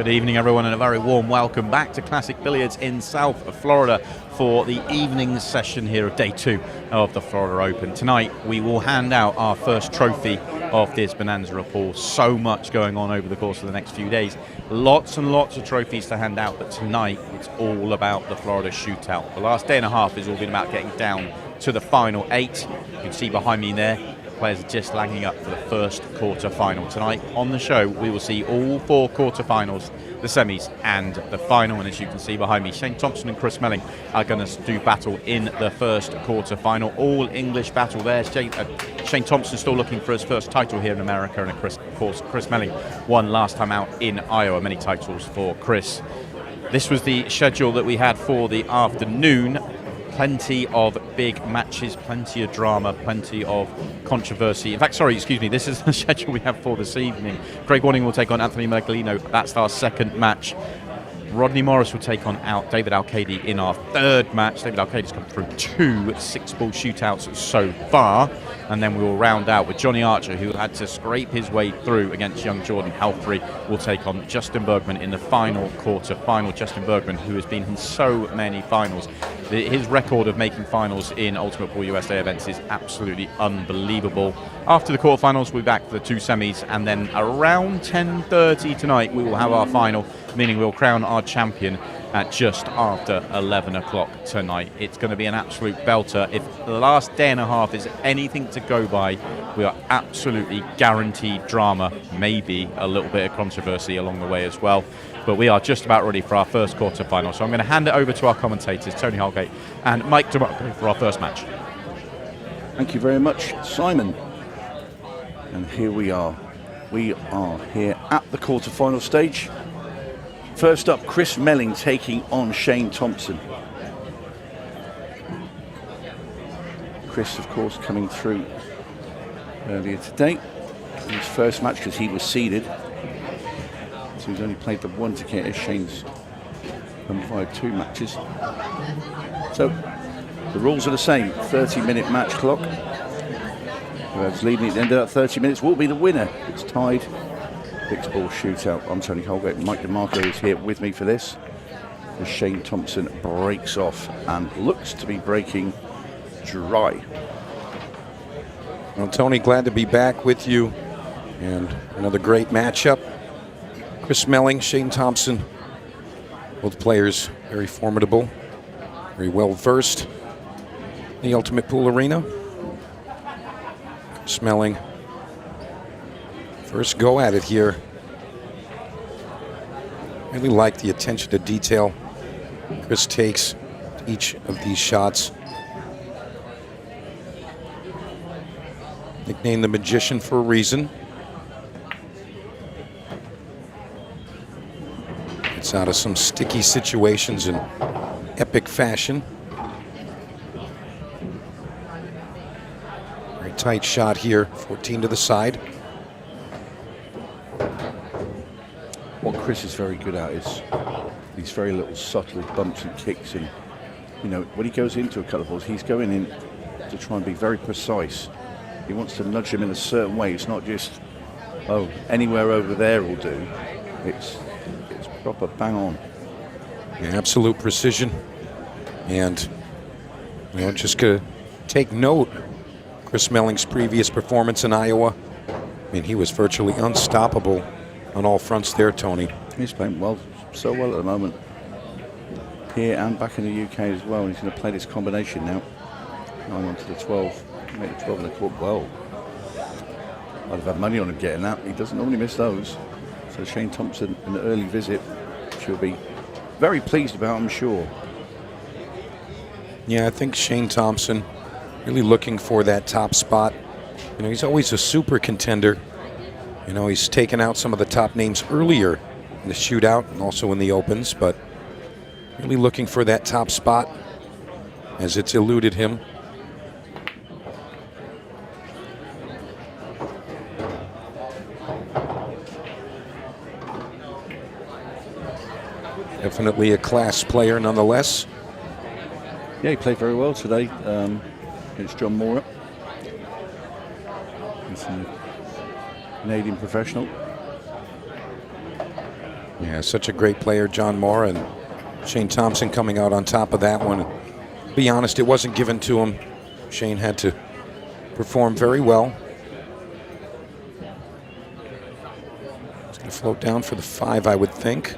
Good evening, everyone, and a very warm welcome back to Classic Billiards in South Florida for the evening session here of day 2 of the Florida Open. Tonight, we will hand out our first trophy of this Bonanza Report. So much going on over the course of the next few days. Lots and lots of trophies to hand out, but tonight, it's all about the Florida Shootout. The last day and a half has all been about getting down to the final 8. You can see behind me there, players are just lagging up for the first quarter-final. Tonight on the show, we will see all 4 quarter-finals, the semis and the final. And as you can see behind me, Shane Thompson and Chris Meling are going to do battle in the first quarter-final. All English battle there. Shane Thompson still looking for his first title here in America, and of course Chris Meling won last time out in Iowa. Many titles for Chris. This was the schedule that we had for the afternoon. Plenty of big matches, plenty of drama, plenty of controversy. In fact, this is the schedule we have for this evening. Craig Waddingham will take on Anthony Megalino. That's our second match. Rodney Morris will take on David Alcaide in our third match. David Alcaide's come through 2 6-ball shootouts so far. And then we will round out with Johnny Archer, who had to scrape his way through against young Jordan Halfrey. Will take on Justin Bergman in the final quarter-final. Justin Bergman, who has been in so many finals. His record of making finals in Ultimate Pool USA events is absolutely unbelievable. After the quarterfinals, we'll be back for the 2 semis, and then around 10:30 tonight, we will have our final, meaning we'll crown our champion at just after 11 o'clock tonight. It's going to be an absolute belter. If the last day and a half is anything to go by, we are absolutely guaranteed drama, maybe a little bit of controversy along the way as well. But we are just about ready for our first quarter-final. So I'm going to hand it over to our commentators, Tony Holgate and Mike DeMarco, for our first match. Thank you very much, Simon. And here we are. We are here at the quarter-final stage. First up, Chris Meling taking on Shane Thompson. Chris, of course, coming through earlier today in his first match because he was seeded. So he's only played the 1 ticket as Shane's done 2 matches. So the rules are the same, 30-minute match clock. Whoever's leading at the end of that 30 minutes will be the winner. It's tied. 6-ball shootout. I'm Tony Holgate. Mike DeMarco is here with me for this. As Shane Thompson breaks off and looks to be breaking dry. Well, Tony, glad to be back with you. And another great matchup. Chris Meling, Shane Thompson, both players very formidable, very well versed in the Ultimate Pool arena. Chris Meling, first go at it here. Really like the attention to detail Chris takes to each of these shots. Nicknamed the Magician for a reason. Gets out of some sticky situations in epic fashion. Very tight shot here, 14 to the side. What Chris is very good at is these very little subtle bumps and kicks, and when he goes into a couple of balls, he's going in to try and be very precise. He wants to nudge him in a certain way. It's not just, oh, anywhere over there will do. It's proper bang on. Yeah, absolute precision. And just gonna take note, Chris Melling's previous performance in Iowa. I mean, he was virtually unstoppable on all fronts there, Tony. He's playing so well at the moment. Here and back in the UK as well. He's going to play this combination now. 9 on to the 12. Make the 12 in the court well. I'd have had money on him getting that. He doesn't normally miss those. So Shane Thompson, an early visit, she'll be very pleased about, I'm sure. Yeah, I think Shane Thompson really looking for that top spot. He's always a super contender. He's taken out some of the top names earlier in the shootout and also in the opens, but really looking for that top spot as it's eluded him. Definitely a class player nonetheless. Yeah, he played very well today against John Mora. He's a Canadian professional. Yeah, such a great player, John Moore, and Shane Thompson coming out on top of that one. To be honest, it wasn't given to him. Shane had to perform very well. He's going to float down for the 5, I would think.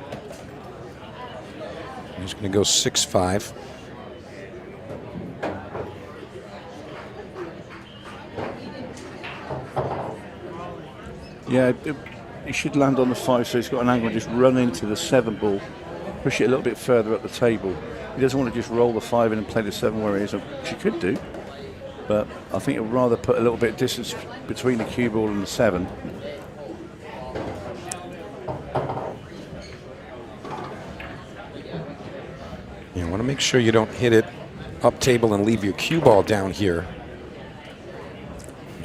He's going to go 6-5. Yeah, he should land on the 5, so he's got an angle and just run into the 7 ball, push it a little bit further up the table. He doesn't want to just roll the 5 in and play the 7 where he is, which he could do. But I think he'll rather put a little bit of distance between the cue ball and the 7. You want to make sure you don't hit it up table and leave your cue ball down here.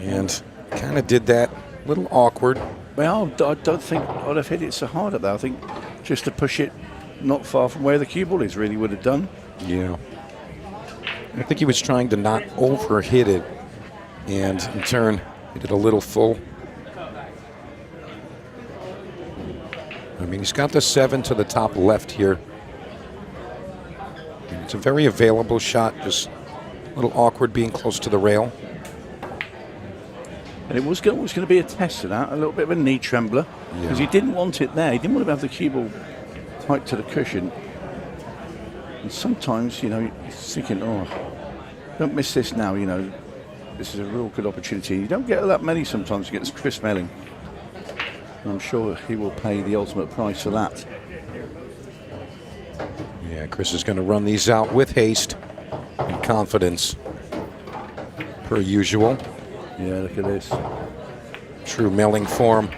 And kind of did that. A little awkward. Well, I don't think I'd have hit it so hard at that. I think just to push it not far from where the cue ball is really would have done. Yeah. I think he was trying to not overhit it and in turn hit it a little full. I mean, he's got the 7 to the top left here. It's a very available shot, just a little awkward being close to the rail. And it was going to be a test of that, a little bit of a knee trembler, because he didn't want it there. He didn't want to have the cue ball tight to the cushion. And sometimes, you know, you're thinking, oh, don't miss this now, you know. This is a real good opportunity. You don't get that many sometimes against Chris Meling. And I'm sure he will pay the ultimate price for that. Yeah, Chris is going to run these out with haste and confidence, per usual. Yeah, look at this. True Meling form.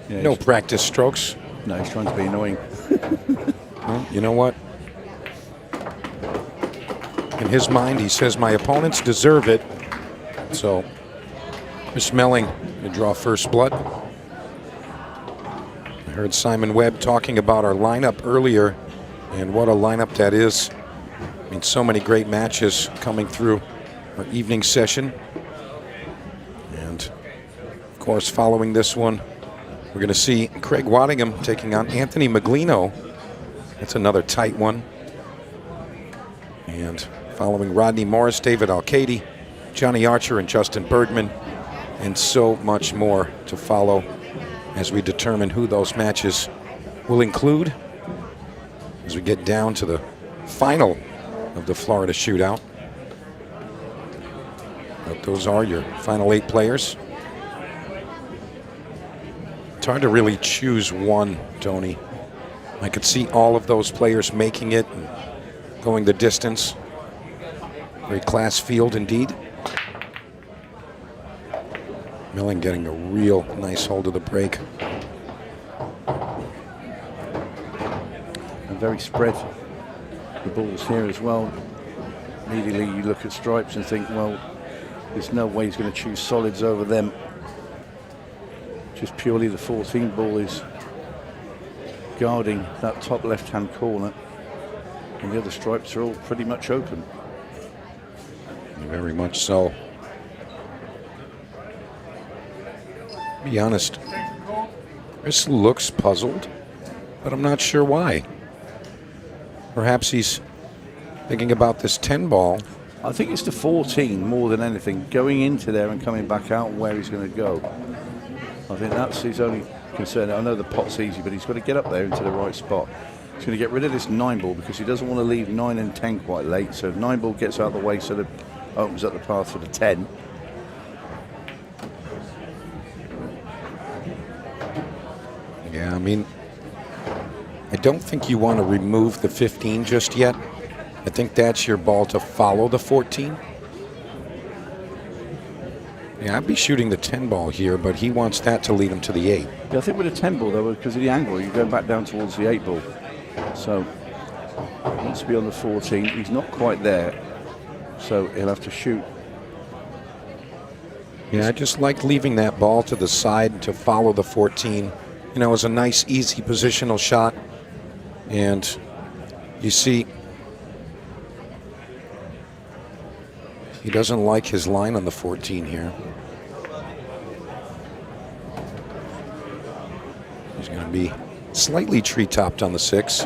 Yeah, no practice strokes. No, he's trying to be annoying. Well, you know what? In his mind, he says, my opponents deserve it. So, Chris Meling to draw first blood. I heard Simon Webb talking about our lineup earlier, and what a lineup that is. I mean, so many great matches coming through our evening session. And, of course, following this one, we're going to see Craig Waddingham taking on Anthony Meglino. That's another tight one. And following Rodney Morris, Morris-Alcaide, Johnny Archer, and Justin Bergman, and so much more to follow as we determine who those matches will include as we get down to the final of the Florida Shootout. But those are your final 8 players. It's hard to really choose one, Tony. I could see all of those players making it and going the distance. Very class field indeed. Meling getting a real nice hold of the break. And very spread the balls here as well. Immediately you look at stripes and think, well, there's no way he's going to choose solids over them. Just purely the 14 ball is guarding that top left-hand corner, and the other stripes are all pretty much open. Very much so. To be honest, Chris looks puzzled, but I'm not sure why. Perhaps he's thinking about this 10 ball. I think it's the 14 more than anything, going into there and coming back out and where he's going to go. I think that's his only concern. I know the pot's easy, but he's got to get up there into the right spot. He's going to get rid of this 9 ball because he doesn't want to leave 9 and 10 quite late. So if 9 ball gets out of the way, so that opens up the path for the 10. Yeah, I mean, I don't think you want to remove the 15 just yet. I think that's your ball to follow the 14. Yeah, I'd be shooting the 10 ball here, but he wants that to lead him to the 8. Yeah, I think with a 10 ball, though, because of the angle, you're going back down towards the 8 ball. So he wants to be on the 14. He's not quite there, so he'll have to shoot. Yeah, I just like leaving that ball to the side to follow the 14. You know, it was a nice, easy positional shot. And you see, he doesn't like his line on the 14 here. He's going to be slightly tree-topped on the 6.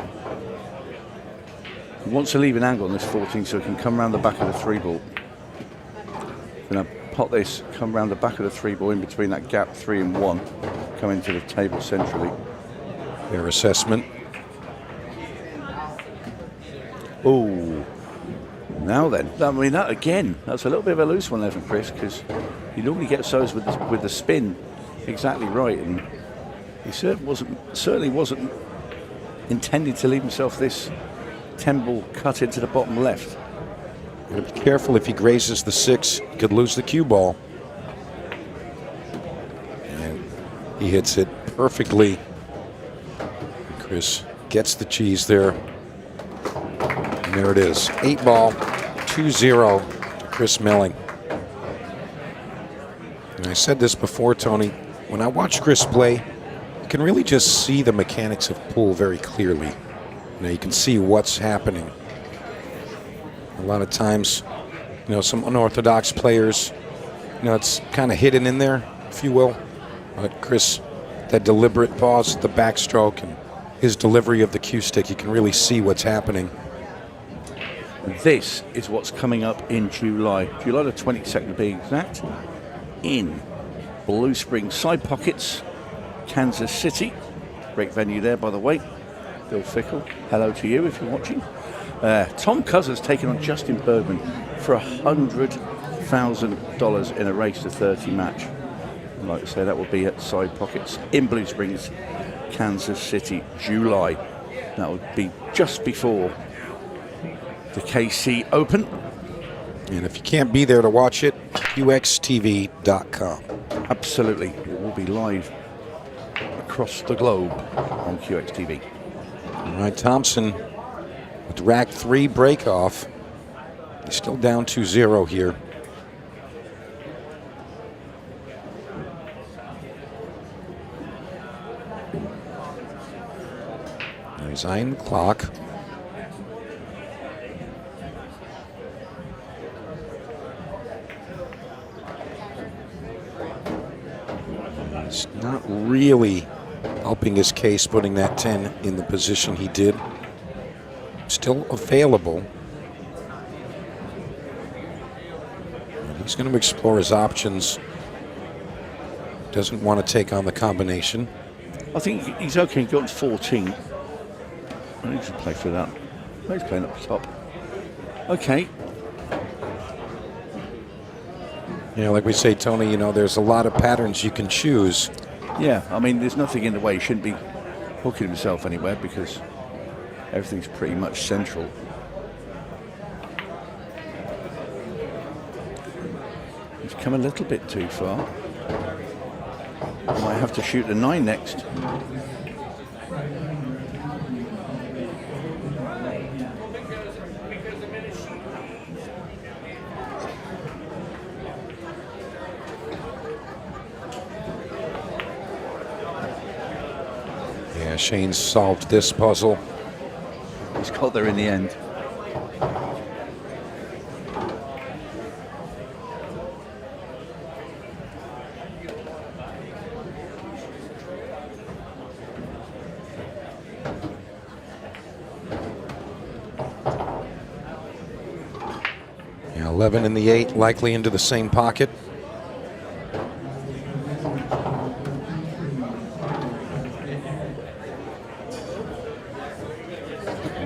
He wants to leave an angle on this 14 so he can come around the back of the 3 ball. Gonna pot this, come around the back of the 3 ball in between that gap 3 and 1, come into the table centrally. Their assessment. Oh, now then, I mean that again. That's a little bit of a loose one there from Chris, because he normally gets those with the spin exactly right, and he certainly wasn't intending to leave himself this 10 ball cut into the bottom left. Be careful, if he grazes the 6, he could lose the cue ball. And he hits it perfectly. Chris gets the cheese there. And there it is. 8 ball, 2-0 to Chris Meling. And I said this before, Tony. When I watch Chris play, you can really just see the mechanics of pool very clearly. You know, you can see what's happening. A lot of times, you know, some unorthodox players, you know, it's kind of hidden in there, if you will. But Chris, that deliberate pause at the backstroke and his delivery of the cue stick, you can really see what's happening. This is what's coming up in July the 22nd to be exact, in Blue Springs Side Pockets, Kansas City. Great venue there, by the way. Bill Fickle, hello to you if you're watching. Tom Cousins taking on Justin Bergman for $100,000 in a race to 30 match. And like I say, that will be at Side Pockets in Blue Springs, Kansas City, July. That would be just before the KC Open. And if you can't be there to watch it, QXTV.com. Absolutely, it will be live across the globe on QXTV. All right, Thompson with rack 3 break off. He's still down 2-0 here. Now he's eyeing the clock. He's not really helping his case putting that 10 in the position he did. Still available. And he's going to explore his options. Doesn't want to take on the combination. I think he's okay. He got to 14. I need to play for that. He's playing up top. Okay. Yeah, like we say, Tony, you know, there's a lot of patterns you can choose. Yeah, I mean, there's nothing in the way. He shouldn't be hooking himself anywhere because everything's pretty much central. He's come a little bit too far. Might have to shoot the 9 next. Yeah, Shane's solved this puzzle. He's got there in the end. Yeah, 11 in the 8, likely into the same pocket.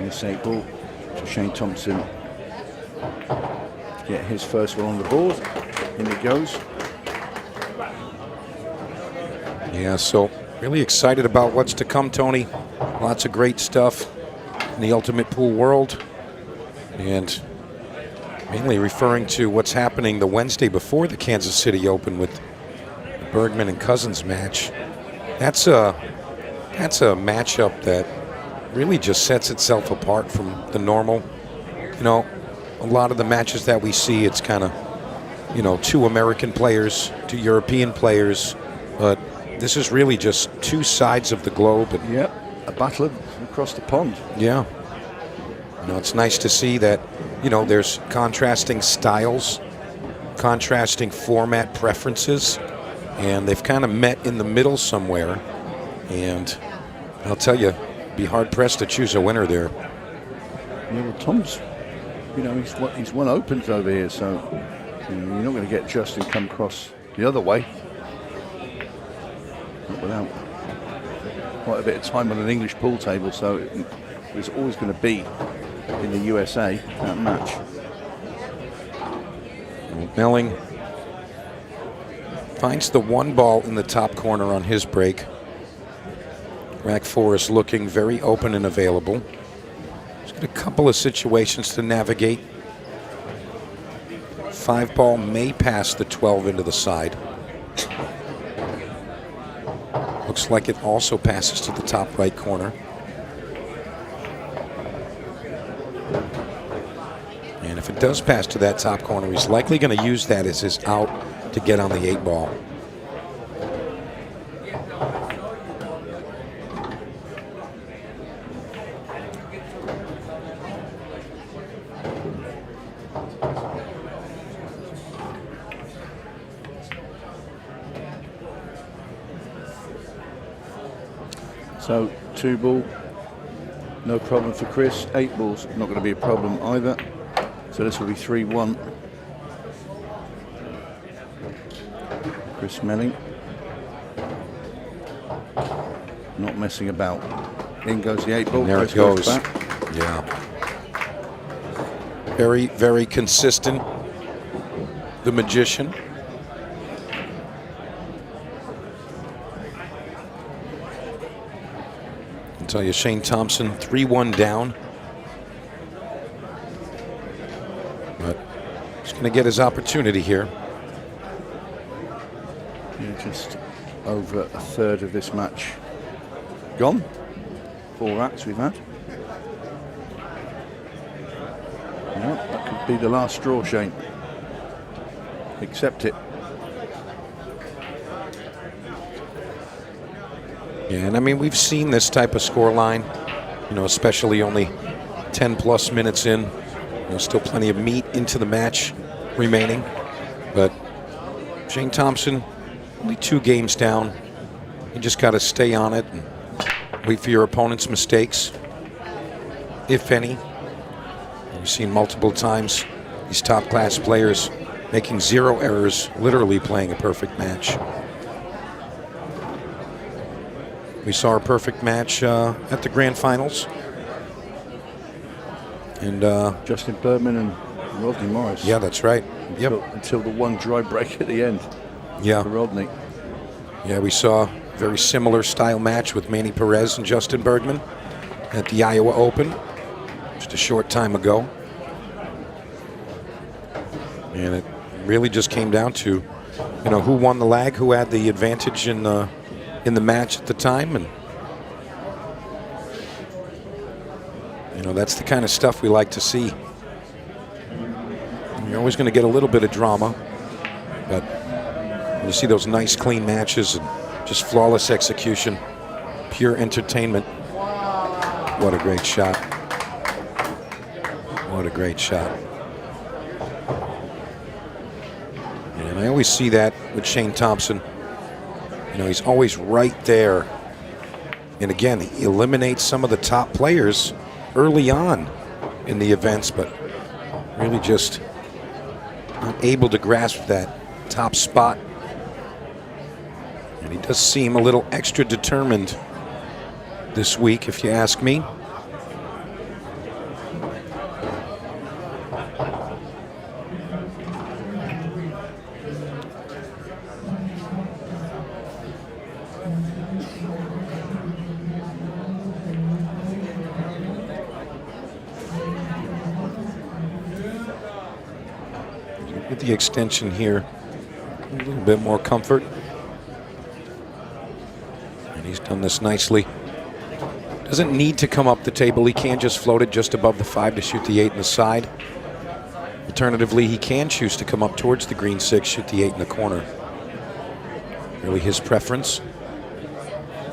Say ball to Shane Thompson to get his first one on the board. In it goes. Yeah, so really excited about what's to come, Tony. Lots of great stuff in the Ultimate Pool world. And mainly referring to what's happening the Wednesday before the Kansas City Open with the Bergman and Cousins match. That's a matchup that really just sets itself apart from the normal. You know, a lot of the matches that we see, it's kind of, you know, 2 American players, 2 European players, but this is really just 2 sides of the globe. And yep, a battle across the pond. Yeah. You know, it's nice to see that, you know, there's contrasting styles, contrasting format preferences, and they've kind of met in the middle somewhere. And I'll tell you, be hard pressed to choose a winner there. Yeah, well, Tom's, you know, he's won opens over here, so you know, you're not going to get Justin come across the other way. Not without quite a bit of time on an English pool table, so it's always going to be in the USA, that match. Meling finds the 1 ball in the top corner on his break. Rack 4 is looking very open and available. He's got a couple of situations to navigate. 5 ball may pass the 12 into the side. Looks like it also passes to the top right corner. And if it does pass to that top corner, he's likely going to use that as his out to get on the 8 ball. So 2 ball, no problem for Chris. 8 ball's not going to be a problem either. So this will be 3-1. Chris Meling. Not messing about. In goes the 8 ball. And there it goes. Back. Yeah. Very, very consistent. The magician. I'll tell you, Shane Thompson, 3-1 down. But he's going to get his opportunity here. Yeah, just over a third of this match gone. 4 acts we've had. Yeah, that could be the last straw, Shane. Accept it. Yeah, and I mean, we've seen this type of scoreline, you know, especially only 10 plus minutes in. You know, still plenty of meat into the match remaining. But Shane Thompson, only 2 games down. You just got to stay on it and wait for your opponent's mistakes, if any. We've seen multiple times these top-class players making 0 errors, literally playing a perfect match. We saw a perfect match at the Grand Finals. And Justin Bergman and Rodney Morris. Yeah, that's right. Until the one dry break at the end. Yeah. For Rodney. Yeah, we saw a very similar style match with Manny Perez and Justin Bergman at the Iowa Open just a short time ago. And it really just came down to, you know, who won the lag, who had the advantage in the match at the time. And you know, that's the kind of stuff we like to see. And you're always going to get a little bit of drama, but when you see those nice clean matches and just flawless execution, pure entertainment. What a great shot. What a great shot. And I always see that with Shane Thompson. You know, he's always right there. And again, he eliminates some of the top players early on in the events, but really just not able to grasp that top spot. And he does seem a little extra determined this week, if you ask me. With the extension here, a little bit more comfort. And he's done this nicely. Doesn't need to come up the table. He can just float it just above the 5 to shoot the 8 in the side. Alternatively, he can choose to come up towards the green 6, shoot the 8 in the corner. Really his preference.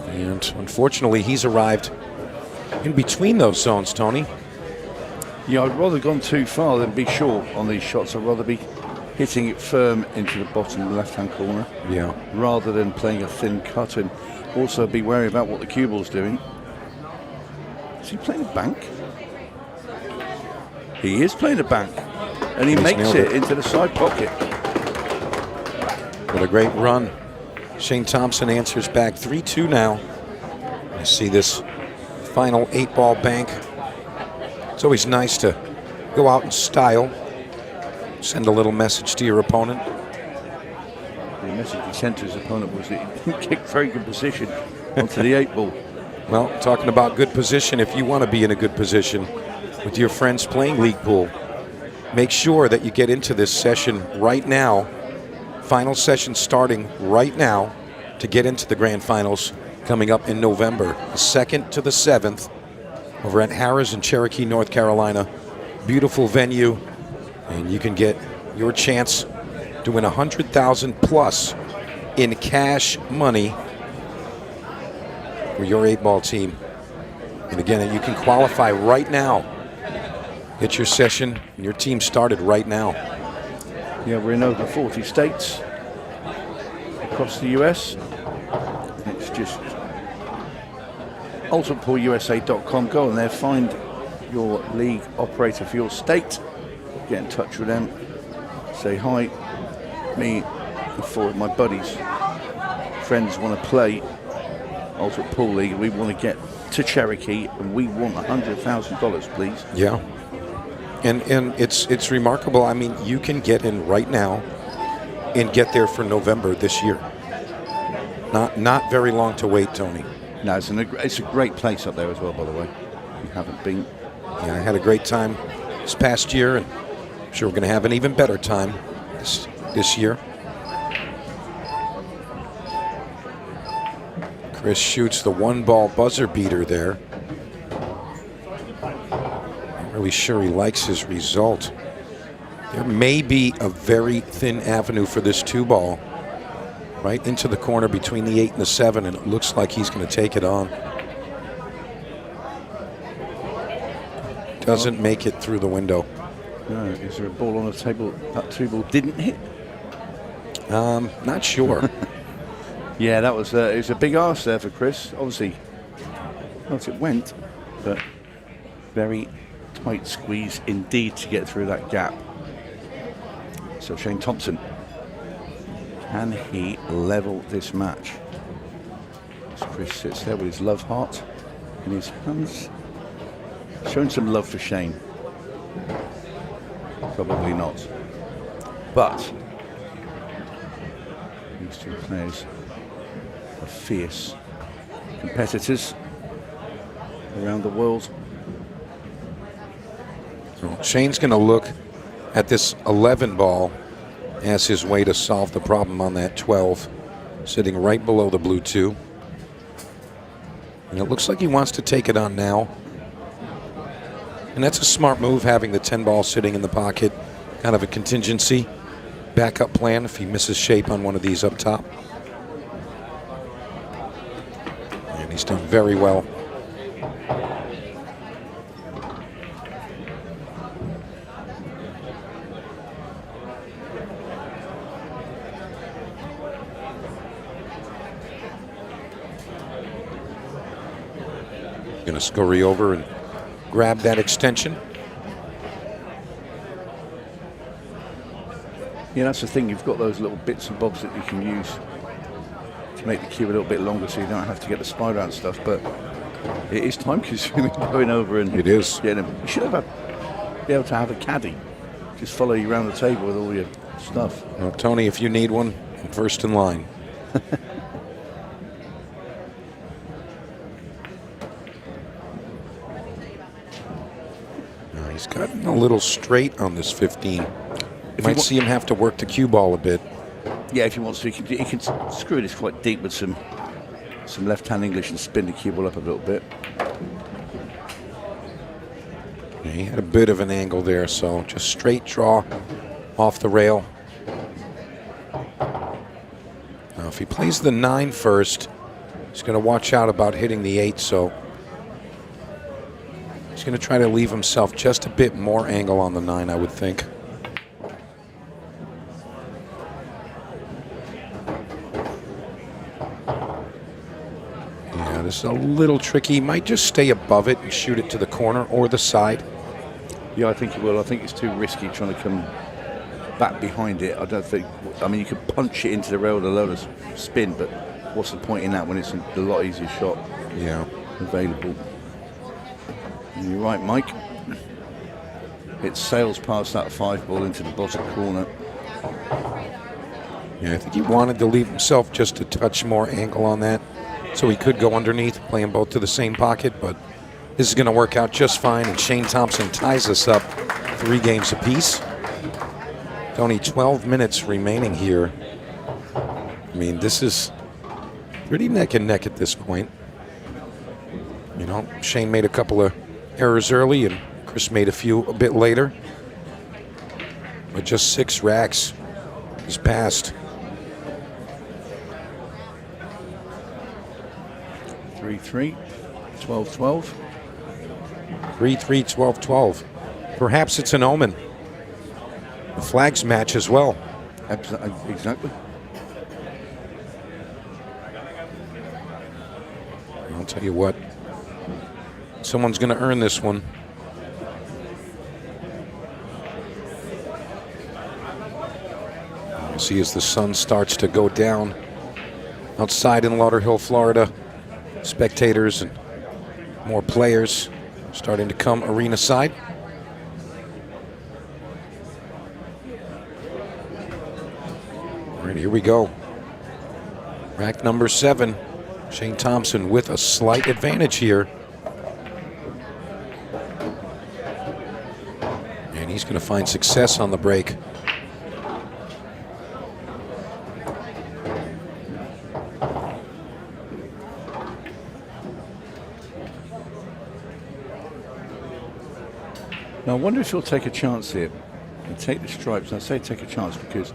And unfortunately, he's arrived in between those zones, Tony. Yeah, I'd rather gone too far than be short on these shots. I'd rather be hitting it firm into the bottom left-hand corner. Yeah. Rather than playing a thin cut, and also be wary about what the cue ball's doing. Is he playing a bank? He is playing a bank. And he makes it into the side pocket. What a great run. Shane Thompson answers back 3-2 now. You see this final 8-ball bank. It's always nice to go out in style. Send a little message to your opponent. The message he sent to his opponent was that he didn't kick very good position onto the 8-ball. Well, talking about good position, if you want to be in a good position with your friends playing league pool, make sure that you get into this session right now. Final session starting right now to get into the grand finals coming up in November, the 2nd to the 7th, over at Harrah's in Cherokee, North Carolina. Beautiful venue, and you can get your chance to win $100,000 plus in cash money for your 8-ball team. And again, you can qualify right now. Get your session and your team started right now. Yeah, we're in over 40 states across the US. It's just ultimatepoolusa.com. Go on there, find your league operator for your state. Get in touch with them. Say hi. Me and 4 of my buddies, friends, want to play Ultimate Pool League. We want to get to Cherokee and we want $100,000, please. Yeah. And it's remarkable. I mean, you can get in right now and get there for November this year. Not very long to wait, Tony. No, it's a great place up there as well, by the way. If you haven't been. Yeah, I had a great time this past year, and I'm sure we're going to have an even better time this year. Chris shoots the 1-ball buzzer beater there. Not really sure he likes his result. There may be a very thin avenue for this 2-ball. Right into the corner between the 8 and the 7, and it looks like he's going to take it on. Doesn't make it through the window. No, is there a ball on the table that 2-ball didn't hit? Not sure. Yeah, that was it was a big arse there for Chris. Obviously, not it went, but very tight squeeze indeed to get through that gap. So Shane Thompson, can he level this match? As Chris sits there with his love heart in his hands, showing some love for Shane. Probably not. But these 2 players are fierce competitors around the world. So Shane's going to look at this 11 ball as his way to solve the problem on that 12, sitting right below the blue 2. And it looks like he wants to take it on now. And that's a smart move, having the 10 ball sitting in the pocket, kind of a contingency backup plan if he misses shape on one of these up top. And he's done very well. Going to scurry over and grab that extension. Yeah, that's the thing. You've got those little bits and bobs that you can use to make the cube a little bit longer, so you don't have to get the spider out stuff. But it is time-consuming going over and it is. Getting them. You should be able to have a caddy, just follow you around the table with all your stuff. Well, Tony, if you need one, I'm first in line. He's gotten a little straight on this 15. You might see him have to work the cue ball a bit. Yeah, if he wants to, he can screw this quite deep with some left-hand English and spin the cue ball up a little bit. Yeah, he had a bit of an angle there, so just straight draw off the rail. Now, if he plays the 9 first, he's going to watch out about hitting the 8, so he's going to try to leave himself just a bit more angle on the 9, I would think. Yeah, this is a little tricky. He might just stay above it and shoot it to the corner or the side. Yeah, I think he will. I think it's too risky trying to come back behind it. I don't think. I mean, you could punch it into the rail with a load of spin, but what's the point in that when it's a lot easier shot available? And you're right, Mike. It sails past that 5 ball into the bottom corner. Yeah, I think he wanted to leave himself just a touch more angle on that, so he could go underneath, playing both to the same pocket, but this is going to work out just fine, and Shane Thompson ties us up 3 games apiece. Only 12 minutes remaining here. I mean, this is pretty neck and neck at this point. You know, Shane made a couple of errors early, and Chris made a few a bit later. But just 6 racks is passed. 3-3, 12-12. 3-3, 12-12. Perhaps it's an omen. The flags match as well. Exactly. I'll tell you what. Someone's going to earn this one. You see as the sun starts to go down outside in Lauderhill, Florida, spectators and more players starting to come arena side. All right, here we go. Rack number 7. Shane Thompson with a slight advantage here. And he's going to find success on the break. Now I wonder if he'll take a chance here and take the stripes. And I say take a chance because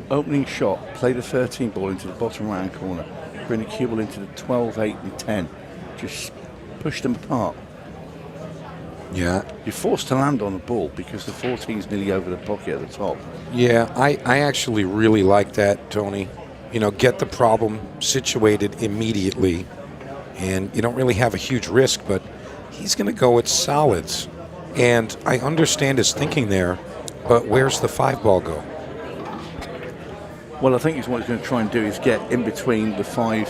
opening shot, play the 13 ball into the bottom right hand corner, bring the cue ball into the 12, 8 and 10. Just push them apart. Yeah. You're forced to land on the ball because the 14 is nearly over the pocket at the top. Yeah, I actually really like that, Tony. You know, get the problem situated immediately. And you don't really have a huge risk, but he's going to go at solids. And I understand his thinking there, but where's the 5 ball go? Well, I think what he's going to try and do is get in between the 5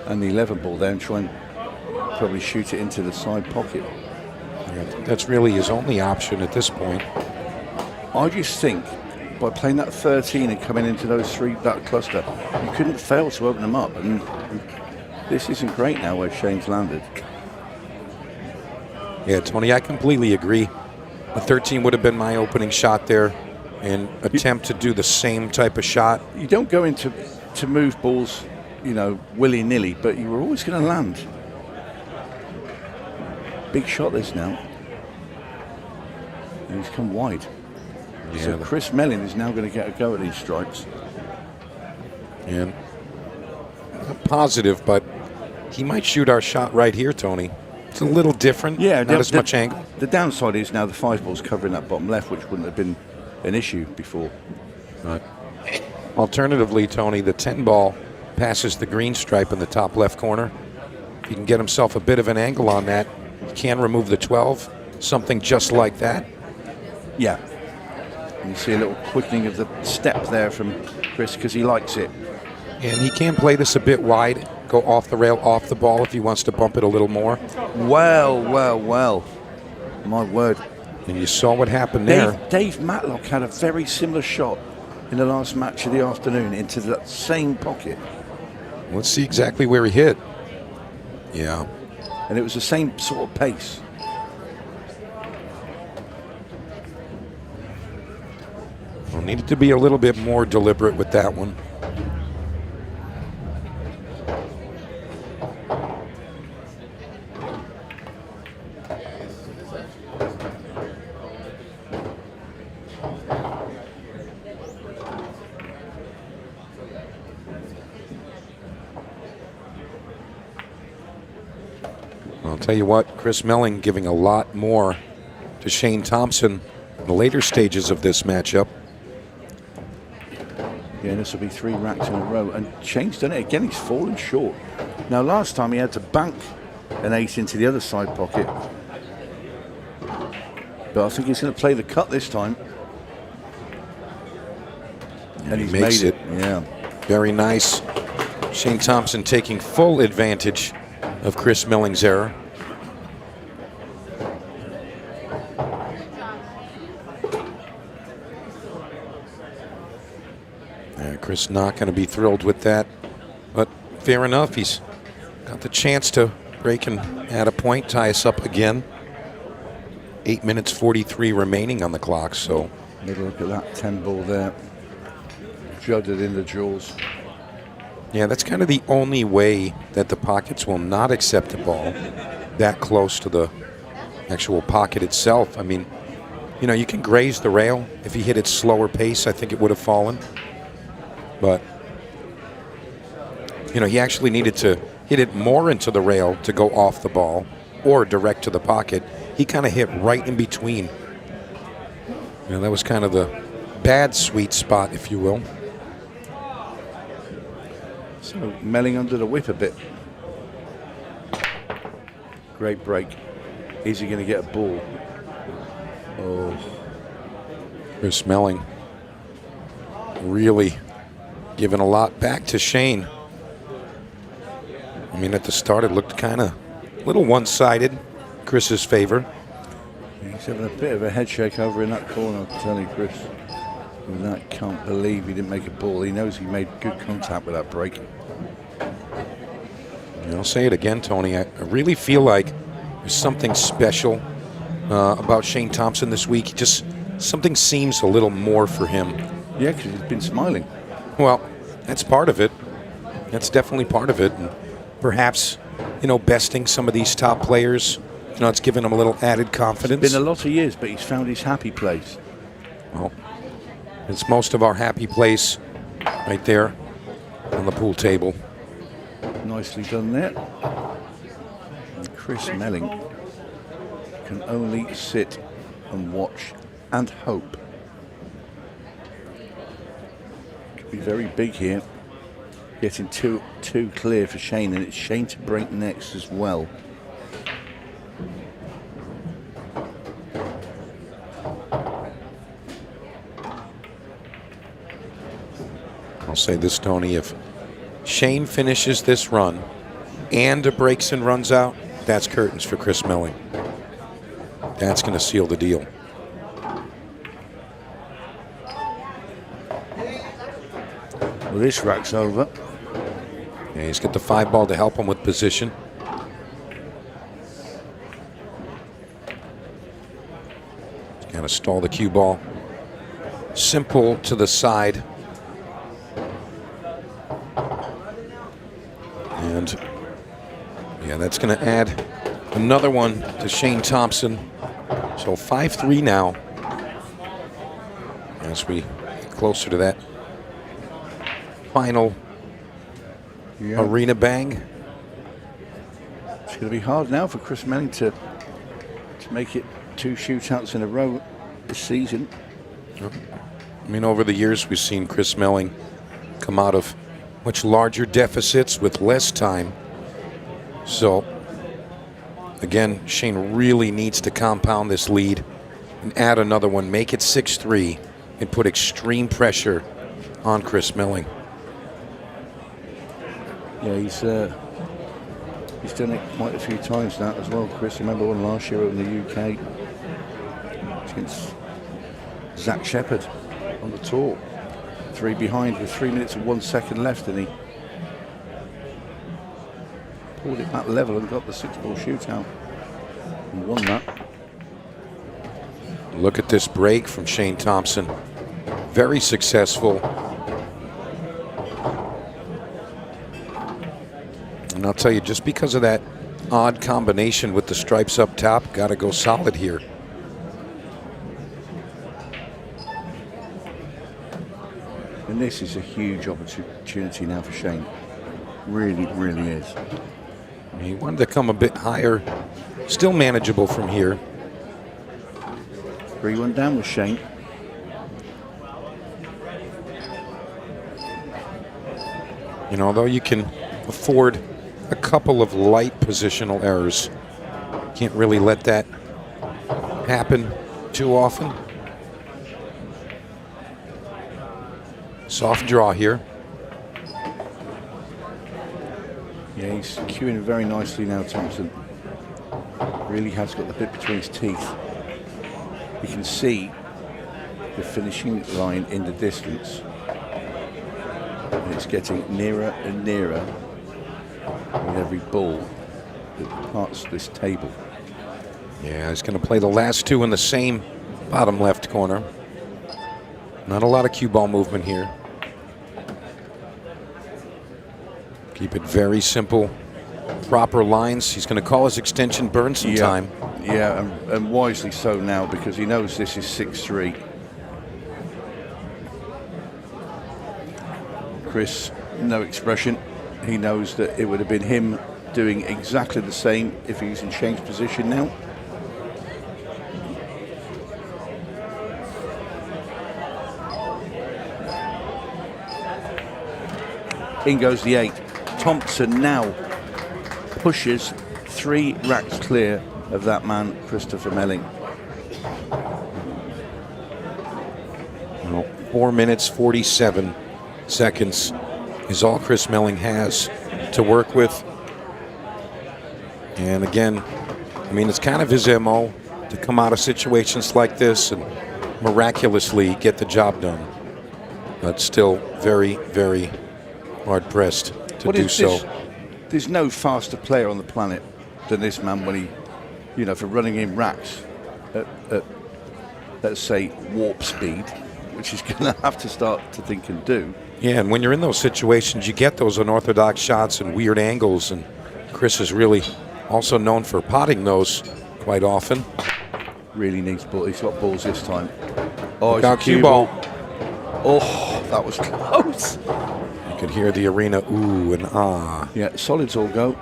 and the 11 ball there and try and probably shoot it into the side pocket. Yeah, that's really his only option at this point. I just think by playing that 13 and coming into those 3, that cluster, you couldn't fail to open them up. And this isn't great now where Shane's landed. Yeah, Tony, I completely agree. A 13 would have been my opening shot there and attempt to do the same type of shot. You don't go into to move balls, you know, willy-nilly, but you were always going to land. Big shot this now. And he's come wide. Yeah, so Chris Meling is now going to get a go at these stripes. And positive, but he might shoot our shot right here, Tony. It's a little different, yeah, not as much angle. The downside is now the 5 ball's covering that bottom left, which wouldn't have been an issue before. Right. Alternatively, Tony, the 10 ball passes the green stripe in the top left corner. If he can get himself a bit of an angle on that, he can remove the 12, something just like that. Yeah. And you see a little quickening of the step there from Chris because he likes it. And he can play this a bit wide, go off the rail, off the ball if he wants to bump it a little more. Well, well, well. My word. And you saw what happened there. Dave Matlock had a very similar shot in the last match of the afternoon into that same pocket. Let's see exactly where he hit. Yeah. And it was the same sort of pace. Well, needed to be a little bit more deliberate with that one. I'll tell you what, Chris Meling giving a lot more to Shane Thompson in the later stages of this matchup. Yeah, this will be 3 racks in a row. And Shane's done it again. He's fallen short. Now, last time he had to bank an ace into the other side pocket. But I think he's going to play the cut this time. And he's makes made it. Yeah. Very nice. Shane Thompson taking full advantage of Chris Melling's error. Chris not going to be thrilled with that, but fair enough. He's got the chance to break and add a point, tie us up again. 8 minutes 43 remaining on the clock. So, Look at that 10 ball there, judded in the jaws. Yeah, that's kind of the only way that the pockets will not accept a ball that close to the actual pocket itself. I mean, you know, you can graze the rail. If he hit it slower pace, I think it would have fallen. But, you know, he actually needed to hit it more into the rail to go off the ball or direct to the pocket. He kind of hit right in between. You know, that was kind of the bad sweet spot, if you will. So Meling under the whip a bit. Great break. Is he going to get a ball? Oh. Chris Meling really giving a lot back to Shane. I mean, at the start it looked kind of a little one-sided, Chris's favor. He's having a bit of a head shake over in that corner, I'm telling you, Chris. And that can't believe he didn't make a ball. He knows he made good contact with that break. And I'll say it again, Tony. I really feel like there's something special about Shane Thompson this week. Just something seems a little more for him. Yeah, because he's been smiling. Well, that's part of it. That's definitely part of it. And perhaps, you know, besting some of these top players, you know, it's given him a little added confidence. It's been a lot of years, but he's found his happy place. Well, it's most of our happy place right there on the pool table. Nicely done there. And Chris Meling can only sit and watch and hope. Could be very big here. Getting two clear for Shane, and it's Shane to break next as well. I'll say this, Tony, if Shane finishes this run and breaks and runs out, that's curtains for Chris Meling. That's going to seal the deal. Well, this rack's over. Yeah, he's got the 5 ball to help him with position. He's got to stall the cue ball. Simple to the side. And yeah, that's going to add another one to Shane Thompson. So 5-3 now as we get closer to that final arena bang. It's going to be hard now for Chris Meling to make it 2 shootouts in a row this season. I mean, over the years, we've seen Chris Meling come out of much larger deficits with less time. So, again, Shane really needs to compound this lead and add another one, make it 6-3, and put extreme pressure on Chris Meling. Yeah, he's done it quite a few times now as well, Chris. Remember one last year in the UK against Zach Shepherd on the tour. 3 behind with 3 minutes and 1 second left, and he pulled it back level and got the 6-ball shootout and won that. Look at this break from Shane Thompson. Very successful. And I'll tell you, just because of that odd combination with the stripes up top, got to go solid here. And this is a huge opportunity now for Shane. Really, really is. He wanted to come a bit higher. Still manageable from here. 3-1 down with Shane. You know, although you can afford a couple of light positional errors, can't really let that happen too often. Soft draw here. Yeah, he's cueing very nicely now, Thompson. Really has got the bit between his teeth. You can see the finishing line in the distance. And it's getting nearer and nearer with every ball that parts this table. Yeah, he's going to play the last two in the same bottom left corner. Not a lot of cue ball movement here. Keep it very simple, proper lines. He's going to call his extension, burn some time. Yeah, and wisely so now, because he knows this is 6-3. Chris, no expression. He knows that it would have been him doing exactly the same if he was in Shane's position now. In goes the 8. Thompson now pushes 3 racks clear of that man, Christopher Meling. Well, 4 minutes, 47 seconds is all Chris Meling has to work with. And again, I mean, it's kind of his MO to come out of situations like this and miraculously get the job done. But still very, very hard-pressed to do so. There's no faster player on the planet than this man when he, you know, for running in racks at let's say, warp speed, which he's going to have to start to think and do. Yeah, and when you're in those situations, you get those unorthodox shots and weird angles, and Chris is really also known for potting those quite often. Really needs ball. He's got balls this time. Oh, it's a cue ball. Oh, that was close. You could hear the arena ooh and ah. Yeah, solids all go.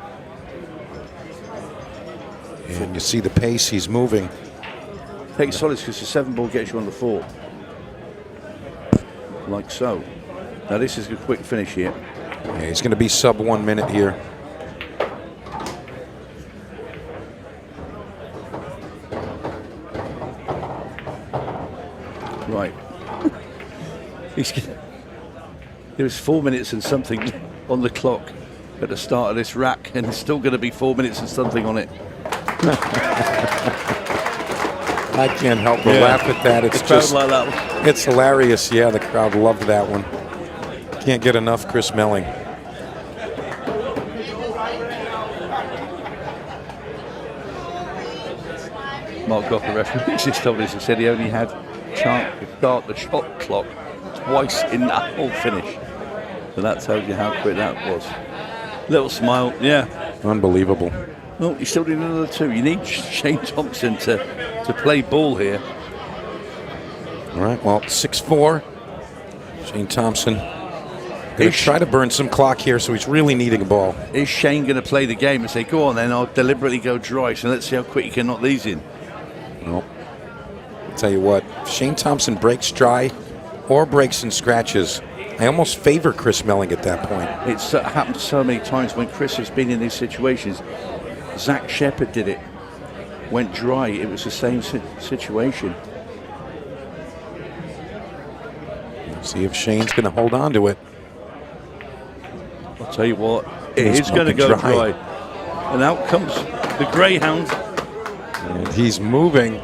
And you see the pace he's moving. Take solids because the 7 ball gets you on the 4. Like so. Now this is a quick finish here. Yeah, he's going to be sub 1 minute here. Right. There's 4 minutes and something on the clock at the start of this rack, and there's still going to be 4 minutes and something on it. I can't help but laugh at that. It's just like that one. It's hilarious. Yeah, the crowd loved that one. Can't get enough Chris Meling. Mark Goff, the referee, just told us, he said he only had chance to start the shot clock twice in that whole finish. So that tells you how quick that was. Little smile, yeah. Unbelievable. Well, you still need another 2. You need Shane Thompson to play ball here. All right, well, 6-4. Shane Thompson going to try to burn some clock here, so he's really needing a ball. Is Shane going to play the game and say, go on then, I'll deliberately go dry, so let's see how quick you can knock these in? Well, I'll tell you what, if Shane Thompson breaks dry or breaks and scratches, I almost favor Chris Meling at that point. It's happened so many times when Chris has been in these situations. Zach Shepard did it. Went dry. It was the same situation. Let's see if Shane's going to hold on to it. I'll tell you what, it is going to go dry. And out comes the Greyhound. And he's moving.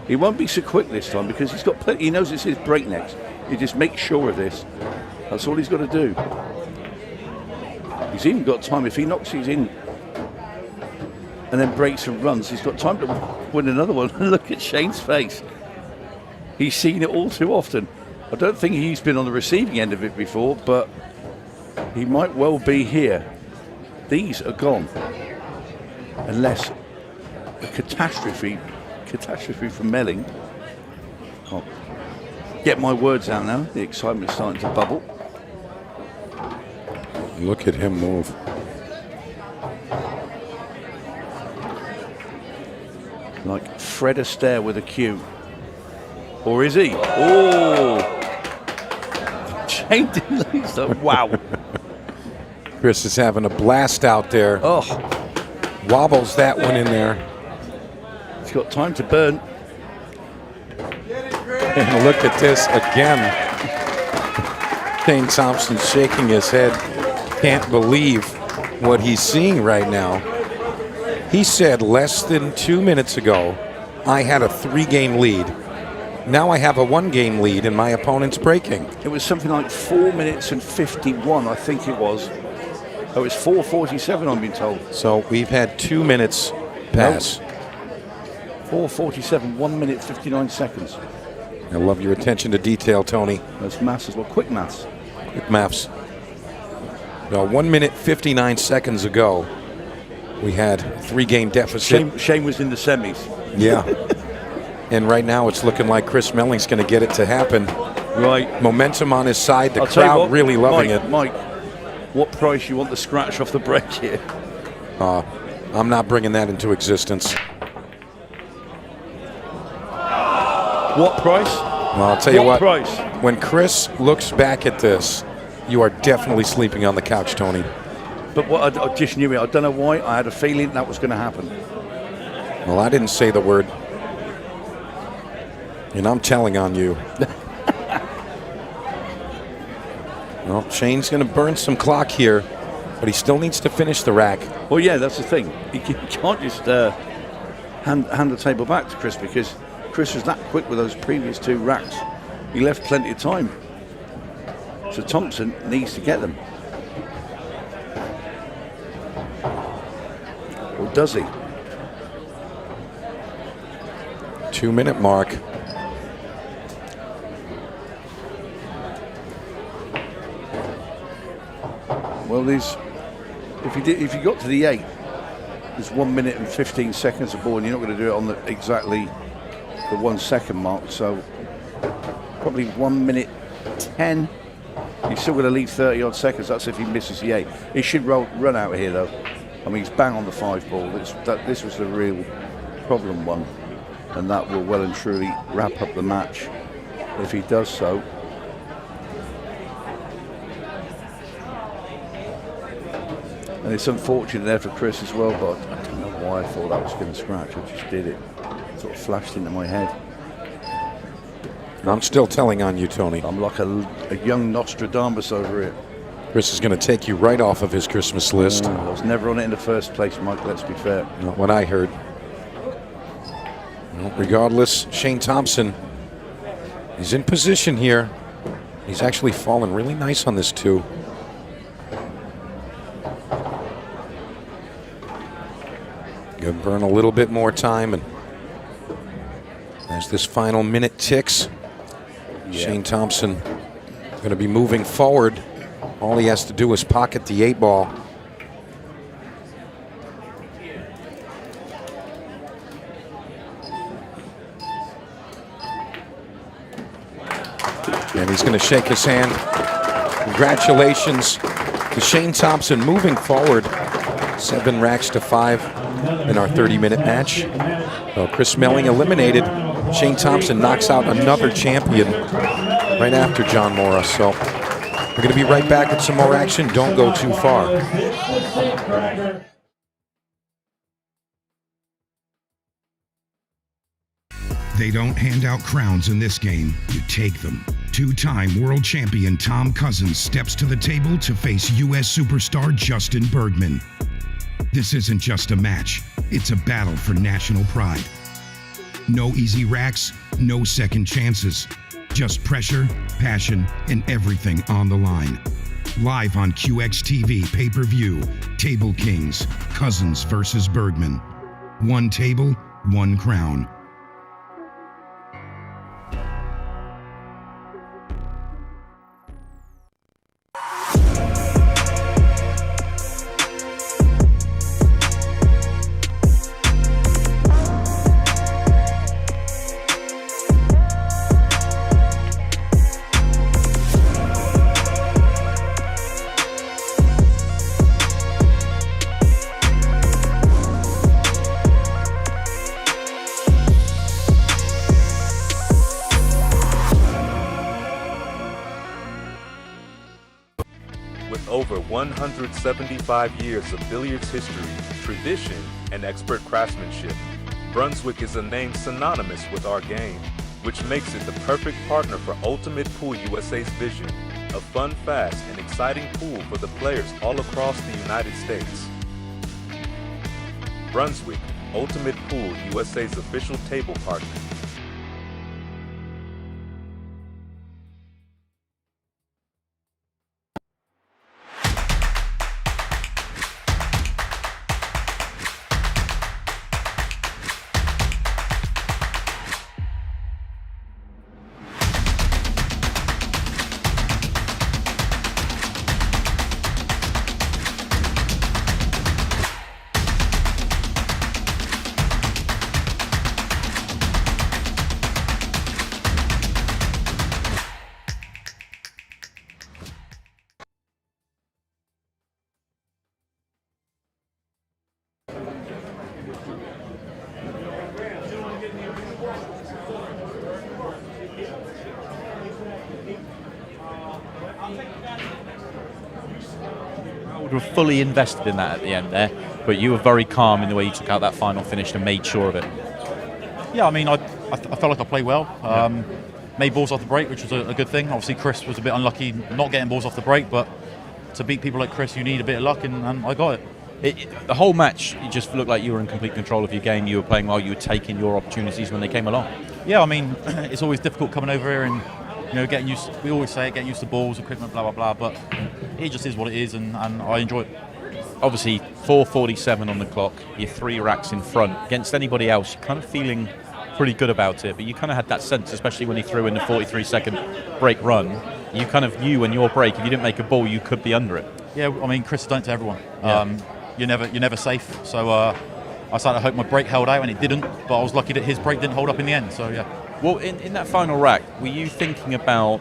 He won't be so quick this time because he's got plenty. He knows it's his breaknecks. He just makes sure of this. That's all he's got to do. He's even got time. If he knocks these in and then breaks and runs, he's got time to win another one. Look at Shane's face. He's seen it all too often. I don't think he's been on the receiving end of it before, but he might well be here. These are gone. Unless a catastrophe from Meling. Oh. Get my words out now. The excitement's starting to bubble. Look at him move. Like Fred Astaire with a cue. Or is he? Oh! Shane didn't lose that. Wow. Chris is having a blast out there. Oh, Wobbles that one in there. he's got time to burn. And look at this again. Shane Thompson shaking his head. Can't believe what he's seeing right now. He said less than 2 minutes ago, I had a 3-game lead. Now I have a 1-game lead and my opponent's breaking. It was something like 4 minutes and 51, I think it was. Oh, it's 4:47, I'm being told. So we've had 2 minutes pass. 4:47, 1 minute 59 seconds. I love your attention to detail, Tony. That's maths as well. Quick maths. Quick maths. Now, 1 minute 59 seconds ago, we had a 3-game deficit. Shane was in the semis. Yeah. And right now it's looking like Chris Melling's going to get it to happen. Right. Momentum on his side. The I'll tell you crowd what, really loving it. Mike, what price you want the scratch off the break here? I'm not bringing that into existence. What price? Well, I'll tell you what. Price? When Chris looks back at this, you are definitely sleeping on the couch, Tony. But what I just knew it. I don't know why. I had a feeling that was going to happen. Well, I didn't say the word. And I'm telling on you. Well, Shane's going to burn some clock here, but he still needs to finish the rack. Well, yeah, that's the thing. You can't just hand the table back to Chris, because Chris was that quick with those previous 2 racks. He left plenty of time. So Thompson needs to get them. Or does he? 2-minute mark. Well, if you got to the 8, there's 1 minute and 15 seconds of ball, and you're not going to do it on exactly the 1 second mark. So probably 1 minute 10. You're still going to leave 30 odd seconds. That's if he misses the 8. He should run out here though. I mean, he's bang on the 5 ball. This was the real problem one, and that will well and truly wrap up the match if he does so. And it's unfortunate there for Chris as well, but I don't know why I thought that was going to scratch. I just did it. Sort of flashed into my head. I'm still telling on you, Tony. I'm like a young Nostradamus over here. Chris is going to take you right off of his Christmas list. I was never on it in the first place, Mike, let's be fair. Not what I heard. Well, regardless, Shane Thompson, he's in position here. He's actually fallen really nice on this 2. Gonna burn a little bit more time, and as this final minute ticks, Shane Thompson going to be moving forward. All he has to do is pocket the 8 ball. And he's going to shake his hand. Congratulations to Shane Thompson moving forward. 7 racks to 5 in our 30-minute match. Well, Chris Meling eliminated. Shane Thompson knocks out another champion right after John Morris. So we're going to be right back with some more action. Don't go too far. They don't hand out crowns in this game, you take them. 2-time world champion Tom Cousins steps to the table to face U.S. superstar Justin Bergman. This isn't just a match, it's a battle for national pride. No easy racks, no second chances. Just pressure, passion, and everything on the line. Live on QXTV pay-per-view, Table Kings, Cousins versus Bergman. 1 table, 1 crown. over 175 years of billiards history, tradition, and expert craftsmanship, Brunswick is a name synonymous with our game, which makes it the perfect partner for Ultimate Pool USA's vision, a fun, fast, and exciting pool for the players all across the United States. Brunswick, Ultimate Pool USA's official table partner. Were fully invested in that at the end there, but you were very calm in the way you took out that final finish and made sure of it. Yeah, I mean, I felt like I played well. Made balls off the break, which was a good thing. Obviously, Chris was a bit unlucky not getting balls off the break, but to beat people like Chris, you need a bit of luck, and I got it. The whole match, it just looked like you were in complete control of your game. You were playing well. You were taking your opportunities when they came along. Yeah, I mean, it's always difficult coming over here and getting used. We always say getting used to balls, equipment, blah blah blah. But it just is what it is, and I enjoy it. Obviously, 4:47 on the clock. You're 3 racks in front. Against anybody else, you're kind of feeling pretty good about it. But you kind of had that sense, especially when he threw in the 43-second break run. You kind of knew in your break, if you didn't make a ball, you could be under it. Yeah, I mean, Chris has done it to everyone. Yeah. You're never safe. So I started to hope my break held out, and it didn't. But I was lucky that his break didn't hold up in the end. So yeah. Well, in that final rack, were you thinking about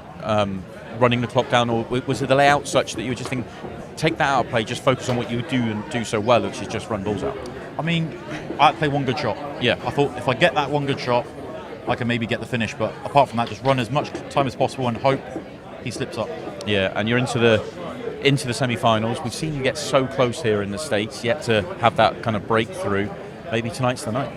running the clock down, or was the layout such that you were just thinking, take that out of play, just focus on what you do and do so well, which is just run balls out? I mean, I had to play one good shot. Yeah. I thought if I get that one good shot, I can maybe get the finish. But apart from that, just run as much time as possible and hope he slips up. Yeah, and you're into the semi-finals. We've seen you get so close here in the States, yet to have that kind of breakthrough. Maybe tonight's the night.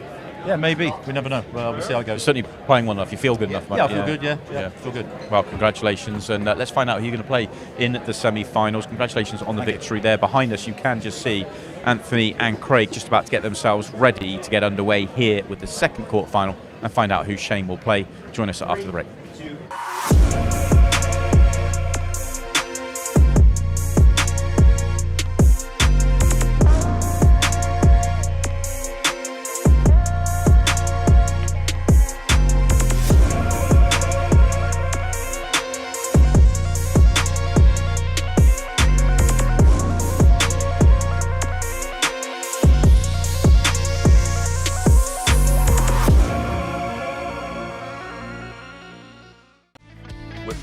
Yeah, maybe. We never know. Well, we'll see how it goes. Certainly playing well enough. You feel good enough, mate. Yeah, I feel good, yeah. Feel good. Well, congratulations. And let's find out who you're going to play in the semi-finals. Congratulations on the victory there. Behind us, you can just see Anthony and Craig just about to get themselves ready to get underway here with the second quarterfinal and find out who Shane will play. Join us after the break.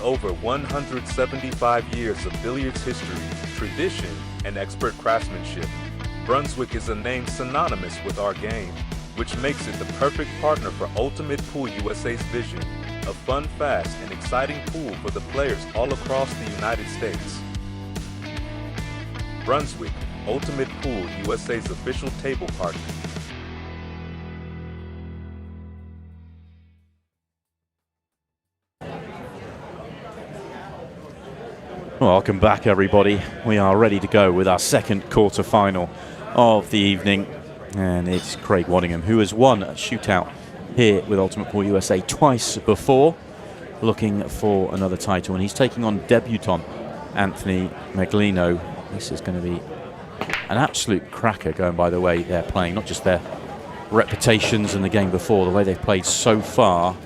Over 175 years of billiards history, tradition, and expert craftsmanship, Brunswick is a name synonymous with our game, which makes it the perfect partner for Ultimate Pool USA's vision, a fun, fast, and exciting pool for the players all across the United States. Brunswick, Ultimate Pool USA's official table partner. Welcome back, everybody. We are ready to go with our second quarter-final of the evening. And it's Craig Waddingham, who has won a shootout here with Ultimate Pool USA twice before, looking for another title. And he's taking on debutant Anthony Meglino. This is going to be an absolute cracker, going by the way they're playing, not just their reputations in the game before, the way they've played so far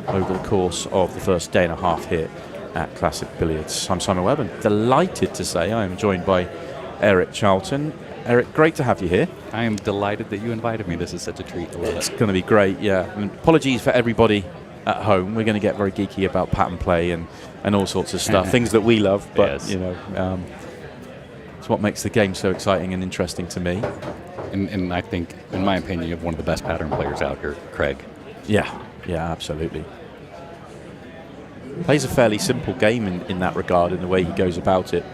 over the course of the first day and a half here at Classic Billiards. I'm Simon Webb, and delighted to say I am joined by Eric Charlton. Eric, great to have you here. I am delighted that you invited me. This is such a treat. It's going to be great, yeah. And apologies for everybody at home. We're going to get very geeky about pattern play and all sorts of stuff, things that we love, but yes. It's what makes the game so exciting and interesting to me. And I think, in my opinion, you have one of the best pattern players out here, Craig. Yeah, absolutely. Plays a fairly simple game in that regard, in the way he goes about it.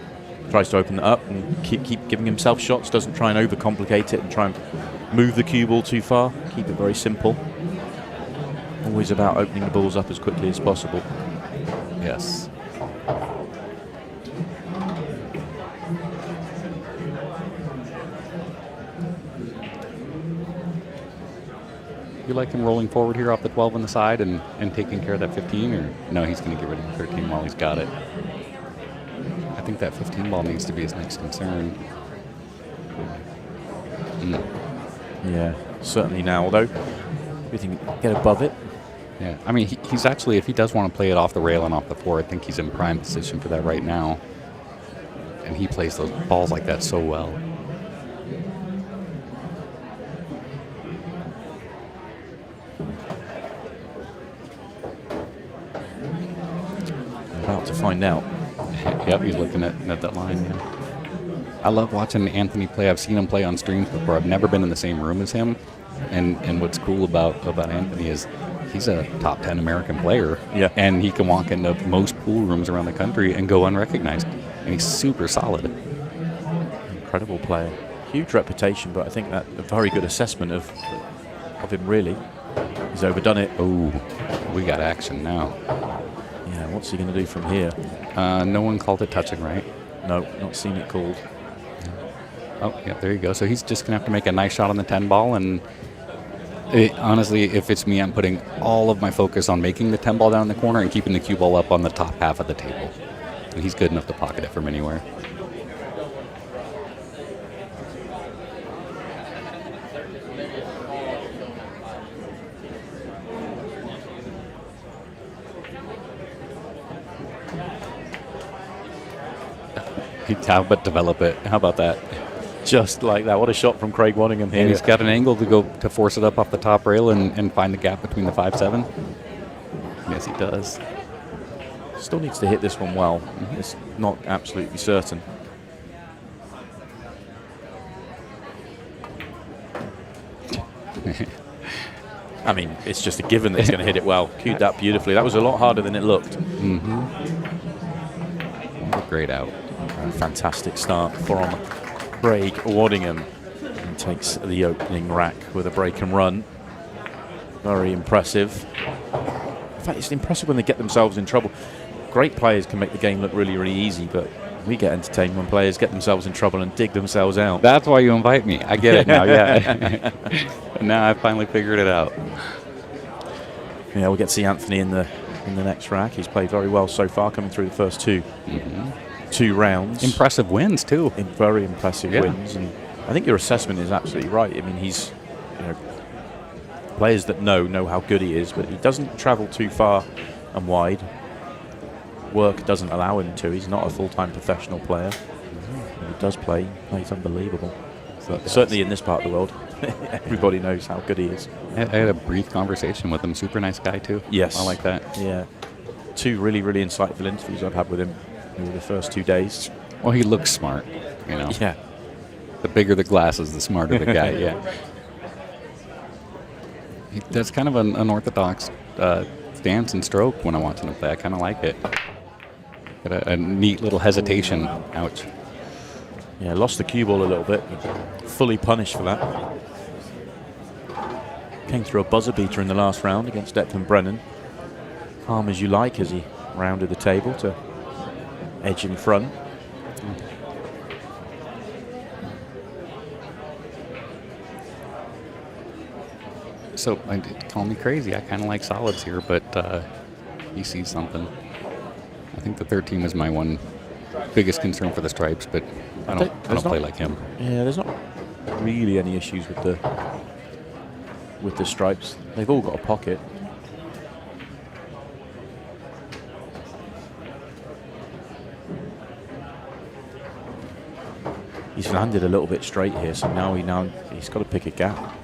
tries to open it up and keep giving himself shots, doesn't try and overcomplicate it and try and move the cue ball too far. Keep it very simple. Always about opening the balls up as quickly as possible. Yes. You like him rolling forward here off the 12 on the side and taking care of that 15, or no, he's going to get rid of the 13 while he's got it? I think that 15 ball needs to be his next concern. Yeah, certainly now, although we can get above it. Yeah, I mean, he's actually, if he does want to play it off the rail and off the floor, I think he's in prime position for that right now. And he plays those balls like that so well. About to find out. Yep, he's looking at that line. Yeah. I love watching Anthony play. I've seen him play on streams before. I've never been in the same room as him. And what's cool about Anthony is he's a top 10 American player. Yeah. And he can walk into most pool rooms around the country and go unrecognized. And he's super solid. Incredible player. Huge reputation, but I think that a very good assessment of him, really. He's overdone it. Oh, we got action now. Yeah, what's he going to do from here? No one called it touching, right? No, not seen it called. Oh, yeah, there you go. So he's just going to have to make a nice shot on the 10 ball. And honestly, if it's me, I'm putting all of my focus on making the 10 ball down in the corner and keeping the cue ball up on the top half of the table. And he's good enough to pocket it from anywhere. How about develop it? How about that? Just like that. What a shot from Craig Waddingham here. And he's got an angle to go to force it up off the top rail and find the gap between the 5-7. Yes, he does. Still needs to hit this one well. It's not absolutely certain. I mean, it's just a given that he's going to hit it well. Cued that beautifully. That was a lot harder than it looked. Great out. Fantastic start from Craig Waddingham. And takes the opening rack with a break and run. Very impressive. In fact, it's impressive when they get themselves in trouble. Great players can make the game look really, really easy, but we get entertained when players get themselves in trouble and dig themselves out. That's why you invite me. I get it now, yeah. Now I finally figured it out. Yeah, we'll get to see Anthony in the next rack. He's played very well so far, coming through the first two rounds. Impressive wins too. Very impressive wins, and I think your assessment is absolutely right. I mean, he's, players that know how good he is, but he doesn't travel too far and wide. Work doesn't allow him to. He's not a full-time professional player. When he does play, he plays unbelievable. But certainly in this part of the world, everybody knows how good he is. I had a brief conversation with him. Super nice guy too. Yes. I like that. Yeah. Two really, really insightful interviews I've had with him over the first 2 days. Well, he looks smart, Yeah. The bigger the glasses, the smarter the guy, yeah. That's kind of an unorthodox stance and stroke when I watch him play. I kind of like it. Got a neat little hesitation. Ouch. Yeah, lost the cue ball a little bit. Fully punished for that. Came through a buzzer beater in the last round against Declan Brennan. Calm as you like as he rounded the table to edge in front. So, call me crazy. I kind of like solids here, but he sees something. I think the 13 was my one biggest concern for the stripes, but I don't play like him. Yeah, there's not really any issues with the stripes. They've all got a pocket. He's landed a little bit straight here, so now he's got to pick a gap.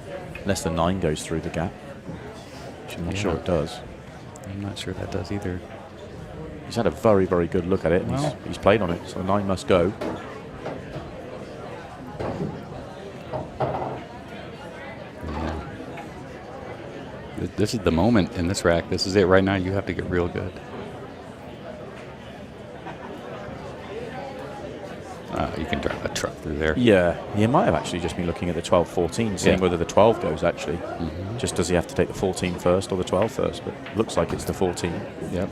Unless the 9 goes through the gap, which I'm not sure it does. I'm not sure that does either. He's had a very, very good look at it. And he's played on it, so 9 must go. Yeah. This is the moment in this rack. This is it right now. You have to get real good. You can drive a truck through there. Yeah, he might have actually just been looking at the 12-14, seeing whether the 12 goes actually. Just does he have to take the 14 first or the 12 first? But looks like it's the 14. Yep.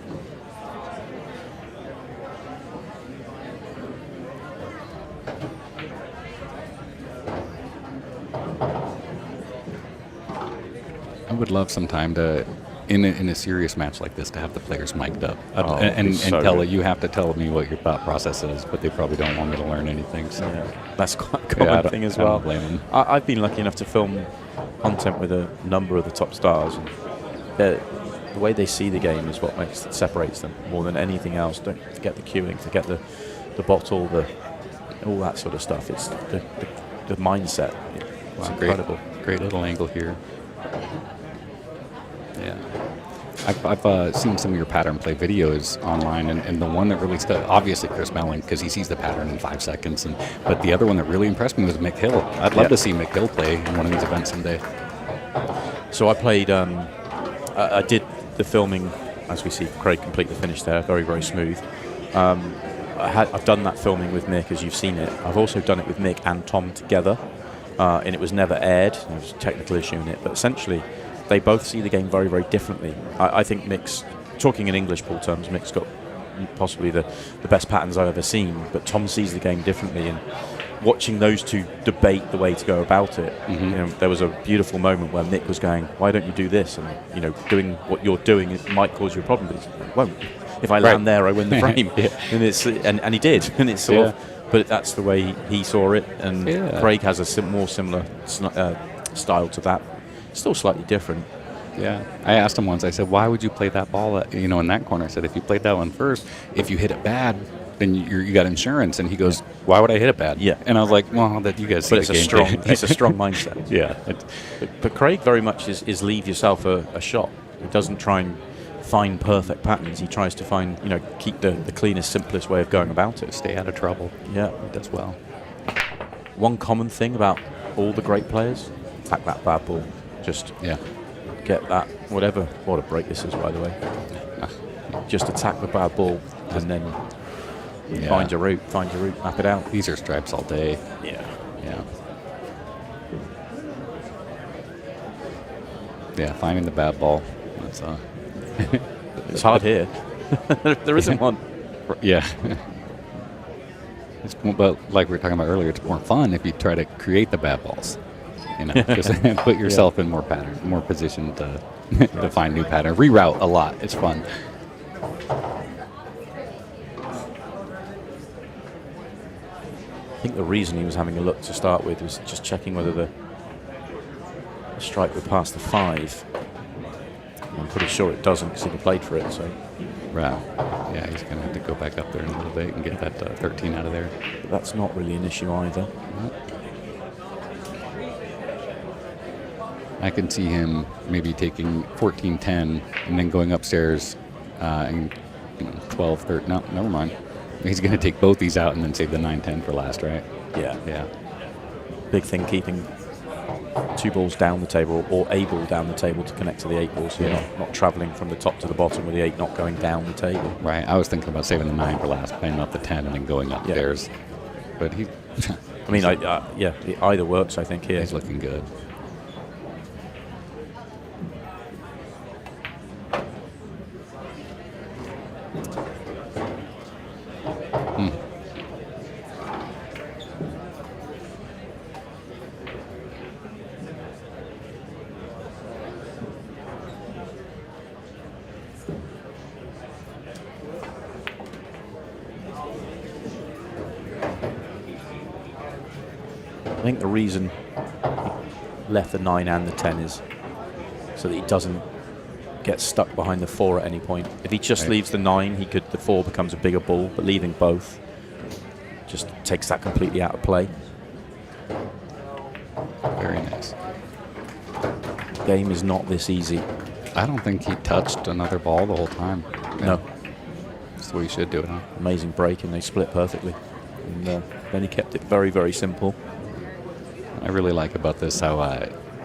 I would love sometime to, in a serious match like this, to have the players mic'd up and so tell good. it. You have to tell me what your thought process is, but they probably don't want me to learn anything. So That's quite a common thing as well. I don't blame them. I've been lucky enough to film content with a number of the top stars, and the way they see the game is what separates them more than anything else. Don't forget the cueing, forget the bottle, all that sort of stuff. It's the mindset. It's incredible. Great little angle here. Yeah. I've seen some of your pattern play videos online, and the one that really stuck, obviously Chris Meling, because he sees the pattern in 5 seconds, but the other one that really impressed me was Mick Hill. I'd love to see Mick Hill play in one of these events someday. So I played, I did the filming, as we see Craig complete the finish there, very, very smooth. I've done that filming with Mick, as you've seen it. I've also done it with Mick and Tom together, and it was never aired. There was a technical issue in it, but essentially they both see the game very, very differently. I think Mick's, talking in English pool terms, Mick's got possibly the best patterns I've ever seen, but Tom sees the game differently, and watching those two debate the way to go about it, there was a beautiful moment where Mick was going, why don't you do this? And, doing what you're doing, it might cause you a problem, but it won't. If I land there, I win the frame. And he did. And it's sort of, but that's the way he saw it, and Craig has a more similar style to that. Still slightly different. Yeah, I asked him once. I said, "Why would you play that ball? In that corner?" I said, "If you played that one first, if you hit it bad, then you got insurance." And he goes, "Why would I hit it bad?" Yeah, and I was like, "Well, that you guys." But it's a strong mindset. Yeah, but Craig very much is leave yourself a shot. He doesn't try and find perfect patterns. He tries to find keep the cleanest, simplest way of going about it. Stay out of trouble. Yeah, he does well. One common thing about all the great players: attack that bad ball. Just get that, whatever. What a break this is, by the way. Just attack the bad ball and then find your route, map it out. These are stripes all day. Yeah. Yeah, finding the bad ball. That's it's hard here. There isn't one. Yeah. But like we were talking about earlier, it's more fun if you try to create the bad balls. Just put yourself in more position to find new pattern. Reroute a lot. It's fun. I think the reason he was having a look to start with was just checking whether the strike would pass the 5. I'm pretty sure it doesn't because he played for it. So. Right. Yeah, he's going to have to go back up there in a little bit and get that 13 out of there. But that's not really an issue either. I can see him maybe taking 14-10 and then going upstairs and 12-13. No, never mind. He's going to take both these out and then save the 9-10 for last, right? Yeah. Big thing, keeping 2 balls down the table or a ball down the table to connect to the 8 ball, so you're not traveling from the top to the bottom with the 8 not going down the table. Right. I was thinking about saving the 9 for last, playing up the 10 and then going upstairs. But he... I mean, it either works, I think, here. He's looking good. I think the reason he left the 9 and the 10 is so that he doesn't get stuck behind the 4 at any point. If he just leaves the 9, the 4 becomes a bigger ball, but leaving both just takes that completely out of play. Very nice. Game is not this easy. I don't think he touched another ball the whole time. No. That's the way you should do it, huh? Amazing break, and they split perfectly. And then he kept it very, very simple. I really like about this how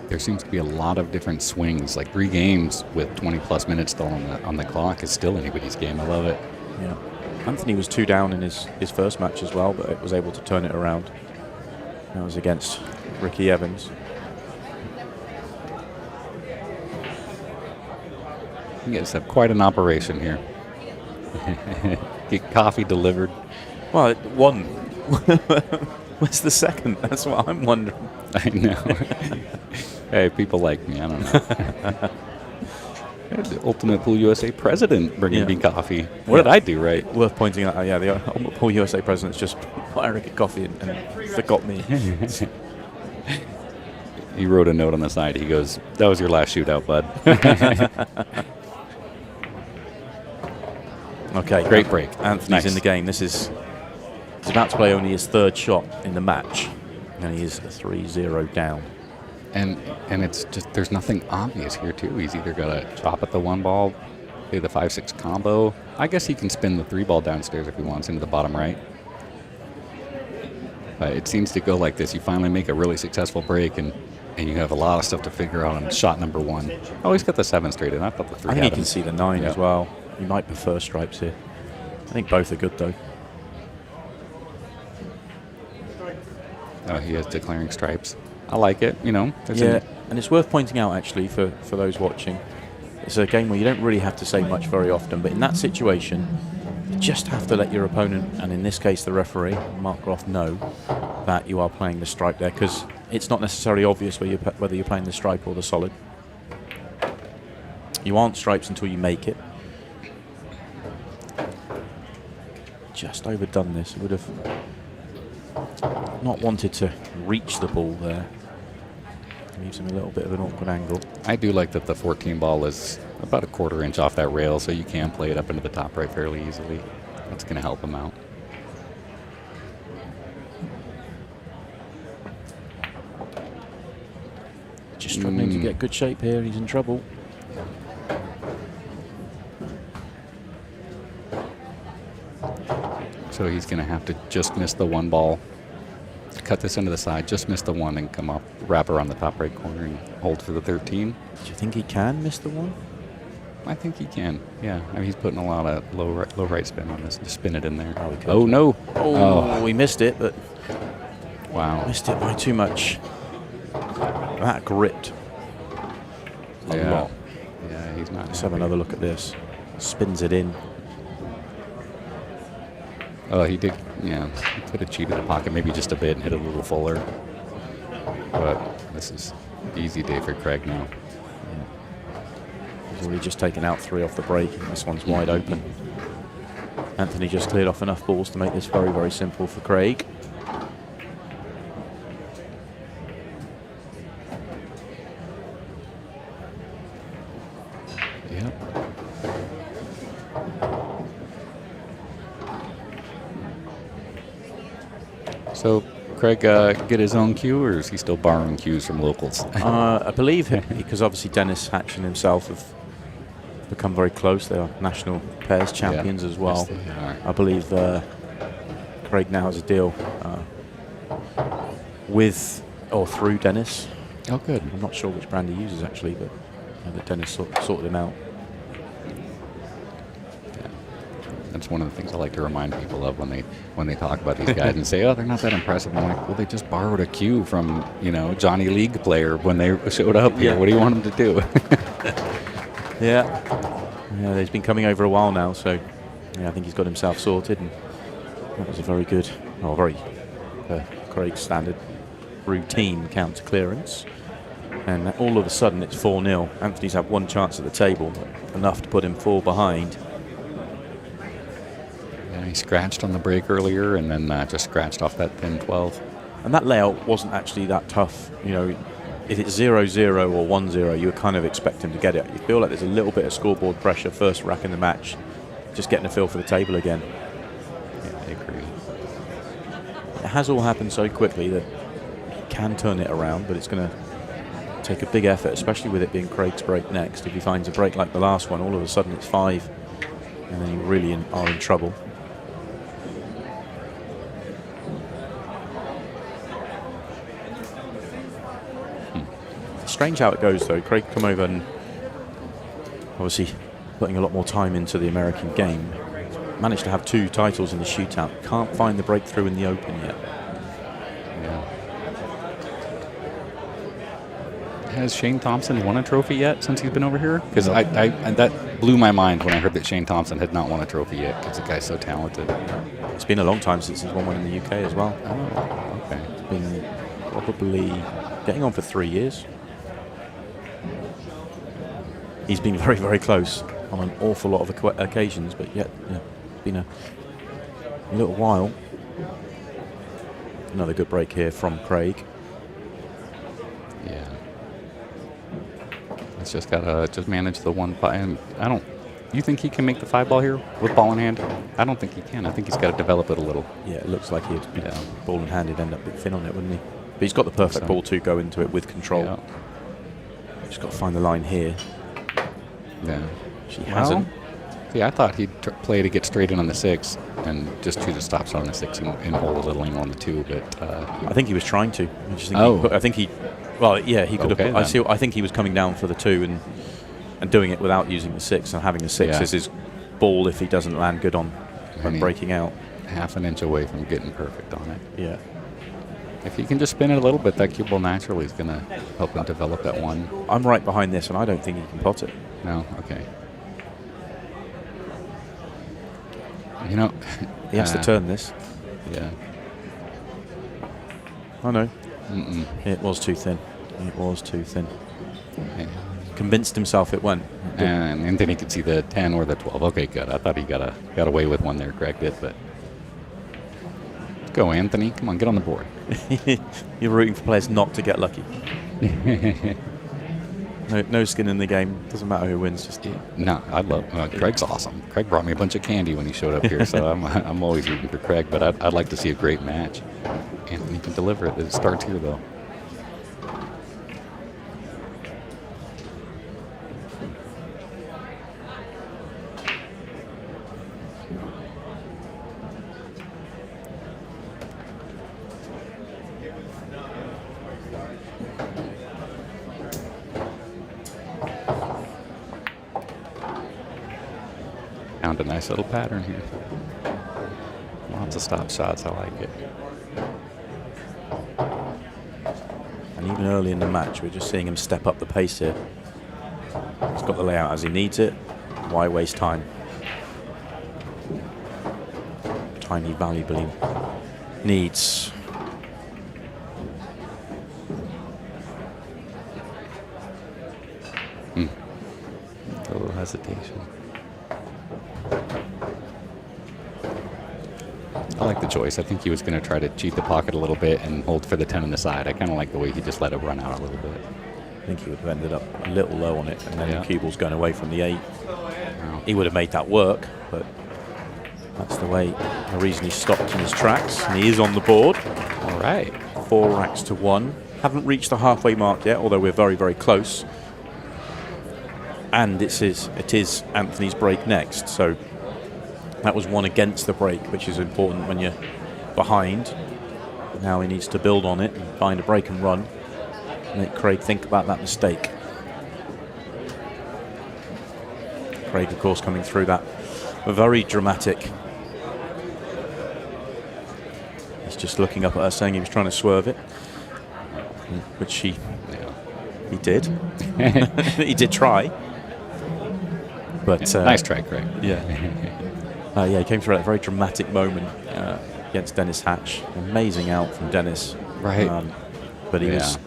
there seems to be a lot of different swings. Like 3 games with 20-plus minutes still on the clock is still anybody's game. I love it. Yeah. Anthony was 2 down in his first match as well, but it was able to turn it around. That was against Ricky Evans. You guys have quite an operation here. Get coffee delivered. Well, it won. Where's the second? That's what I'm wondering. I know. Hey, people like me. I don't know. The Ultimate Pool USA president bringing me coffee. What did I do right? Worth pointing out, the Ultimate Pool USA president's just bought Eric a coffee and forgot me. He wrote a note on the side. He goes, "That was your last shootout, bud." Okay, great break. Anthony's in the game. He's about to play only his 3rd shot in the match, and he is 3-0 down. And it's just, there's nothing obvious here, too. He's either got to chop at the 1 ball, play the 5-6 combo. I guess he can spin the 3 ball downstairs if he wants into the bottom right. But it seems to go like this. You finally make a really successful break, and you have a lot of stuff to figure out on shot number 1. Oh, he's got the 7 straight in. I thought the 3 I think had he can him. see the 9 as well. He might prefer stripes here. I think both are good, though. Oh, he is declaring stripes. I like it, you know. And it's worth pointing out, actually, for those watching, it's a game where you don't really have to say much very often, but in that situation, you just have to let your opponent, and in this case the referee, Mark Groff, know that you are playing the stripe there, because it's not necessarily obvious whether you're playing the stripe or the solid. You aren't stripes until you make it. Just overdone this. Would have not wanted to reach the ball there. Leaves him a little bit of an awkward angle. I do like that the 14 ball is about a 1/4 inch off that rail, so you can play it up into the top right fairly easily. That's going to help him out. Just struggling to get good shape here. He's in trouble. So he's going to have to just miss the 1 ball, cut this into the side, just miss the 1 and come up, wrap around the top right corner and hold for the 13. Do you think he can miss the 1? I think he can, yeah. I mean, he's putting a lot of low right spin on this. Just spin it in there. Oh, no. Oh, we missed it, but wow. Missed it by too much. That gripped a lot. Yeah, he's not. Let's have another look at this. Spins it in. Oh, he did, yeah. He could have cheated the pocket maybe just a bit and hit a little fuller. But this is easy day for Craig now. He's already just taken out 3 off the break, and this one's wide open. Anthony just cleared off enough balls to make this very, very simple for Craig. Yep. So Craig get his own cue, or is he still borrowing cues from locals? I believe because obviously Dennis Hatch and himself have become very close. They are national pairs champions as well. Yes, they are. I believe Craig now has a deal with or through Dennis. Oh, good. I'm not sure which brand he uses actually, but that Dennis sorted him out. That's one of the things I like to remind people of when they talk about these guys and say, "Oh, they're not that impressive." I'm like, "Well, they just borrowed a cue from Johnny League player when they showed up here. What do you want them to do?" Yeah, he's been coming over a while now, so I think he's got himself sorted. And that was a very good, very Craig standard routine counter clearance. And all of a sudden, it's 4-0. Anthony's had 1 chance at the table, but enough to put him 4 behind. He scratched on the break earlier and then just scratched off that pin 12. And that layout wasn't actually that tough. If it's 0-0 or 1-0, you would kind of expect him to get it. You feel like there's a little bit of scoreboard pressure first rack in the match, just getting a feel for the table again. Yeah, I agree. It has all happened so quickly that he can turn it around, but it's going to take a big effort, especially with it being Craig's break next. If he finds a break like the last one, all of a sudden it's 5, and then you really are in trouble. Strange how it goes though. Craig come over and obviously putting a lot more time into the American game. managed to have 2 titles in the shootout. Can't find the breakthrough in the Open yet. Yeah. Has Shane Thompson won a trophy yet since he's been over here? Because that blew my mind when I heard that Shane Thompson had not won a trophy yet, because the guy's so talented. It's been a long time since he's won one in the UK as well. Oh, okay. It's been probably getting on for 3 years. He's been very, very close on an awful lot of occasions, but yet, been a little while. Another good break here from Craig. Yeah. He's just gotta manage the 1 5. And you think he can make the 5 ball here with ball in hand? I don't think he can. I think he's got to develop it a little. Yeah, it looks like he'd be ball in hand, he'd end up a bit thin on it, wouldn't he? But he's got the perfect ball to go into it with control. Yeah. Just got to find the line here. Yeah. She hasn't. Yeah, I thought he'd play to get straight in on the 6 and just choose a stop shot on the 6 and hold a little angle on the 2. But I think he was trying to. I think he could have. I think he was coming down for the 2 and doing it without using the 6 and having the 6 as his ball if he doesn't land good on breaking out. Half an inch away from getting perfect on it. Yeah. If he can just spin it a little bit, that cue ball naturally is going to help him develop that 1. I'm right behind this, and I don't think he can pot it. No? Okay. You know, he has to turn this. Yeah. Oh no. It was too thin. It was too thin. Yeah. Convinced himself it went. And then he could see the 10 or the 12. Okay, good. I thought he got away with one there, Greg did, but let's go, Anthony. Come on, get on the board. You're rooting for players not to get lucky. No skin in the game. Doesn't matter who wins. Just no. I love Craig's awesome. Craig brought me a bunch of candy when he showed up here, so I'm always rooting for Craig. But I'd like to see a great match. Anthony can deliver it. It starts here though. Found a nice little pattern here. Lots of stop shots. I like it. And even early in the match, we're just seeing him step up the pace here. He's got the layout as he needs it. Why waste time? Time he valuably needs. A little hesitation. I like the choice. I think he was going to try to cheat the pocket a little bit and hold for the 10 on the side. I kind of like the way he just let it run out a little bit. I think he would have ended up a little low on it, and then the cue ball's going away from the 8. Wow. He would have made that work, but that's the reason he stopped in his tracks, and he is on the board. All right. 4 racks to 1. Haven't reached the halfway mark yet, although we're very, very close. And it is Anthony's break next, so that was 1 against the break, which is important when you're behind. Now he needs to build on it and find a break and run. Make Craig think about that mistake. Craig, of course, coming through that very dramatic. He's just looking up at us saying he was trying to swerve it, which he did. He did try. But nice try, Craig. Yeah. He came through that very dramatic moment against Dennis Hatch. Amazing out from Dennis. Right. But he was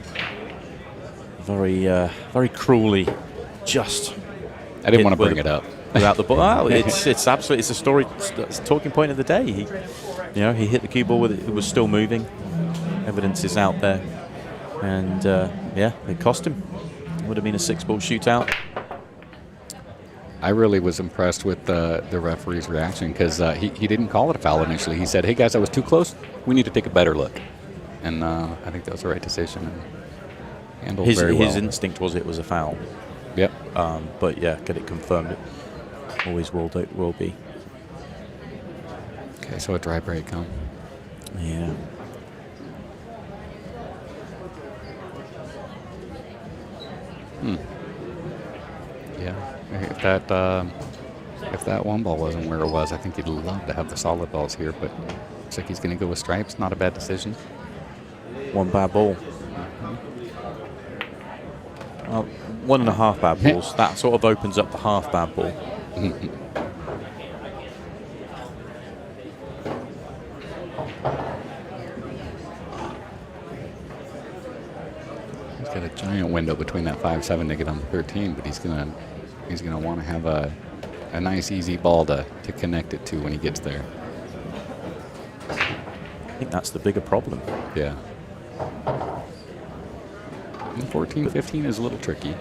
very, very cruelly just. I didn't want to bring it up. Without the ball. Oh, it's absolutely, it's a story, it's a talking point of the day. He hit the cue ball with it was still moving. Evidence is out there. And it cost him. It would have been a 6-ball shootout. I really was impressed with the referee's reaction because he didn't call it a foul initially. He said, "Hey guys, I was too close. We need to take a better look." And I think that was the right decision. And handled very well. His instinct was it was a foul. Yep. But get it confirmed. It always will be. Okay, so a dry break, huh? Yeah. Yeah. If that If that one ball wasn't where it was, I think he'd love to have the solid balls here, but looks like he's going to go with stripes. Not a bad decision. One bad ball. 1.5 bad balls. That sort of opens up the half bad ball. He's got a giant window between that 5-7 to get on the 13, but he's gonna want to have a nice easy ball to connect it to when he gets there. I think that's the bigger problem. Yeah. And 14-15 is a little tricky.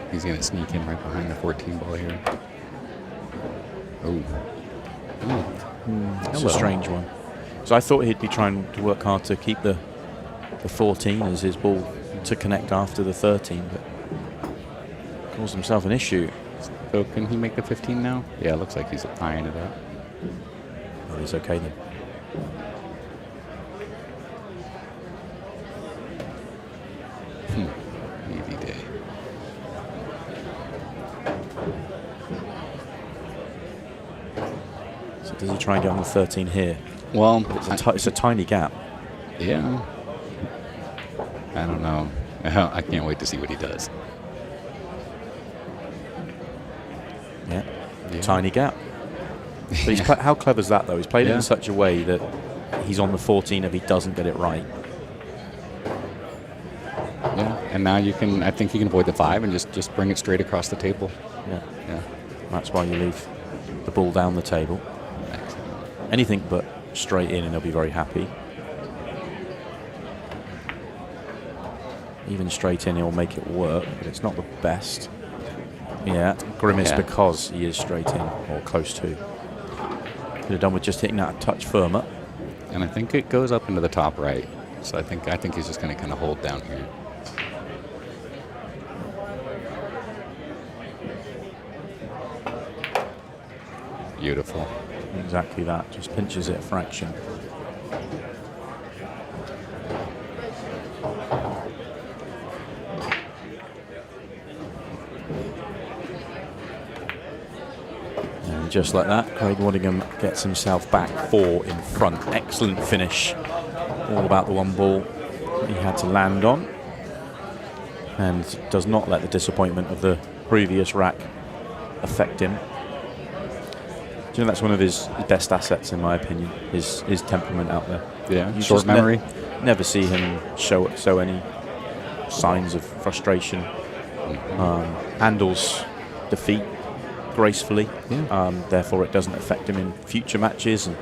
He's going to sneak in right behind the 14 ball here. Oh. That's a strange one. So I thought he'd be trying to work hard to keep the 14 as his ball to connect after the 13, but caused himself an issue. So can he make the 15 now? Yeah, it looks like he's eyeing it up. Oh, he's okay then. Easy day. So does he try and get on the 13 here? Well, It's a tiny gap. yeah. I don't know. I can't wait to see what he does. Yeah, Yeah. tiny gap. But he's how clever is that, though? He's played it Yeah. in such a way that he's on the 14 if he doesn't get it right. Yeah, and now you can. I think you can avoid the 5 and just bring it straight across the table. Yeah, Yeah. that's why you leave the ball down the table. Anything but straight in, and he'll be very happy. Even straight in, he'll make it work, but it's not the best. Yeah, grimace Yeah. because he is straight in, or close to. Could have done with just hitting that a touch firmer. And I think it goes up into the top right. So I think he's just going to kind of hold down here. Beautiful. Exactly that, just pinches it a fraction. And just like that, Craig Waddingham gets himself back 4 in front. Excellent finish. All about the one ball he had to land on. And does not let the disappointment of the previous rack affect him. Do you know that's one of his best assets, in my opinion, his temperament out there. Yeah, You short just memory. Never see him show any signs of frustration. Handles defeat gracefully. Yeah. Therefore, it doesn't affect him in future matches. And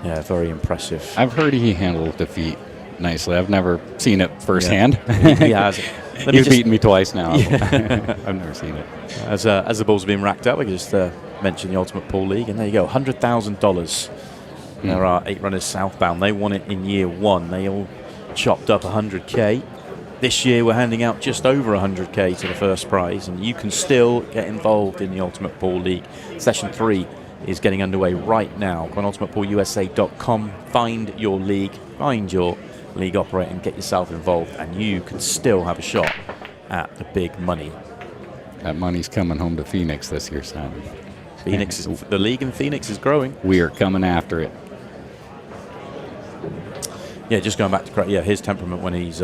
yeah, very impressive. I've heard he handled defeat nicely. I've never seen it firsthand. He has. He's beaten me twice now. I've never seen it. As the balls are being racked up, we can just mention the Ultimate Pool League, and there you go, $100,000. There are 8 runners southbound. They won it in year 1. They all chopped up 100K. This year we're handing out just over 100K to the first prize, and you can still get involved in the Ultimate Pool League. Session 3 is getting underway right now. Go on ultimatepoolusa.com, find your league, find your league operator, and get yourself involved, and you can still have a shot at the big money. That money's coming home to Phoenix this year, Simon. Phoenix is, the league in Phoenix is growing. We are coming after it. Yeah, just going back to his temperament when he's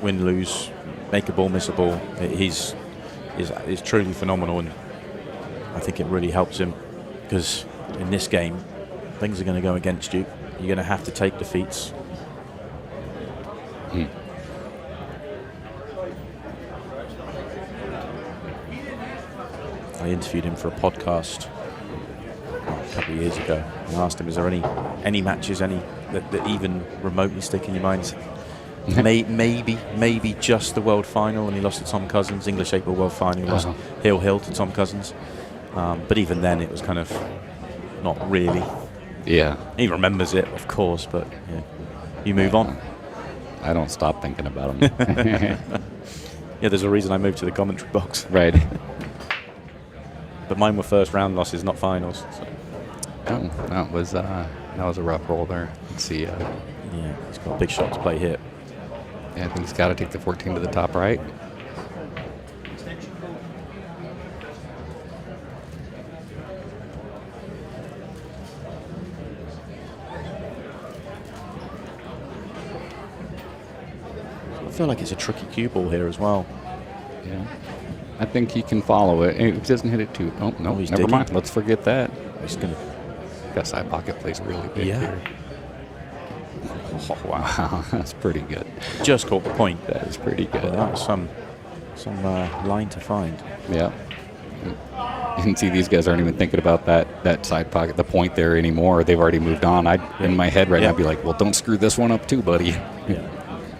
win, lose, make a ball, miss a ball, is truly phenomenal, and I think it really helps him because in this game things are going to go against you. You're going to have to take defeats. I interviewed him for a podcast a couple of years ago and asked him, is there any matches that even remotely stick in your mind? maybe just the World Final, and he lost to Tom Cousins, English April World Final, he lost Hill to Tom Cousins, but even then it was kind of not really. Yeah. He remembers it, of course, but yeah, you move on. I don't stop thinking about him. Yeah, there's a reason I moved to the commentary box. Right. But mine were first round losses, not finals. So. Oh, that was a rough roll there. Let's see. Yeah, he's got a big shot to play here. Yeah, I think he's got to take the 14 to the top right. feel like it's a tricky cue ball here as well. Yeah. I think he can follow it. He doesn't hit it too. Oh, no, he's never digging. mind. Let's forget that. He's going to... That side pocket plays really big Yeah. here. Oh, wow, that's pretty good. Just caught the point. That is pretty good. Well, that was some line to find. Yeah. You can see these guys aren't even thinking about that side pocket, the point there anymore. They've already moved on. In my head right now, I'd be like, well, don't screw this one up too, buddy. Yeah.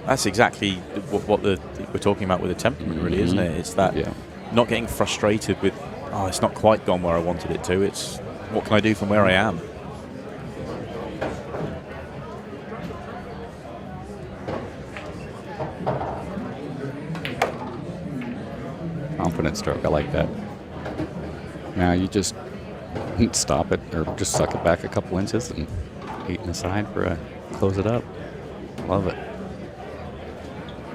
That's exactly what we're talking about with the temperament, really, isn't it? It's that not getting frustrated with, oh, it's not quite gone where I wanted it to. It's what can I do from where I am? Confident stroke. I like that. Now you just stop it or just suck it back a couple inches and 8 in the side for a close it up. Love it.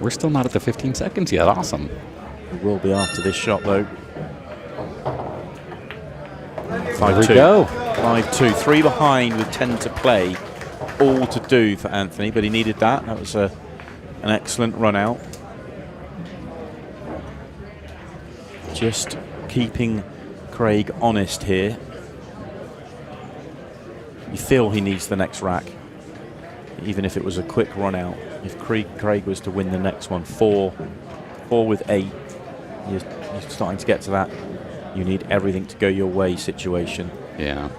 We're still not at the 15 seconds yet. Awesome. We will be after this shot, though. 5-2. There we go. 5-2. 3 behind with 10 to play. All to do for Anthony, but he needed that. That was an excellent run out. Just keeping Craig honest here. You feel he needs the next rack, even if it was a quick run out. If Craig was to win the next one, 4 with 8, you're starting to get to that you need everything to go your way situation. Yeah.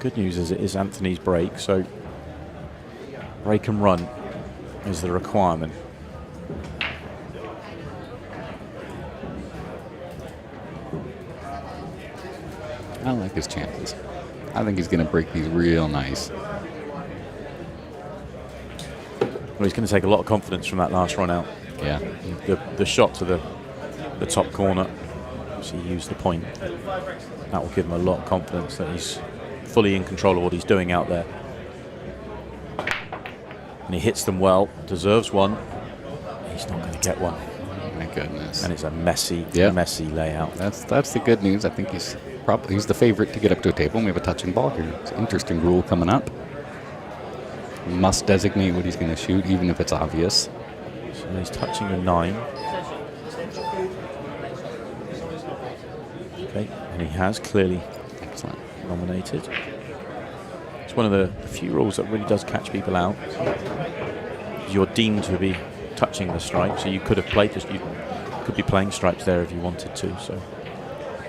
Good news is it is Anthony's break, so break and run is the requirement. I like his chances. I think he's going to break these real nice. Well, he's going to take a lot of confidence from that last run out. Yeah. The shot to the top corner, so he used the point. That will give him a lot of confidence that he's fully in control of what he's doing out there. And he hits them well, deserves one. He's not going to get one. Oh my goodness. And it's a messy, messy layout. That's the good news. I think he's the favorite to get up to a table, and we have a touching ball here. It's an interesting rule coming up. Must designate what he's going to shoot, even if it's obvious. So he's touching a 9. Okay, and he has clearly nominated. It's one of the few rules that really does catch people out. You're deemed to be touching the stripe, so you could have played this. You could be playing stripes there if you wanted to. So,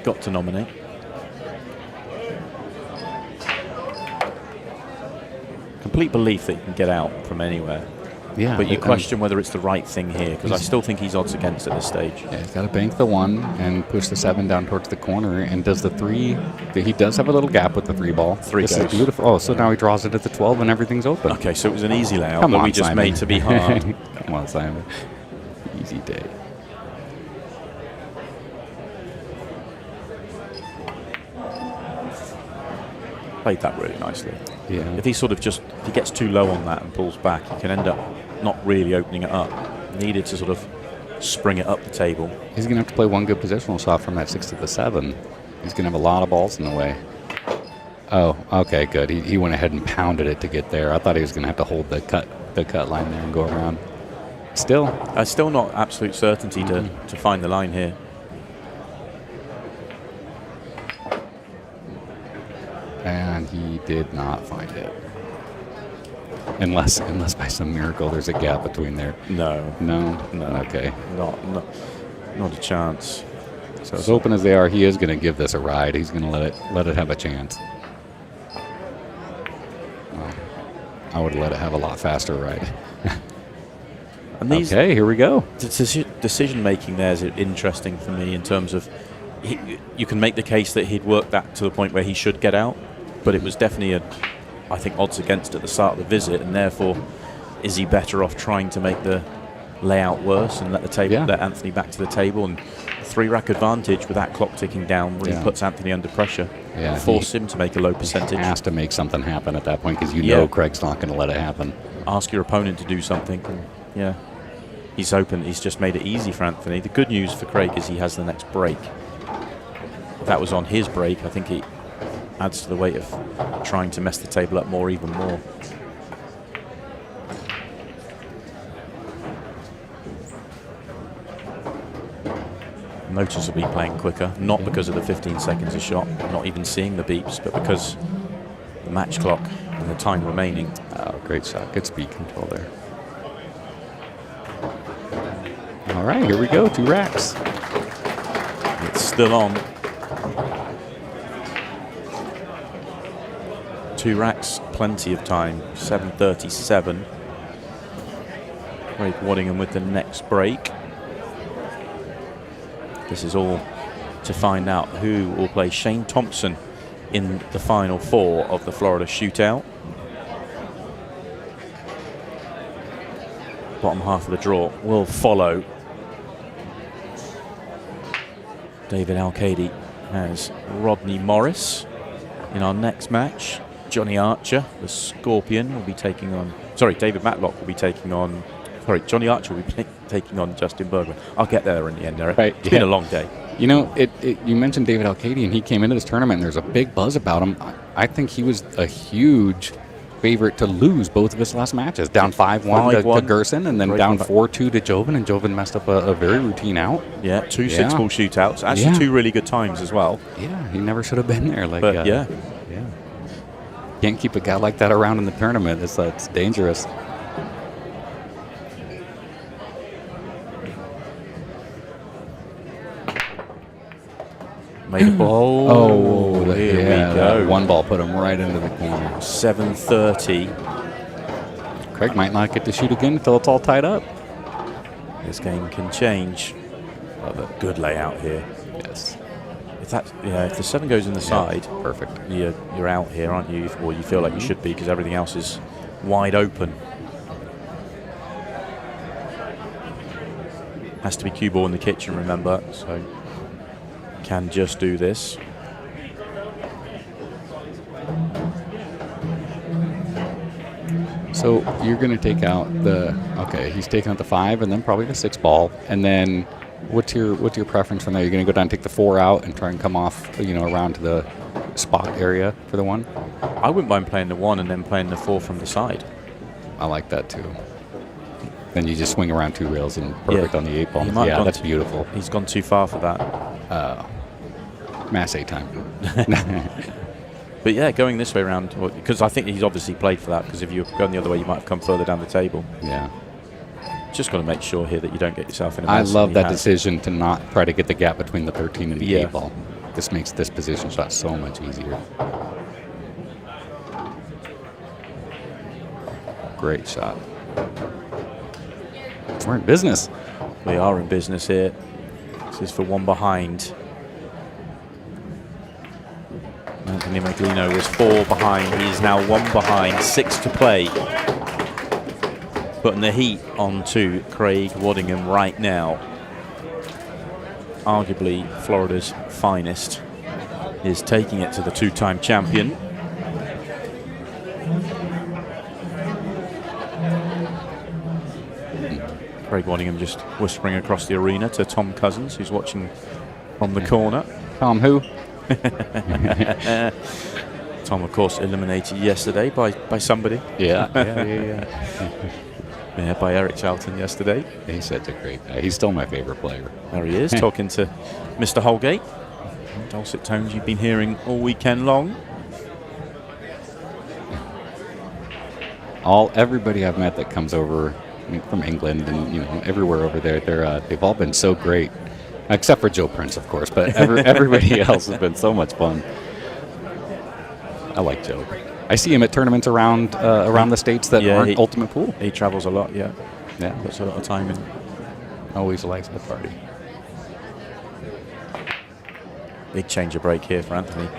got to nominate. Complete belief that you can get out from anywhere. Yeah, but you question whether it's the right thing here, because I still think he's odds against at this stage. Yeah, he's got to bank the 1 and push the 7 down towards the corner, and does the 3. He does have a little gap with the 3 ball. 3 This goes. is beautiful. Oh, so now he draws it at the 12 and everything's open. Okay, so it was an easy layout, Come but on, we just Simon. made to be hard. Come on, Simon. Easy day. Played that really nicely. Yeah. If he gets too low on that and pulls back, he can end up not really opening it up. Needed to sort of spring it up the table. He's going to have to play one good positional shot from that 6 to the 7. He's going to have a lot of balls in the way. Oh, okay, good. He went ahead and pounded it to get there. I thought he was going to have to hold the cut line there and go around. Still not absolute certainty to find the line here. And he did not find it. Unless by some miracle there's a gap between there. No. Okay. Not a chance. So as open as they are, he is going to give this a ride. He's going to let it have a chance. Well, I would let it have a lot faster ride. And these okay, here we go. Decision making there is interesting for me in terms of you can make the case that he'd worked that to the point where he should get out, but it was definitely I think odds against at the start of the visit, and therefore is he better off trying to make the layout worse and let Anthony back to the table? And 3-rack advantage with that clock ticking down really puts Anthony under pressure. Yeah, force him to make a low percentage. He has to make something happen at that point because you know Craig's not going to let it happen. Ask your opponent to do something. And he's open. He's just made it easy for Anthony. The good news for Craig is he has the next break. If that was on his break, I think it adds to the weight of trying to mess the table up even more. noticeably playing quicker, not because of the 15 seconds a shot, not even seeing the beeps, but because the match clock and the time remaining. Oh, great shot. Good speed control there. All right, here we go. 2 racks. It's still on. 2 racks, plenty of time. 7:37. Craig Waddingham with the next break. This is all to find out who will play Shane Thompson in the final 4 of the Florida Shootout. Bottom half of the draw will follow. Morris-Alcaide has Rodney Morris. In our next match, Johnny Archer, the Scorpion, will be taking on... Sorry, David Matlock will be taking on... Sorry, Johnny Archer will be taking on Justin Bergman. I'll get there in the end, Eric. Right, it's been a long day. You know, you mentioned Morris-Alcaide, and he came into this tournament, and there's a big buzz about him. I think he was a huge favorite to lose both of his last matches. Down 5-1 to Gerson, and then down 4-2 to Joven, and Joven messed up a very routine out. Yeah, 2 6-ball shootouts. Actually, 2 really good times as well. Yeah, he never should have been there. Like, but yeah. Can't keep a guy like that around in the tournament. It's dangerous. Made a ball. Oh, here we go. That 1 ball put him right into the corner. 7:30. Craig might not get to shoot again until it's all tied up. This game can change. Oh, a good layout here. Yes. If the 7 goes in the side, perfect. You're out here, aren't you? Or you feel like you should be, because everything else is wide open. Has to be cue ball in the kitchen, remember? So can just do this. So you're going to take out he's taking out the 5 and then probably the 6 ball, and then what's your preference from there? You're going to go down and take the 4 out and try and come off, around to the spot area for the 1? I wouldn't mind playing the 1 and then playing the 4 from the side. I like that too. Then you just swing around 2 rails and perfect on the 8 ball. Yeah, that's beautiful. He's gone too far for that. Mass 8 time. But yeah, going this way around, because I think he's obviously played for that, because if you're going the other way, you might have come further down the table. Yeah. Just got to make sure here that you don't get yourself in a mess. I love that decision to not try to get the gap between the 13 and the 8 ball. This makes this position shot so much easier. Great shot. We're in business. We are in business here. This is for 1 behind. Anthony Meglino was 4 behind. He is now 1 behind, 6 to play. Putting the heat onto Craig Waddingham right now. Arguably Florida's finest is taking it to the 2-time champion. Craig Waddingham just whispering across the arena to Tom Cousins, who's watching from the corner. Tom who? Tom, of course, eliminated yesterday by somebody. Yeah. Yeah, by Eric Charlton yesterday. He's such a great guy. He's still my favorite player. There he is, talking to Mr. Holgate. Dulcet tones you've been hearing all weekend long. Everybody I've met that comes over from England and everywhere over there, they've all been so great, except for Joe Prince, of course. But everybody else has been so much fun. I like Joe. I see him at tournaments around the states that aren't Ultimate Pool. He travels a lot, yeah. Puts a lot of time in. Always likes the party. Big change of break here for Anthony.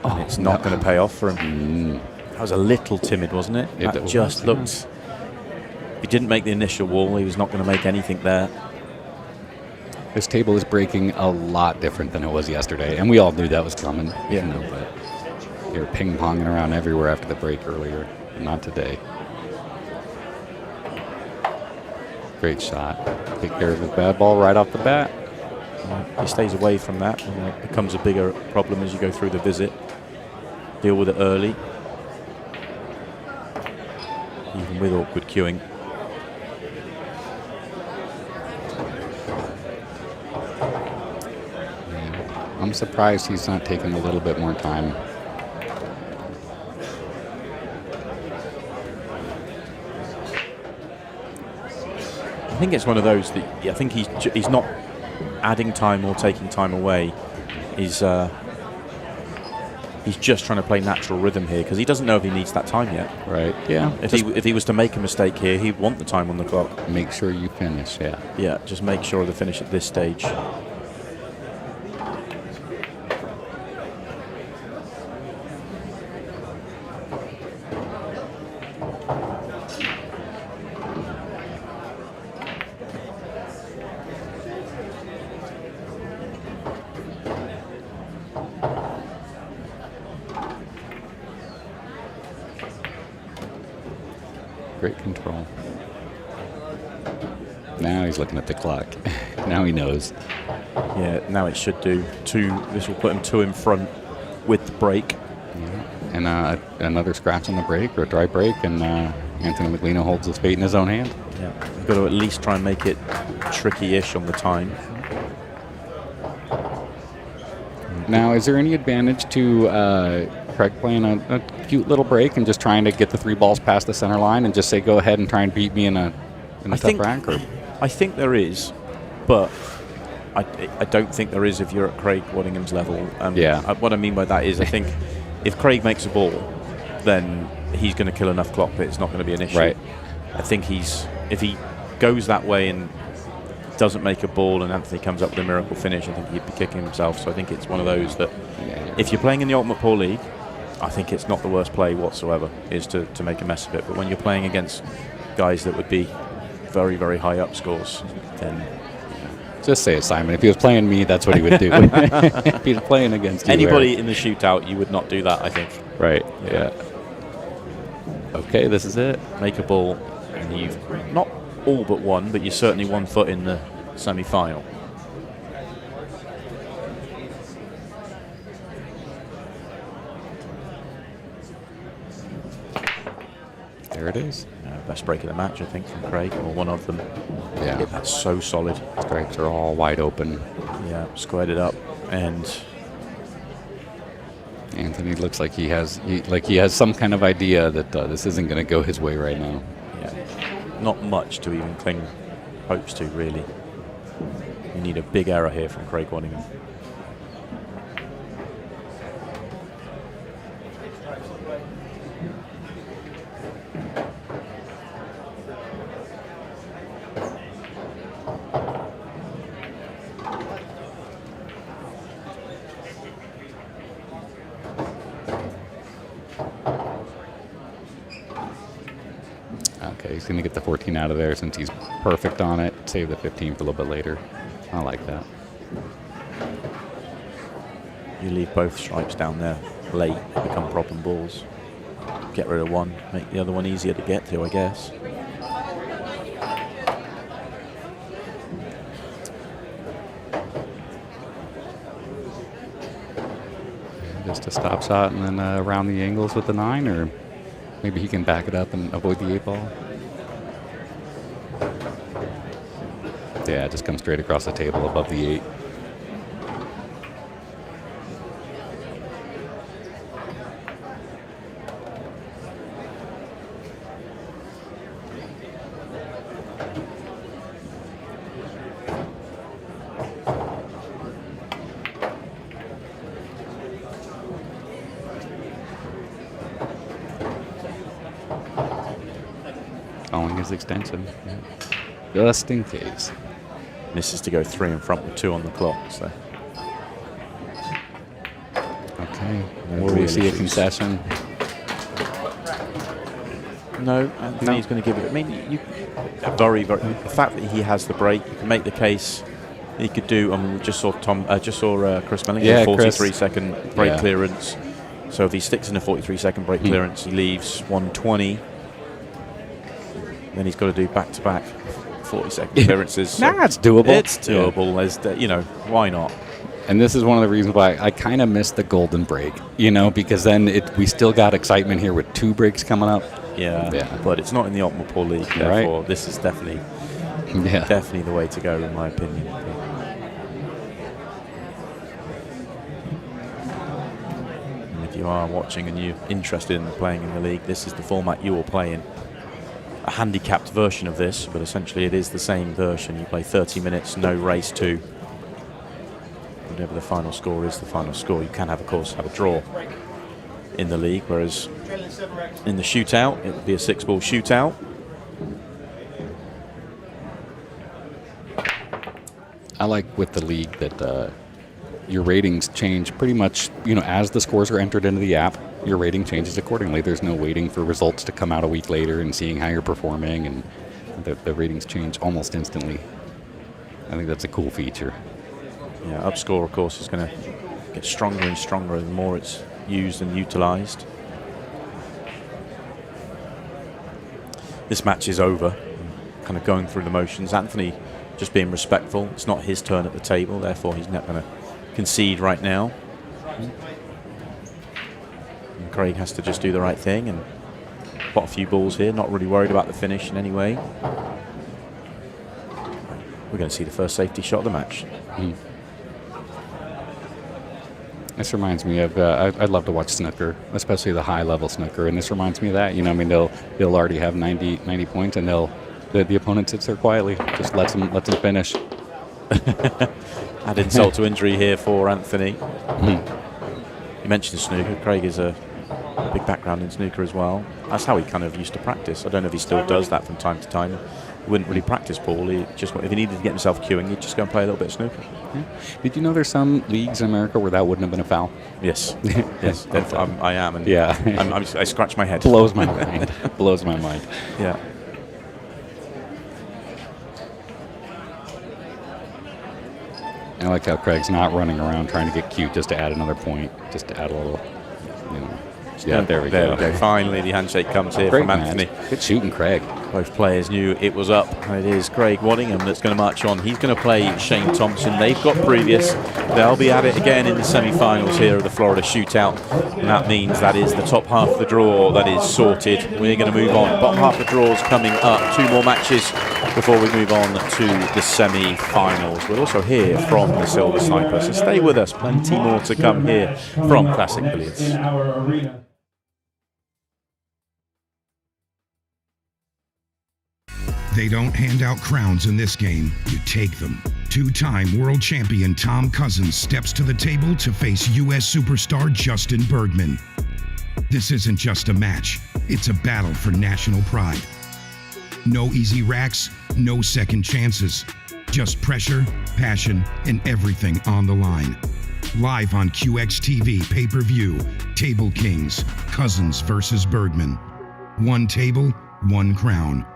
And it's not going to pay off for him. That was a little timid, wasn't it? That just looked... He didn't make the initial wall. He was not going to make anything there. This table is breaking a lot different than it was yesterday, and we all knew that was coming. Yeah. But they were ping-ponging around everywhere after the break earlier, but not today. Great shot. Take care of his bad ball right off the bat. He stays away from that, and it becomes a bigger problem as you go through the visit. Deal with it early. Even with awkward cueing. I'm surprised he's not taking a little bit more time. I think it's one of those that I think he's not adding time or taking time away. He's just trying to play natural rhythm here because he doesn't know if he needs that time yet. Right. Yeah. If he was to make a mistake here, he'd want the time on the clock. Make sure you finish. Yeah. Yeah. Just make sure of the finish at this stage. Great control. Now he's looking at the clock. Now he knows. Yeah, now it should do 2. This will put him 2 in front with the break. Yeah. And another scratch on the break or a dry break, and Anthony Meglino holds his fate in his own hand. Yeah, we've got to at least try and make it tricky-ish on the time. Now, is there any advantage to Craig playing a cute little break and just trying to get the 3 balls past the center line and just say, go ahead and try and beat me in a tough rank? Or? I think there is, but I don't think there is if you're at Craig Waddingham's level. What I mean by that is I think if Craig makes a ball, then he's going to kill enough clock that it's not going to be an issue. Right. I think if he goes that way and doesn't make a ball and Anthony comes up with a miracle finish, I think he'd be kicking himself. So I think it's one of those that if you're playing in the Ultimate Pool League, I think it's not the worst play whatsoever is to make a mess of it. But when you're playing against guys that would be very, very high up scores, then just say it, Simon. If he was playing me, that's what he would do. If he's playing against you, anybody in the shootout, you would not do that, I think. Right. Yeah. Okay, this is it. Make a ball, and you've not all but won, but you're certainly 1 foot in the semi-final. There it is. Best break of the match, I think, from Craig, or one of them. Yeah. That's so solid. Strikes are all wide open. Yeah, squared it up, and Anthony looks like he has some kind of idea that this isn't going to go his way right now. Yeah, not much to even cling hopes to, really. You need a big error here from Craig Waddingham. Okay, he's going to get the 14 out of there since he's perfect on it. Save the 15 for a little bit later. I like that. You leave both stripes down there late, they become problem balls. Get rid of one, make the other one easier to get to, I guess. Just a stop shot and then around the angles with the 9, or maybe he can back it up and avoid the 8 ball. Yeah, just come straight across the table above the 8. Calling his extension, just in case. Misses to go 3 in front with 2 on the clock. So. Okay, will we see a concession? No, Anthony's going to give it. I mean, the fact that he has the break, you can make the case. He could do. We just saw Chris Meling, 43-second break clearance. So if he sticks in a 43-second break clearance, he leaves 120. Then he's got to do back-to-back 40-second clearances. So it's doable. It's doable. Yeah. Why not? And this is one of the reasons why I kind of missed the golden break, because then we still got excitement here with 2 breaks coming up. Yeah. But it's not in the Ultimate Pool League, therefore this is definitely the way to go, in my opinion. you are watching and you're interested in playing in the league, this is the format you will play in. A handicapped version of this, but essentially it is the same version. You play 30 minutes, no race 2. Whatever the final score is, the final score. You can have, of course, have a draw in the league, whereas in the shootout, it would be a 6-ball shootout. I like with the league that your ratings change pretty much, as the scores are entered into the app, your rating changes accordingly. There's no waiting for results to come out a week later and seeing how you're performing, and the ratings change almost instantly. I think that's a cool feature. Yeah, upscore, of course, is going to get stronger and stronger the more it's used and utilized. This match is over. Kind of going through the motions. Anthony just being respectful. It's not his turn at the table, therefore he's not going to concede right now. And Craig has to just do the right thing and pot a few balls here, not really worried about the finish in any way. We're going to see the first safety shot of the match. This reminds me of, I'd love to watch snooker, especially the high-level snooker, and this reminds me of that. They'll already have 90 points, and the opponent sits there quietly, just lets them finish. Add insult to injury here for Anthony. You mentioned snooker. Craig is a big background in snooker as well. That's how he kind of used to practice. I don't know if he still does that from time to time. He wouldn't really practice pool. He just, if he needed to get himself queuing, he'd just go and play a little bit of snooker. Did you know there's some leagues in America where that wouldn't have been a foul? Yes. Yes, I am. And yeah. I scratch my head. Blows my mind. Blows my mind. Yeah. I like how Craig's not running around trying to get cute just to add another point, just to add a little, Yeah, there we go. Finally, the handshake comes here Great from Anthony. Match. Good shooting, Craig. Both players knew it was up, and it is Craig Waddingham that's going to march on. He's going to play Shane Thompson. They've got previous. They'll be at it again in the semi-finals here of the Florida Shootout, and that means that is the top half of the draw that is sorted. We're going to move on. Bottom half of the draw is coming up. 2 more matches before we move on to the semi-finals. We'll also hear from the Silver Sniper, so stay with us. Plenty more to come here from Classic Billiards. They don't hand out crowns in this game, you take them. 2-time world champion Tom Cousins steps to the table to face U.S. superstar Justin Bergman. This isn't just a match, it's a battle for national pride. No easy racks, no second chances. Just pressure, passion, and everything on the line. Live on QXTV pay-per-view, Table Kings, Cousins versus Bergman. 1 table, 1 crown.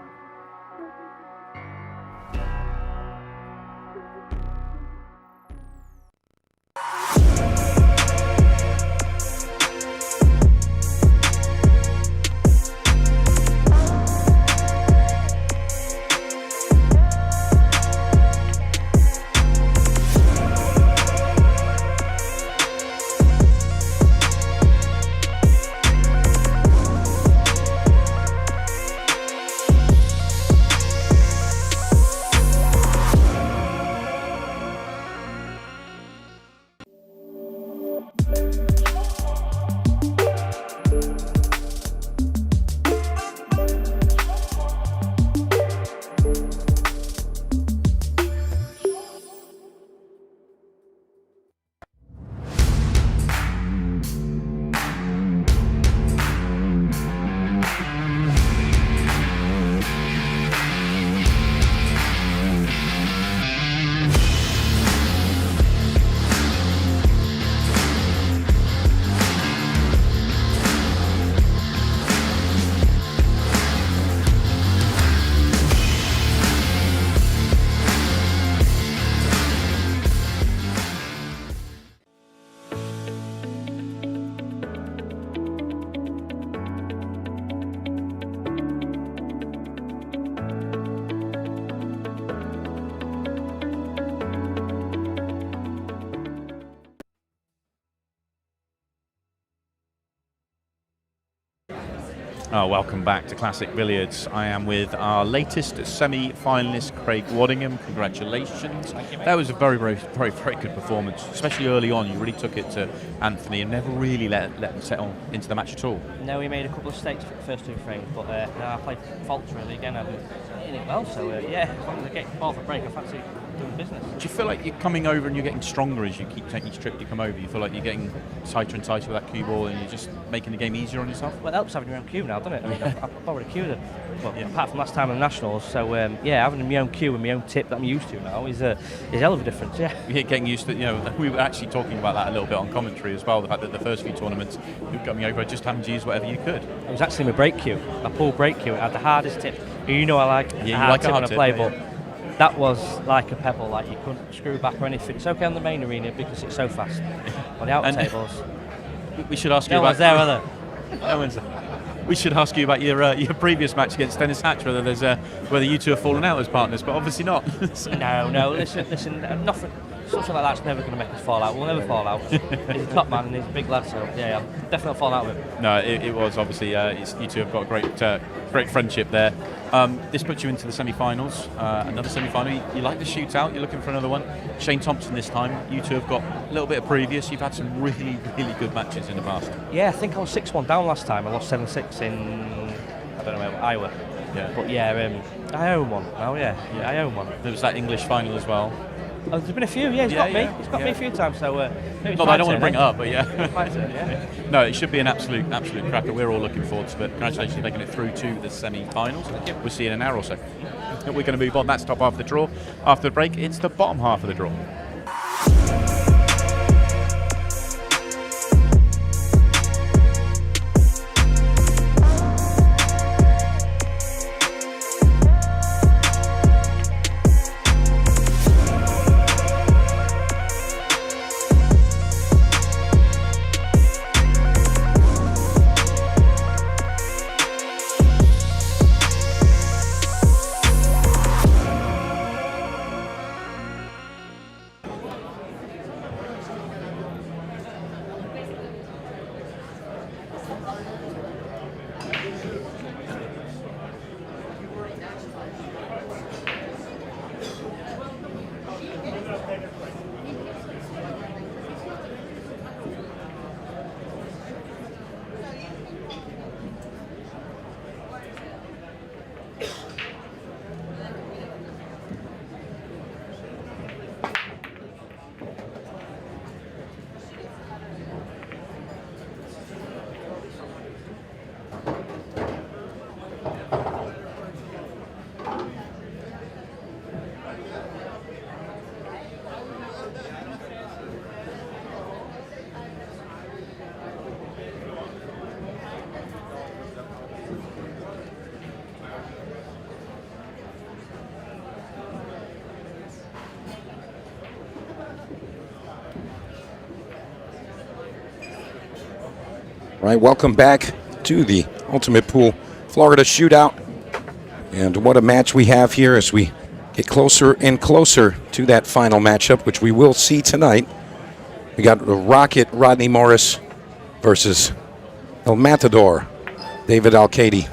Welcome back to Classic Billiards. I am with our latest semi-finalist, Craig Waddingham. Congratulations. Thank you, mate. That was a very, very, very, very good performance, especially early on. You really took it to Anthony and never really let him settle into the match at all. No, we made a couple of mistakes for the first 2 frames, but no, I played faults really again. I've been hitting it well, so yeah, as long as I get ball for break, I fancy doing business. Do you feel like you're coming over and you're getting stronger as you keep taking each trip you come over? You feel like you're getting tighter and tighter with that cue ball and you're just making the game easier on yourself? Well, it helps having your own cue now, doesn't it? I mean, I've already cued it, apart from last time in the Nationals, so yeah, having my own cue and my own tip that I'm used to now is a hell of a difference, yeah. You're getting used to, we were actually talking about that a little bit on commentary as well, the fact that the first few tournaments, you were coming over just having to use whatever you could. It was actually my break cue, my pull break cue. It had the hardest tip. I like a you hard like tip a hard when I tip, play, yeah. but that was like a pebble, like you couldn't screw back or anything. It's okay on the main arena because it's so fast. On the outer tables, we should ask you no about... one's there, are there? No one's there. We should ask you about your previous match against Dennis Hatch, whether you two have fallen out as partners, but obviously not. No. Listen. Nothing. Something like that's never going to make us fall out. We'll never fall out. He's a top man and he's a big lad, so yeah, I'm definitely not falling out with him. No, it was obviously you two have got a great friendship there. This puts you into the semi-finals. Another semi-final. You like the shootout? You're looking for another one. Shane Thompson this time. You two have got a little bit of previous. You've had some really, really good matches in the past. Yeah, I think I was 6-1 down last time. I lost 7-6 in Iowa. Yeah. But yeah, I own one. Oh yeah, I own one. There was that English final as well. Oh, there's been a few. Yeah, he's got me. He's got me a few times. So maybe Not that I don't want to bring it up, but yeah. My turn, yeah. No, it should be an absolute cracker. We're all looking forward to it. Congratulations on making it through to the semi-finals. We'll see you in an hour or so. We're going to move on. That's top half of the draw. After the break, it's the bottom half of the draw. Right, welcome back to the Ultimate Pool Florida Shootout. And what a match we have here as we get closer and closer to that final matchup, which we will see tonight. We got the Rocket Rodney Morris versus El Matador David Alcaide.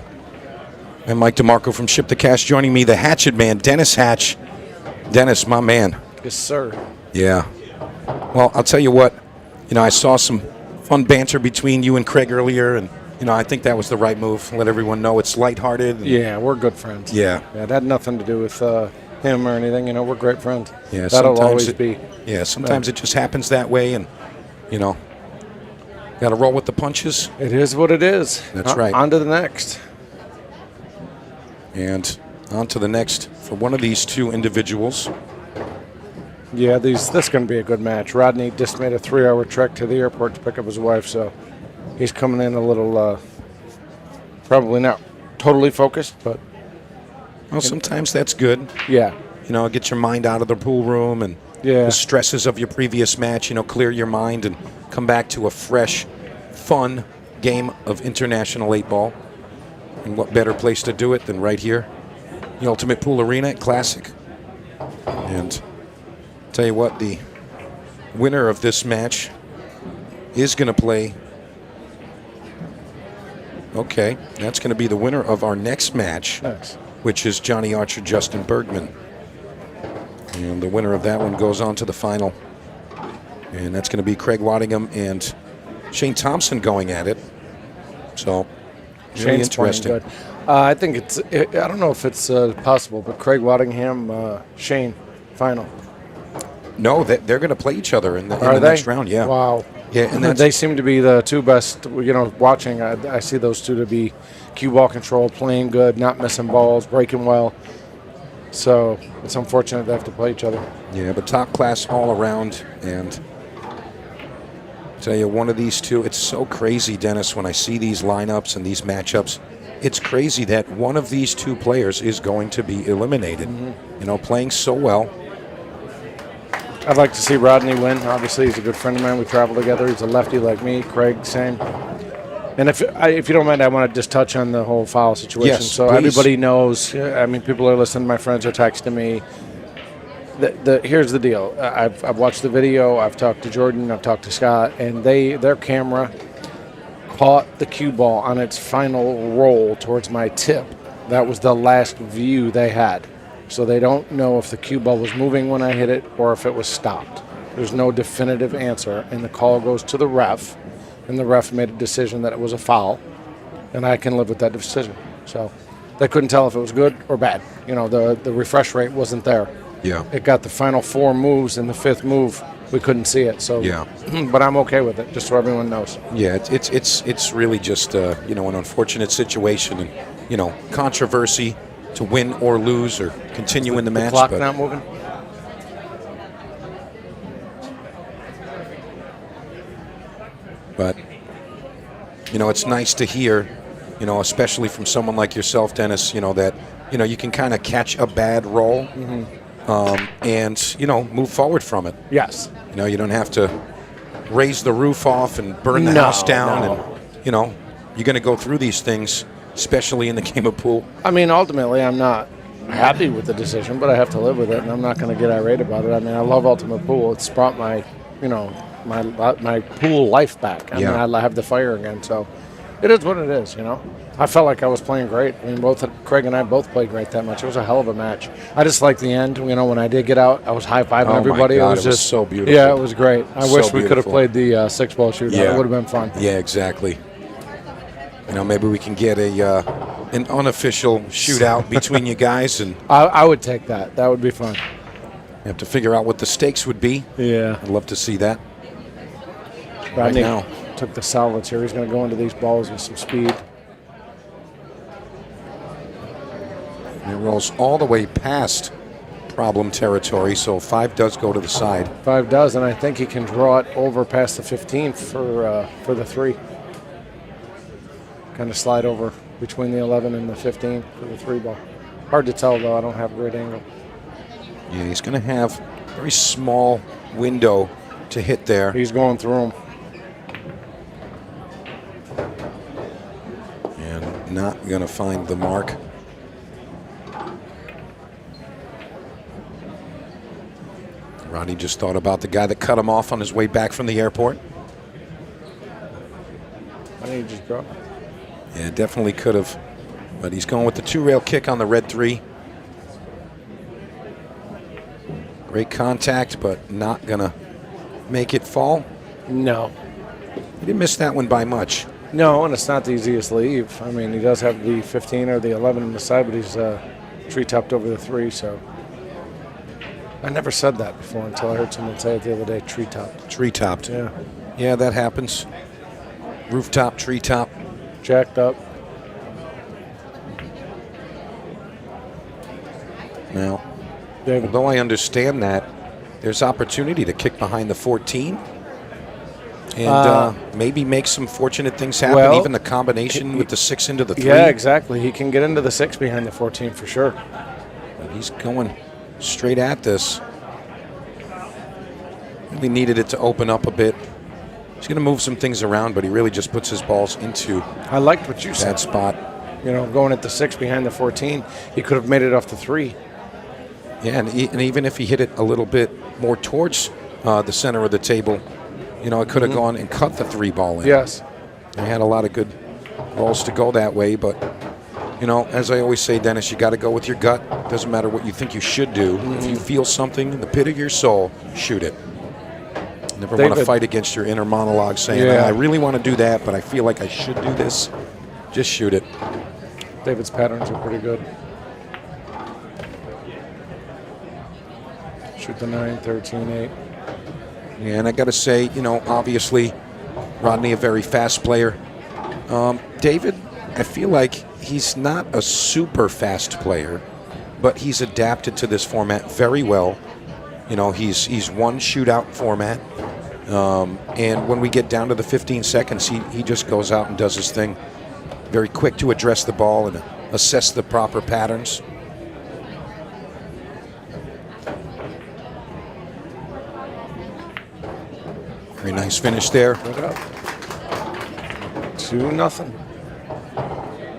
And Mike DeMarco from Ship to Cash joining me, the Hatchet Man, Dennis Hatch. Dennis, my man. Yes, sir. Yeah. Well, I'll tell you what, I saw some fun banter between you and Craig earlier, and I think that was the right move. Let everyone know it's lighthearted. Yeah, we're good friends. Yeah. It had nothing to do with him or anything. We're great friends. Yeah, that'll always be. Yeah, sometimes it just happens that way, and got to roll with the punches. It is what it is. That's right. On to the next. And on to the next for one of these two individuals. Yeah, this is going to be a good match. Rodney just made a 3-hour trek to the airport to pick up his wife, so he's coming in a little, probably not totally focused, but. Well, sometimes that's good. Yeah. Get your mind out of the pool room and the stresses of your previous match, clear your mind and come back to a fresh, fun game of international 8-ball. And what better place to do it than right here, the Ultimate Pool Arena at Classic. And tell you what, the winner of this match is going to play Okay, that's going to be the winner of our next match, which is Johnny Archer, Justin Bergman. And the winner of that one goes on to the final. And that's going to be Craig Waddingham and Shane Thompson going at it. So, really interesting. Good. I think I don't know if it's possible, but Craig Waddingham, Shane, final. No, they're going to play each other in the next round. Yeah. Wow. Yeah, and they seem to be the two best. Watching, I see those two to be cue ball control, playing good, not missing balls, breaking well. So it's unfortunate they have to play each other. Yeah, but top class all around. And I tell you, one of these two, it's so crazy, Dennis, when I see these lineups and these matchups. It's crazy that one of these two players is going to be eliminated. Playing so well. I'd like to see Rodney win. Obviously, he's a good friend of mine. We travel together. He's a lefty like me. Craig, same. And if you don't mind, I want to just touch on the whole foul situation. Yes, so please. Everybody knows. I mean, people are listening. My friends are texting me. Here's the deal. I've watched the video. I've talked to Jordan. I've talked to Scott. And their camera caught the cue ball on its final roll towards my tip. That was the last view they had. So they don't know if the cue ball was moving when I hit it or if it was stopped. There's no definitive answer, and the call goes to the ref, and the ref made a decision that it was a foul, and I can live with that decision. So they couldn't tell if it was good or bad. The refresh rate wasn't there. Yeah. It got the final 4 moves, and the 5th move, we couldn't see it. So yeah. But I'm okay with it, just so everyone knows. Yeah, it's really just an unfortunate situation, and controversy to win or lose or continue in the match. Clock not moving. But it's nice to hear, especially from someone like yourself, Dennis, that you can kind of catch a bad roll and move forward from it. Yes. You don't have to raise the roof off and burn the house down, and you're going to go through these things, especially in the game of pool. I mean, ultimately, I'm not happy with the decision, but I have to live with it, and I'm not going to get irate about it. I mean, I love Ultimate Pool. It's brought my pool life back. I mean, I have the fire again, so it is what it is, I felt like I was playing great. I mean, Craig and I both played great that match. It was a hell of a match. I just liked the end. When I did get out, I was high-fiving everybody. My God, it was just so beautiful. Yeah, it was great. I wish we could have beautiful. played the 6-ball shootout. Yeah. It would have been fun. Yeah, exactly. Maybe we can get an unofficial shootout between you guys, and I would take that. That would be fun. you have to figure out what the stakes would be. Yeah. I'd love to see that. Rodney now. took the solids here. He's going to go into these balls with some speed. And it rolls all the way past problem territory, so 5 does go to the side. 5 does, and I think he can draw it over past the 15 for the 3. Kind of slide over between the 11 and the 15 for the 3 ball. Hard to tell, though. I don't have a great angle. Yeah, he's going to have a very small window to hit there. He's going through them. And not going to find the mark. Rodney just thought about the guy that cut him off on his way back from the airport. Why didn't he just drop? Yeah, definitely could have. But he's going with the 2-rail kick on the red 3. Great contact, but not going to make it fall. No. He didn't miss that one by much. No, and it's not the easiest leave. I mean, he does have the 15 or the 11 on the side, but he's tree-topped over the 3, so. I never said that before until I heard someone say it the other day, tree-topped. Tree-topped. Yeah. Yeah, that happens. Rooftop, tree-top. Jacked up. Now, David. although I understand that, there's opportunity to kick behind the 14 and maybe make some fortunate things happen, well, even the combination with the 6 into the 3. Yeah, exactly. He can get into the 6 behind the 14 for sure. But he's going straight at this. Really needed it to open up a bit. He's going to move some things around, but he really just puts his balls into I liked what you said. that spot. Going at the 6 behind the 14, he could have made it off the 3. Yeah, and even if he hit it a little bit more towards the center of the table, it could have gone and cut the 3 ball in. Yes. He had a lot of good rolls to go that way, but you know, as I always say, Dennis, you got to go with your gut. Doesn't matter what you think you should do. If you feel something in the pit of your soul, shoot it. Never want to fight against your inner monologue saying, I really want to do that, but I feel like I should do this. Just shoot it. David's patterns are pretty good. Shoot the 9, 13, 8. Yeah, and I got to say, you know, obviously, Rodney, a very fast player. David, I feel like he's not a super fast player, but he's adapted to this format very well. You know, he's won shootout format. And when we get down to the 15 seconds, he just goes out and does his thing. Very quick to address the ball and assess the proper patterns. Very nice finish there. 2-0.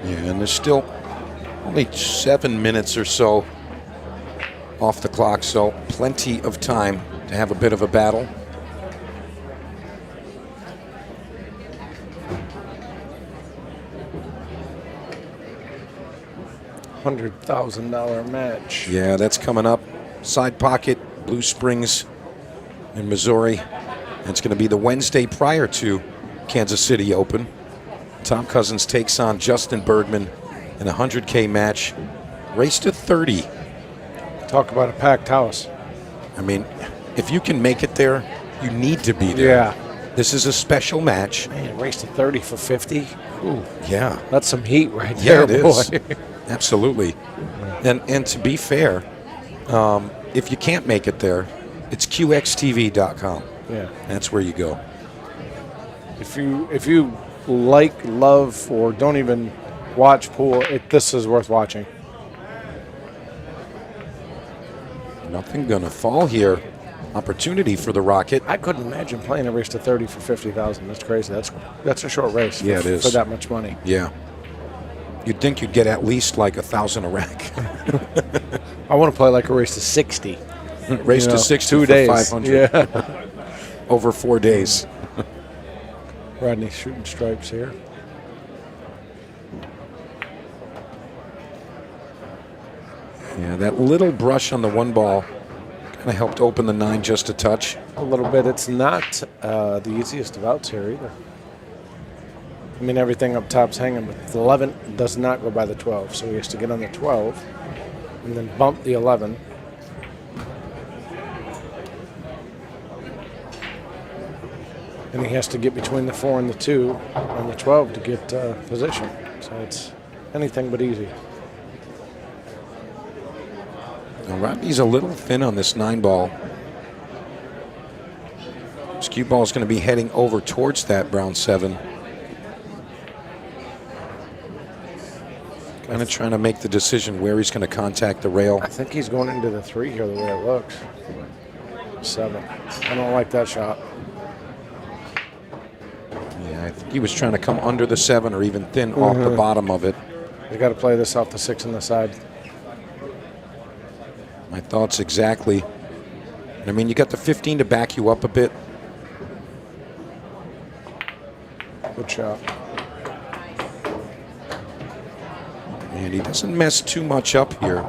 Yeah, and there's still only 7 minutes or so off the clock, so plenty of time to have a bit of a battle. $100,000 match. Yeah, that's coming up. Side pocket, Blue Springs in Missouri. It's going to be the Wednesday prior to Kansas City Open. Tom Cousins takes on Justin Bergman in a 100K match. Race to 30. Talk about a packed house. I mean, if you can make it there, you need to be there. Yeah. This is a special match. Man, race to 30 for 50. Ooh, yeah. That's some heat right there, it is. boy. Absolutely. And to be fair, if you can't make it there, it's qxtv.com. Yeah. That's where you go. If you like, love, or don't even watch pool, this is worth watching. Nothing gonna fall here. Opportunity for the Rocket. I couldn't imagine playing a race to 30 for 50,000. That's crazy. That's a short race. Yeah, it is. For that much money. Yeah. You'd think you'd get at least like 1,000 a rack. I want to play like a race to 60. Race to 60 2 for days. 500. Yeah. Over 4 days. Rodney shooting stripes here. Yeah, that little brush on the one ball kind of helped open the 9 just a touch. A little bit. It's not the easiest of outs here either. I mean, everything up top's hanging, but the 11 does not go by the 12, so he has to get on the 12 and then bump the 11. And he has to get between the 4 and the 2 and the 12 to get position. So it's anything but easy. Now, Rodney's a little thin on this 9 ball. This cue ball is going to be heading over towards that brown 7. Kind of trying to make the decision where he's going to contact the rail. I think he's going into the 3 here the way it looks. 7. I don't like that shot. Yeah, I think he was trying to come under the 7 or even thin off the bottom of it. He's got to play this off the 6 on the side. My thoughts exactly. I mean, you got the 15 to back you up a bit. Good shot. And he doesn't mess too much up here.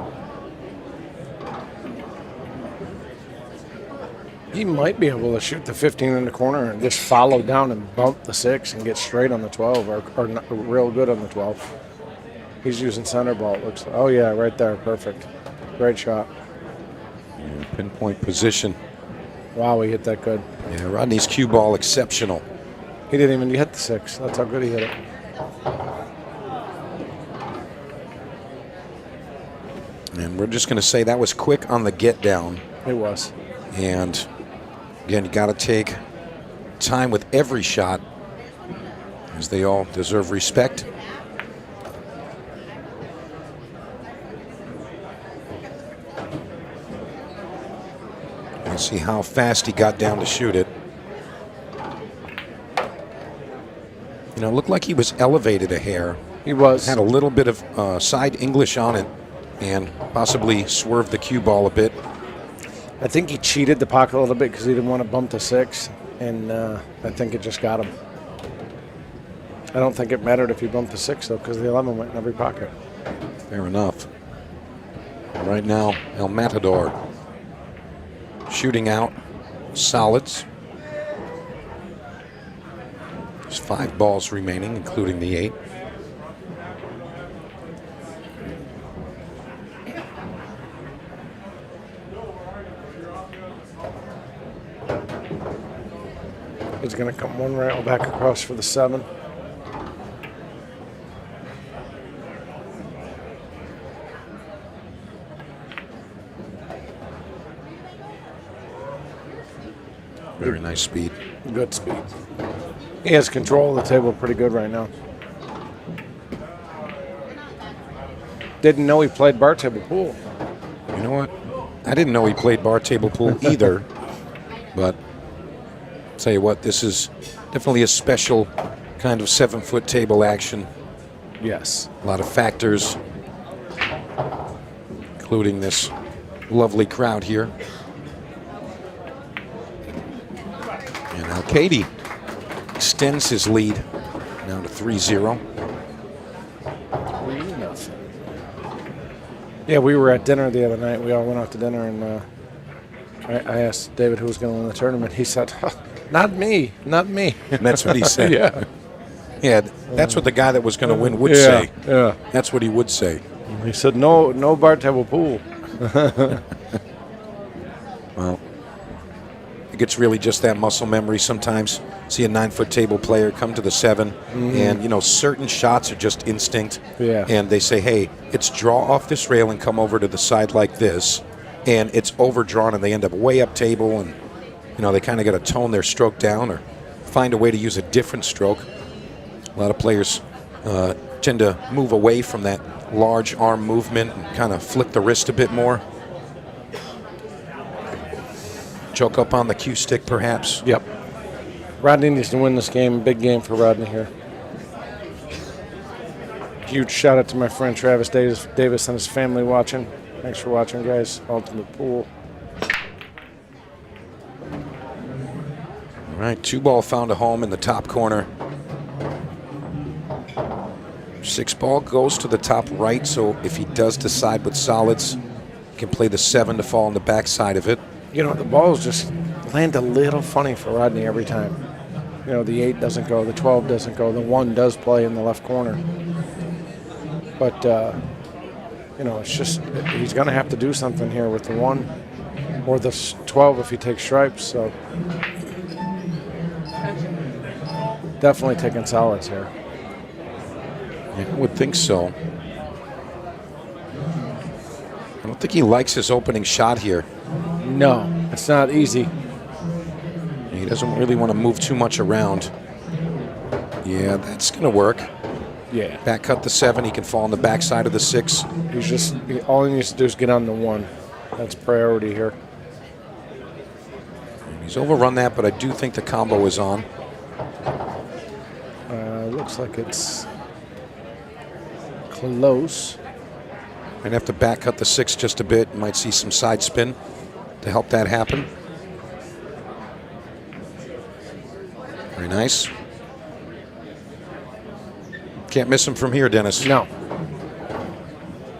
He might be able to shoot the 15 in the corner and just follow down and bump the 6 and get straight on the 12 or not, real good on the 12. He's using center ball, it looks like. Oh, yeah, right there. Perfect. Great shot. Yeah, pinpoint position. Wow, he hit that good. Yeah, Rodney's cue ball exceptional. He didn't even hit the 6. That's how good he hit it. And we're just going to say that was quick on the get down. It was. And again, you got to take time with every shot, as they all deserve respect. Let's see how fast he got down to shoot it. You know, it looked like he was elevated a hair. He was. Had a little bit of side English on it and possibly swerved the cue ball a bit. I think he cheated the pocket a little bit because he didn't want to bump the 6, and I think it just got him. I don't think it mattered if he bumped the 6, though, because the 11 went in every pocket. Fair enough. Right now, El Matador shooting out solids. There's 5 balls remaining, including the 8. He's going to come one rail back across for the 7. Very nice speed. Good speed. He has control of the table pretty good right now. Didn't know he played bar table pool. You know what? I didn't know he played bar table pool either, but tell you what, this is definitely a special kind of 7-foot table action. Yes. A lot of factors, including this lovely crowd here. And Alcaide extends his lead now to 3-0. 3-0. Yeah, we were at dinner the other night. We all went out to dinner, and I asked David who was going to win the tournament. He said, not me, not me. And that's what he said. Yeah. Yeah, that's what the guy that was going to win would say. Yeah. That's what he would say. He said, no bar table pool. Well, I think it's really just that muscle memory. Sometimes see a 9-foot table player come to the 7, and you know certain shots are just instinct. Yeah. And they say, hey, it's draw off this rail and come over to the side like this, and it's overdrawn, and they end up way up table, and you know they kind of got to tone their stroke down or find a way to use a different stroke. A lot of players tend to move away from that large arm movement and kind of flick the wrist a bit more. Choke up on the cue stick, perhaps. Yep. Rodney needs to win this game. Big game for Rodney here. Huge shout out to my friend Travis Davis and his family watching. Thanks for watching, guys. Ultimate Pool. All right, 2-ball found a home in the top corner. 6-ball goes to the top right, so if he does decide with solids, he can play the 7 to fall on the backside of it. You know, the balls just land a little funny for Rodney every time. You know, the 8 doesn't go, the 12 doesn't go, the 1 does play in the left corner. But, you know, it's just, he's going to have to do something here with the 1 or the 12 if he takes stripes. So, definitely taking solids here. Yeah, I would think so. I don't think he likes his opening shot here. No, it's not easy. He doesn't really want to move too much around. Yeah, that's going to work. Yeah. Back cut the 7. He can fall on the backside of the 6. He's just, all he needs to do is get on the 1. That's priority here. He's overrun that, but I do think the combo is on. Looks like it's close. Might have to back cut the 6 just a bit. Might see some side spin to help that happen. Very nice. Can't miss him from here, Dennis. No.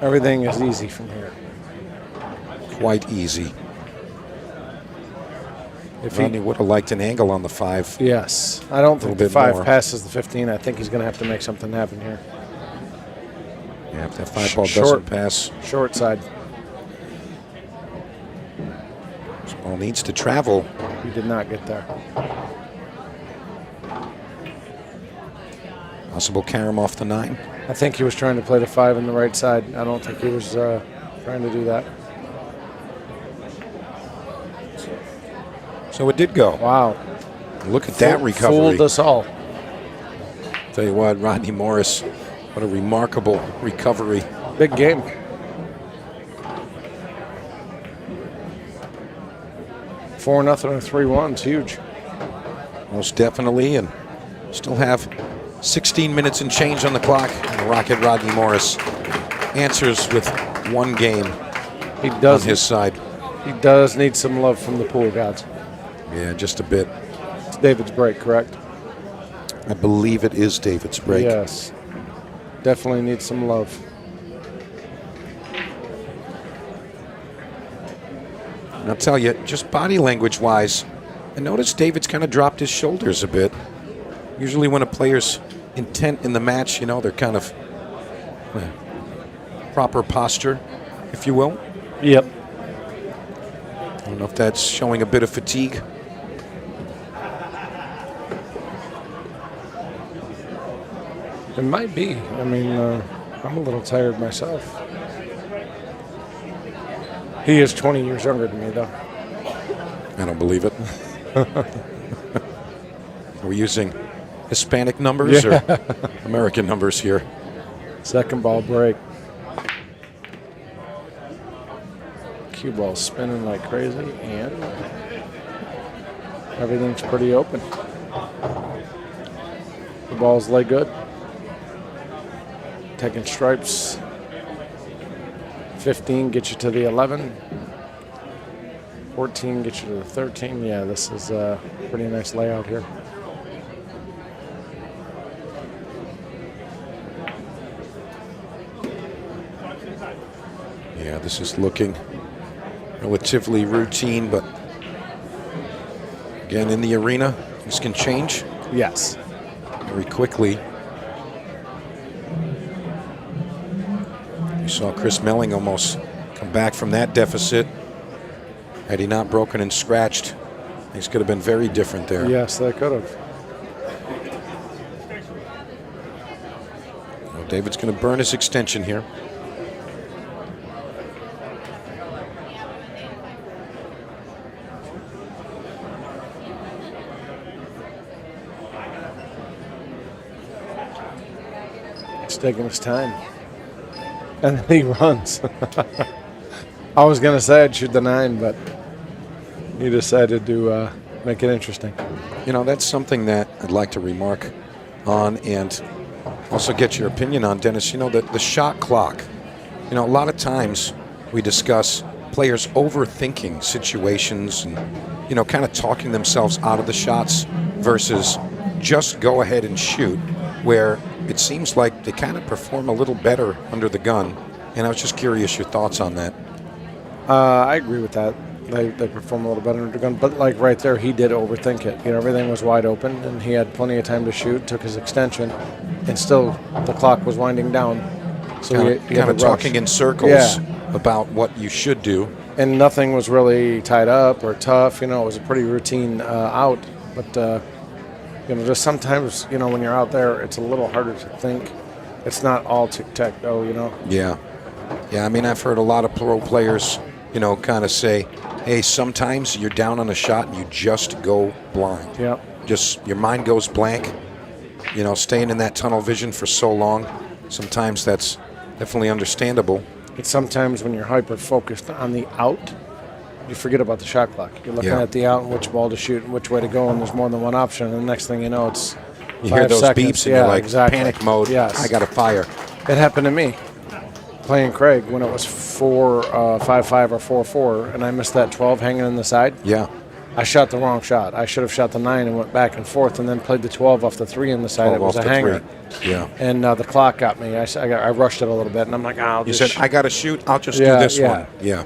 Everything is easy from here. Quite easy. If Rodney would have liked an angle on the 5. Yes. I don't think the bit 5 more. passes the 15. I think he's going to have to make something happen here. Yeah, if that 5-ball Short. doesn't pass, Short side. this ball needs to travel. He did not get there. Possible carom off the 9. I think he was trying to play the 5 in the right side. I don't think he was trying to do that. So it did go. Wow. Look at that recovery. Fooled us all. Tell you what, Rodney Morris, what a remarkable recovery. Big game. Four nothing or 3-1 is huge. Most definitely, and still have 16 minutes and change on the clock. And Rocket Rodney Morris answers with 1 game He does. on his side. He does need some love from the pool gods. Yeah, just a bit. It's David's break, correct? I believe it is David's break. Yes. Definitely needs some love. And I'll tell you, just body language-wise, I noticed David's kind of dropped his shoulders a bit. Usually when a player's intent in the match, you know, they're kind of proper posture, if you will. Yep. I don't know if that's showing a bit of fatigue. It might be. I mean, I'm a little tired myself. He is 20 years younger than me, though. I don't believe it. Are we using Hispanic numbers or American numbers here? Second ball break. Cue ball spinning like crazy, and everything's pretty open. The balls lay good. Taking stripes. 15 gets you to the 11. 14 gets you to the 13. Yeah, this is a pretty nice layout here. Yeah, this is looking relatively routine, but again, in the arena, this can change. Yes. Very quickly. You saw Chris Meling almost come back from that deficit. Had he not broken and scratched, things could have been very different there. Yes, they could have. Well, David's going to burn his extension here. He's taking his time. And then he runs. I was going to say I'd shoot the 9, but he decided to make it interesting. You know, that's something that I'd like to remark on and also get your opinion on, Dennis. You know, the shot clock. You know, a lot of times we discuss players overthinking situations and, you know, kind of talking themselves out of the shots versus just go ahead and shoot, where it seems like they kind of perform a little better under the gun. And I was just curious your thoughts on that. I agree with that. They perform a little better under the gun. But like right there, he did overthink it. You know, everything was wide open, and he had plenty of time to shoot, took his extension, and still the clock was winding down. So he kind of talking in circles about what you should do. And nothing was really tied up or tough. You know, it was a pretty routine out. But, you know, just sometimes, you know, when you're out there, it's a little harder to think. It's not all tic-tac-toe, you know. Yeah. Yeah, I mean, I've heard a lot of pro players, you know, kind of say, hey, sometimes you're down on a shot and you just go blind. Yeah. Just your mind goes blank. You know, staying in that tunnel vision for so long, sometimes that's definitely understandable. It's sometimes when you're hyper-focused on the out, you forget about the shot clock. You're looking at the out and which ball to shoot and which way to go, and there's more than one option. And the next thing you know, it's you hear those seconds. beeps and you're like, panic mode. Yes. I got to fire. It happened to me playing Craig when it was 5-5 or 4-4, and I missed that 12 hanging in the side. Yeah. I shot the wrong shot. I should have shot the 9 and went back and forth, and then played the 12 off the 3 in the side. It was a hanger. 3. Yeah. And the clock got me. I rushed it a little bit, and I'm like, I'll just. You said, I got to shoot. I'll just do this one. Yeah.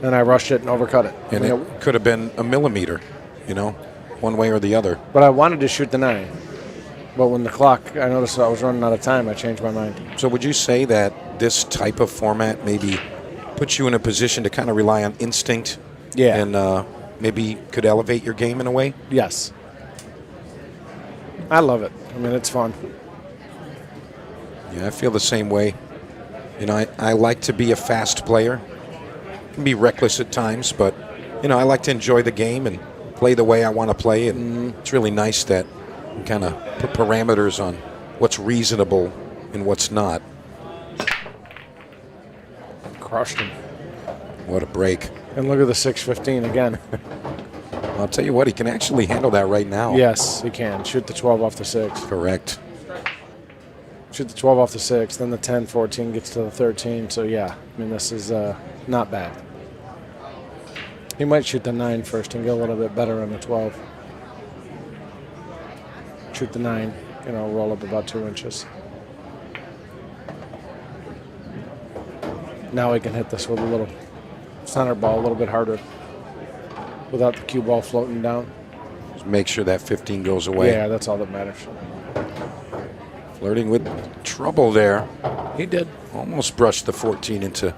And I rushed it and overcut it. And it could have been a millimeter, you know, one way or the other. But I wanted to shoot the 9. But when the clock, I noticed I was running out of time, I changed my mind. So would you say that this type of format maybe puts you in a position to kind of rely on instinct? Yeah. And maybe could elevate your game in a way? Yes. I love it. I mean, it's fun. Yeah, I feel the same way. You know, I like to be a fast player. Can be reckless at times, but, you know, I like to enjoy the game and play the way I want to play. And it's really nice that you kind of put parameters on what's reasonable and what's not. Crushed him. What a break. And look at the 6-15 again. I'll tell you what, he can actually handle that right now. Yes, he can. Shoot the 12 off the 6. Correct. Shoot the 12 off the 6, then the 10-14 gets to the 13. So, yeah, I mean, this is not bad. He might shoot the 9 first and get a little bit better on the 12. shoot the 9, roll up about 2 inches. Now he can hit this with a little center ball a little bit harder without the cue ball floating down. Just make sure that 15 goes away. Yeah, that's all that matters. Flirting with trouble there. He did. Almost brushed the 14 into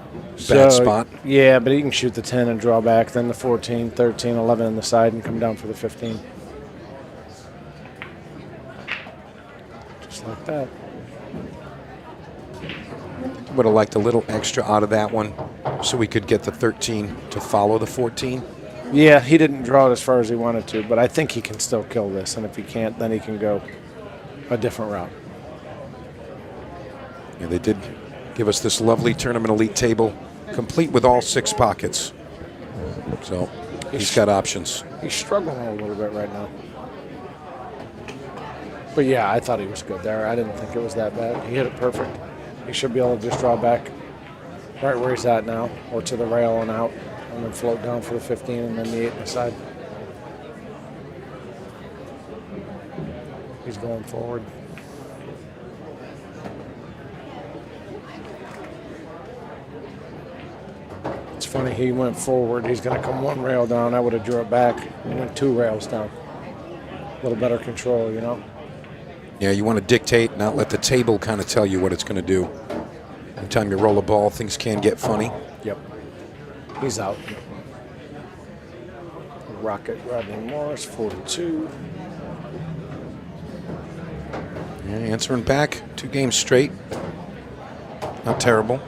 bad spot. Yeah, but he can shoot the 10 and draw back, then the 14, 13, 11 on the side and come down for the 15. Just like that. Would have liked a little extra out of that one so we could get the 13 to follow the 14. Yeah, he didn't draw it as far as he wanted to, but I think he can still kill this, and if he can't, then he can go a different route. Yeah, they did give us this lovely tournament elite table, complete with all 6 pockets. So he's got options. He's struggling a little bit right now. But yeah, I thought he was good there. I didn't think it was that bad. He hit it perfect. He should be able to just draw back right where he's at now, or to the rail and out, and then float down for the 15 and then the 8 on the side. He's going forward. It's funny, he went forward. He's going to come 1 rail down. I would have drew it back. He went 2 rails down. A little better control, Yeah, you want to dictate, not let the table kind of tell you what it's going to do. Anytime you roll a ball, things can get funny. Yep. He's out. Rocket Rodney Morris, 42. Yeah, answering back 2 games straight. Not terrible.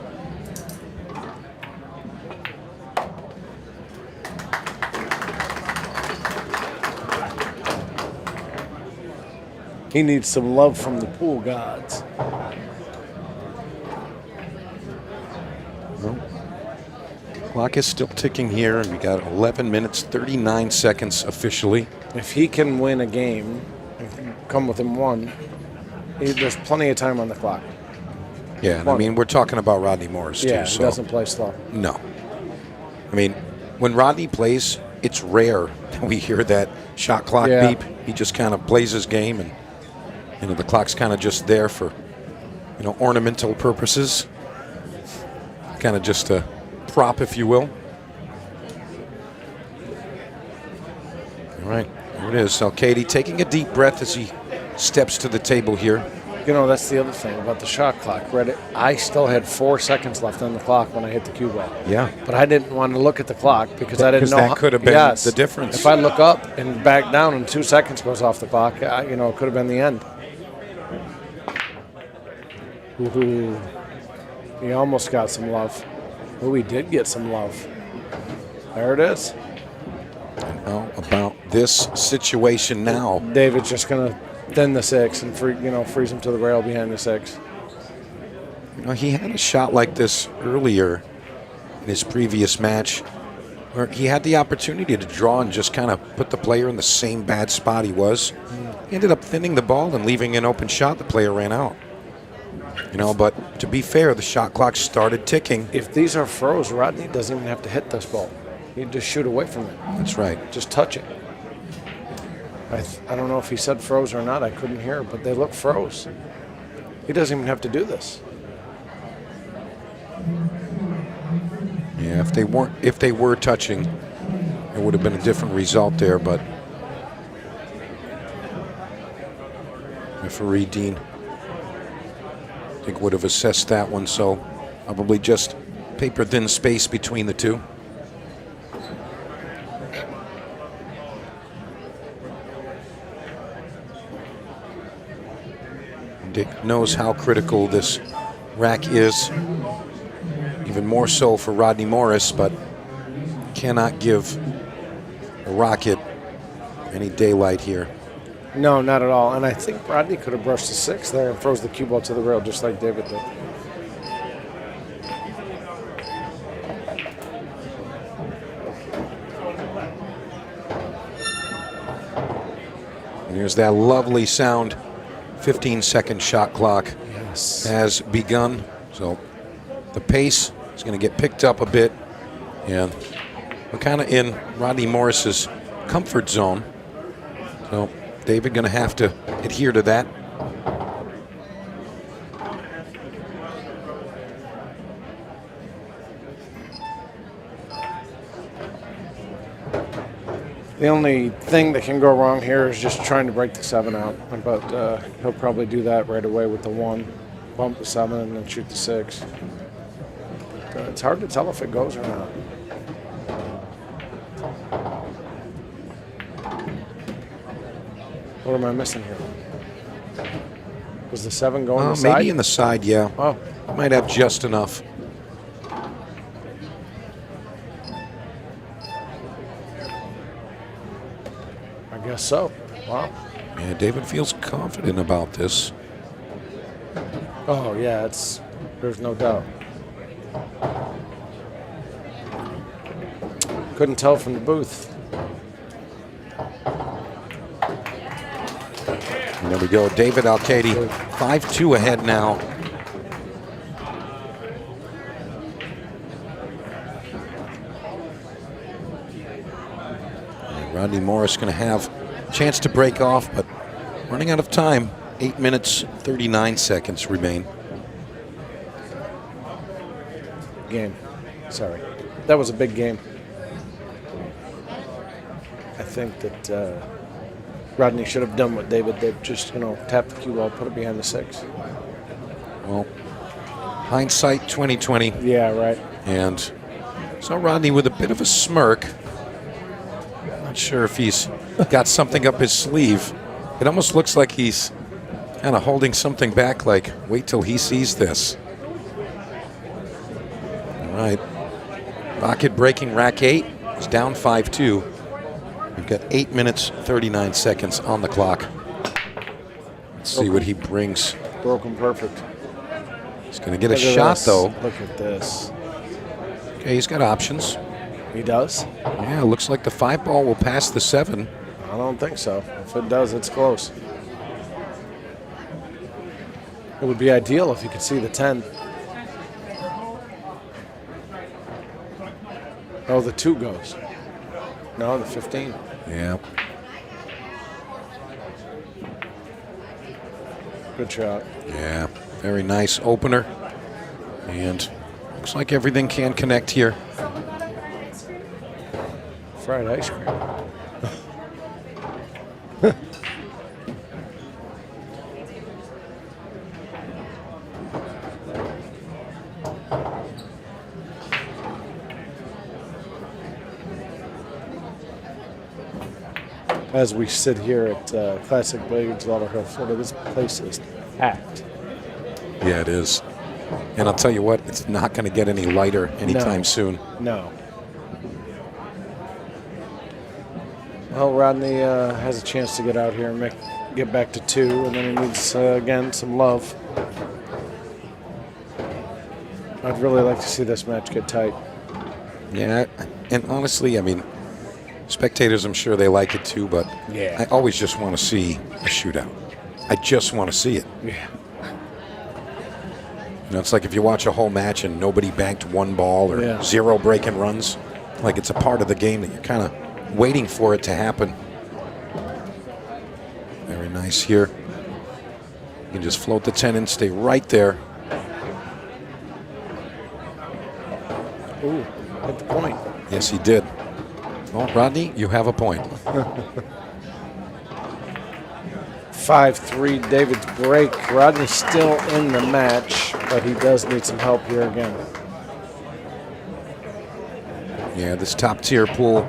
He needs some love from the pool gods. Well, clock is still ticking here, and we got 11 minutes, 39 seconds officially. If he can win a game and come within 1, there's plenty of time on the clock. Yeah, and I mean, we're talking about Rodney Morris, too. Yeah, so he doesn't play slow. No. I mean, when Rodney plays, it's rare that we hear that shot clock beep. He just kind of plays his game, and the clock's kind of just there for, ornamental purposes. Kind of just a prop, if you will. All right, here it is. Alcaide taking a deep breath as he steps to the table here. That's the other thing about the shot clock, right? I still had 4 seconds left on the clock when I hit the cue ball. Yeah. But I didn't want to look at the clock because I didn't know. That could have been the difference. If I look up and back down and 2 seconds goes off the clock, it could have been the end. Ooh, he almost got some love. Oh, he did get some love. There it is. How about this situation now? David's just going to thin the 6 and freeze him to the rail behind the 6. He had a shot like this earlier in his previous match where he had the opportunity to draw and just kind of put the player in the same bad spot he was. He ended up thinning the ball and leaving an open shot. The player ran out. But to be fair, the shot clock started ticking. If these are froze, Rodney doesn't even have to hit this ball. He can just shoot away from it. That's right. Just touch it. I don't know if he said froze or not. I couldn't hear, but they look froze. He doesn't even have to do this. Yeah, if they were touching, it would have been a different result there, but referee Dean, I think, would have assessed that one, so probably just paper thin space between the two. Dick knows how critical this rack is, even more so for Rodney Morris, but cannot give a Rocket any daylight here. No, not at all. And I think Rodney could have brushed the 6 there and froze the cue ball to the rail just like David did. And here's that lovely sound. 15-second shot clock has begun. So the pace is going to get picked up a bit. And we're kind of in Rodney Morris's comfort zone. So David going to have to adhere to that. The only thing that can go wrong here is just trying to break the 7 out. But he'll probably do that right away with the 1, bump the 7, and then shoot the 6. But, it's hard to tell if it goes or not. What am I missing here? Was the 7 going the side? Maybe in the side, yeah. Oh. Might have just enough. I guess so. Wow. Yeah, David feels confident about this. Oh, yeah, there's no doubt. Couldn't tell from the booth. And there we go. David Alcaide, 5-2 ahead now. And Rodney Morris going to have a chance to break off, but running out of time. 8 minutes, 39 seconds remain. Game. Sorry. That was a big game. I think that Rodney should have done what David did. Just, tap the cue ball, put it behind the 6. Well, hindsight 20/20. Yeah, right. And saw Rodney with a bit of a smirk. Not sure if he's got something up his sleeve. It almost looks like he's kind of holding something back, like, wait till he sees this. All right. Rocket breaking rack 8 is down 5-2. We've got 8 minutes, 39 seconds on the clock. Let's see what he brings. Broken perfect. He's going to get a shot, though. Look at this. Okay, he's got options. He does? Yeah, looks like the 5 ball will pass the 7. I don't think so. If it does, it's close. It would be ideal if you could see the 10. Oh, the 2 goes. No, the 15. Yeah. Good shot. Yeah, very nice opener. And looks like everything can connect here. Fried ice cream. As we sit here at Classic Billiards, Lauderhill, Florida, this place is packed. Yeah, it is. And I'll tell you what, it's not going to get any lighter anytime soon. No. Well, Rodney has a chance to get out here and get back to 2, and then he needs, again, some love. I'd really like to see this match get tight. Yeah, and honestly, I mean, spectators, I'm sure they like it too, but yeah. I always just want to see a shootout. I just want to see it. Yeah. It's like if you watch a whole match and nobody banked 1 ball or 0 break-in runs, like it's a part of the game that you're kind of waiting for it to happen. Very nice here. You can just float the 10 and stay right there. Ooh, hit the point. Yes, he did. Well, Rodney, you have a point. 5-3, David's break. Rodney's still in the match, but he does need some help here again. Yeah, this top-tier pool,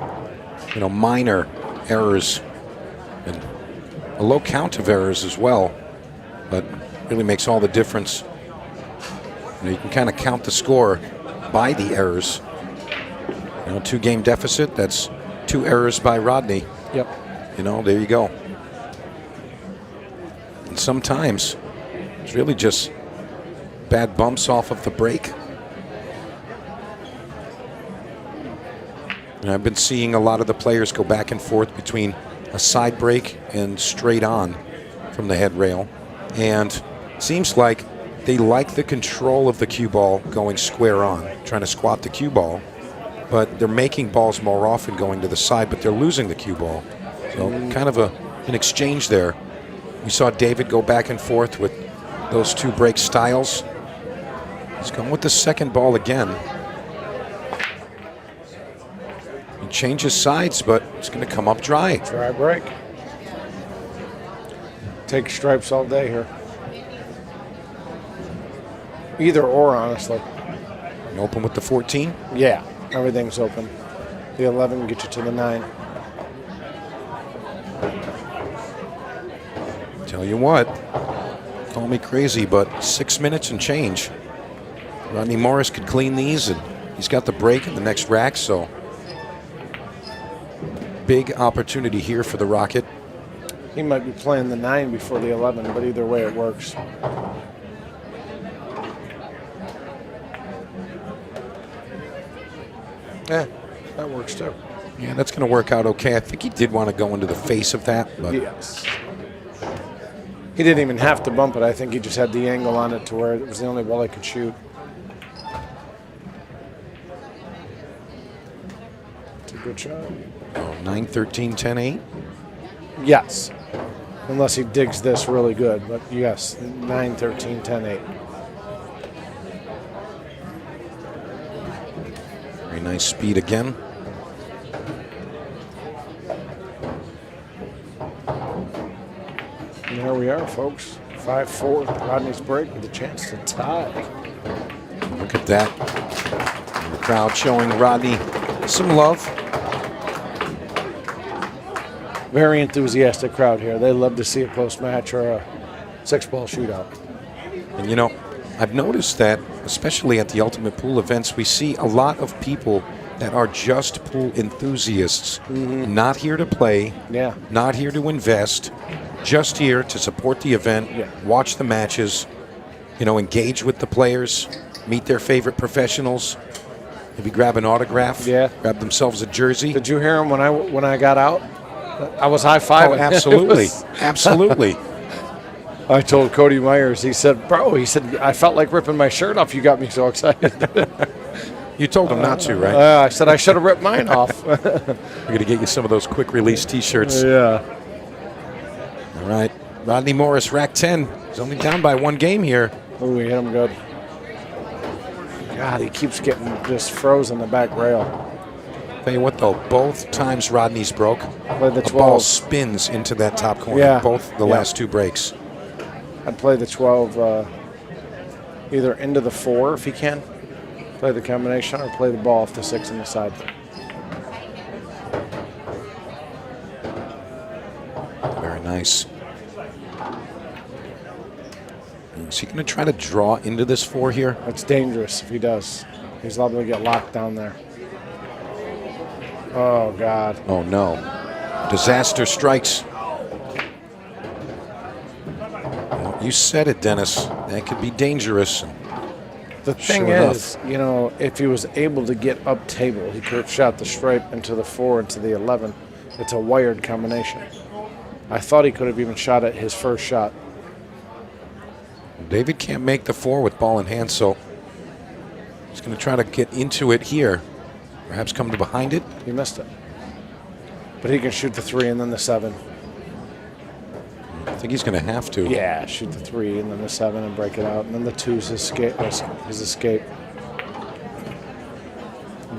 minor errors and a low count of errors as well, but really makes all the difference. You can kind of count the score by the errors. 2-game deficit, that's 2 errors by Rodney. Yep. There you go. And sometimes it's really just bad bumps off of the break. And I've been seeing a lot of the players go back and forth between a side break and straight on from the head rail. And it seems like they like the control of the cue ball going square on, trying to squat the cue ball. But they're making balls more often going to the side, but they're losing the cue ball. So kind of a an exchange there. We saw David go back and forth with those two break styles. He's going with the second ball again. He changes sides, but it's going to come up dry. Dry break. Take stripes all day here. Either or, honestly. You open with the 14? Yeah, everything's open. The 11 get you to the 9. Tell you what, call me crazy, but 6 minutes and change. Rodney Morris could clean these, and he's got the break in the next rack, so big opportunity here for the Rocket. He might be playing the 9 before the 11, but either way it works. Yeah, that works too. Yeah, that's going to work out okay. I think he did want to go into the face of that, but yes. He didn't even have to bump it. I think he just had the angle on it to where it was the only ball he could shoot. It's a good shot. 9-13, 10-8. Yes. Unless he digs this really good. But yes, 9-13, 10-8. Very nice speed again. And there we are, folks. 5-4. Rodney's break with a chance to tie. Look at that. And the crowd showing Rodney some love. Very enthusiastic crowd here. They love to see a close match or a 6-ball shootout. And you know, I've noticed that, especially at the Ultimate Pool events, we see a lot of people that are just pool enthusiasts, not here to play, not here to invest, just here to support the event, watch the matches, you know, engage with the players, meet their favorite professionals, maybe grab an autograph, grab themselves a jersey. Did you hear him when I got out? I was high-fiving. Oh, absolutely. Absolutely. I told Cody Myers, he said, bro, I felt like ripping my shirt off. You got me so excited. You told him not to, right? I said I should have ripped mine off. We're going to get you some of those quick release T-shirts. Yeah. All right. Rodney Morris, rack 10. He's only down by 1 game here. Oh, we hit him good. God, he keeps getting just frozen the back rail. Tell you what, though, both times Rodney's broke, the ball spins into that top corner. Yeah. Both the last 2 breaks. I'd play the 12 either into the 4 if he can. Play the combination or play the ball off the 6 on the side. Very nice. Is he going to try to draw into this 4 here? It's dangerous if he does. He's liable to get locked down there. Oh, God. Oh, no. Disaster strikes. Well, you said it, Dennis. That could be dangerous. The thing is, you know, if he was able to get up table, he could have shot the stripe into the 4, into the 11. It's a wired combination. I thought he could have even shot at his first shot. David can't make the 4 with ball in hand, so he's going to try to get into it here. Perhaps come to behind it. He missed it. But he can shoot the 3 and then the 7. I think he's going to have to. Yeah, shoot the 3 and then the 7 and break it out. And then the 2's his escape.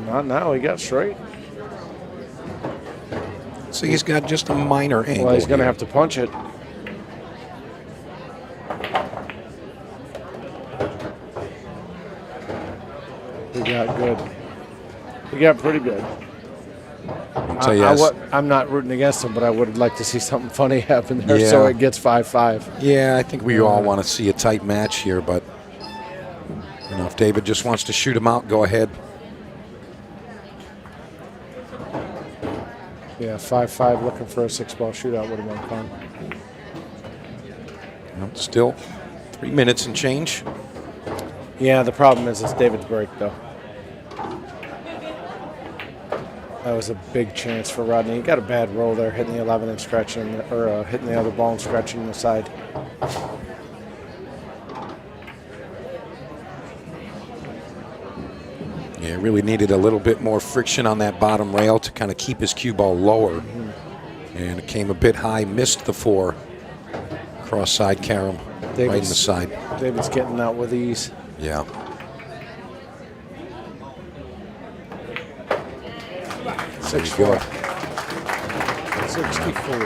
Not now. He got straight. So he's got just a minor angle. Well, he's going to have to punch it. He got good. He got pretty good. I'm not rooting against him, but I would like to see something funny happen there so it gets 5-5. Yeah, I think we all want to see a tight match here, but you know, if David just wants to shoot him out, go ahead. Yeah, 5-5 looking for a 6-ball shootout would have been fun. Well, still 3 minutes and change. Yeah, the problem is it's David's break, though. That was a big chance for Rodney. He got a bad roll there, hitting the 11 and scratching, or hitting the other ball and scratching the side. Yeah, really needed a little bit more friction on that bottom rail to kind of keep his cue ball lower. And it came a bit high, missed the 4. Cross side carom, right in the side. David's getting out with ease. Yeah. There you go. 64.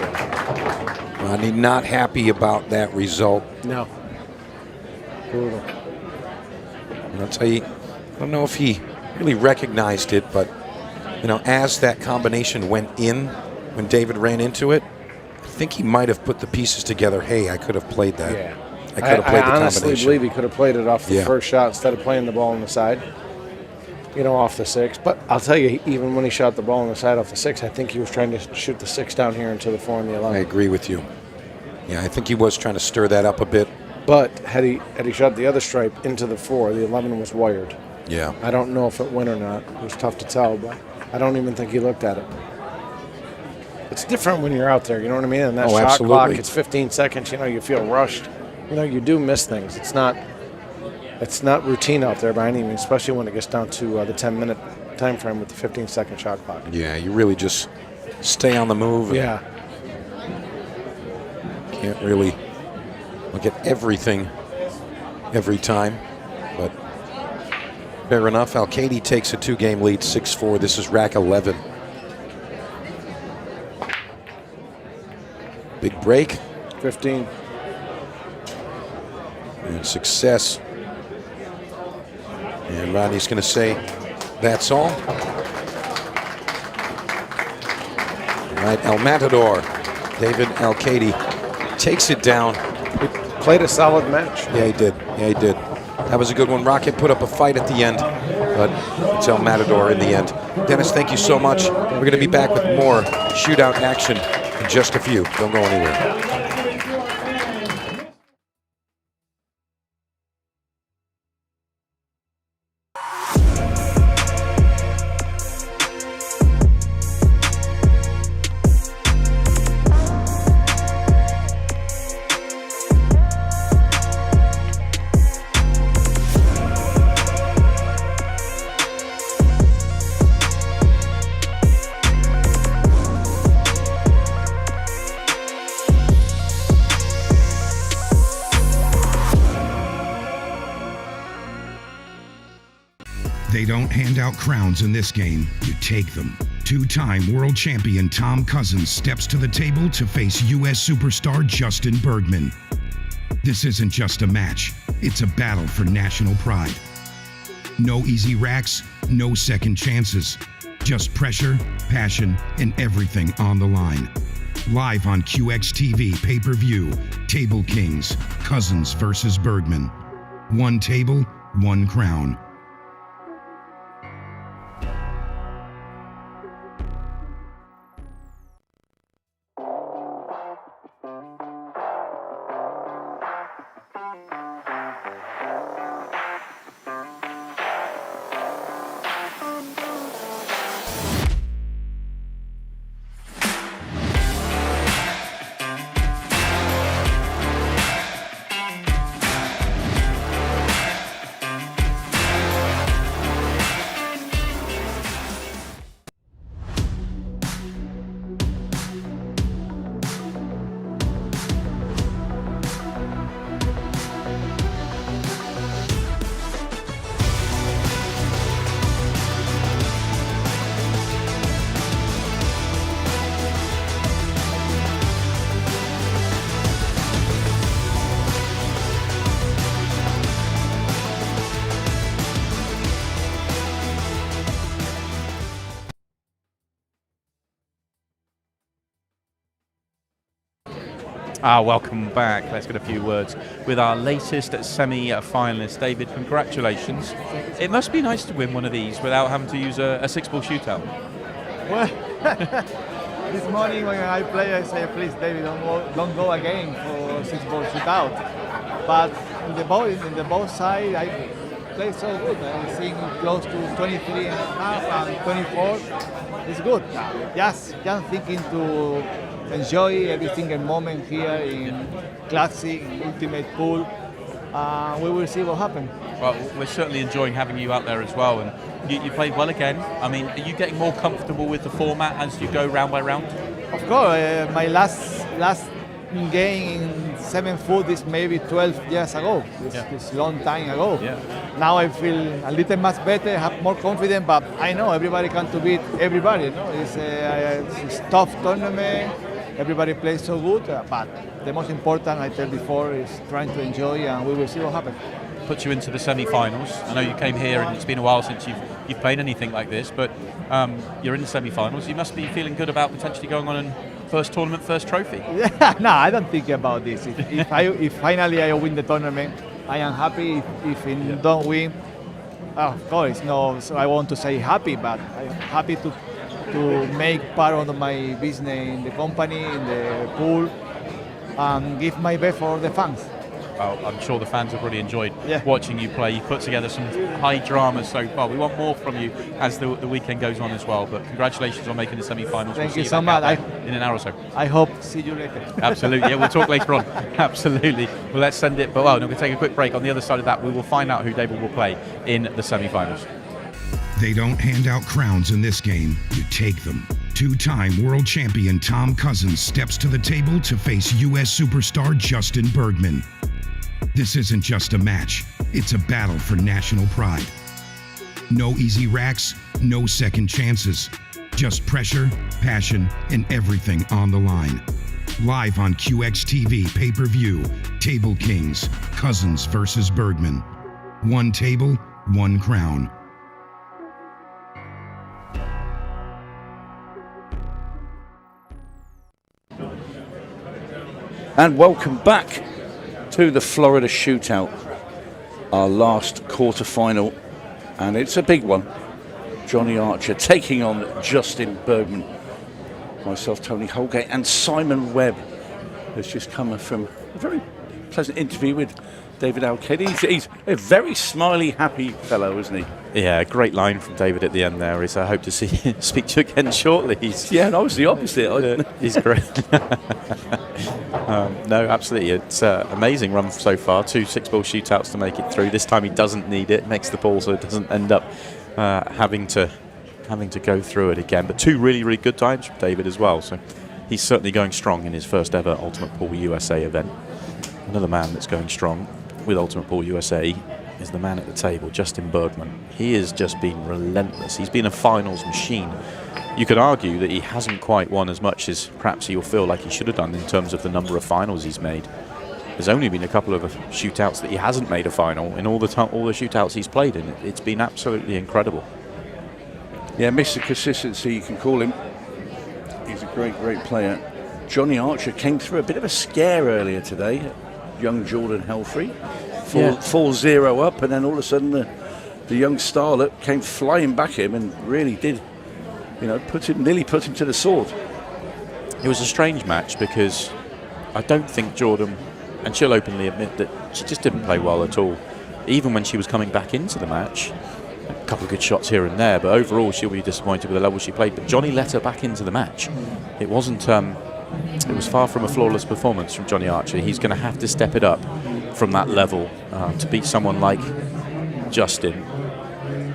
Rodney not happy about that result. No. Brutal. And I'll tell you, I don't know if he really recognized it, but you know, as that combination went in, when David ran into it, I think he might have put the pieces together. Hey, I could have played that. Yeah. I could have played the I honestly combination. believe he could have played it off the first shot instead of playing the ball on the side. You know, off the 6. But I'll tell you, even when he shot the ball on the side off the 6, I think he was trying to shoot the 6 down here into the 4 and the 11. I agree with you. Yeah, I think he was trying to stir that up a bit. But had he shot the other stripe into the 4, the 11 was wired. Yeah. I don't know if it went or not. It was tough to tell, but I don't even think he looked at it. It's different when you're out there, you know what I mean? And that shot clock, it's 15 seconds, you know, you feel rushed. You know, you do miss things. It's not routine out there by any means, especially when it gets down to the 10-minute time frame with the 15-second shot clock. Yeah, you really just stay on the move. Yeah. Can't really look at everything every time, but fair enough. Alcaide takes a 2-game lead, 6-4. This is rack 11. Big break. 15. And success. And Rodney's going to say, that's all. All right, El Matador, David Alcaide, takes it down. He played a solid match. Yeah, he did. Yeah, he did. That was a good one. Rocket put up a fight at the end, but it's El Matador in the end. Dennis, thank you so much. We're going to be back with more shootout action in just a few. Don't go anywhere. They don't hand out crowns in this game, you take them. 2-time world champion Tom Cousins steps to the table to face U.S. superstar Justin Bergman. This isn't just a match, it's a battle for national pride. No easy racks, no second chances. Just pressure, passion, and everything on the line. Live on QXTV pay-per-view, Table Kings, Cousins versus Bergman. One table, one crown. Welcome back. Let's get a few words with our latest semi-finalist. David, congratulations. It must be nice to win one of these without having to use a 6-ball shootout. Well, this morning when I play, I say, please, David, don't go again for 6-ball shootout. But in the both side, I play so good. I think close to 23 and a half and 24. It's good. Just thinking to enjoy every single moment here in Classic, Ultimate Pool. We will see what happens. Well, we're certainly enjoying having you out there as well, and you played well again. I mean, are you getting more comfortable with the format as you go round by round? Of course, my last game in 7 foot is maybe 12 years ago. It's a long time ago. Yeah. Now I feel a little much better, have more confidence, but I know everybody can to beat everybody. No? It's a tough tournament. Everybody plays so good, but the most important, I tell before, is trying to enjoy, and we will see what happens. Puts you into the semi-finals. I know you came here and it's been a while since you've played anything like this, but you're in the semi-finals. You must be feeling good about potentially going on and first tournament, first trophy. Yeah, no, I don't think about this. If finally I win the tournament, I am happy. If I don't win, of course, no. So I want to say happy, but I'm happy to make part of my business in the company, in the pool, and give my best for the fans. Well, I'm sure the fans have really enjoyed watching you play. You've put together some high dramas so far. We want more from you as the weekend goes on as well. But congratulations on making the semi-finals. Thank you so much. In an hour or so. I hope see you later. Absolutely. Yeah, we'll talk later on. Absolutely. Well, let's send it. But well, we're going to take a quick break. On the other side of that, we will find out who David will play in the semi-finals. They don't hand out crowns in this game, you take them. Two-time world champion Tom Cousins steps to the table to face U.S. superstar Justin Bergman. This isn't just a match, it's a battle for national pride. No easy racks, no second chances. Just pressure, passion, and everything on the line. Live on QXTV pay-per-view, Table Kings, Cousins versus Bergman. One table, one crown. And welcome back to the Florida Shootout, our last quarter-final, and it's a big one. Johnny Archer taking on Justin Bergman. Myself, Tony Holgate, and Simon Webb has just come from a very pleasant interview with David Alcaide. He's a very smiley, happy fellow, isn't he? Yeah, great line from David at the end there. Is I hope to speak to you again shortly. And I was the opposite. He's great. No, absolutely. It's an amazing run so far. 2 6-ball shootouts to make it through. This time he doesn't need it. Makes the ball so it doesn't end up having to go through it again. But 2 really, really good times from David as well. So he's certainly going strong in his first ever Ultimate Pool USA event. Another man that's going strong with Ultimate Pool USA is the man at the table, Justin Bergman. He has just been relentless. He's been a finals machine. You could argue that he hasn't quite won as much as perhaps he'll feel like he should have done in terms of the number of finals he's made. There's only been a couple of shootouts that he hasn't made a final in all the shootouts he's played in. It's been absolutely incredible. Yeah, Mr. Consistency, you can call him. He's a great, great player. Johnny Archer came through a bit of a scare earlier today. Young Jordan Helfrey, 4-0 up, and then all of a sudden the young starlet came flying back him and really did, nearly put him to the sword. It was a strange match because I don't think Jordan, and she'll openly admit that she just didn't play well at all. Even when she was coming back into the match, a couple of good shots here and there, but overall she'll be disappointed with the level she played. But Johnny let her back into the match. It wasn't. It was far from a flawless performance from Johnny Archer. He's going to have to step it up from that level to beat someone like Justin.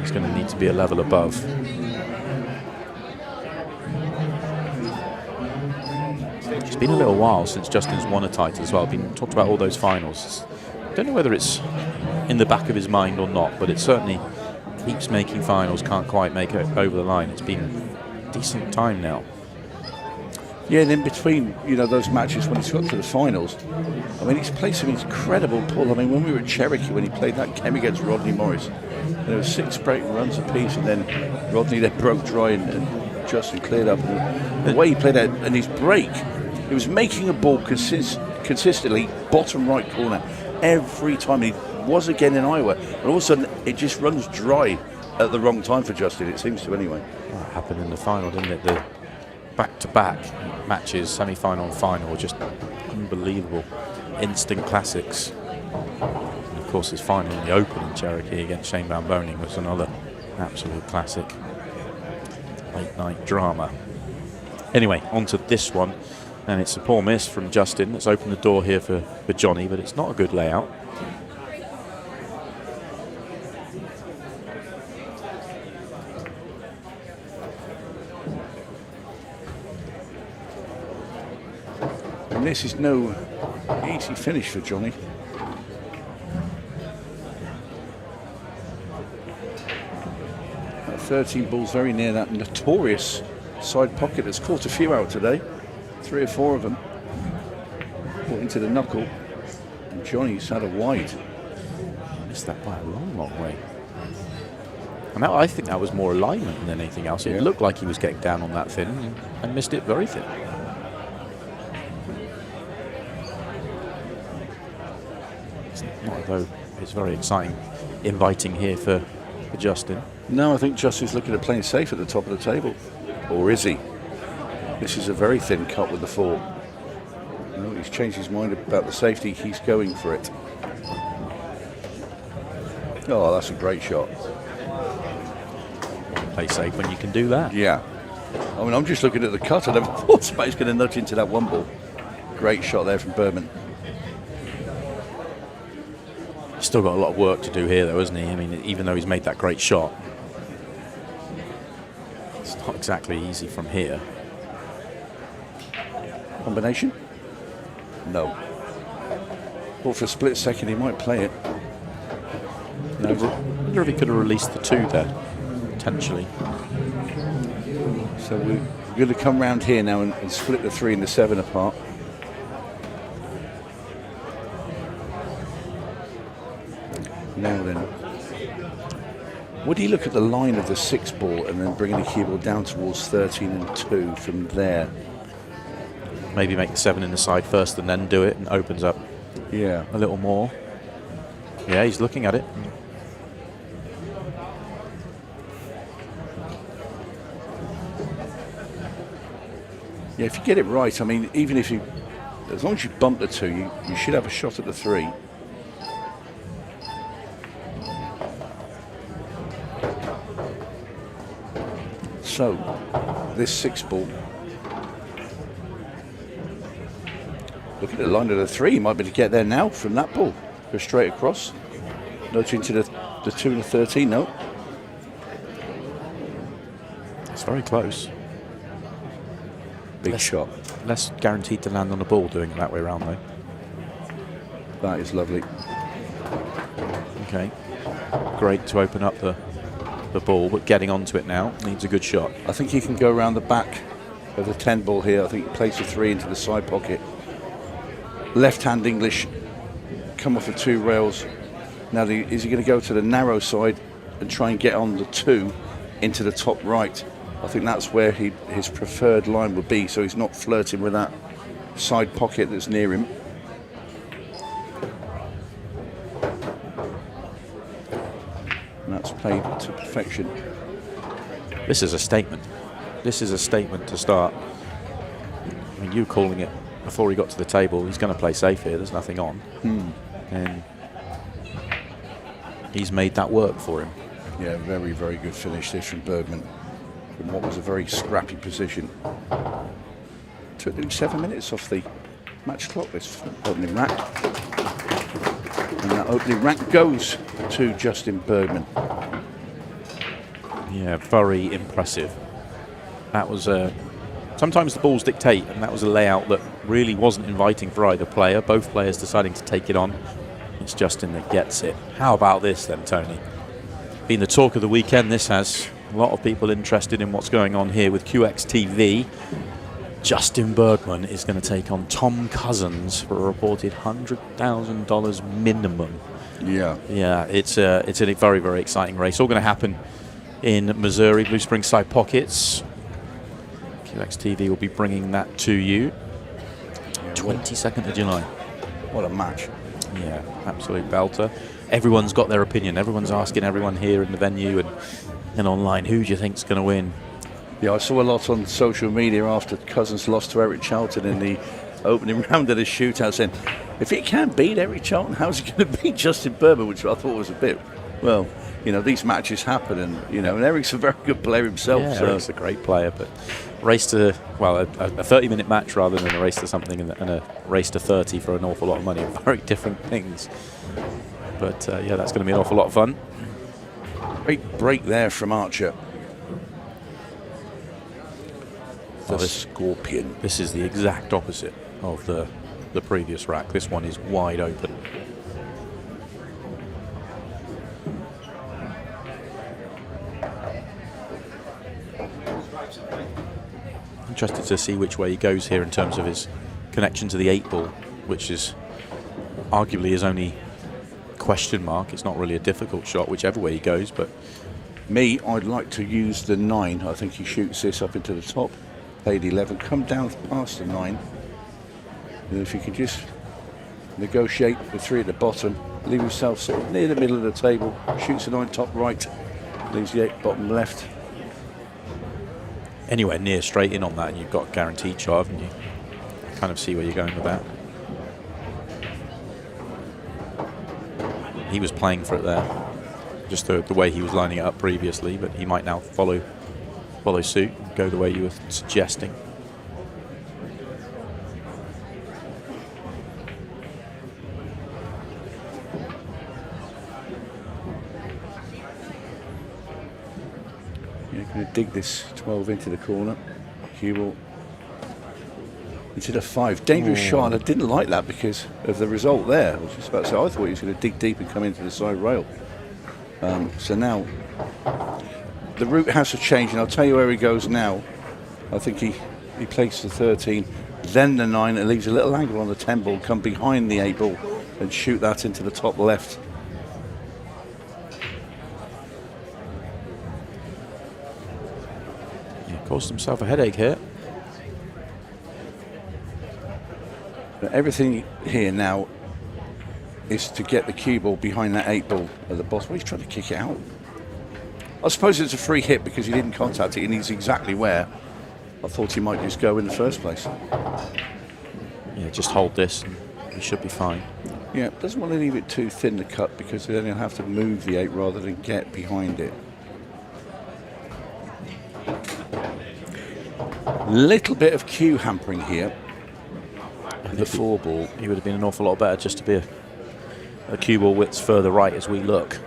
He's going to need to be a level above. It's been a little while since Justin's won a title as well. Been talked about all those finals. I don't know whether it's in the back of his mind or not, but it certainly keeps making finals, can't quite make it over the line. It's been a decent time now. Yeah, and in between, those matches when he's got to the finals, I mean, he's played some incredible pull. I mean, when we were at Cherokee, when he played that game against Rodney Morris, there were 6 breaking runs apiece, and then Rodney then broke dry and Justin cleared up. And the way he played that, and his break, he was making a ball consistently bottom right corner every time. He was again in Iowa, and all of a sudden it just runs dry at the wrong time for Justin. It seems to anyway. Well, it happened in the final, didn't it? The back-to-back matches, semi-final and final, just unbelievable, instant classics. And of course, his final in the Open in Cherokee against Shane Van Boening was another absolute classic. Late-night drama. Anyway, on to this one, and it's a poor miss from Justin. That's opened the door here for Johnny, but it's not a good layout. this is no easy finish for Johnny. 13 balls very near that notorious side pocket that's caught a few out today. 3 or 4 of them. Put into the knuckle. And Johnny's had a wide. Missed that by a long, long way. And that, I think that was more alignment than anything else. It looked like he was getting down on that thin and missed it very thin. Although it's very exciting, inviting here for Justin. No, I think Justin's looking at playing safe at the top of the table. Or is he? This is a very thin cut with the 4. No, he's changed his mind about the safety. He's going for it. Oh, that's a great shot. Play safe when you can do that. Yeah. I mean, I'm just looking at the cut. I never thought somebody's going to nudge into that 1 ball. Great shot there from Bergman. He's still got a lot of work to do here, though, isn't he? I mean, even though he's made that great shot, it's not exactly easy from here. Combination? No. Thought for a split second he might play it. No. I wonder if he could have released the 2 there, potentially. So we're going to come round here now and split the 3 and the 7 apart. Now then, would he look at the line of the 6 ball and then bring the cue ball down towards 13 and 2 from there? Maybe make the 7 in the side first and then do it, and opens up a little more. Yeah, he's looking at it. Yeah, if you get it right, I mean, even if you, as long as you bump the 2, you should have a shot at the 3. So, this 6 ball. Look at the line of the 3. He might be able to get there now from that ball. Go straight across. Nudge into the 2 and the 13. No. It's very close. Big shot. Less guaranteed to land on the ball doing it that way around, though. That is lovely. Okay. Great to open up the ball, but getting onto it now needs a good shot. I think he can go around the back of the 10 ball here. I think he plays the 3 into the side pocket. Left-hand English, come off the 2 rails. Now, is he going to go to the narrow side and try and get on the 2 into the top right? I think that's where his preferred line would be, so he's not flirting with that side pocket that's near him. And that's played to perfection. This is a statement. This is a statement to start. I mean, you calling it before he got to the table, he's going to play safe here, there's nothing on. And he's made that work for him. Yeah, very, very good finish this from Bergman. In what was a very scrappy position. Took nearly 7 minutes off the match clock, this opening rack. And that opening rack goes to Justin Bergman. Yeah, very impressive. That was sometimes the balls dictate, and that was a layout that really wasn't inviting for either player. Both players deciding to take it on. It's Justin that gets it. How about this then, Tony? Been the talk of the weekend, this has. A lot of people interested in what's going on here with QXTV. Justin Bergman is going to take on Tom Cousins for a reported $100,000 minimum. Yeah, it's a very, very exciting race. All going to happen in Missouri, Blue Springs Side Pockets. QXTV will be bringing that to you. 22nd of July. What a match. Yeah, absolute belter. Everyone's got their opinion. Everyone's asking everyone here in the venue and online, who do you think's going to win? Yeah, I saw a lot on social media after Cousins lost to Eric Charlton in the opening round of the shootout, saying, if he can't beat Eric Charlton, how's he going to beat Justin Bergman? Which I thought was a bit, well, you know, these matches happen, and you know, and Eric's a very good player himself. Yeah, so Eric's a great player, but race to, well, a 30-minute match rather than a race to something and a race to 30 for an awful lot of money. Very different things. But yeah, that's going to be an awful lot of fun. Great break there from Archer. The Scorpion. This is the exact opposite of the the previous rack. This one is wide open. Interested to see which way he goes here in terms of his connection to the 8 ball, which is arguably his only question mark. It's not really a difficult shot whichever way he goes, but me, I'd like to use the 9. I think he shoots this up into the top, played 11, come down past the 9, and if you could just negotiate the 3 at the bottom, leave yourself sort of near the middle of the table, shoots the 9 top right, leaves the 8 bottom left. Anywhere near straight in on that and you've got a guaranteed shot, haven't you? I kind of see where you're going with that. He was playing for it there, just the way he was lining it up previously, but he might now follow suit and go the way you were suggesting. You're going to dig this 12 into the corner. He will into the 5. Dangerous shot. I didn't like that because of the result there. I was just about to say, I thought he was going to dig deep and come into the side rail. So now the route has to change, and I'll tell you where he goes now. I think he plays the 13, then the 9, and leaves a little angle on the 10 ball, come behind the 8 ball and shoot that into the top left. Yeah, caused himself a headache here. But everything here now is to get the cue ball behind that 8 ball at the bottom. Well, he's trying to kick it out. I suppose it's a free hit because he didn't contact it and he's exactly where I thought he might just go in the first place. Yeah, just hold this and he should be fine. Yeah, doesn't want to leave it too thin to cut because then he'll have to move the 8 rather than get behind it. Little bit of cue hampering here. The 4 ball. He would have been an awful lot better just to be a cue ball width further right as we look.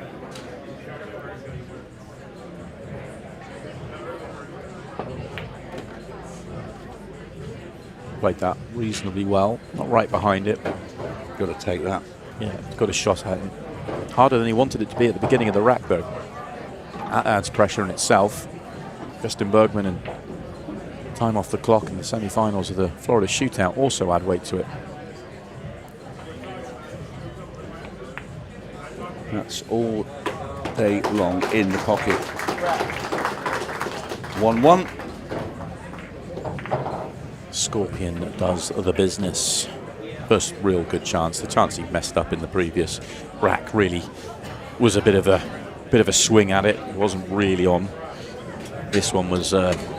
Played that reasonably well. Not right behind it. Got to take that. Yeah, got a shot at him. Harder than he wanted it to be at the beginning of the rack, though. That adds pressure in itself. Justin Bergman and time off the clock in the semi-finals of the Florida Shootout also add weight to it. That's all day long in the pocket. 1-1. Scorpion does the business. First real good chance. The chance he messed up in the previous rack really was a bit of a swing at it. It wasn't really on. This one was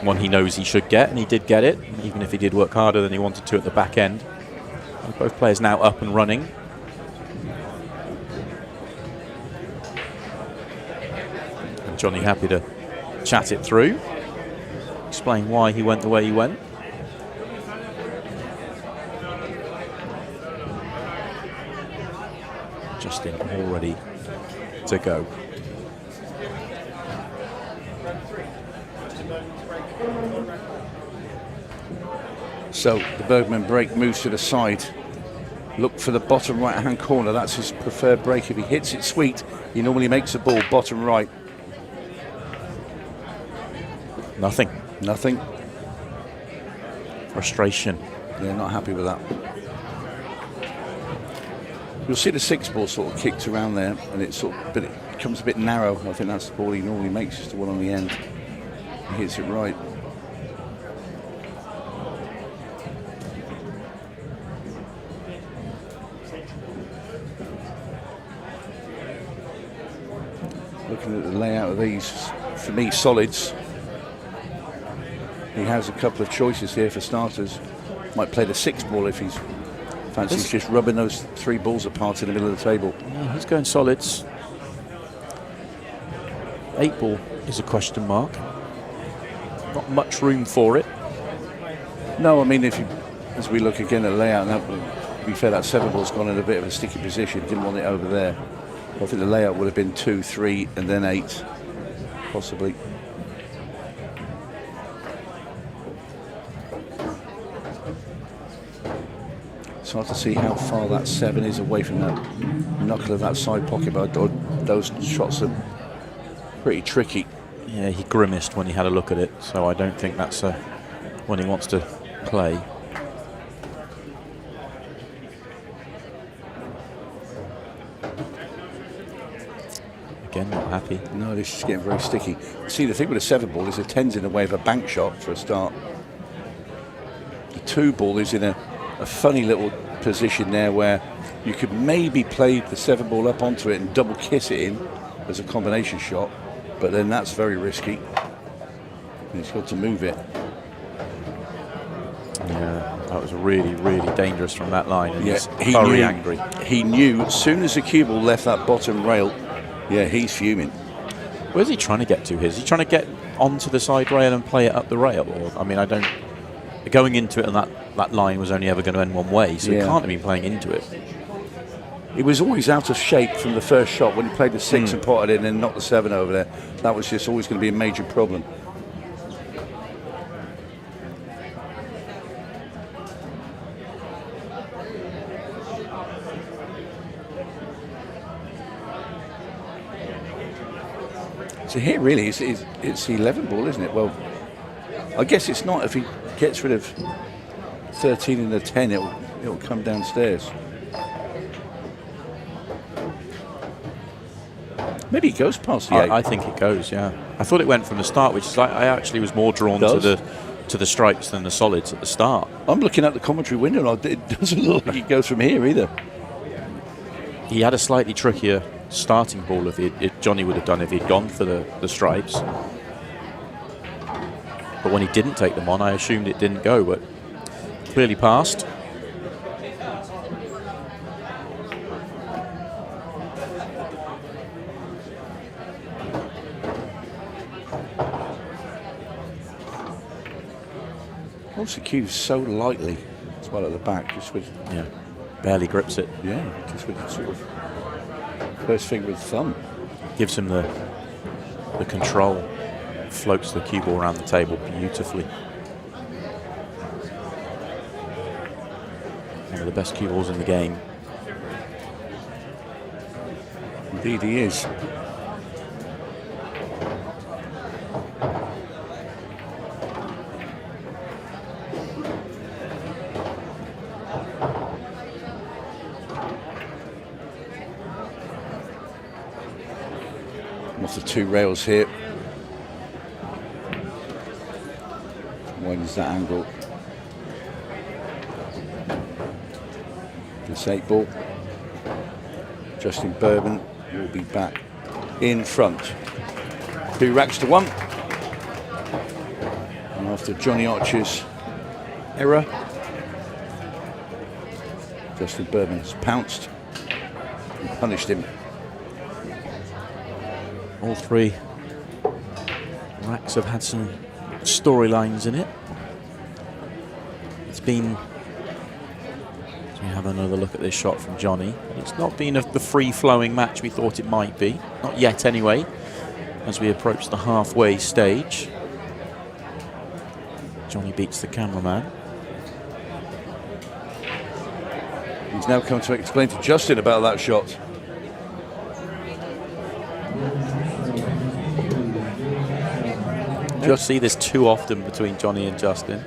one he knows he should get, and he did get it, even if he did work harder than he wanted to at the back end. And both players now up and running. And Johnny happy to chat it through, explain why he went the way he went. Justin all ready to go. So the Bergman break moves to the side. Look for the bottom right hand corner. That's his preferred break. If he hits it sweet, he normally makes the ball bottom right. Nothing. Nothing. Frustration. Yeah, not happy with that. You'll see the 6 ball sort of kicked around there, and it but it becomes a bit narrow. I think that's the ball he normally makes, just the one on the end. He hits it right. Looking at the layout of these, for me, solids. He has a couple of choices here for starters. Might play the 6 ball if he's fancies just rubbing those 3 balls apart in the middle of the table. Yeah, he's going solids. 8 ball is a question mark. Not much room for it. No, I mean, as we look again at the layout, now, to be fair, that 7 ball's gone in a bit of a sticky position. Didn't want it over there. I think the layout would have been 2, 3, and then 8, possibly. hard to see how far that 7 is away from that knuckle of that side pocket, but those shots are pretty tricky. Yeah, he grimaced when he had a look at it, so I don't think that's when he wants to play. Again, not happy. No, this is getting very sticky. See, the thing with a 7 ball is a 10's in the way of a bank shot for a start. The 2 ball is in a funny little position there where you could maybe play the 7 ball up onto it and double kiss it in as a combination shot, but then that's very risky. And he's got to move it. Yeah, that was really, really dangerous from that line. And Yes, he's very angry. He knew as soon as the cue ball left that bottom rail, yeah, he's fuming. Where's he trying to get to here? Is he trying to get onto the side rail and play it up the rail? Or, I mean, I don't... Going into it, and that line was only ever going to end one way, so he can't have been playing into it. He was always out of shape from the first shot when he played the 6 and potted it and then knocked the 7 over there. That was just always going to be a major problem. So here really it's the 11 ball, isn't it? Well, I guess it's not. If he gets rid of 13 and the 10, it'll come downstairs. Maybe it goes past the 8. I think it goes, yeah. I thought it went from the start, which is like I actually was more drawn to the stripes than the solids at the start. I'm looking at the commentary window and it doesn't look like it goes from here either. He had a slightly trickier starting ball if Johnny would have done if he'd gone for the stripes. But when he didn't take them on, I assumed it didn't go, but clearly passed. Also cues so lightly as well at the back, just with barely grips it. Yeah, just with sort of first finger with thumb. Gives him the control. Floats the cue ball around the table beautifully. One of the best cue balls in the game. Indeed he is. Off the 2 rails here. Widens that angle. This 8 ball. Justin Bergman will be back in front. 2 racks to 1. And after Johnny Archer's error, Justin Bergman has pounced and punished him. All 3 racks have had some storylines in it. It's been, as we have another look at this shot from Johnny, it's not been the free-flowing match we thought it might be. Not yet anyway, as we approach the halfway stage. Johnny beats the cameraman. He's now come to explain to Justin about that shot. You don't see this too often between Johnny and Justin.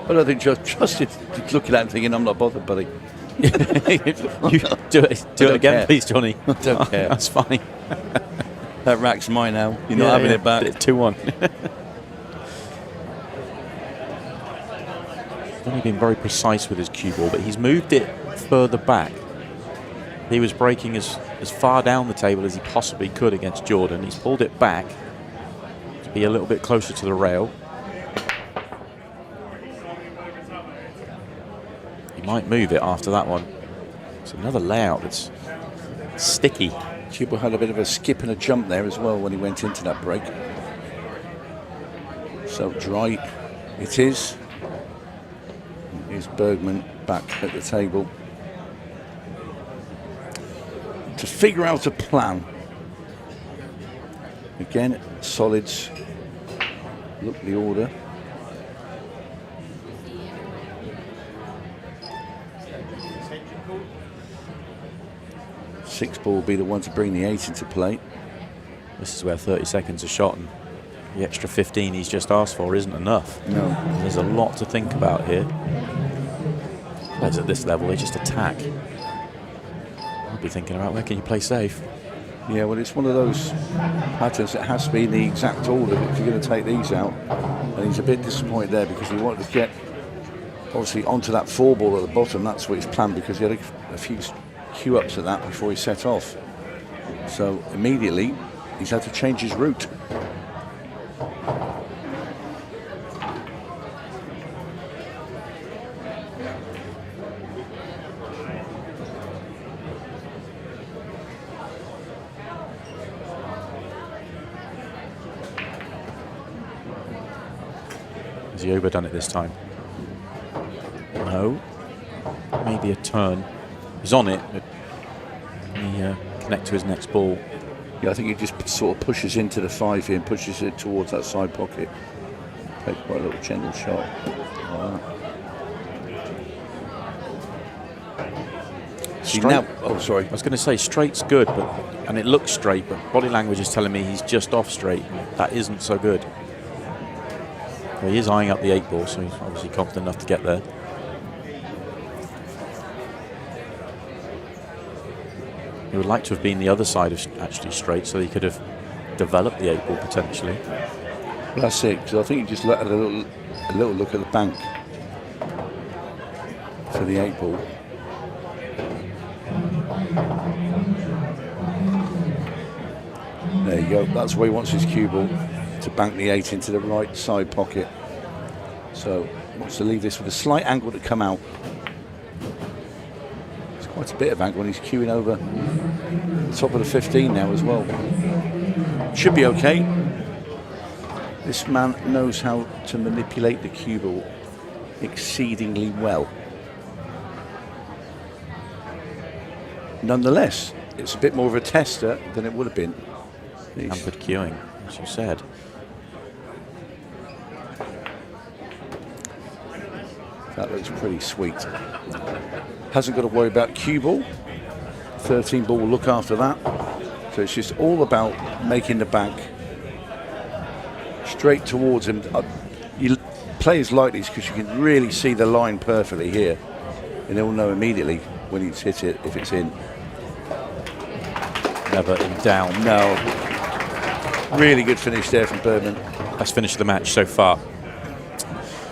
I don't think Justin's looking at him thinking, I'm not bothered, buddy. You do it again, please, Johnny. I don't care. That's fine. That rack's mine now. You're not having it back. It's 2-1. He's only been very precise with his cue ball, but he's moved it further back. He was breaking as far down the table as he possibly could against Jordan. He's pulled it back to be a little bit closer to the rail. He might move it after that one. It's another layout that's sticky. Cuba had a bit of a skip and a jump there as well when he went into that break. So dry it is. Here's Bergman back at the table to figure out a plan. Again, solids. Look the order. 6 ball will be the one to bring the 8 into play. This is where 30 seconds a shot and the extra 15 he's just asked for isn't enough. No. There's a lot to think about here. Players at this level, they just attack. I'll be thinking about where can you play safe. Yeah, well, it's one of those patterns that has to be in the exact order if you're going to take these out. And he's a bit disappointed there because he wanted to get, obviously, onto that 4 ball at the bottom. That's what he's planned because he had a few cue ups at that before he set off. So immediately, he's had to change his route. Has he overdone it this time? No. Maybe a turn. He's on it, but can he connect to his next ball? Yeah, I think he just sort of pushes into the 5 here and pushes it towards that side pocket. Take quite a little gentle shot. Like that. Straight. Now, oh, sorry. I was going to say straight's good, and it looks straight, but body language is telling me he's just off straight. That isn't so good. Well, he is eyeing up the 8 ball, so he's obviously confident enough to get there. He would like to have been the other side of actually straight, so he could have developed the 8 ball potentially. Well, that's it, because I think he just let a little look at the bank for the 8 ball. There you go. That's where he wants his cue ball, to bank the 8 into the right side pocket. So he wants to leave this with a slight angle to come out. It's quite a bit of angle, and he's cueing over the top of the 15 now as well. Should be okay. This man knows how to manipulate the cue ball exceedingly well. Nonetheless, it's a bit more of a tester than it would have been. Hampered cueing, as you said. That looks pretty sweet. Hasn't got to worry about cue ball. 13 ball will look after that. So it's just all about making the bank straight towards him. You players like these because you can really see the line perfectly here, and they'll know immediately when he's hit it if it's in. Never in down. No. Really good finish there from Bergman. Best finish of the match so far.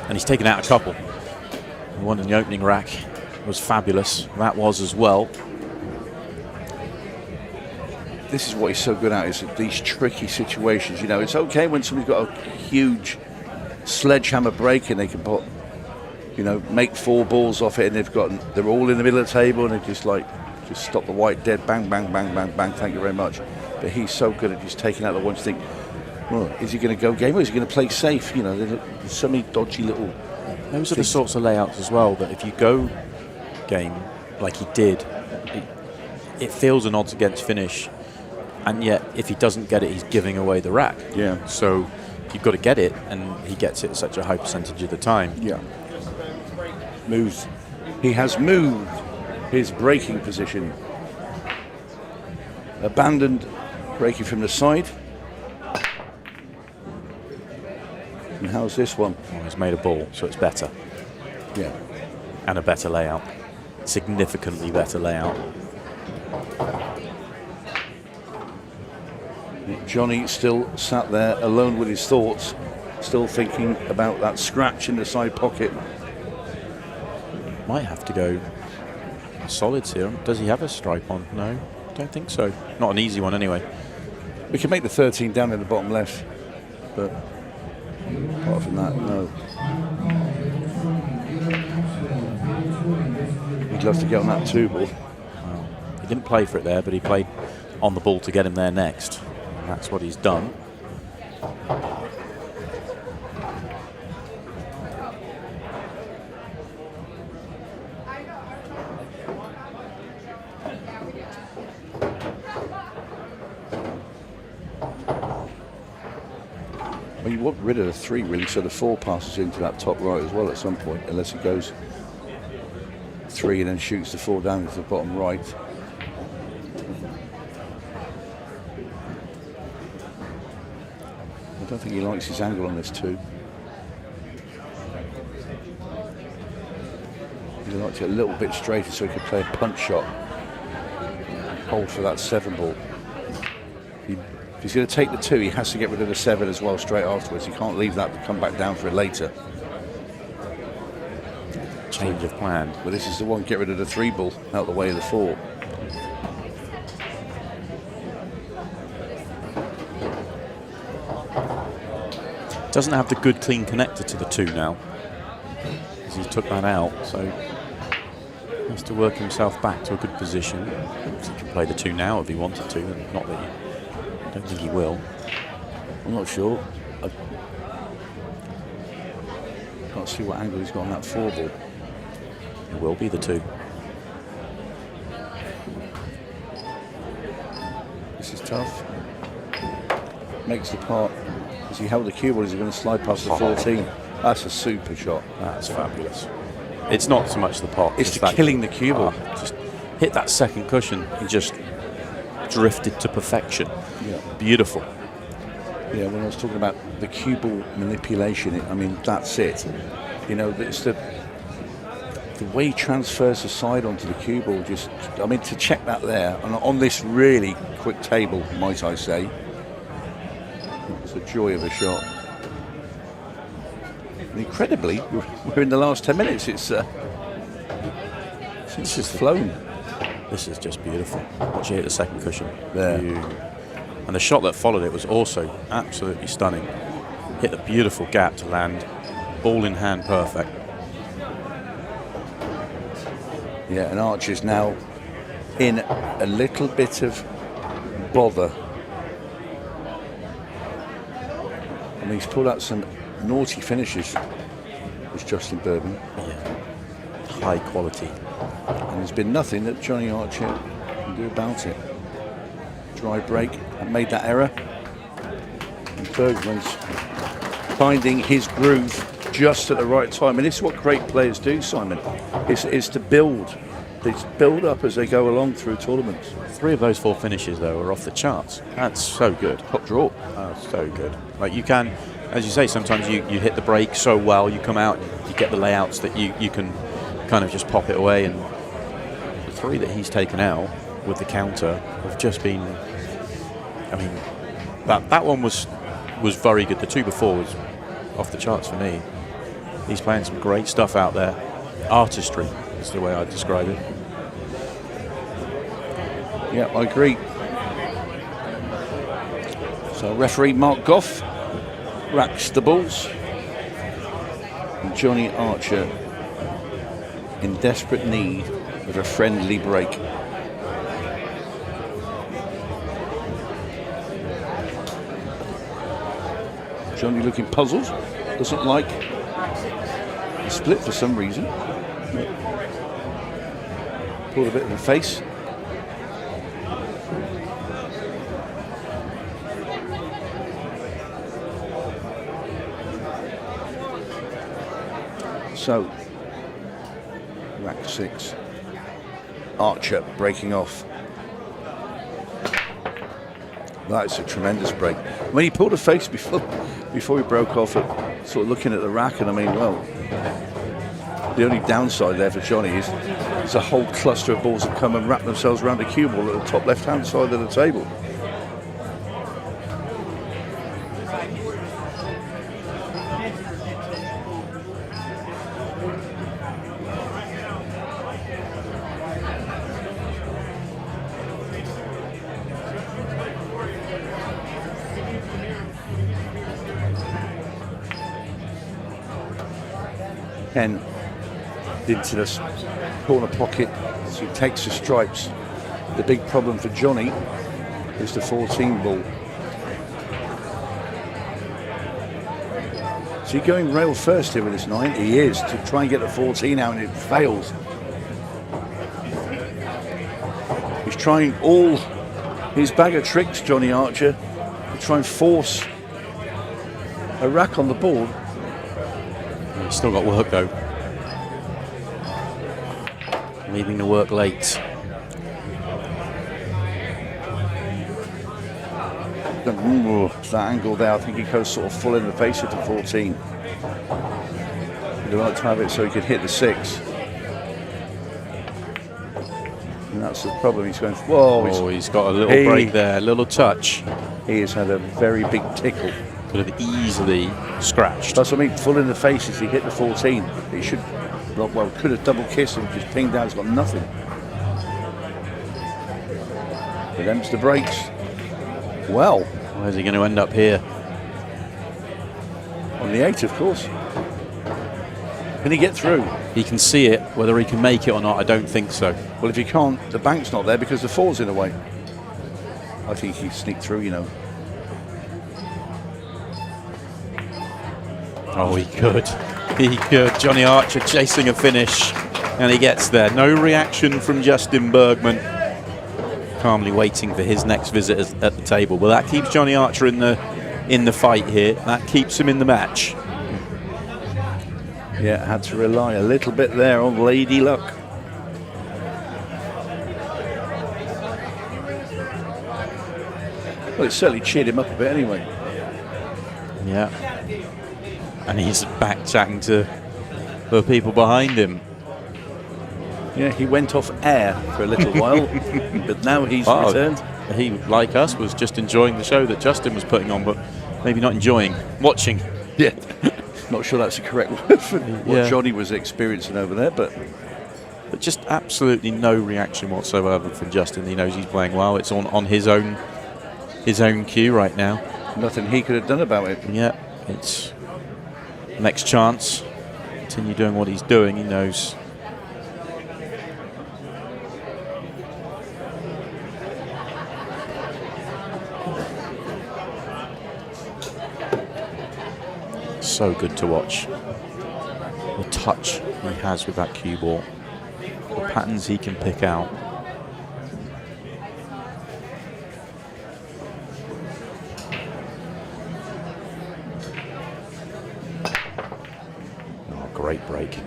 And he's taken out a couple. The one in the opening rack was fabulous. That was as well. This is what he's so good at, is these tricky situations. You know, it's okay when somebody's got a huge sledgehammer break and they can put, you know, make 4 balls off it, and they're all in the middle of the table and they just stop the white dead, bang, bang, bang, bang, bang, thank you very much. But he's so good at just taking out the ones you think, well, is he going to go game or is he going to play safe? You know, there's so many dodgy little Those are the sorts of layouts as well that if you go game like he did, it feels an odds against finish, and yet if he doesn't get it, he's giving away the rack. Yeah. So you've got to get it, and he gets it such a high percentage of the time. Yeah. Moves. He has moved his breaking position. Abandoned breaking from the side. And how's this one? Well, he's made a ball, so it's better. Yeah. And a better layout. Significantly better layout. Johnny still sat there alone with his thoughts, still thinking about that scratch in the side pocket. Might have to go solids here. Does he have a stripe on? No, don't think so. Not an easy one anyway. We can make the 13 down in the bottom left, but apart from that, no. He'd love to get on that 2 ball. Well, he didn't play for it there, but he played on the ball to get him there next. And that's what he's done. Well, you want rid of the 3 really, so the 4 passes into that top right as well at some point, unless he goes 3 and then shoots the 4 down into the bottom right. don't think he likes his angle on this too. He liked it a little bit straighter so he could play a punch shot. Hold for that 7 ball. If he's going to take the 2, he has to get rid of the 7 as well straight afterwards. He can't leave that to come back down for it later. Change of plan. But this is the one, get rid of the 3 ball out the way of the 4. Doesn't have the good clean connector to the 2 now, as he took that out, so he has to work himself back to a good position. He can play the 2 now if he wanted to, and not that I don't think he will. I'm not sure. I can't see what angle he's got on that 4 ball. It will be the 2. This is tough. Makes the part. As he held the cue ball, is he going to slide past the 14? That's a super shot. That's fabulous. It's not so much the pot. It's the killing the cue ball. Just hit that second cushion and just drifted to perfection. Yeah. Beautiful. Yeah, when I was talking about the cue ball manipulation, I mean, that's it. You know, it's the way he transfers the side onto the cue ball. Just, I mean, to check that there, and on this really quick table, might I say, it's a joy of a shot. And incredibly, we're in the last 10 minutes. It's just flown. This is just beautiful. Watch you hit the second cushion. There. And the shot that followed it was also absolutely stunning. Hit a beautiful gap to land. Ball in hand, perfect. Yeah, and Archer's now in a little bit of bother. I mean, he's pulled out some naughty finishes, was Justin Bergman. Yeah. High quality. And there's been nothing that Johnny Archer can do about it. Dry break, and made that error. And Bergman's finding his groove just at the right time. And this is what great players do, Simon, is to build. They build up as they go along through tournaments. 3 of those 4 finishes, though, are off the charts. That's so good. Top draw. That's so good. Like, you can, as you say, sometimes you hit the break so well, you come out, you get the layouts that you can kind of just pop it away. And the 3 that he's taken out with the counter have just been, I mean, that one was very good. The 2 before was off the charts for me. He's playing some great stuff out there. Artistry is the way I'd describe it. Yeah, I agree. So referee Mark Goff racks the balls. And Johnny Archer in desperate need of a friendly break. Johnny looking puzzled, doesn't like the split for some reason. Pulled a bit in the face. So, rack 6. Archer breaking off. That's a tremendous break. When he pulled a face before he broke off, sort of looking at the rack, and I mean, well, the only downside there for Johnny is there's a whole cluster of balls that come and wrap themselves around the cue ball at the top left-hand side of the table. Ken into this corner pocket, so he takes the stripes. The big problem for Johnny is the 14 ball. Is he going rail first here with this 9? He is, to try and get the 14 out, and it fails. He's trying all his bag of tricks, Johnny Archer, to try and force a rack on the board. He's still got work, though. Leaving the work late. That angle there, I think he goes sort of full in the face at the 14. He'd like to have it so he could hit the 6. And that's the problem. He's going, whoa. He's got a little break there, a little touch. He has had a very big tickle. Could have easily scratched. That's what I mean, full in the face as he hit the 14. He should, well, could have double kissed and just pinged out. He's got nothing. But them's the breaks. Well, where's he going to end up here? On the 8, of course. Can he get through? He can see it. Whether he can make it or not, I don't think so. Well, if he can't, the bank's not there because the 4's in the way. I think he sneaked through, you know. Oh, he could. He could. Johnny Archer chasing a finish, and he gets there. No reaction from Justin Bergman. Calmly waiting for his next visit at the table. Well, that keeps Johnny Archer in the fight here. That keeps him in the match. Yeah, had to rely a little bit there on Lady Luck. Well, it certainly cheered him up a bit anyway. Yeah. And he's back chatting to the people behind him. Yeah, he went off air for a little while, but now he's returned. He, like us, was just enjoying the show that Justin was putting on, but maybe not enjoying, watching. Yeah, not sure that's the correct word for what Johnny was experiencing over there, but just absolutely no reaction whatsoever from Justin. He knows he's playing well. It's on his own cue right now. Nothing he could have done about it. Yeah, it's next chance. Continue doing what he's doing. He knows. So good to watch. The touch he has with that cue ball. The patterns he can pick out. Oh, great break.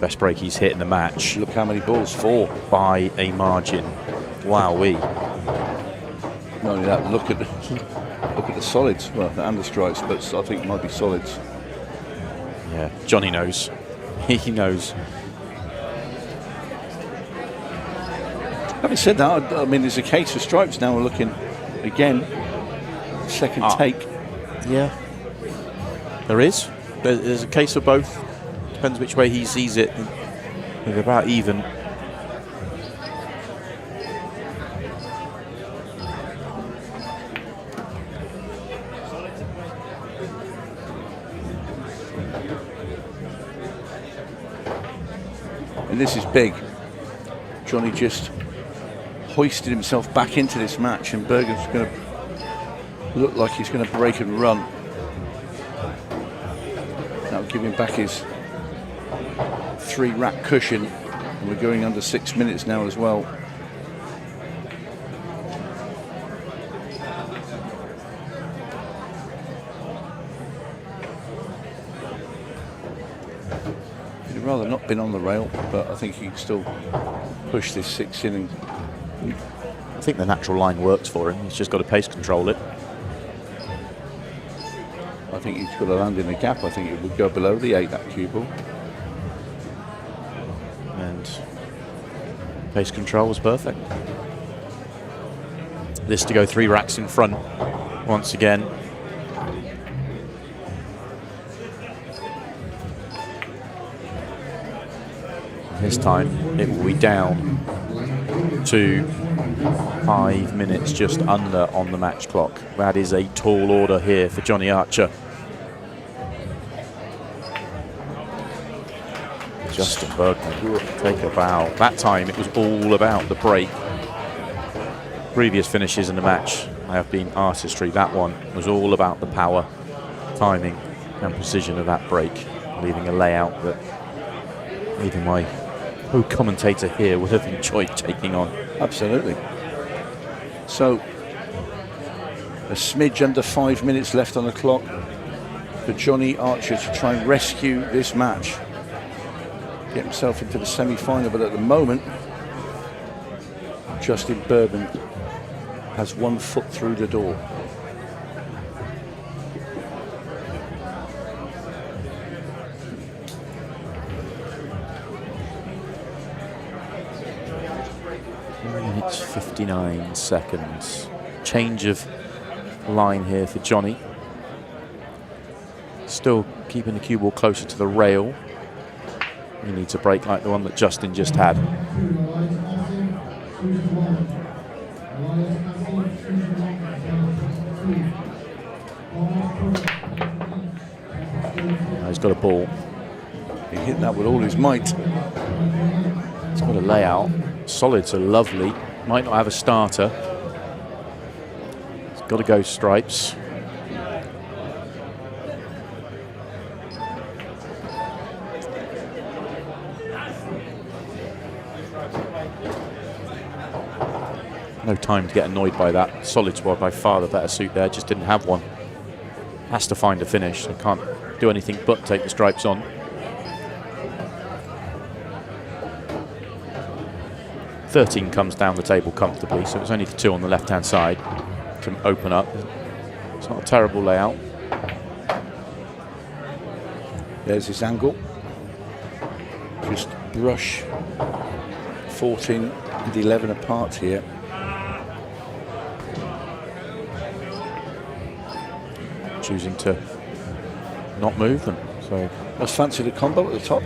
Best break he's hit in the match. Look how many balls, 4. By a margin. Wowee. Not only that, look at the solids, well, the understrikes, but I think it might be solids. Yeah, Johnny knows. He knows. Having said that, I mean, there's a case of stripes now. We're looking again, second take. Yeah, there is. There's a case of both. Depends which way he sees it. They're about even. And this is big. Johnny just hoisted himself back into this match, and Bergen's going to look like he's going to break and run. That'll give him back his 3-rack cushion, and we're going under 6 minutes now as well. He'd rather not been on the rail, but I think he can still push this 6 in. I think the natural line works for him. He's just got to pace control it. I think he's got to land in the gap. I think it would go below the 8, that cue ball. And pace control was perfect. This to go 3 racks in front once again. This time it will be down to 5 minutes just under on the match clock. That is a tall order here for Johnny Archer. Justin Bergman, take a bow. That time it was all about the break. Previous finishes in the match have been artistry. That one was all about the power, timing and precision of that break, leaving a layout that even my co-commentator here would have enjoyed taking on. Absolutely. So, a smidge under 5 minutes left on the clock for Johnny Archer to try and rescue this match. Get himself into the semi-final, but at the moment, Justin Bergman has 1 foot through the door. 59 seconds. Change of line here for Johnny. Still keeping the cue ball closer to the rail. He needs a break like the one that Justin just had. Now he's got a ball. He hit that with all his might. He's got a layout. Solids are lovely. Might not have a starter. He's got to go stripes. No time to get annoyed by that. Solids were by far the better suit there, just didn't have one. Has to find a finish. They can't do anything but take the stripes on. 13 comes down the table comfortably, so it's only the 2 on the left-hand side to open up. It's not a terrible layout. There's his angle. Just brush 14 and 11 apart here. Choosing to not move them. So Let's fancy the combo at the top.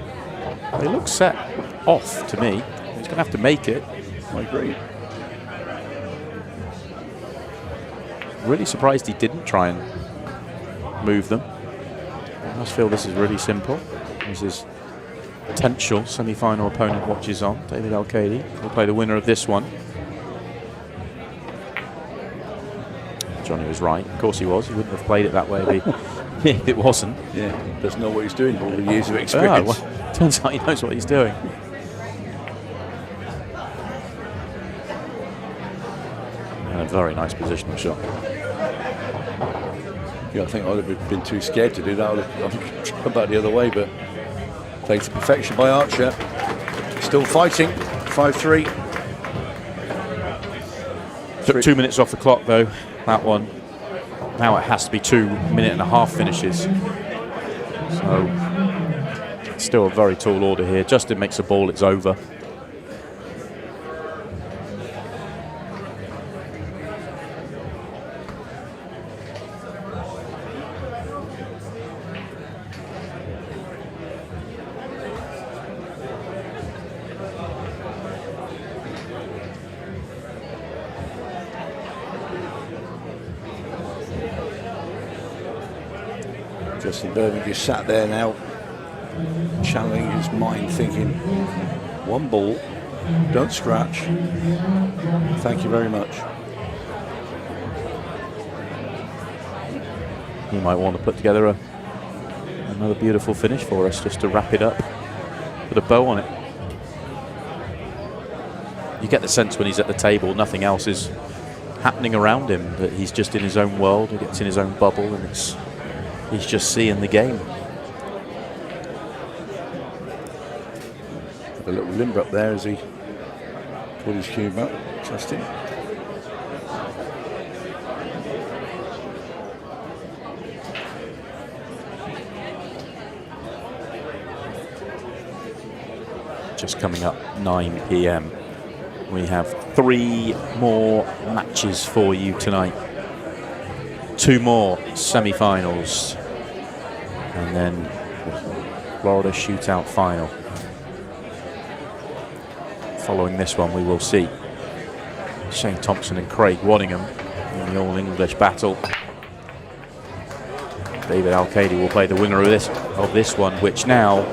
they look set off to me. He's going to have to make it. I agree. Really surprised he didn't try and move them. I must feel this is really simple. As his potential semi-final opponent watches on, David Alcaide will play the winner of this one. Johnny was right. Of course he was. He wouldn't have played it that way if it wasn't. Yeah, doesn't know what he's doing. All the years of experience. Well, turns out he knows what he's doing. And a very nice positional shot. Yeah, I think I would have been too scared to do that. I would have come about the other way, but played to perfection by Archer. Still fighting. 5-3. Took 2 minutes off the clock though, that one. Now it has to be 2-minute-and-a-half finishes. So still a very tall order here. Justin makes a ball, it's over. Justin Bergman just sat there now, channeling his mind, thinking, one ball, don't scratch. Thank you very much. He might want to put together another beautiful finish for us, just to wrap it up, put a bow on it. You get the sense when he's at the table, nothing else is happening around him, that he's just in his own world, he gets in his own bubble, and he's just seeing the game. A little limber up there as he pulled his cube up. Justin. Just coming up 9 p.m. We have 3 more matches for you tonight. 2 more semi-finals, and then the Florida Shootout final. Following this one, we will see Shane Thompson and Craig Waddingham in the All-English battle. David Alcaide will play the winner of this one, which now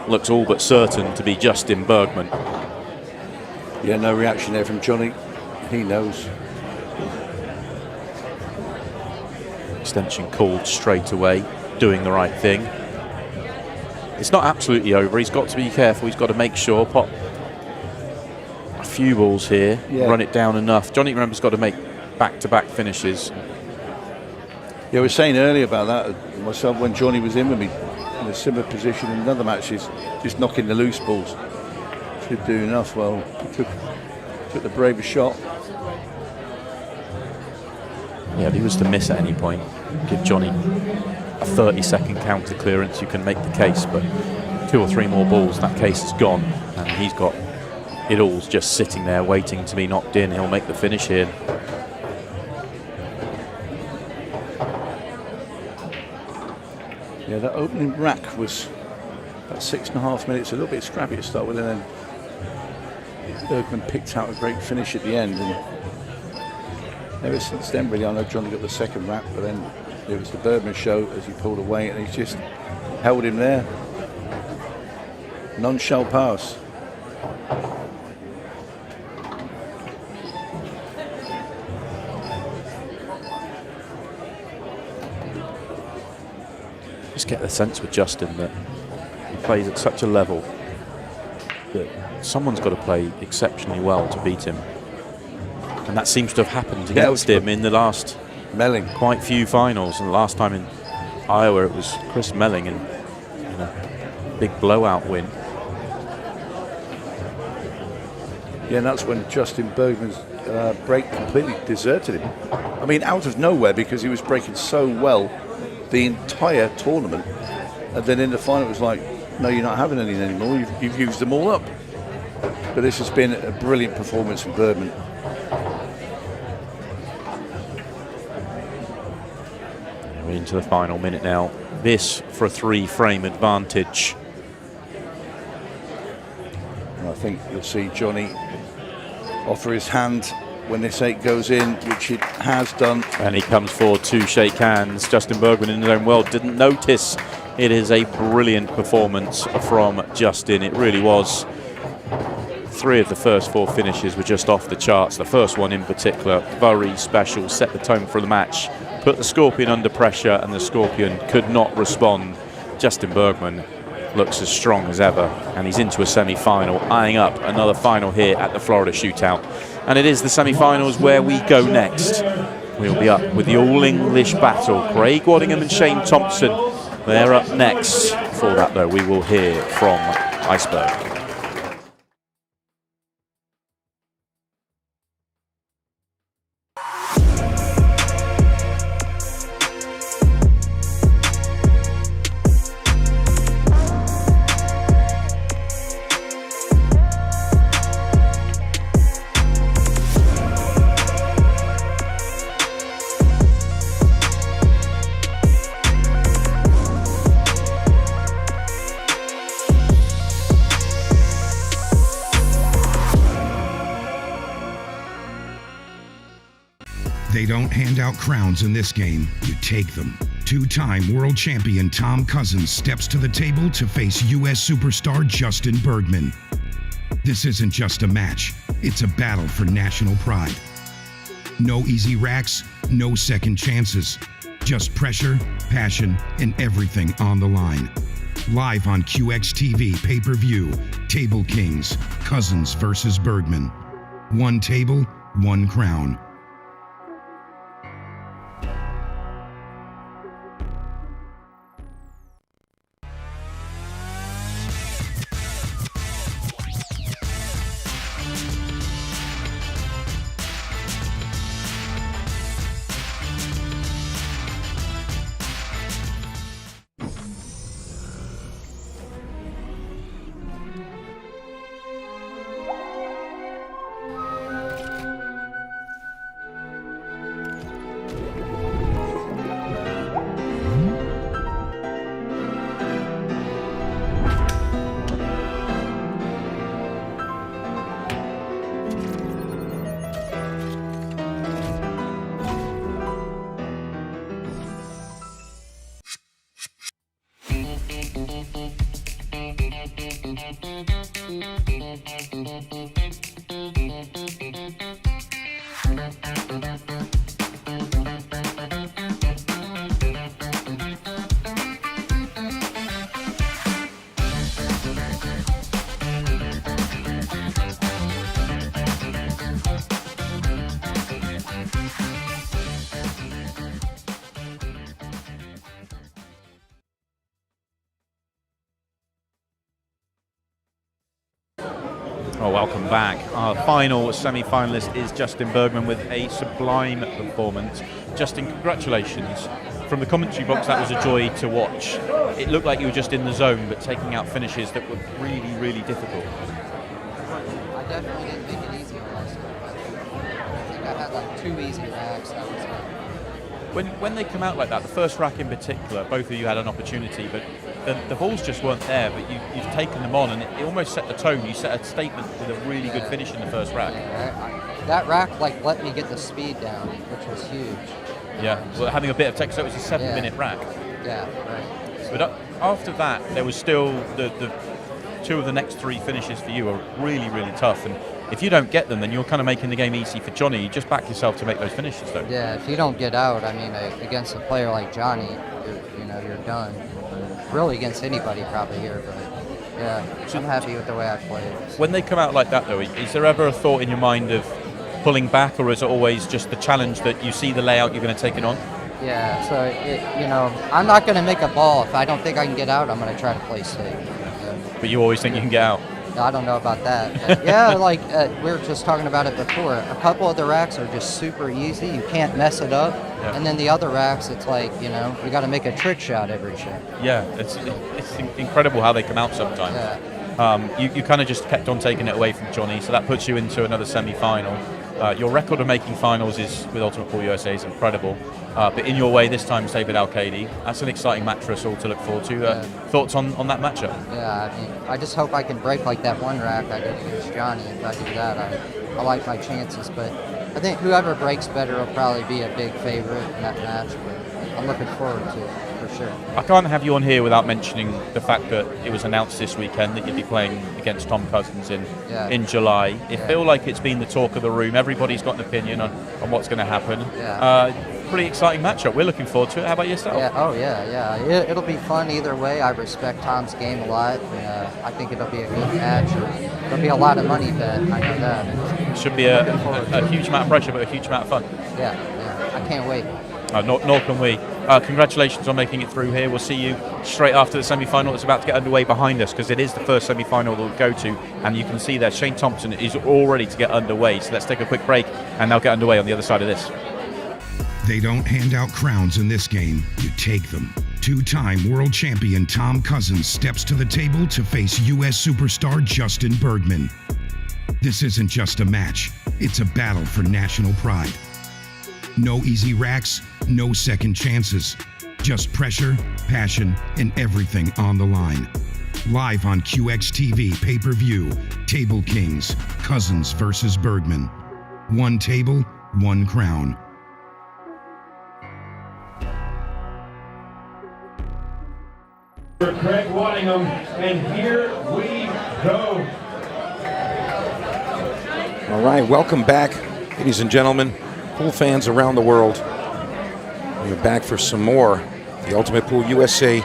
looks all but certain to be Justin Bergman. Yeah, no reaction there from Johnny. He knows. Extension called straight away, doing the right thing. It's not absolutely over. He's got to be careful. He's got to make sure, pop a few balls here, run it down enough. Johnny, remember, has got to make back-to-back finishes. Yeah, we were saying earlier about that myself when Johnny was in with me in a similar position in other matches, just knocking the loose balls. Should do enough. Well, he took the bravest shot. Yeah, if he was to miss at any point, give Johnny a 30-second counter clearance, you can make the case, but 2 or 3 more balls, that case is gone, and he's got it all's just sitting there waiting to be knocked in. He'll make the finish here. Yeah, that opening rack was about 6.5 minutes, a little bit scrappy to start with, and then Bergman picked out a great finish at the end. And ever since then, really, I know Johnny got the second rack, but then it was the Bergman show as he pulled away, and he just held him there. None shall pass. Just get the sense with Justin that he plays at such a level that someone's got to play exceptionally well to beat him. And that seems to have happened against him in the last Meling. Quite few finals. And the last time in Iowa it was Chris Meling and big blowout win. Yeah, and that's when Justin Bergman's break completely deserted him. I mean, out of nowhere, because he was breaking so well the entire tournament. And then in the final it was like, no, you're not having any anymore. You've used them all up. But this has been a brilliant performance from Bergman. We're into the final minute now. This for a 3-frame advantage. And I think you'll see Johnny offer his hand when this 8 goes in, which it has done. And he comes forward to shake hands. Justin Bergman in his own world didn't notice. It is a brilliant performance from Justin. It really was. 3 of the first 4 finishes were just off the charts. The first one in particular, very special, set the tone for the match, put the Scorpion under pressure, and the Scorpion could not respond. Justin Bergman looks as strong as ever, and he's into a semi-final, eyeing up another final here at the Florida Shootout. And it is the semi-finals where we go next. We'll be up with the all-English battle. Craig Waddingham and Shane Thompson. They're up next. For that, though, we will hear from Iceberg. They don't hand out crowns in this game, you take them. 2-time world champion Tom Cousins steps to the table to face U.S. superstar Justin Bergman. This isn't just a match, it's a battle for national pride. No easy racks, no second chances. Just pressure, passion, and everything on the line. Live on QXTV pay-per-view, Table Kings, Cousins versus Bergman. 1 table, 1 crown. Oh, welcome back. Our final semi-finalist is Justin Bergman with a sublime performance. Justin, congratulations. From the commentary box, that was a joy to watch. It looked like you were just in the zone, but taking out finishes that were really, really difficult. definitely didn't make it easy on myself. I think I had like 2 easy racks. That was it. When they come out like that, the first rack in particular, both of you had an opportunity, but the balls just weren't there, but you've taken them on, and it almost set the tone. You set a statement with a really good finish in the first rack. Yeah, that rack like let me get the speed down, which was huge. Yeah, well, having a bit of tech, so it was a 7-minute rack. Yeah, right. But after that, there was still the 2 of the next 3 finishes for you are really, really tough. And if you don't get them, then you're kind of making the game easy for Johnny. You just back yourself to make those finishes, though. Yeah, if you don't get out, I mean, against a player like Johnny, you're done. Really against anybody probably here, but yeah, I'm happy with the way I played. When they come out like that, though, is there ever a thought in your mind of pulling back, or is it always just the challenge that you see the layout you're going to take it on? Yeah, so, I'm not going to make a ball. If I don't think I can get out, I'm going to try to play safe. But you always think you can get out? I don't know about that. But yeah, like we were just talking about it before. A couple of the racks are just super easy. You can't mess it up. Yeah. And then the other racks, it's like, we got to make a trick shot every shot. Yeah, it's incredible how they come out sometimes. Yeah. You kind of just kept on taking it away from Johnny, so that puts you into another semi-final. Your record of making finals is with Ultimate Pool USA is incredible. But in your way this time, Morris-Alcaide, that's an exciting match for us all to look forward to. Thoughts on that matchup? Yeah, I mean, I just hope I can break like that one rack I did against Johnny. If I do that, I like my chances. But I think whoever breaks better will probably be a big favorite in that match. But I'm looking forward to it, for sure. I can't have you on here without mentioning the fact that it was announced this weekend that you'd be playing against Tom Cousins in July. It feel like it's been the talk of the room. Everybody's got an opinion on what's going to happen. Yeah. Pretty exciting matchup. We're looking forward to it. How about yourself? Yeah. Oh, yeah. It'll be fun either way. I respect Tom's game a lot. I think it'll be a good match. There'll be a lot of money bet. I know that. It should be a huge amount of pressure, but a huge amount of fun. Yeah. I can't wait. Nor can we. Congratulations on making it through here. We'll see you straight after the semi-final that's about to get underway behind us, because it is the first semi-final that we'll go to, and you can see there Shane Thompson is all ready to get underway. So let's take a quick break, and they'll get underway on the other side of this. They don't hand out crowns in this game, you take them. 2-time world champion Tom Cousins steps to the table to face U.S. superstar Justin Bergman. This isn't just a match, it's a battle for national pride. No easy racks, no second chances. Just pressure, passion, and everything on the line. Live on QXTV pay-per-view, Table Kings, Cousins versus Bergman. 1 table, 1 crown. For Craig Waddingham, and here we go. All right, welcome back, ladies and gentlemen, pool fans around the world. We're back for some more the Ultimate Pool USA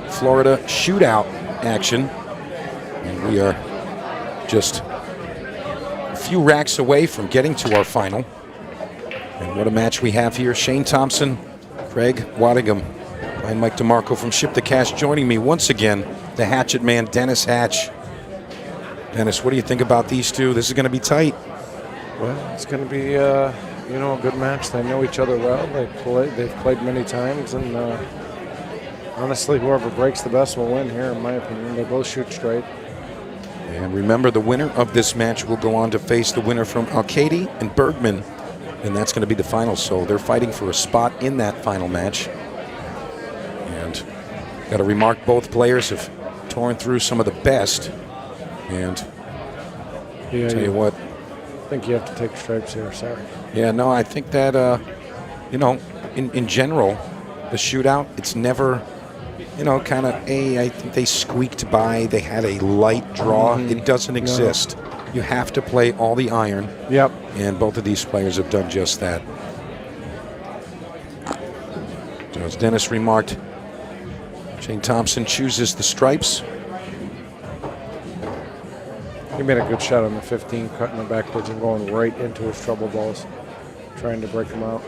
Florida Shootout action. And we are just a few racks away from getting to our final. And what a match we have here. Shane Thompson, Craig Waddingham. I'm Mike DeMarco from Ship the Cash. Joining me once again, the Hatchet Man, Dennis Hatch. Dennis, what do you think about these two? This is going to be tight. Well, it's going to be, a good match. They know each other well. They've played many times, and honestly, whoever breaks the best will win here, in my opinion. They both shoot straight. And remember, the winner of this match will go on to face the winner from Alcaide and Bergman, and that's going to be the final. So they're fighting for a spot in that final match. Got to remark, both players have torn through some of the best. And tell you what, I think you have to take stripes here. Sorry. Yeah, no, I think that in general, the shootout, it's never, kind of I think they squeaked by. They had a light draw. It doesn't exist. No. You have to play all the iron. Yep. And both of these players have done just that. So as Dennis remarked, Shane Thompson chooses the stripes. He made a good shot on the 15, cutting the backwards and going right into his trouble balls, trying to break them out.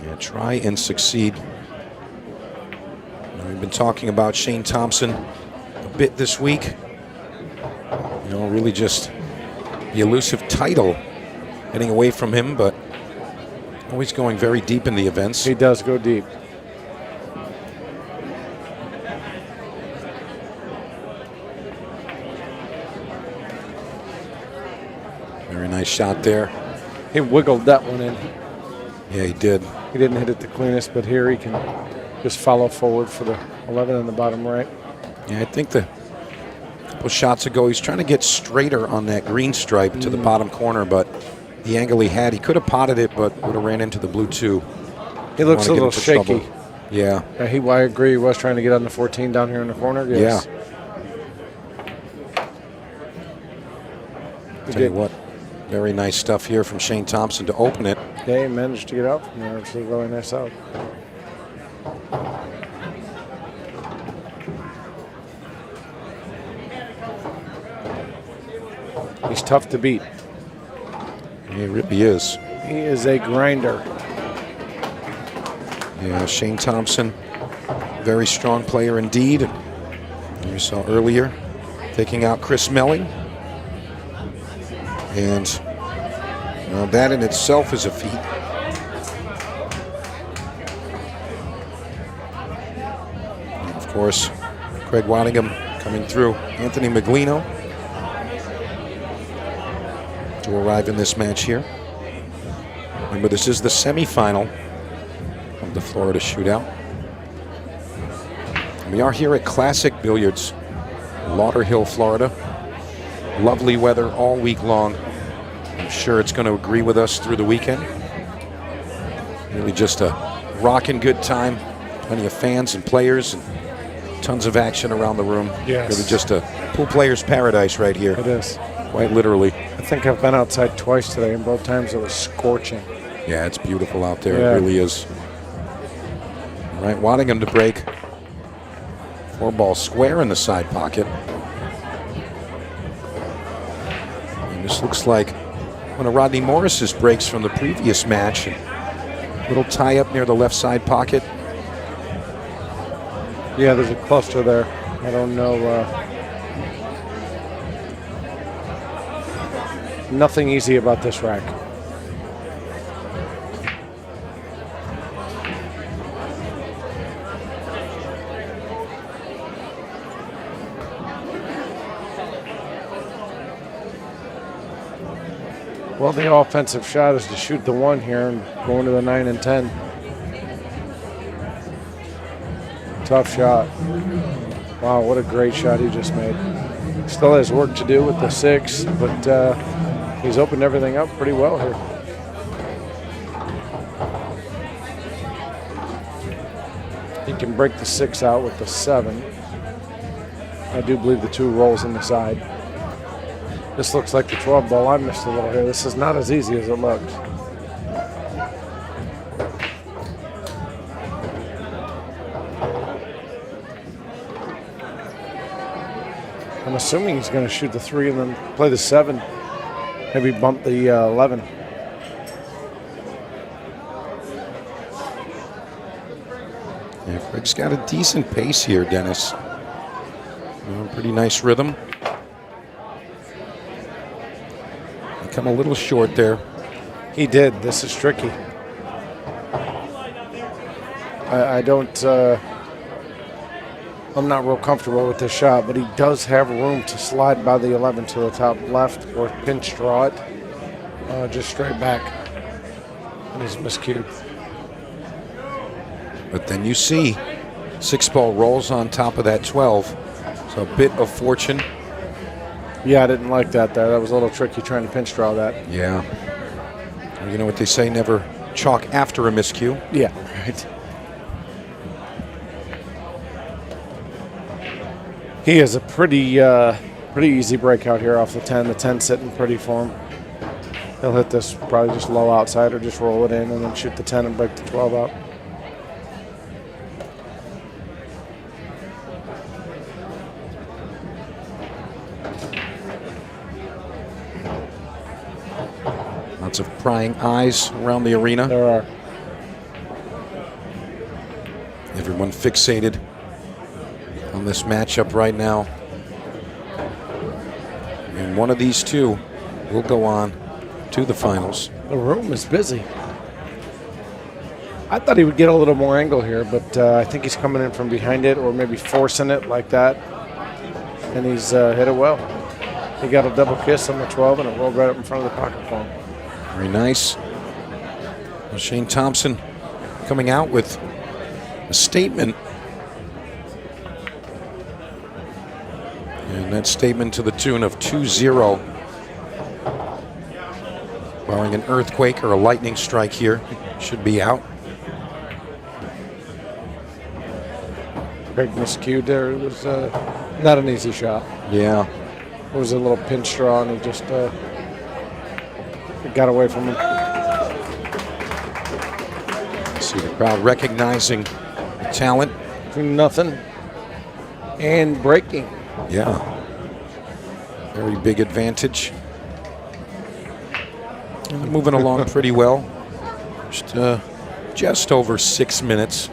Yeah, try and succeed. We've been talking about Shane Thompson a bit this week. Really just the elusive title getting away from him, but always going very deep in the events. He does go deep. Very nice shot there. He wiggled that one in. Yeah, he did. He didn't hit it the cleanest, but here he can just follow forward for the 11 in the bottom right. Yeah, I think a couple shots ago, he's trying to get straighter on that green stripe to the bottom corner, but the angle he had, he could have potted it, but would have ran into the blue 2. He looks a little shaky. Yeah. I agree. He was trying to get on the 14 down here in the corner. Yes. Yeah. Tell you what, very nice stuff here from Shane Thompson to open it. Yeah, he managed to get out from there. It's a really nice out. He's tough to beat. He really is. He is a grinder. Yeah, Shane Thompson, very strong player indeed. And you saw earlier, taking out Chris Meling. And well, that in itself is a feat. And of course, Craig Waddingham coming through. Anthony Meglino to arrive in this match here. Remember, this is the semifinal of the Florida Shootout. And we are here at Classic Billiards, Lauderhill, Florida. Lovely weather all week long. I'm sure it's going to agree with us through the weekend. Really just a rocking good time. Plenty of fans and players and tons of action around the room. Yes. Really just a pool player's paradise right here. It is. Quite literally. I think I've been outside twice today, and both times it was scorching. Yeah, it's beautiful out there. Yeah. It really is. All right, Waddingham to break. 4-ball square in the side pocket. And this looks like one of Rodney Morris's breaks from the previous match. Little tie up near the left side pocket. Yeah, there's a cluster there. I don't know. Nothing easy about this rack. Well, the offensive shot is to shoot the 1 here and go into the 9 and 10. Tough shot. Wow, what a great shot he just made. Still has work to do with the 6, but he's opened everything up pretty well here. He can break the 6 out with the 7. I do believe the 2 rolls in the side. This looks like the 12 ball. I missed a little here. This is not as easy as it looks. I'm assuming he's going to shoot the 3 and then play the 7. Maybe bump the 11. Yeah, Craig's got a decent pace here, Dennis. Pretty nice rhythm. Come a little short there. He did. This is tricky. I don't. I'm not real comfortable with this shot, but he does have room to slide by the 11 to the top left or pinch draw it just straight back. And he's miscued. But then you see 6-ball rolls on top of that 12. So a bit of fortune. Yeah, I didn't like that there. That was a little tricky trying to pinch draw that. Yeah. You know what they say, never chalk after a miscue. Yeah, right. He has a pretty easy breakout here off the 10. The 10 sitting pretty for him. He'll hit this probably just low outside or just roll it in and then shoot the 10 and break the 12 out. Lots of prying eyes around the arena. There are. Everyone fixated on this matchup right now. And one of these two will go on to the finals. The room is busy. I thought he would get a little more angle here, but I think he's coming in from behind it or maybe forcing it like that. And he's hit it well. He got a double kiss on the 12, and it rolled right up in front of the pocket for him. Very nice. Well, Shane Thompson coming out with a statement. And that statement to the tune of 2-0. Barring an earthquake or a lightning strike here, should be out. Big miscue there. It was not an easy shot. Yeah. It was a little pinch draw, and he just got away from him. See the crowd recognizing the talent. Nothing. And breaking. Yeah. Very big advantage. And they're moving along pretty well. Just over 6 minutes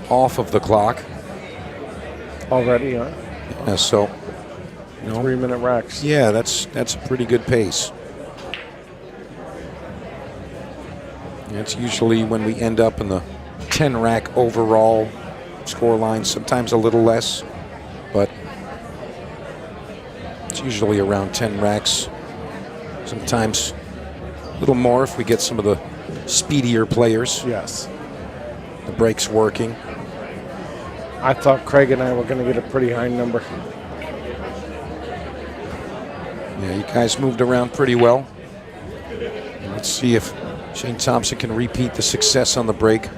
off of the clock. Already, huh? Yeah, so 3-minute racks. Yeah, that's a pretty good pace. It's usually when we end up in the 10-rack overall score line, sometimes a little less, but it's usually around 10 racks. Sometimes a little more if we get some of the speedier players. Yes. The break's working. I thought Craig and I were going to get a pretty high number. Yeah, you guys moved around pretty well. Let's see if Shane Thompson can repeat the success on the break.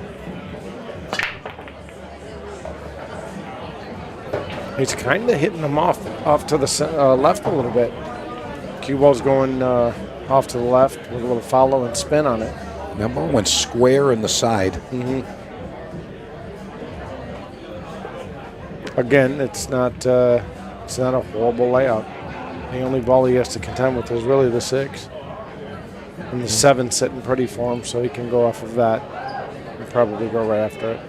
He's kind of hitting them off to the left a little bit. Cue ball's going off to the left with a little follow and spin on it. That ball went square in the side. Mm-hmm. Again, it's not a horrible layout. The only ball he has to contend with is really the 6. And the 7 sitting pretty for him, so he can go off of that and probably go right after it.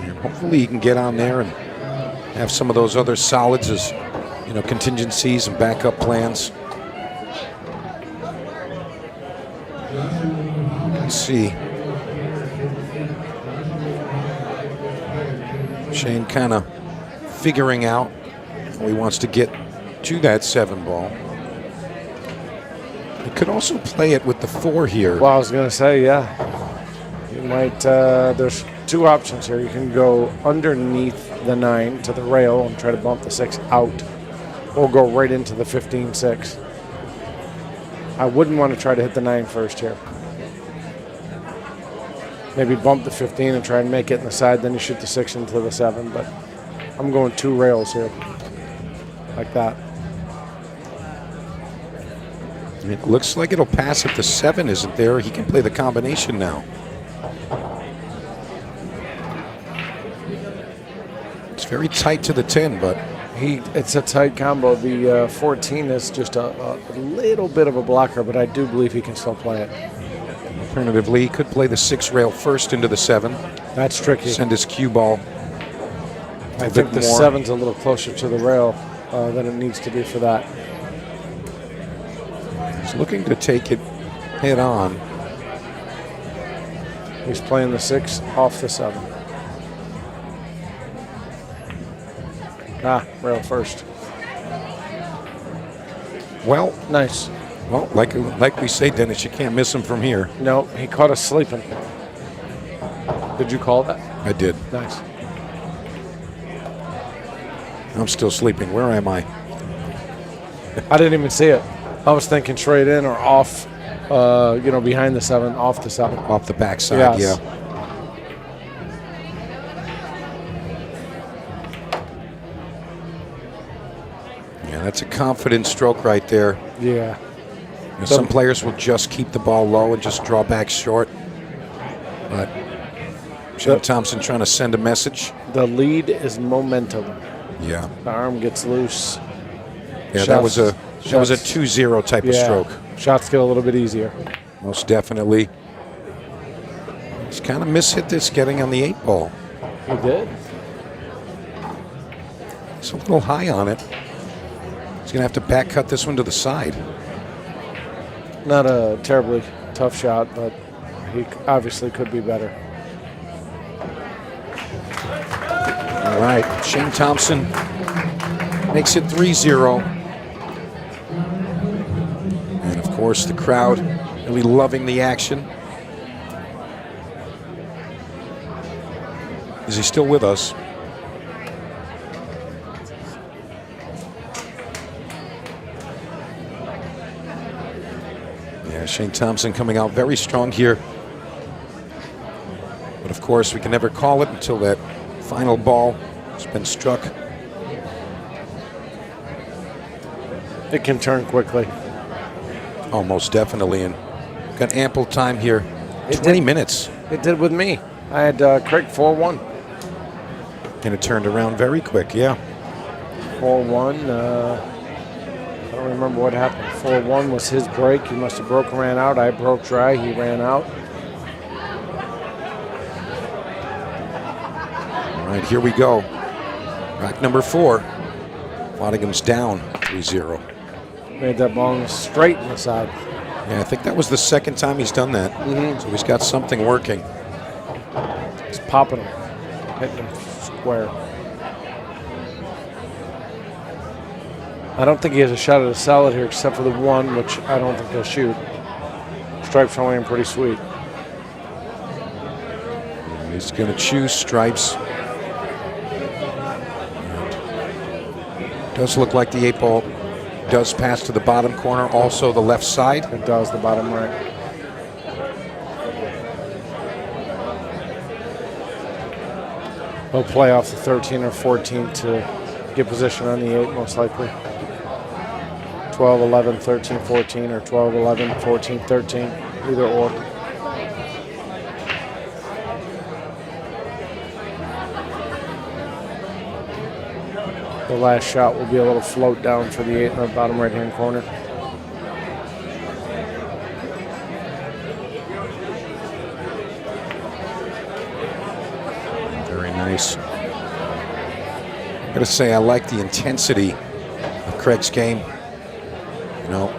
And hopefully he can get on there and have some of those other solids as, contingencies and backup plans. Let's see. Shane kind of figuring out how he wants to get to that 7 ball. He could also play it with the 4 here. Well, I was going to say, yeah. You might, there's 2 options here. You can go underneath the 9 to the rail and try to bump the 6 out, or go right into the 15-6. I wouldn't want to try to hit the 9 first here. Maybe bump the 15 and try and make it in the side, then you shoot the 6 into the 7, but I'm going 2 rails here, like that. It looks like it'll pass if the 7 isn't there. He can play the combination now. It's very tight to the 10, but it's a tight combo. The 14 is just a little bit of a blocker, but I do believe he can still play it. Alternatively, he could play the 6 rail first into the 7. That's tricky. Send his cue ball. I think the 7's a little closer to the rail than it needs to be for that. He's looking to take it head on. He's playing the 6 off the 7. Rail first. Well, nice. Well, like we say, Dennis, you can't miss him from here. No, he caught us sleeping. Did you call that? I did. Nice. I'm still sleeping. Where am I? I didn't even see it. I was thinking straight in or off, behind the 7, off the 7. Off the backside, yes. Yeah. Yeah, that's a confident stroke right there. Yeah. Some players will just keep the ball low and just draw back short. But Shane Thompson trying to send a message. The lead is momentum. Yeah. The arm gets loose. Yeah, that was a 2-0 type of stroke. Shots get a little bit easier. Most definitely. He's kind of mishit this getting on the 8 ball. He did. He's a little high on it. He's going to have to back cut this one to the side. Not a terribly tough shot, but he obviously could be better. All right, Shane Thompson makes it 3-0. And of course, the crowd really loving the action. Is he still with us? Yeah, Shane Thompson coming out very strong here. But of course, we can never call it until that final ball has been struck. It can turn quickly. Oh, most definitely. And got ample time here. 20 minutes. It did with me. I had Craig 4-1. And it turned around very quick, yeah. 4-1. I don't remember what happened. 4-1 was his break. He must have broke and ran out. I broke dry. He ran out. All right, here we go. Rack number 4. Waddingham's down 3-0. Made that ball straight in the side. Yeah, I think that was the second time he's done that. So he's got something working. He's popping them, hitting them square. I don't think he has a shot at a solid here except for the one, which I don't think he'll shoot. Stripes are looking pretty sweet. He's going to choose stripes. Does look like the 8-ball does pass to the bottom corner, also the left side. It does, the bottom right. He'll play off the 13 or 14 to get position on the 8, most likely. 12, 11, 13, 14, or 12, 11, 14, 13, either or. The last shot will be a little float down for the 8 in the bottom right-hand corner. Very nice. I gotta say, I like the intensity of Craig's game. You know,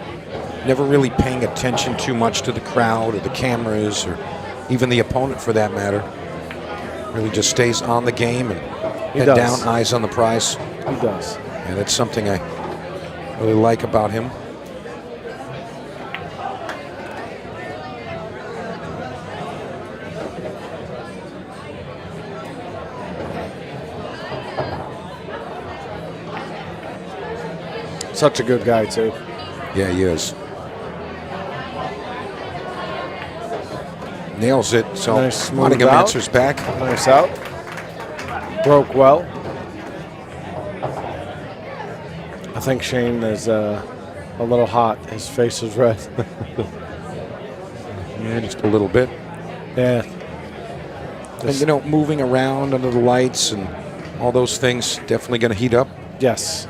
never really paying attention too much to the crowd or the cameras or even the opponent for that matter. Really just stays on the game and head down, eyes on the prize. He does. And that's something I really like about him. Such a good guy, too. Yeah, he is. Nails it. So Nice Waddingham out. answers back. Nice out. Broke well. I think Shane is a little hot. His face is red. Yeah, just a little bit. Yeah. And you know, moving around under the lights and all those things definitely going to heat up. Yes.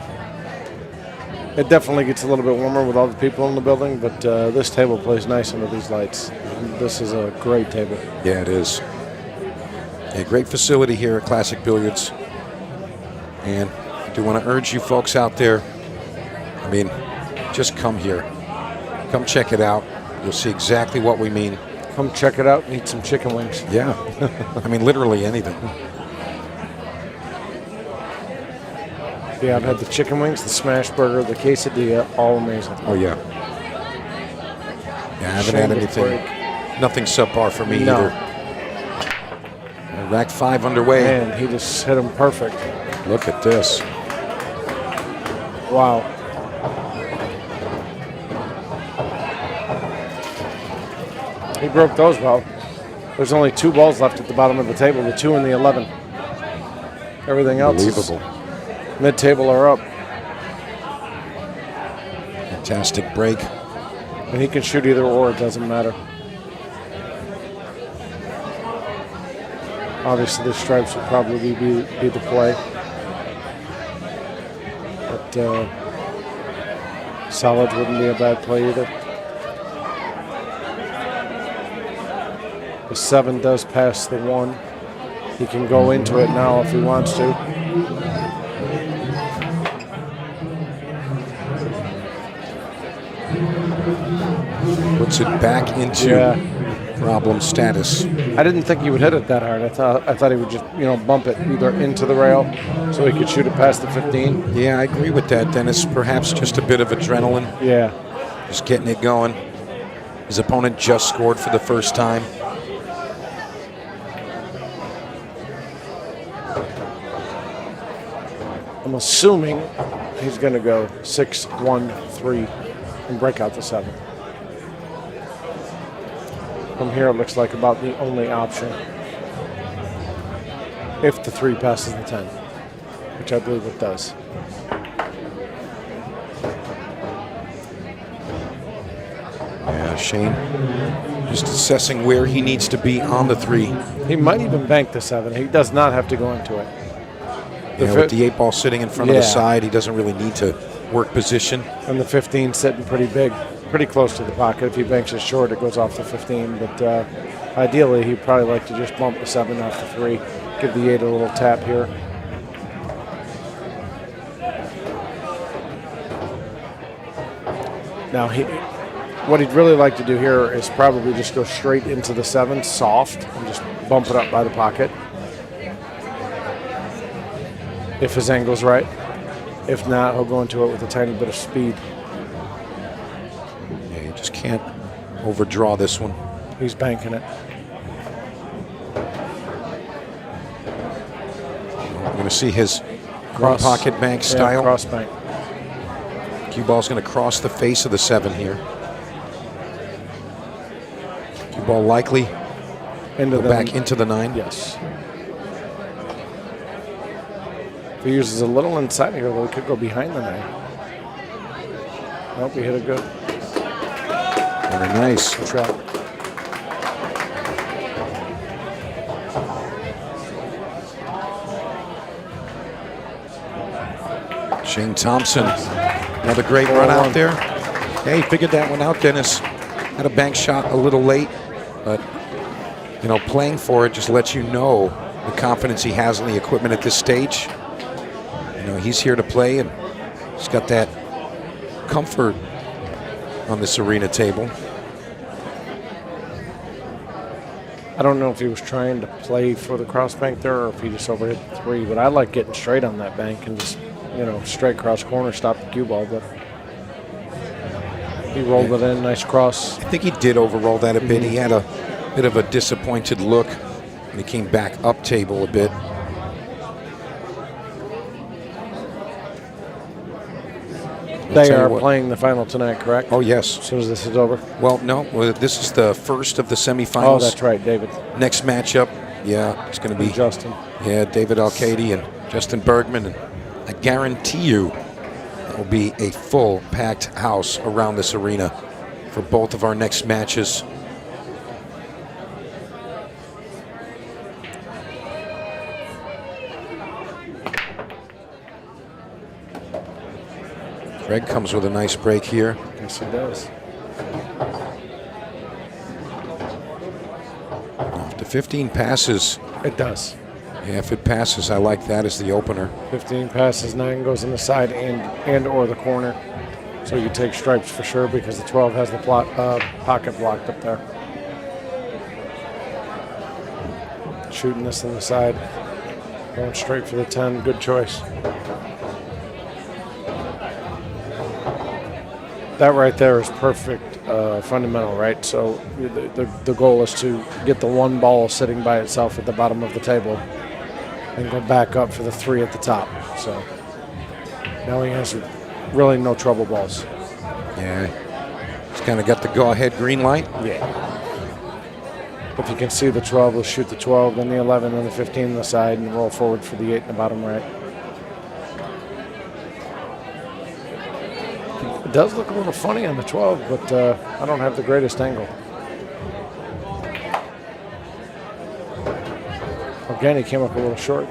It definitely gets a little bit warmer with all the people in the building, but this table plays nice under these lights. This is a great table. Yeah, it is. A great facility here at Classic Billiards. And I do want to urge you folks out there, I mean, just come here. Come check it out. You'll see exactly what we mean. Come check it out and eat some chicken wings. Yeah. I mean, literally anything. Yeah, I've had the chicken wings, the smash burger, the quesadilla, all amazing. Oh, yeah. Yeah, I haven't had anything. Nothing subpar for me either. Rack 5 underway. Man, he just hit him perfect. Look at this. Wow. He broke those well. There's only 2 balls left at the bottom of the table, the 2 and the 11. Everything else is mid-table or up. Fantastic break. And he can shoot either or, it doesn't matter. Obviously, the stripes would probably be the play. But solids wouldn't be a bad play either. The 7 does pass the 1. He can go into it now if he wants to. Puts it back into problem status. I didn't think he would hit it that hard. I thought he would just, bump it either into the rail so he could shoot it past the 15. Yeah, I agree with that, Dennis. Perhaps just a bit of adrenaline. Yeah. Just getting it going. His opponent just scored for the first time. I'm assuming he's going to go 6-1-3 and break out the 7. From here, it looks like about the only option if the 3 passes the 10, which I believe it does. Yeah, Shane just assessing where he needs to be on the 3. He might even bank the 7. He does not have to go into it. With the 8 ball sitting in front of the side, he doesn't really need to work position. And the 15 sitting pretty big, pretty close to the pocket. If he banks it short, it goes off the 15. But ideally, he'd probably like to just bump the 7 off the 3, give the 8 a little tap here. Now, what he'd really like to do here is probably just go straight into the 7, soft, and just bump it up by the pocket. If his angle's right. If not, he'll go into it with a tiny bit of speed. Yeah, you just can't overdraw this one. He's banking it. We're going to see his cross pocket bank style. Yeah, cross bank. Cue ball's going to cross the face of the 7 here. Cue ball likely go back into the 9. Yes. If he uses a little inside here, though, he could go behind the 9. Nope, he hit it good. Very nice. Good shot. Shane Thompson, another great run out there. Hey, figured that one out, Dennis. Had a bank shot a little late, but playing for it just lets you know the confidence he has in the equipment at this stage. He's here to play, and he's got that comfort on this arena table. I don't know if he was trying to play for the cross bank there or if he just overhit the 3, but I like getting straight on that bank and just, straight cross corner, stop the cue ball. But he rolled it in, nice cross. I think he did overroll that a bit. He had a bit of a disappointed look, and he came back up table a bit. They are playing the final tonight, correct? Oh, yes. As soon as this is over? Well, no. This is the first of the semifinals. Oh, that's right, David. Next matchup, it's going to be Justin. Yeah, David Alcaide and Justin Bergman. And I guarantee you it will be a full packed house around this arena for both of our next matches. Greg comes with a nice break here. Yes, he does. If the 15 passes. It does. Yeah, if it passes, I like that as the opener. 15 passes, 9 goes in the side and or the corner. So you take stripes for sure because the 12 has the pocket blocked up there. Shooting this in the side. Going straight for the 10. Good choice. That right there is perfect fundamental, right? So the goal is to get the 1 ball sitting by itself at the bottom of the table and go back up for the 3 at the top. So now he has really no trouble balls. Yeah, he's kind of got the go-ahead green light. Yeah. If you can see the 12, he'll shoot the 12, then the 11, then the 15 on the side, and roll forward for the 8 in the bottom right. It does look a little funny on the 12, but I don't have the greatest angle. Again, he came up a little short.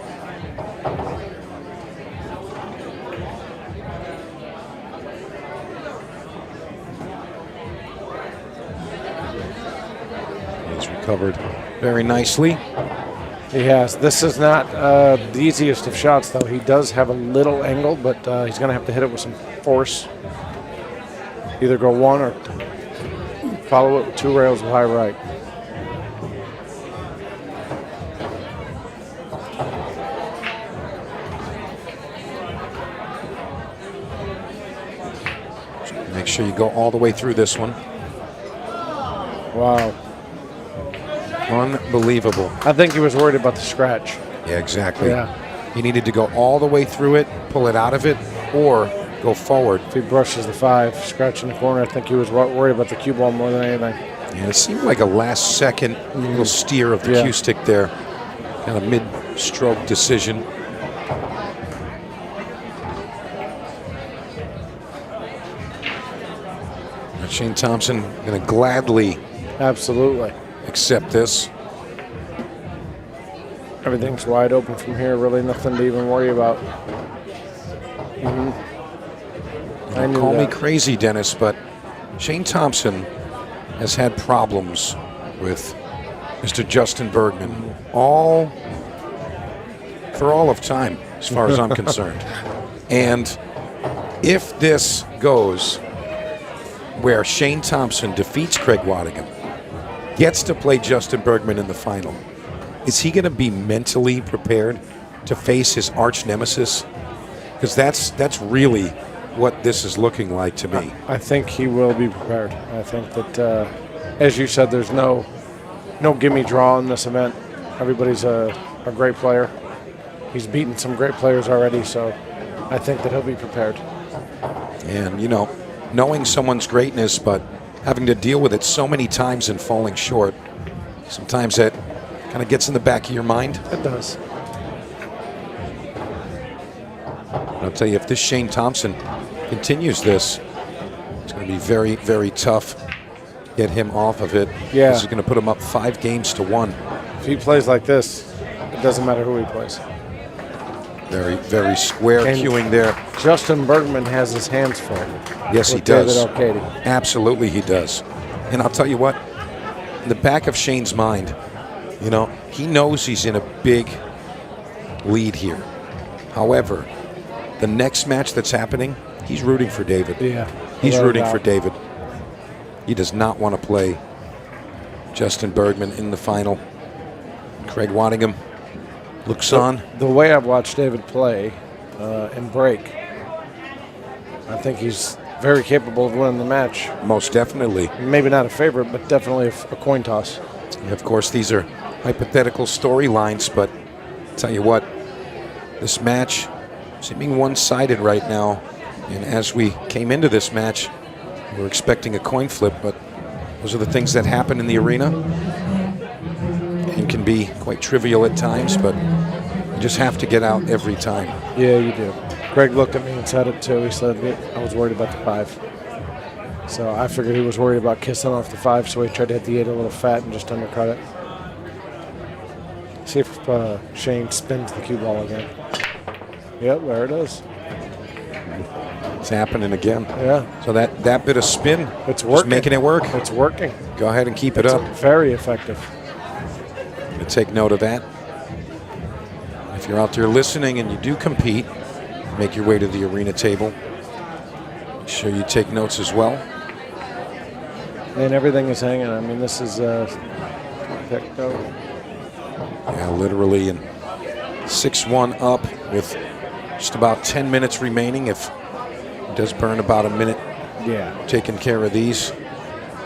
He's recovered very nicely. He has. This is not the easiest of shots, though. He does have a little angle, but he's going to have to hit it with some force. Either go 1 or follow it with 2 rails of high right. Make sure you go all the way through this one. Wow. Unbelievable. I think he was worried about the scratch. Yeah, exactly. Yeah. He needed to go all the way through it, pull it out of it, or go forward. If he brushes the 5, scratch in the corner, I think he was worried about the cue ball more than anything. Yeah, it seemed like a last-second little steer of the cue stick there. Kind of mid-stroke decision. And Shane Thompson going to gladly accept this. Everything's wide open from here. Really nothing to even worry about. I knew Call me that. crazy, Dennis, but Shane Thompson has had problems with Mr. Justin Bergman for all of time, as far as I'm concerned. And if this goes where Shane Thompson defeats Craig Waddingham, gets to play Justin Bergman in the final, is he going to be mentally prepared to face his arch nemesis? Because that's really what this is looking like to me. I think he will be prepared. I think that, as you said, there's no gimme draw in this event. Everybody's a great player. He's beaten some great players already, so I think that he'll be prepared. And, you know, knowing someone's greatness, but having to deal with it so many times and falling short, sometimes that kind of gets in the back of your mind. It does. I'll tell you, if this Shane Thompson continues this, it's going to be very, very tough to get him off of it. Yeah. This is going to put him up 5 games to 1. If he plays like this, it doesn't matter who he plays. Very, very square cueing there. Justin Bergman has his hands full. Yes, he with does. David Alcaide. Absolutely, he does. And I'll tell you what, in the back of Shane's mind, you know, he knows he's in a big lead here. However, the next match that's happening, he's rooting for David. Yeah. He's rooting for David. He does not want to play Justin Bergman in the final. Craig Waddingham looks on. The way I've watched David play and break, I think he's very capable of winning the match. Most definitely. Maybe not a favorite, but definitely a coin toss. And of course, these are hypothetical storylines, but I'll tell you what, this match seeming one-sided right now. And as we came into this match, we were expecting a coin flip, but those are the things that happen in the arena and can be quite trivial at times, but you just have to get out every time. Yeah, you do. Greg looked at me and said it too. He said, I was worried about the 5. So I figured he was worried about kissing off the 5, so he tried to hit the 8 a little fat and just undercut it. See if Shane spins the cue ball again. Yep, there it is. It's happening again. Yeah. So that bit of spin, it's working. Just making it work. It's working. Go ahead and keep it up. Very effective. Gonna take note of that. If you're out there listening and you do compete, make your way to the arena table. Make sure you take notes as well. And everything is hanging. I mean, this is picked up. Yeah, literally, and 6-1 up with just about 10 minutes remaining. If it does burn about a minute taking care of these,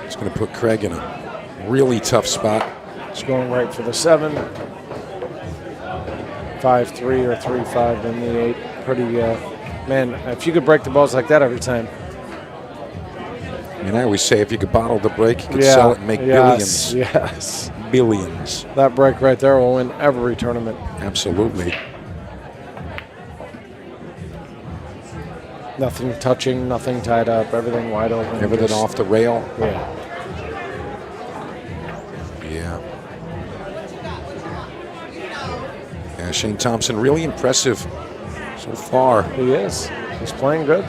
it's going to put Craig in a really tough spot. It's going right for the 7. 5-3 or 3-5 in the 8. Pretty, man, if you could break the balls like that every time. I mean, I always say if you could bottle the break, you could sell it and make billions. Yes. Billions. That break right there will win every tournament. Absolutely. Nothing touching, nothing tied up, everything wide open. Everything off the rail. Yeah. Yeah, Shane Thompson, really impressive so far. He is. He's playing good.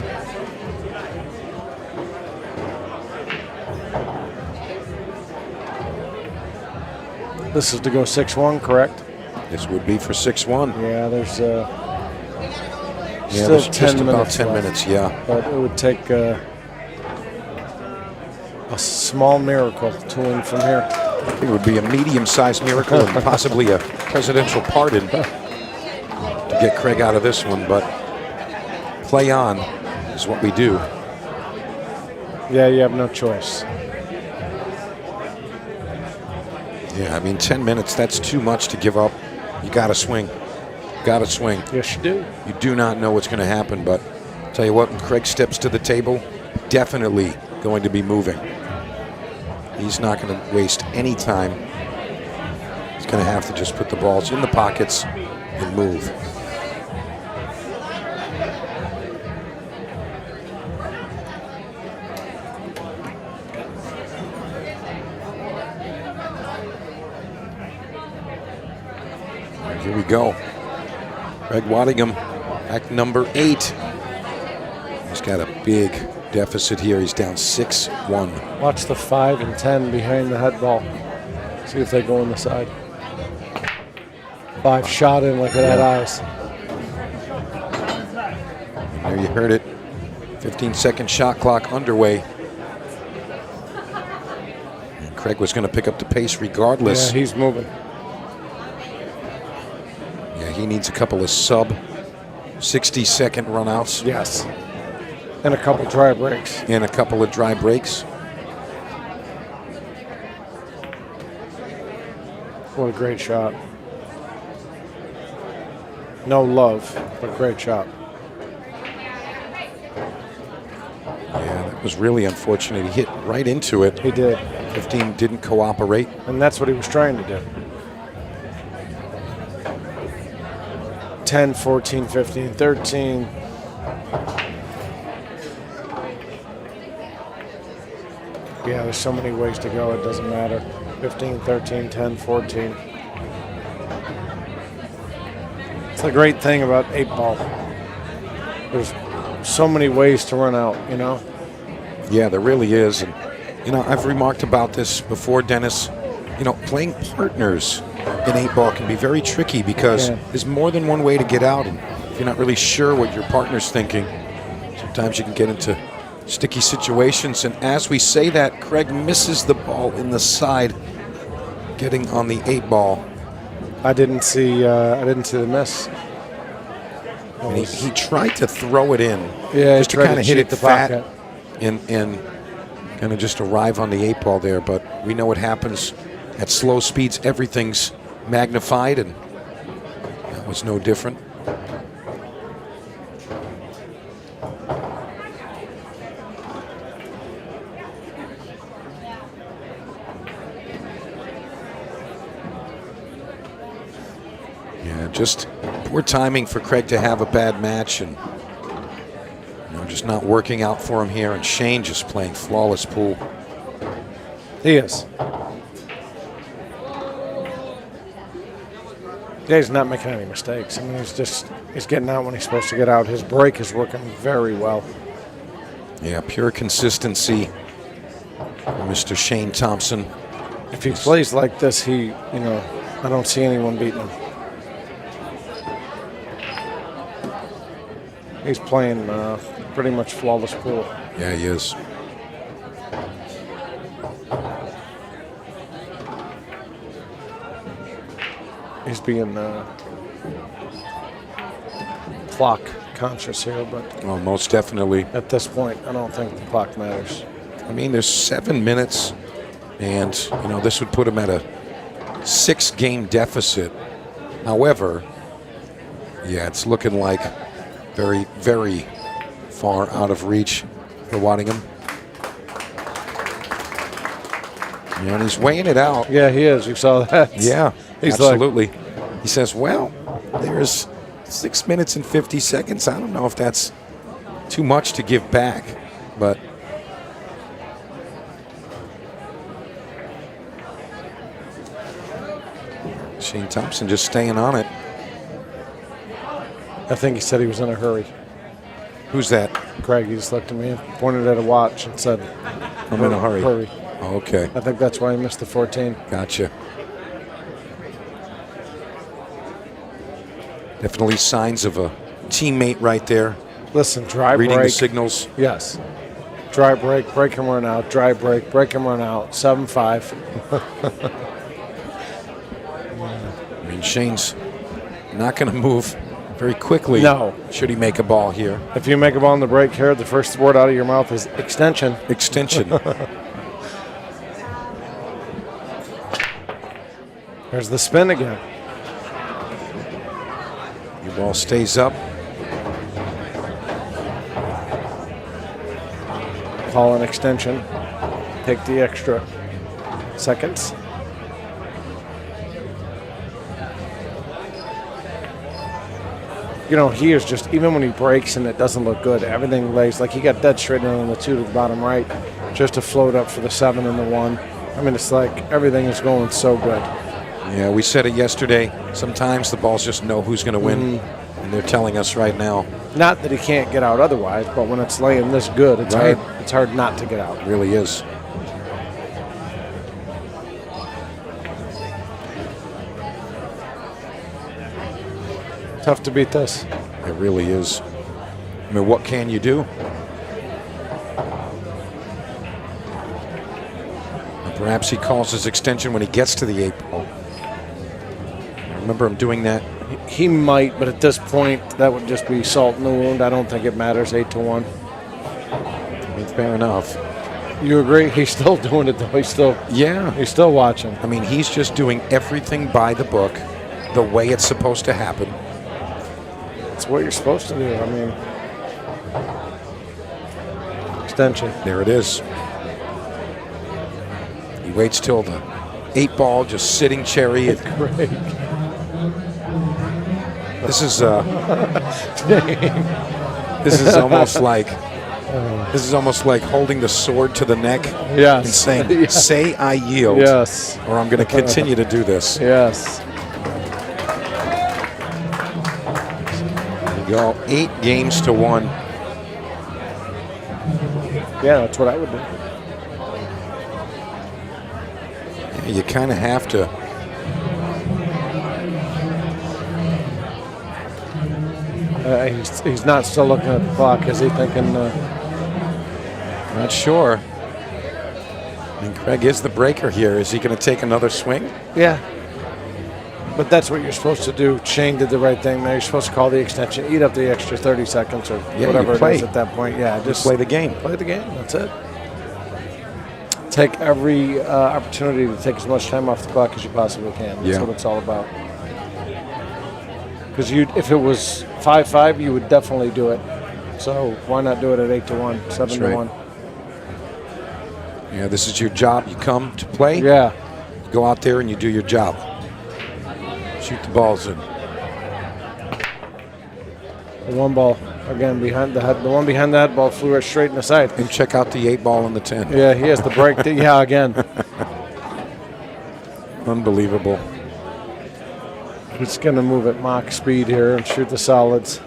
This is to go 6-1, correct? This would be for 6-1. Yeah, there's still there's 10 just about minutes 10 left. minutes, yeah. But it would take a small miracle to win from here. I think it would be a medium-sized miracle and possibly a presidential pardon to get Craig out of this one, but play on is what we do. Yeah, you have no choice. Yeah, I mean, 10 minutes, that's too much to give up. You got to swing. Got to swing. Yes, you do. You do not know what's going to happen, but tell you what, when Craig steps to the table, definitely going to be moving. He's not going to waste any time. He's going to have to just put the balls in the pockets and move. Here we go. Craig Waddingham, act number 8. He's got a big deficit here. He's down 6-1. Watch the 5 and 10 behind the head ball. See if they go on the side. 5 shot in like it had eyes. There you heard it. 15-second shot clock underway. And Craig was going to pick up the pace regardless. Yeah, he's moving. Yeah, he needs a couple of sub 60-second runouts. Yes. And a couple dry breaks. And a couple of dry breaks. What a great shot. No love, but great shot. Yeah, that was really unfortunate. He hit right into it. He did. 15 didn't cooperate. And that's what he was trying to do. 10, 14, 15, 13. Yeah, there's so many ways to go, it doesn't matter. 15, 13, 10, 14. It's the great thing about 8-ball. There's so many ways to run out, you know? Yeah, there really is. And, you know, I've remarked about this before, Dennis. You know, playing partners in 8-ball can be very tricky because there's more than one way to get out. And if you're not really sure what your partner's thinking, sometimes you can get into sticky situations. And as we say that, Craig misses the ball in the side, getting on the 8-ball. I didn't see the miss. And he tried to throw it in, yeah, just to kind of hit it the fat pocket. and kind of just arrive on the 8-ball there. But we know what happens at slow speeds. Everything's magnified, and that was no different. Just poor timing for Craig to have a bad match, and just not working out for him here. And Shane just playing flawless pool. He is. Yeah, he's not making any mistakes. I mean, he's getting out when he's supposed to get out. His break is working very well. Yeah, pure consistency, Mr. Shane Thompson. If he plays like this, I don't see anyone beating him. He's playing pretty much flawless pool. Yeah, he is. He's being clock conscious here, but most definitely. At this point, I don't think the clock matters. I mean, there's 7 minutes, and this would put him at a 6-game deficit. However, yeah, it's looking like very, very far out of reach for Waddingham. Yeah, and he's weighing it out. Yeah, he is. You saw that. Yeah, he's absolutely. He says, well, there's 6 minutes and 50 seconds. I don't know if that's too much to give back, but Shane Thompson just staying on it. I think he said he was in a hurry. Who's that? Craig. He just looked at me and pointed at a watch and said, I'm in a hurry. Oh, okay. I think that's why he missed the 14. Gotcha. Definitely signs of a teammate right there. Listen, dry break. Reading the signals. Yes. Dry break, break him, run out. Dry break, break him, run out. 7-5. I mean, Shane's not going to move very quickly. No. Should he make a ball here? If you make a ball on the break here, the first word out of your mouth is extension. Extension. There's the spin again. Your ball stays up. Call an extension. Take the extra seconds. You know, he is just, even when he breaks and it doesn't look good, everything lays, like he got dead straight in on the 2 to the bottom right, just to float up for the 7 and the 1. I mean, it's like everything is going so good. Yeah, we said it yesterday. Sometimes the balls just know who's going to win, and they're telling us right now. Not that he can't get out otherwise, but when it's laying this good, it's hard. It's hard not to get out. It really is. Tough to beat this. It really is. I mean, what can you do? Perhaps he calls his extension when he gets to the 8 ball. I remember him doing that. He might, but at this point, that would just be salt in the wound. I don't think it matters, 8 to 1. I mean, fair enough. You agree? He's still doing it, though. He's still watching. I mean, he's just doing everything by the book, the way it's supposed to happen. It's what you're supposed to do. I mean, extension. There it is. He waits till the 8 ball, just sitting cherry. This is this is almost like holding the sword to the neck and saying, "Say I yield, yes, or I'm going to continue to do this." Yes. There you go, 8 games to 1. Yeah, that's what I would do. Yeah, you kind of have to. He's not still looking at the clock. Is he thinking? Not sure. I mean, Craig is the breaker here. Is he going to take another swing? Yeah. But that's what you're supposed to do. Shane did the right thing there. You're supposed to call the extension, eat up the extra 30 seconds or whatever it is at that point. Yeah, just play the game. Play the game. That's it. Take every opportunity to take as much time off the clock as you possibly can. That's what it's all about. Because if it was 5-5, you would definitely do it. So why not do it at 8 to 1, 7 to 1? Yeah, this is your job. You come to play. Yeah. You go out there and you do your job. Shoot the balls in. The 1 ball again behind the head. The one behind the head ball flew right straight in the side. And check out the 8 ball and the 10. Yeah, he has the break. Yeah, again. Unbelievable. He's going to move at Mach speed here and shoot the solids.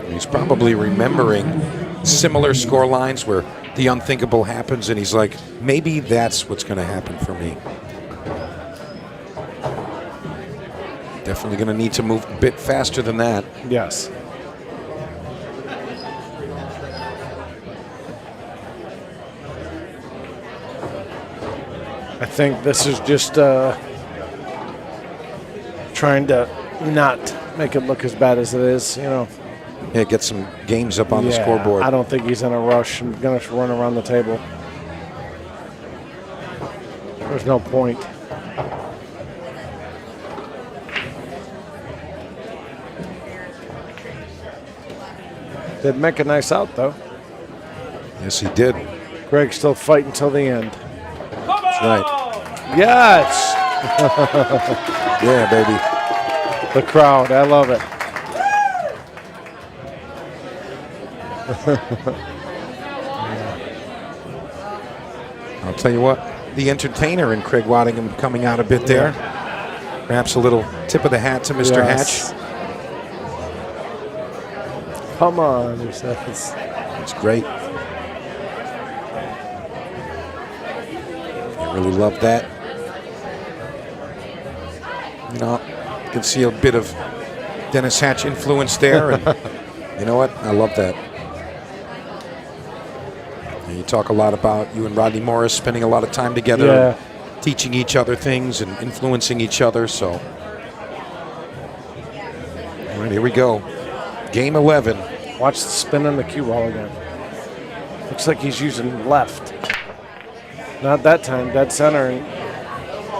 He's probably remembering similar score lines where the unthinkable happens, and he's like, maybe that's what's going to happen for me. Definitely going to need to move a bit faster than that. Yes. I think this is just trying to not make it look as bad as it is, you know. Yeah, get some games up on the scoreboard. I don't think he's in a rush. I'm going to run around the table. There's no point. Did make a nice out, though. Yes, he did. Greg's still fighting till the end. That's right. Yes! Yeah, baby. The crowd, I love it. I'll tell you what, the entertainer in Craig Waddingham coming out a bit there. Perhaps a little tip of the hat to Mr. Yes. Hatch. Come on, he says. It's great. I really love that. You know, you can see a bit of Dennis Hatch influence there, and you know what? I love that. And you talk a lot about you and Rodney Morris spending a lot of time together. Yeah. teaching each other things and influencing each other. So, all right, here we go. Game 11. Watch the spin on the cue ball again. Looks like he's using left. Not that time, dead center, and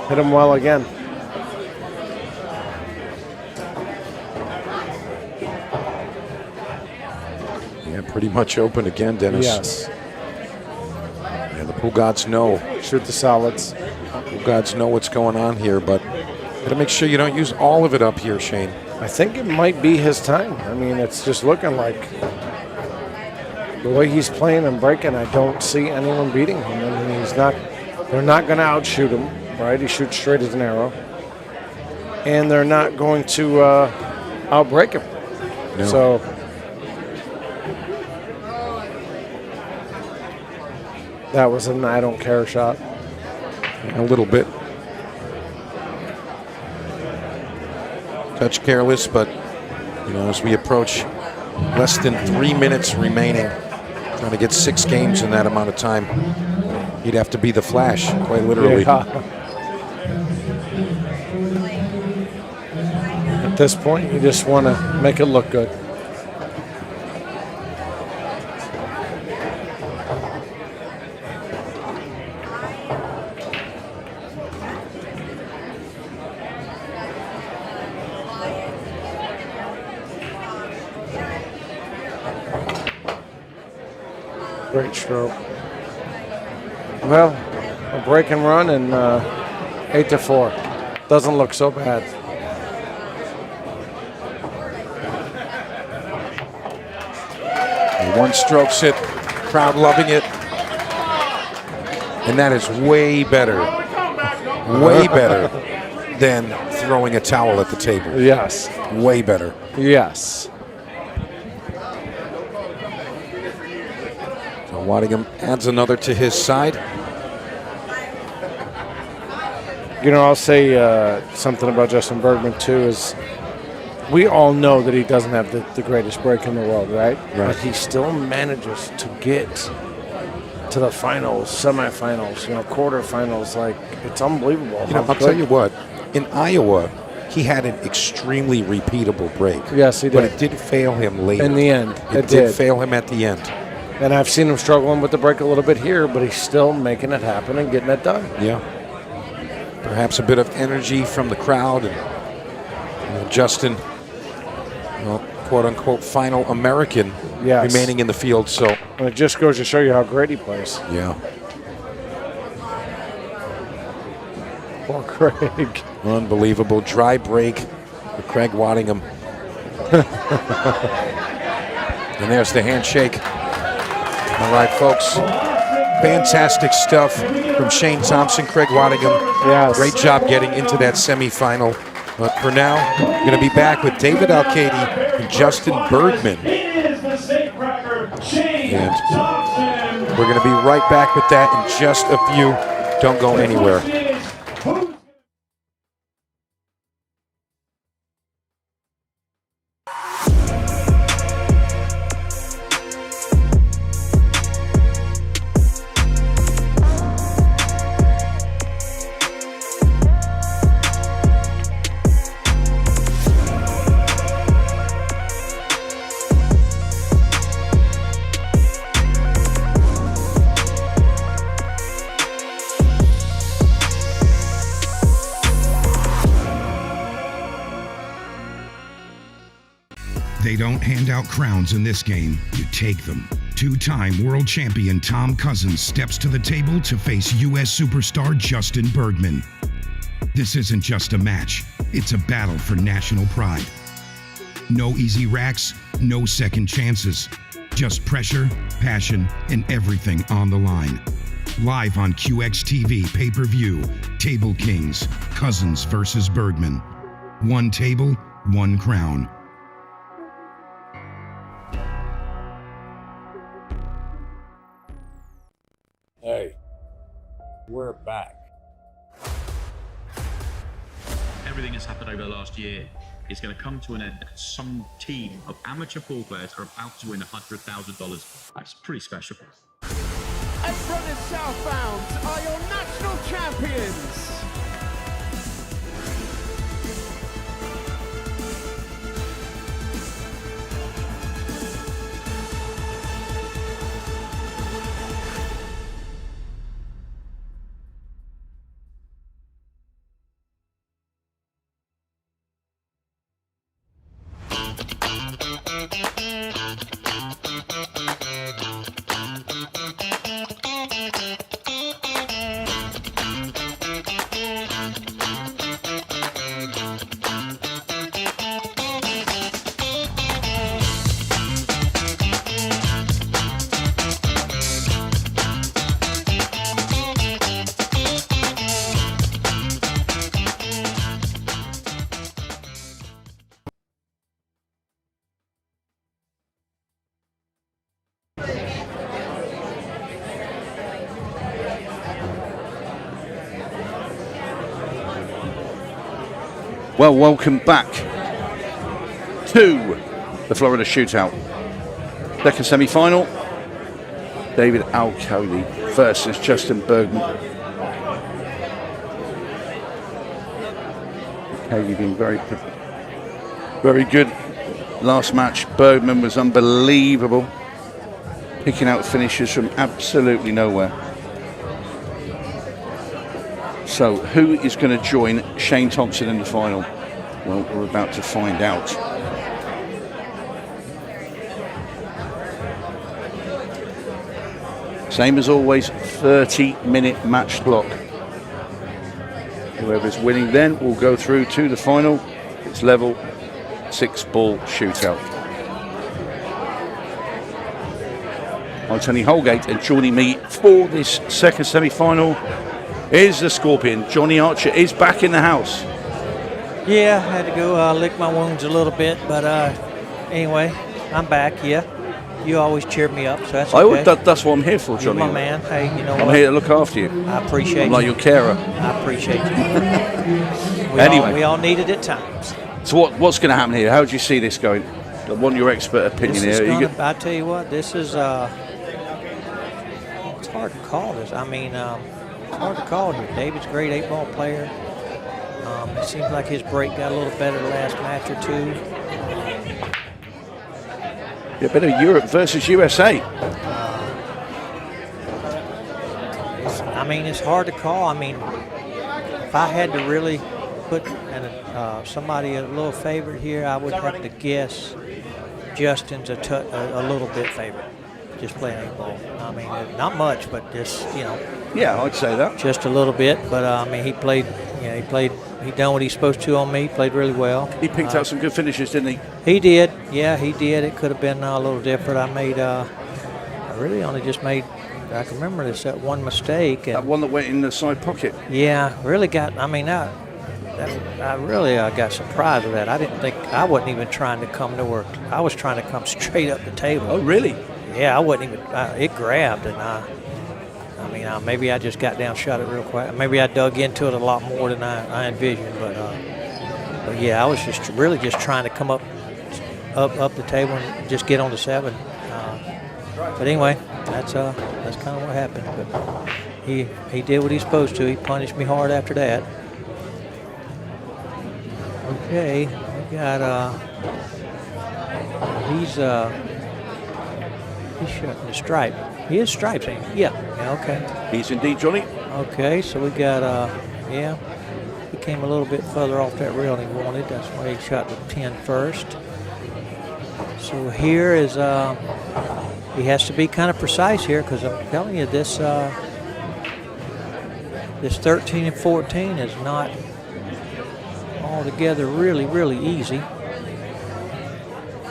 hit him well again. Yeah, pretty much open again, Dennis. Yes. And the pool gods know. Shoot the solids. Pool gods know what's going on here, but got to make sure you don't use all of it up here, Shane. I think it might be his time. I mean, it's just looking like the way he's playing and breaking, I don't see anyone beating him. I mean, they're not going to outshoot him, right? He shoots straight as an arrow. And they're not going to outbreak him. No. So that was an I don't care shot. A little bit. Touch careless, but you know, as we approach less than 3 minutes remaining, trying to get 6 games in that amount of time, he'd have to be the Flash, quite literally. Yeah. At this point, you just want to make it look good. Great stroke. Well, a break and run and 8-4. Doesn't look so bad. One strokes it, crowd loving it. And that is way better than throwing a towel at the table. Yes. Way better. Yes. So Waddingham adds another to his side. You know, I'll say something about Justin Bergman, too, is we all know that he doesn't have the greatest break in the world, right? But he still manages to get to the finals, semifinals, quarterfinals. Like, it's unbelievable. I'll tell you what, in Iowa, he had an extremely repeatable break. Yes, he did. But it did fail him later. In the end, it did fail him at the end. And I've seen him struggling with the break a little bit here, but he's still making it happen and getting it done. Yeah. Perhaps a bit of energy from the crowd, and Justin, quote-unquote, final American remaining in the field. So and it just goes to show you how great he plays. Yeah. Poor Craig. Unbelievable. Dry break for Craig Waddingham. And there's the handshake. All right, folks. Fantastic stuff from Shane Thompson, Craig Waddingham. Yes. Great job getting into that semifinal. But for now, we're going to be back with David Alcaide and Justin Bergman. And we're going to be right back with that in just a few. Don't go anywhere. They don't hand out crowns in this game, you take them. Two-time world champion Tom Cousins steps to the table to face U.S. superstar Justin Bergman. This isn't just a match, it's a battle for national pride. No easy racks, no second chances. Just pressure, passion, and everything on the line. Live on QXTV pay-per-view, Table Kings, Cousins versus Bergman. One table, one crown. Hey, we're back. Everything that's happened over the last year is going to come to an end. Some team of amateur pool players are about to win $100,000. That's pretty special. and Brothers Southbound are your national champions. Well, welcome back to the Florida Shootout. Second semi-final. David Alcaide versus Justin Bergman. Alcaide being very good. Last match, Bergman was unbelievable. Picking out finishes from absolutely nowhere. So, who is going to join Shane Thompson in the final? Well, we're about to find out. Same as always, 30-minute match clock. Whoever's winning then will go through to the final. It's level, 6-ball shootout. I'm Tony Holgate, and joining me for this second semi-final is the Scorpion. Johnny Archer is back in the house. Yeah, I had to go lick my wounds a little bit, but anyway, I'm back. Yeah, you always cheer me up, so that's okay. That's what I'm here for, Johnny. You're my man. Hey, you know I'm here to look after you. I appreciate I'm you. like your carer. I appreciate you. Anyway, we all need it at times. So what's going to happen here? How do you see this going? I want your expert opinion here. I tell you what, this is it's hard to call this. I mean, it's hard to call here. David's a great 8-ball player. It seems like his break got a little better the last match or two. A bit of Europe versus USA. I mean, it's hard to call. I mean, if I had to really put somebody a little favorite here, I would have to guess Justin's a little bit favorite. Just playing 8-ball. I mean, not much, but just, you know. Yeah, I'd say that. Just a little bit, but I mean, he done what he's supposed to on me. He played really well. He picked out some good finishes, didn't he? He did. Yeah, he did. It could have been a little different. I really only just made, I can remember that one mistake. And that one that went in the side pocket. Yeah, really got, I mean, I really got surprised with that. I wasn't even trying to come to work. I was trying to come straight up the table. Oh, really? Yeah, I wasn't even, it grabbed, and maybe I just got down, shot it real quick. Maybe I dug into it a lot more than I envisioned, but yeah, I was really just trying to come up the table and just get on the 7. But anyway, that's kind of what happened. But he did what he's supposed to. He punished me hard after that. Okay, we got he's shutting the stripe. He is stripes, ain't he? Yeah, okay. He's indeed, Johnny. Okay, so we got, he came a little bit further off that rail than he wanted. That's why he shot the pin first. So here is, he has to be kind of precise here, because I'm telling you, this 13 and 14 is not altogether really, really easy.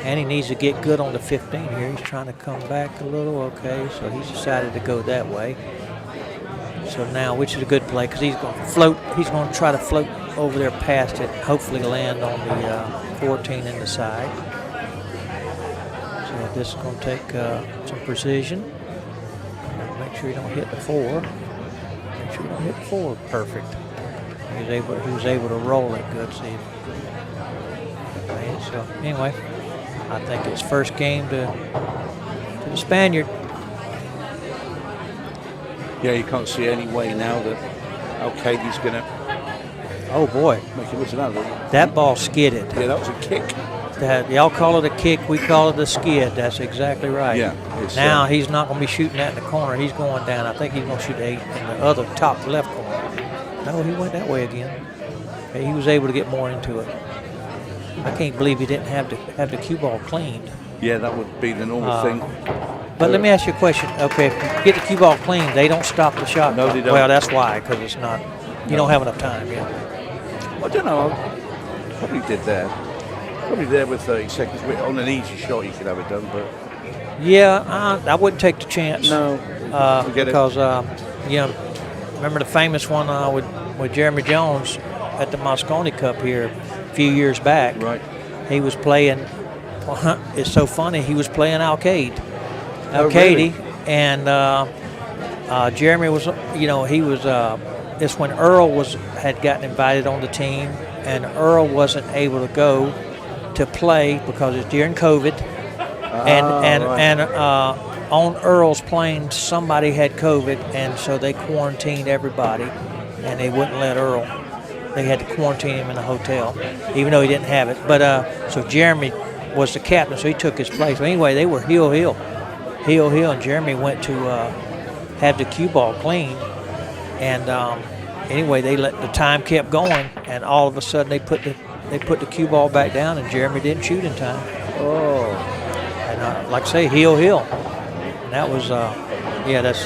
And he needs to get good on the 15 here. He's trying to come back a little. Okay, so he's decided to go that way. So now, which is a good play, because he's going to float. He's going to try to float over there past it, hopefully land on the 14 in the side. So this is going to take some precision. Make sure you don't hit the 4. Make sure you don't hit the 4. Perfect. He was able to roll it good. See. Okay, so anyway. I think it's first game to the Spaniard. Yeah, you can't see any way now that Alcaide's going to Oh boy, make it look to that. that ball skidded. Yeah, that was a kick. Y'all call it a kick, we call it a skid. That's exactly right. Yeah. Now he's not going to be shooting that in the corner. He's going down. I think he's going to shoot 8 in the other top left corner. No, he went that way again. He was able to get more into it. I can't believe he didn't have the cue ball cleaned. Yeah, that would be the normal thing. But let me ask you a question. Okay, if you get the cue ball clean, they don't stop the shot. No, they don't. Well, that's why, because it's not. You don't have enough time. Yeah. I don't know. Probably did there. Probably there with 30 seconds. On an easy shot, you could have it done, but. Yeah, I wouldn't take the chance. No. Because remember the famous one with Jeremy Jones at the Moscone Cup here a few years back. Right. He was playing. It's so funny. He was playing Alcaide. Oh, really? And Jeremy was. He was. It's when Earl had gotten invited on the team, and Earl wasn't able to go to play because it's during COVID. And on Earl's plane, somebody had COVID, and so they quarantined everybody, and they wouldn't let Earl. They had to quarantine him in a hotel, even though he didn't have it. But so Jeremy was the captain, so he took his place. But anyway, they were heel, and Jeremy went to have the cue ball cleaned, and anyway, the time kept going, and all of a sudden they put the cue ball back down, and Jeremy didn't shoot in time. Oh. And like I say, heel. And that was, that's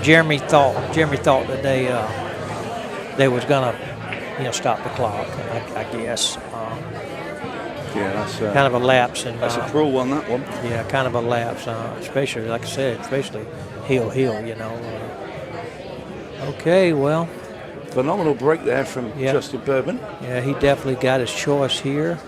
Jeremy thought that they was gonna, stop the clock. I guess. Yeah, that's kind of a lapse. That's a cruel one. That one. Yeah, kind of a lapse, especially like I said, especially heel. Okay, well. Phenomenal break there from Justin Bergman. Yeah, he definitely got his choice here.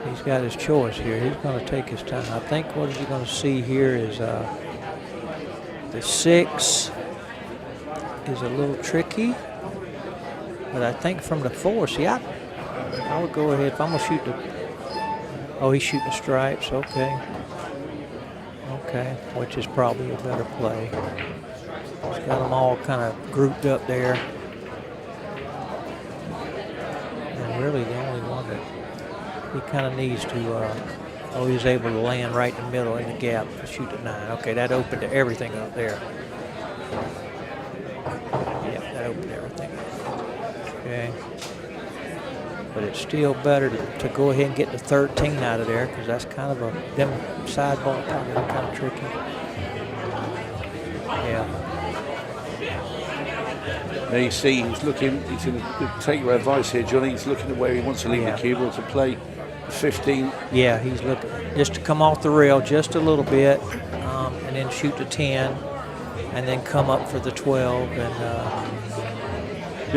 He's got his choice here. He's going to take his time. I think what he's going to see here is the 6 is a little tricky. But I think from the 4, I would go ahead. If I'm going to shoot he's shooting the stripes. Okay, which is probably a better play. He's got them all kind of grouped up there. And really the only one that he kind of needs to, he's able to land right in the middle in the gap to shoot the 9. Okay, that opened everything up there. Yeah, that opened everything up. Okay. But it's still better to go ahead and get the 13 out of there, because that's kind of them side ball pockets are kind of tricky. Yeah. Now you see he's going to take your advice here, Johnny. He's looking at where he wants to leave the cue ball to play 15. Yeah, he's looking just to come off the rail just a little bit, and then shoot the 10, and then come up for the 12. And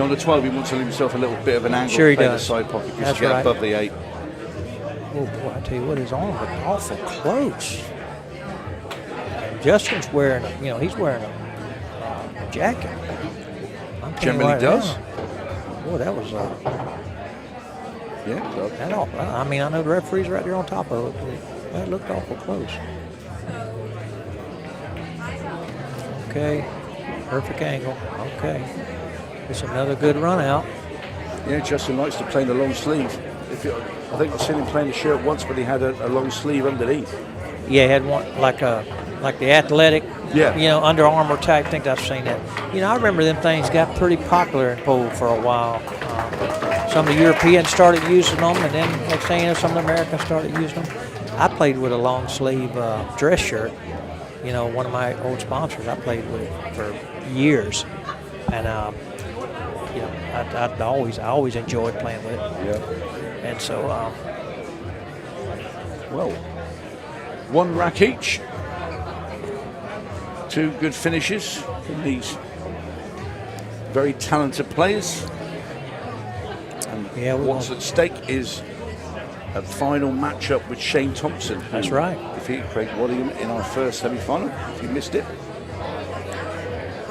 on the 12, he wants to leave himself a little bit of an angle sure to play does. the side pocket because That's to get right. above the 8. Oh boy, I tell you what, his arms are awful close. And Justin's wearing, he's wearing a jacket. Generally does. Boy, that was. Yeah. I mean, I know the referee's right there on top of it. But that looked awful close. Okay, perfect angle. Okay, it's another good run out. Yeah, Justin likes to play the long sleeve. I think I've seen him playing the shirt once, but he had a long sleeve underneath. Yeah, he had one like the athletic, Under Armour type thing. I've seen that. I remember them things got pretty popular in pole for a while. Some of the Europeans started using them, and then next thing you know, some of the Americans started using them. I played with a long sleeve dress shirt. One of my old sponsors, I played with it for years, and I always enjoyed playing with it. Yeah. And so, well, 1 rack each. 2 good finishes from these very talented players. And what's at stake is a final matchup with Shane Thompson. That's right. Defeated Craig Waddingham in our first semi-final, if you missed it.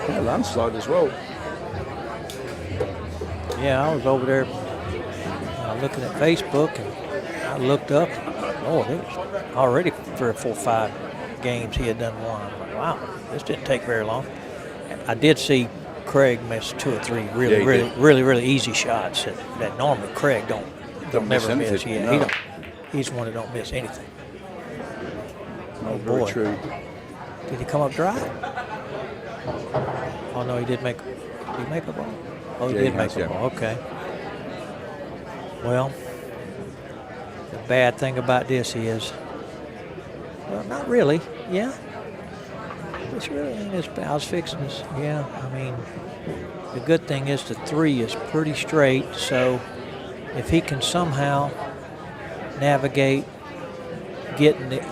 Yeah, landslide as well. Yeah, I was over there looking at Facebook, and I looked up. Oh, it was already 3 or 4 or 5 games he had done one. I'm like, wow. this didn't take very long. I did see Craig miss 2 or 3 really easy shots that normally Craig don't never miss. Yeah, no. he's one that don't miss anything. Oh, very boy. true. Did he come up dry? Oh no, he did make. Did he make a ball? Oh, he did make a ball. Okay. Well, the bad thing about this is, well, not really. Yeah. This really ain't as bad. I was fixing this. Yeah, I mean, the good thing is the 3 is pretty straight. So if he can somehow navigate getting it,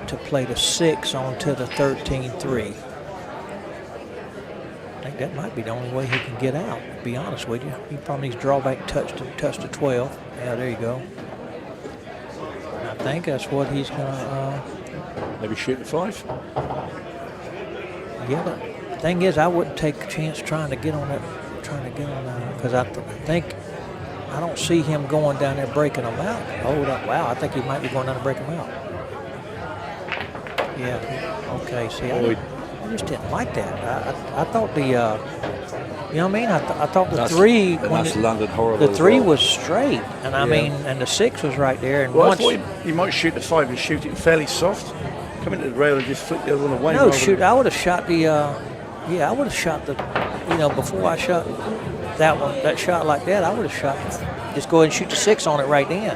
to play the 6 onto the 13-3, I think that might be the only way he can get out, to be honest with you. He probably needs to draw back, touch to 12. Yeah, there you go. I think that's what he's going to... maybe shoot the 5? Yeah, but the thing is, I wouldn't take a chance trying to get on that, because I think I don't see him going down there breaking them out. Hold up, wow, I think he might be going down to break them out. Yeah, okay, see, I just didn't like that. I thought the, you know what I mean? I thought the 3, landed horrible. The 3 was straight, and I mean, and the 6 was right there. And well, once, I thought you might shoot the 5 and shoot it fairly soft. Come into the rail and just flick the other one away. No, shoot, I would have shot the, I would have shot the, before I shot that shot like that, I would have shot, just go ahead and shoot the 6 on it right then.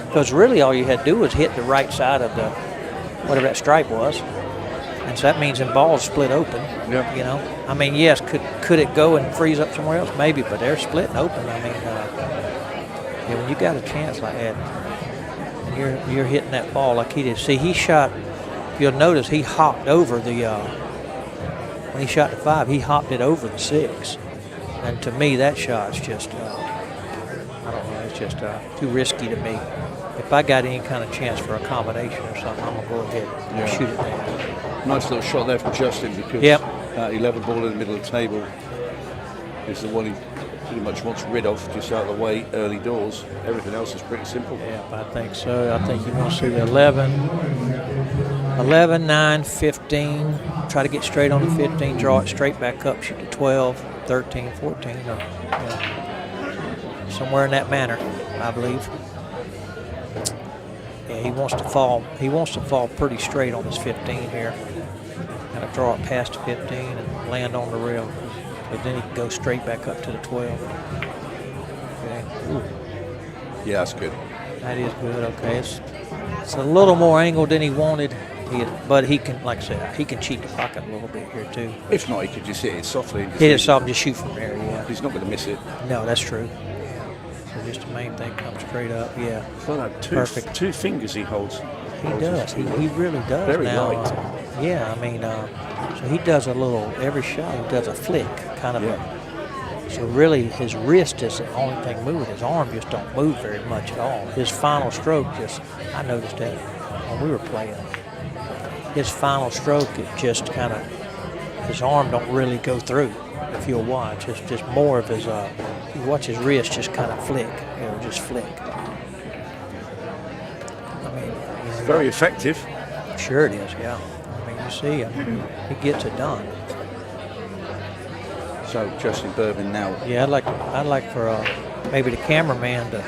Because really all you had to do was hit the right side of the, whatever that stripe was. And so that means the ball's split open, you know. I mean, yes, could it go and freeze up somewhere else? Maybe, but they're splitting open. I mean, when you got a chance like that, and you're hitting that ball like he did. See, he shot, you'll notice he hopped over the, when he shot the 5, he hopped it over the 6. And to me, that shot's just, I don't know, it's just too risky to me. If I got any kind of chance for a combination or something, I'm going to go ahead and shoot it down. Nice little shot there from Justin, because 11 ball in the middle of the table is the one he pretty much wants rid of, just out of the way early doors. Everything else is pretty simple. Yeah, I think so. I think he wants to see the 11, 9, 15, try to get straight on the 15, draw it straight back up, shoot the 12, 13, 14, or, somewhere in that manner, I believe. Yeah, he wants to fall pretty straight on his 15 here. Kind of draw it past the 15 and land on the rail. But then he can go straight back up to the 12. Okay. Ooh. Yeah, that's good. That is good. Okay, it's a little more angled than he wanted. But he can, like I said, he can cheat the pocket a little bit here too. If not, he could just hit it softly. And hit it softly, just shoot from there. Yeah. He's not going to miss it. No, that's true. So just the main thing comes straight up. Yeah. Well, perfect. 2 fingers he holds. He does. He really does. Very now, light. Yeah, I mean, so he does a little, every shot he does a flick, kind of so really his wrist is the only thing moving. His arm just don't move very much at all. His final stroke I noticed that when we were playing. His final stroke, it just kind of, his arm don't really go through, if you'll watch. It's just more of his, you watch his wrist just kind of flick, just flick. I mean, it's very effective. Sure it is, yeah. I mean, you see, he gets it done. So Justin Bergman now. Yeah, I'd like for maybe the cameraman to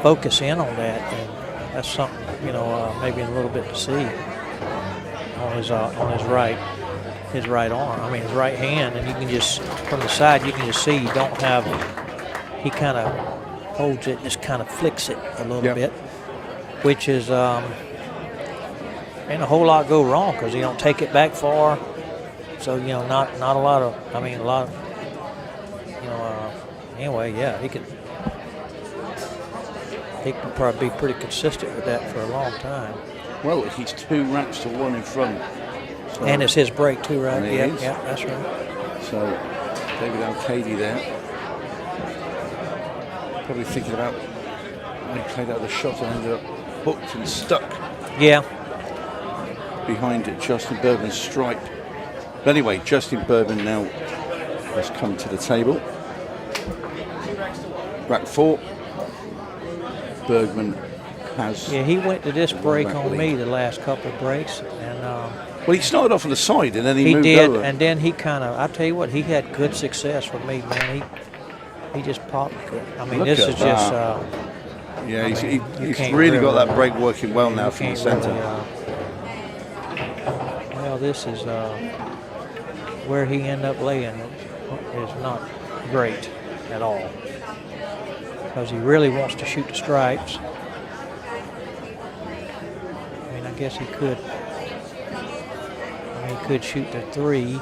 focus in on that, and that's something maybe a little bit to see on his right arm. I mean his right hand, and you can just from the side you can just see he kind of holds it, just kind of flicks it a little bit, which is ain't a whole lot go wrong because he don't take it back far. So, not a lot of, anyway, yeah, he could probably be pretty consistent with that for a long time. Well, he's 2 racks to 1 in front. So and it's his break too, right? Yeah, that's right. So, David Alcaide there. Probably thinking about when he played out the shot and ended up hooked and stuck. Yeah. Behind Justin Bergman's stripe. But anyway, Justin Bergman now has come to the table. Rack 4. Bergman has. Yeah, he went to this break on me the last couple of breaks, and Well, he started off on the side and then he moved did, over. and then he kind of, I tell you what, he had good success with me, man. He just popped good. I mean, Look this at is just. that. Yeah, I mean, he's can't really got that break working well now you from the can't center. Well, this is where he ended up laying is not great at all, because he really wants to shoot the stripes. I mean, I guess he could. I mean, he could shoot the 3.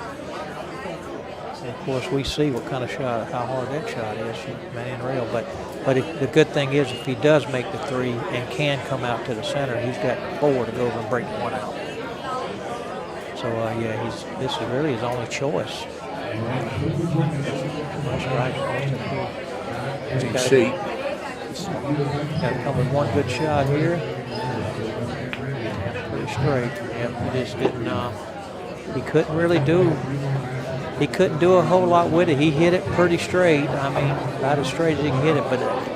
And of course, we see what kind of shot, how hard that shot is, man, rail. But the good thing is, if he does make the 3 and can come out to the center, he's got 4 to go over and break 1 out. So yeah, this is really his only choice. That's right. You can see. Got to come with 1 good shot here. Pretty straight. Yep, he just didn't. He couldn't really do. He couldn't do a whole lot with it. He hit it pretty straight. I mean, about as straight as he can hit it,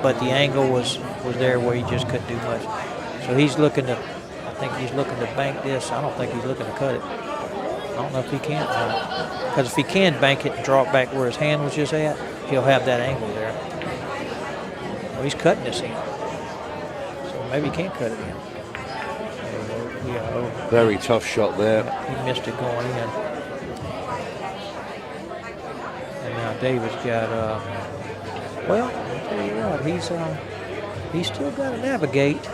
but the angle was there where he just couldn't do much. So he's looking to. I think he's looking to bank this. I don't think he's looking to cut it. I don't know if he can. Because if he can bank it and draw it back where his hand was just at, he'll have that angle there. Well, he's cutting this in. So maybe he can't cut it in. Very tough shot there. He missed it going in. And now David's got, well, I'll tell you what, he's still got to navigate.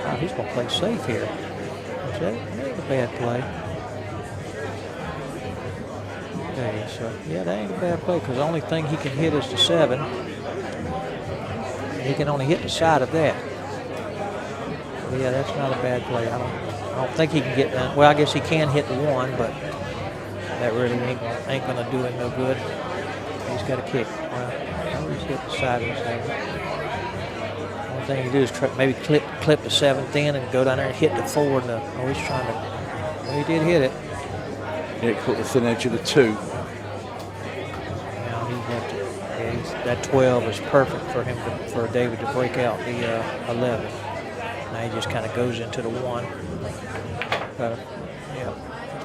Oh, he's going to play safe here. That ain't a bad play. Okay, so yeah, that ain't a bad play, because the only thing he can hit is the 7. And he can only hit the side of that. But yeah, that's not a bad play. I don't think he can get that. Well, I guess he can hit the 1, but that really ain't gonna do him no good. He's got a kick. Well, he's hit the side of his head. Only thing he do is maybe clip the 7th in and go down there and hit the 4. And he's trying to. Well, he did hit it. Yeah, he caught the thin edge of the 2. Now he got to. Yeah, that 12 is perfect for him for David to break out the 11. Now he just kind of goes into the 1. Yeah,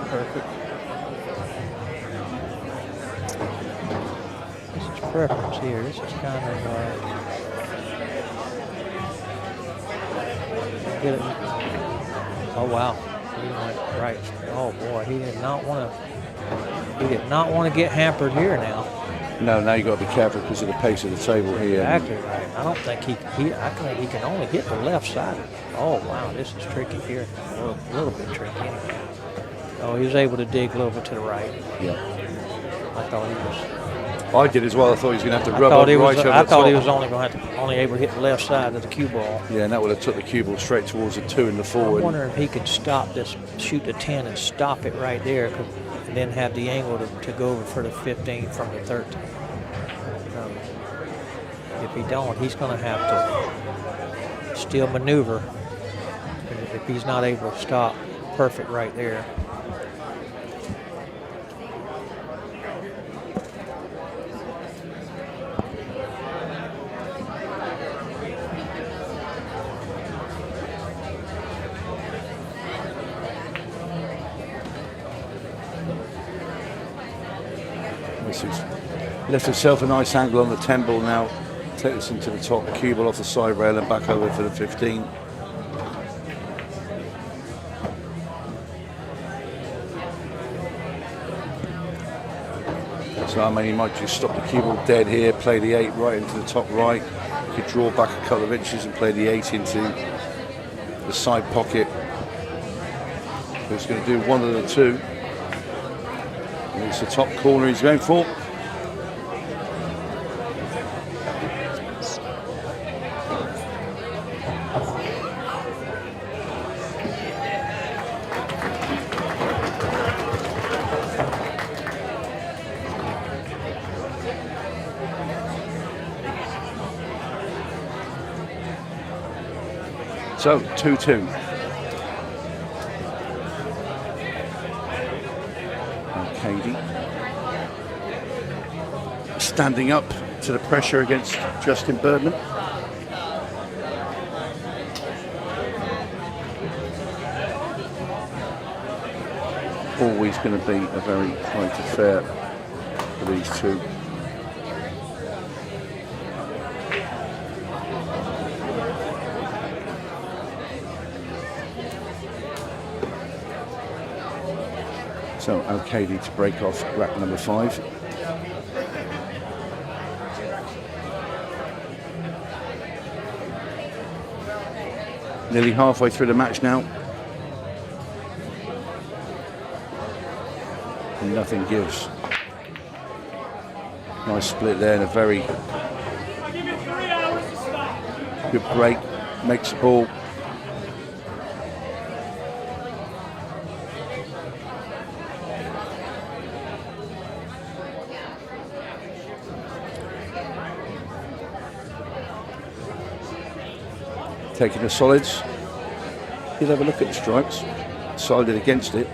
perfect. This is preference here. This is kind of. Get it. Oh wow, he went right. Oh boy, he did not want to get hampered here now. No, now you got to be careful because of the pace of the table here. Exactly right. I don't think I think he can only hit the left side. Oh wow, this is tricky here. A little bit tricky anyway. Oh, he was able to dig a little bit to the right. Yeah. I thought he was. I did as well. I thought he was going to have to rub up right over the top. I thought he was only able to hit the left side of the cue ball. Yeah, and that would have took the cue ball straight towards the 2 and the 4. I wonder if he could stop this, shoot the 10 and stop it right there, and then have the angle to go over for the 15 from the 13. If he don't, he's going to have to still maneuver if he's not able to stop perfect right there. Left himself a nice angle on the 10 ball now. Take this into the top, cue ball off the side rail and back over for the 15. So I mean, he might just stop the cue ball dead here, play the 8 right into the top right. He could draw back a couple of inches and play the 8 into the side pocket. He's going to do one of the 2. And it's the top corner he's going for. So, 2-2. Alcaide standing up to the pressure against Justin Bergman. always going to be a very tight affair for these two. So Alcaide to break off rack number 5. Nearly halfway through the match now. And nothing gives. Nice split there and a very good break. Makes the ball. Taking the solids. He'll have a look at the strikes. Decided against it.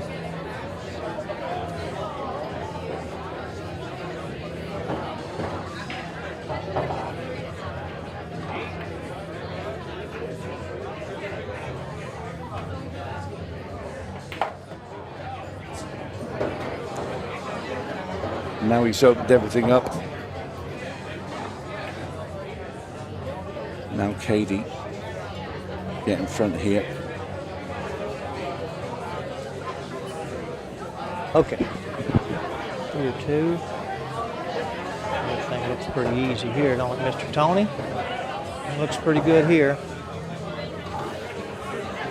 Now he's opened everything up. Now Alcaide get in front here. Okay. 3-2. Everything looks pretty easy here, don't it, Mr. Tony? It looks pretty good here.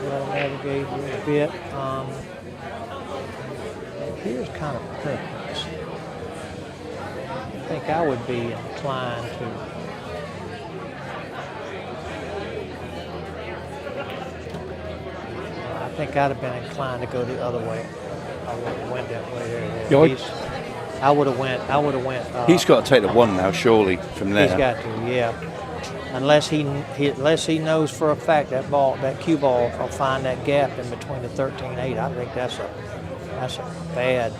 Gotta navigate here a bit. Here's kind of preference. I think I would be inclined to I think I'd have been inclined to go the other way. I would have went that way there. I would have went. He's got to take the 1 now, surely, from there. He's got to, yeah. Unless he knows for a fact that cue ball will find that gap in between the 13 and 8. I think that's a bad.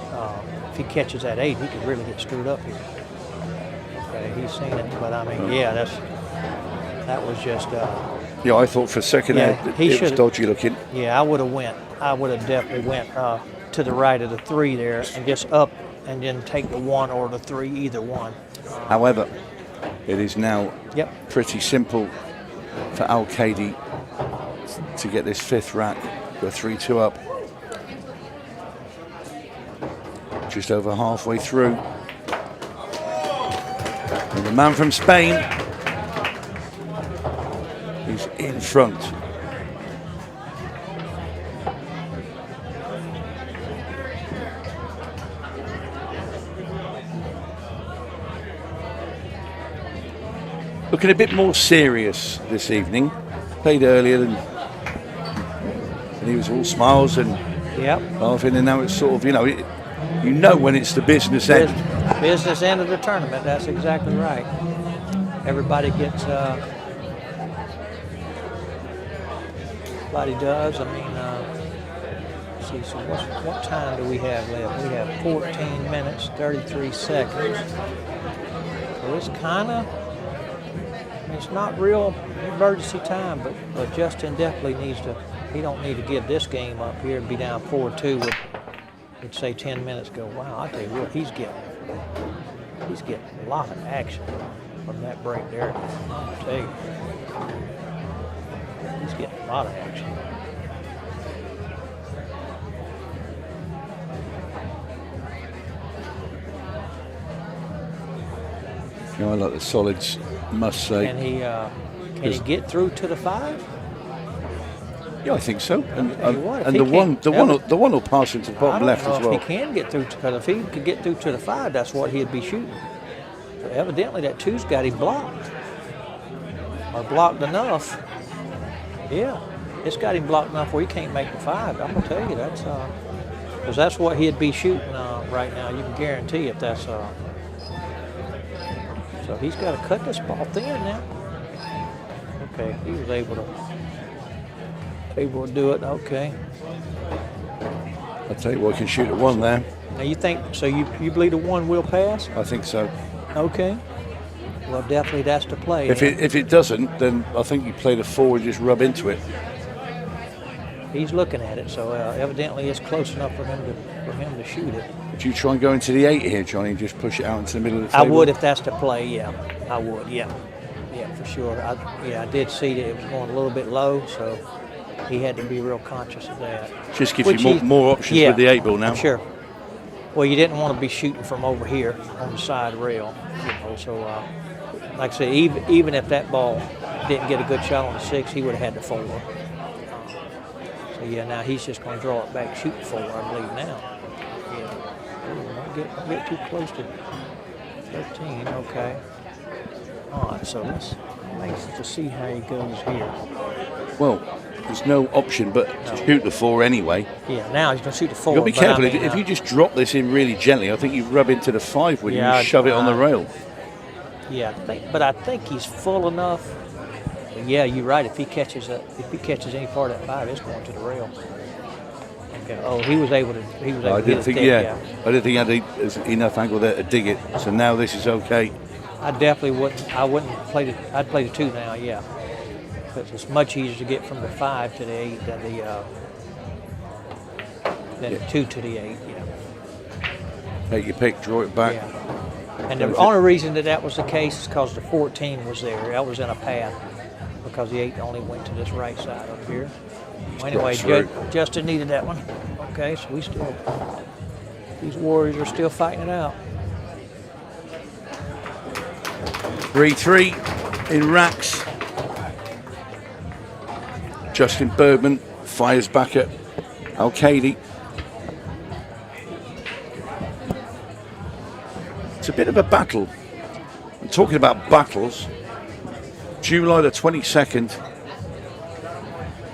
If he catches that 8, he could really get screwed up here. Okay, he's seen it, but I mean, yeah, that was just. Yeah, I thought for a second it was dodgy looking. Yeah, I would have definitely went to the right of the 3 there and just up and then take the 1 or the 3, either one. However, it is now pretty simple for Alcaide to get this 5th rack, go 3-2 up. Just over halfway through. And the man from Spain is in front. Looking a bit more serious this evening. Played earlier and he was all smiles and laughing, and now it's sort of, you know when it's the business end. Business end of the tournament, that's exactly right. Everybody gets, everybody does. I mean, let's see, so what time do we have left? We have 14 minutes, 33 seconds. So it's kind of, it's not real emergency time, but Justin definitely he don't need to give this game up here and be down 4-2 with, let's say, 10 minutes go. Wow, I tell you what, he's getting a lot of action from that break there. I'll tell you. He's getting a lot of action. I like the solids, must say. Can he get through to the 5? Yeah, I think so. And the one will pass into the bottom left as well. If he can get through, because if he could get through to the 5, that's what he'd be shooting. So evidently that 2's got him blocked, or blocked enough. Yeah, it's got him blocked enough where he can't make the 5. I'm gonna tell you that's because that's what he'd be shooting right now. You can guarantee if that's. So he's got to cut this ball thin now. Okay, he was able to do it. Okay. I'll tell you what, can shoot at 1 there. Now you think so? You believe the 1 will pass? I think so. Okay. Well, definitely that's the play. If it doesn't, then I think you play the 4 and just rub into it. he's looking at it. So evidently it's close enough for him to shoot it. Would you try and go into the 8 here, Johnny, and just push it out into the middle of the I table? would if that's the play. Yeah, I would. Yeah, for sure. I did see that it was going a little bit low, so he had to be real conscious of that. Just gives you more options with the 8 ball now. Sure. Well, you didn't want to be shooting from over here on the side rail, So, like I say, even if that ball didn't get a good shot on the 6, he would have had the 4. So yeah, now he's just going to draw it back, shoot 4, I believe now. Yeah. Don't get too close to 13. Okay. All right. So let's to see how he goes here. Well, there's no option but to shoot the 4 anyway. Yeah, now he's going to shoot the 4. You've got to be careful. If you just drop this in really gently, I think you rub into the 5 when you shove it on the rail. Yeah, I think he's full enough. But yeah, you're right. If he catches any part of that 5, it's going to the rail. Okay. Oh, he was able to. I didn't think. I didn't think he had enough angle there to dig it. So now this is okay. I definitely wouldn't. I wouldn't play it. I'd play the 2 now. Yeah. Because it's much easier to get from the 5 to the 8 than the 2 to the 8. Yeah. Take your pick, draw it back. Yeah. And the only reason that was the case is because the 14 was there. That was in a path because the 8 only went to this right side up here. Well, anyway, Justin needed that one. Okay, so these Warriors are still fighting it out. 3-3 in racks. Justin Bergman fires back at Alcaide. It's a bit of a battle. I'm talking about battles. July the 22nd.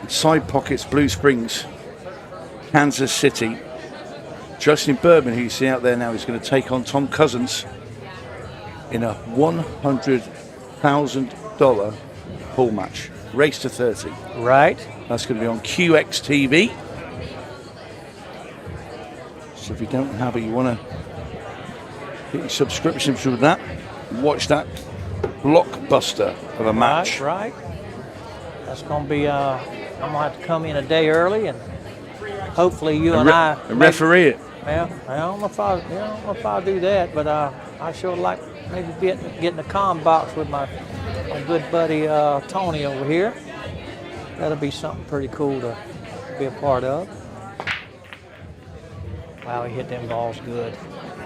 Side Pockets, Blue Springs, Kansas City. Justin Bergman, who you see out there now, is going to take on Tom Cousins in a $100,000 pool match. Race to 30. Right. That's going to be on QX TV. So if you don't have it, you want to get your subscription through that. Watch that blockbuster of a match. Right. That's going to be. I'm going to have to come in a day early and hopefully you and I referee it. Well, I don't know if I'll do that, but I sure like maybe get in the comm box with my good buddy Tony over here. That'll be something pretty cool to be a part of. Wow, he hit them balls good.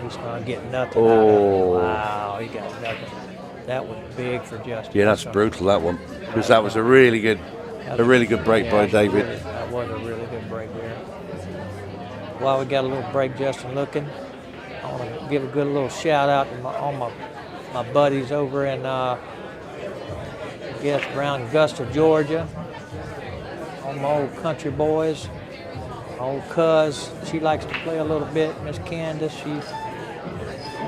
He's going to get nothing out of it. Wow, he got nothing. That was big for Justin. Yeah, that's brutal, that one. Because that was a really good break by David. That was a really good break there. While we got a little break, Justin looking, I want to give a good little shout out to all my buddies over in, around Augusta, Georgia. All my old country boys. My old cuz, she likes to play a little bit. Miss Candace, she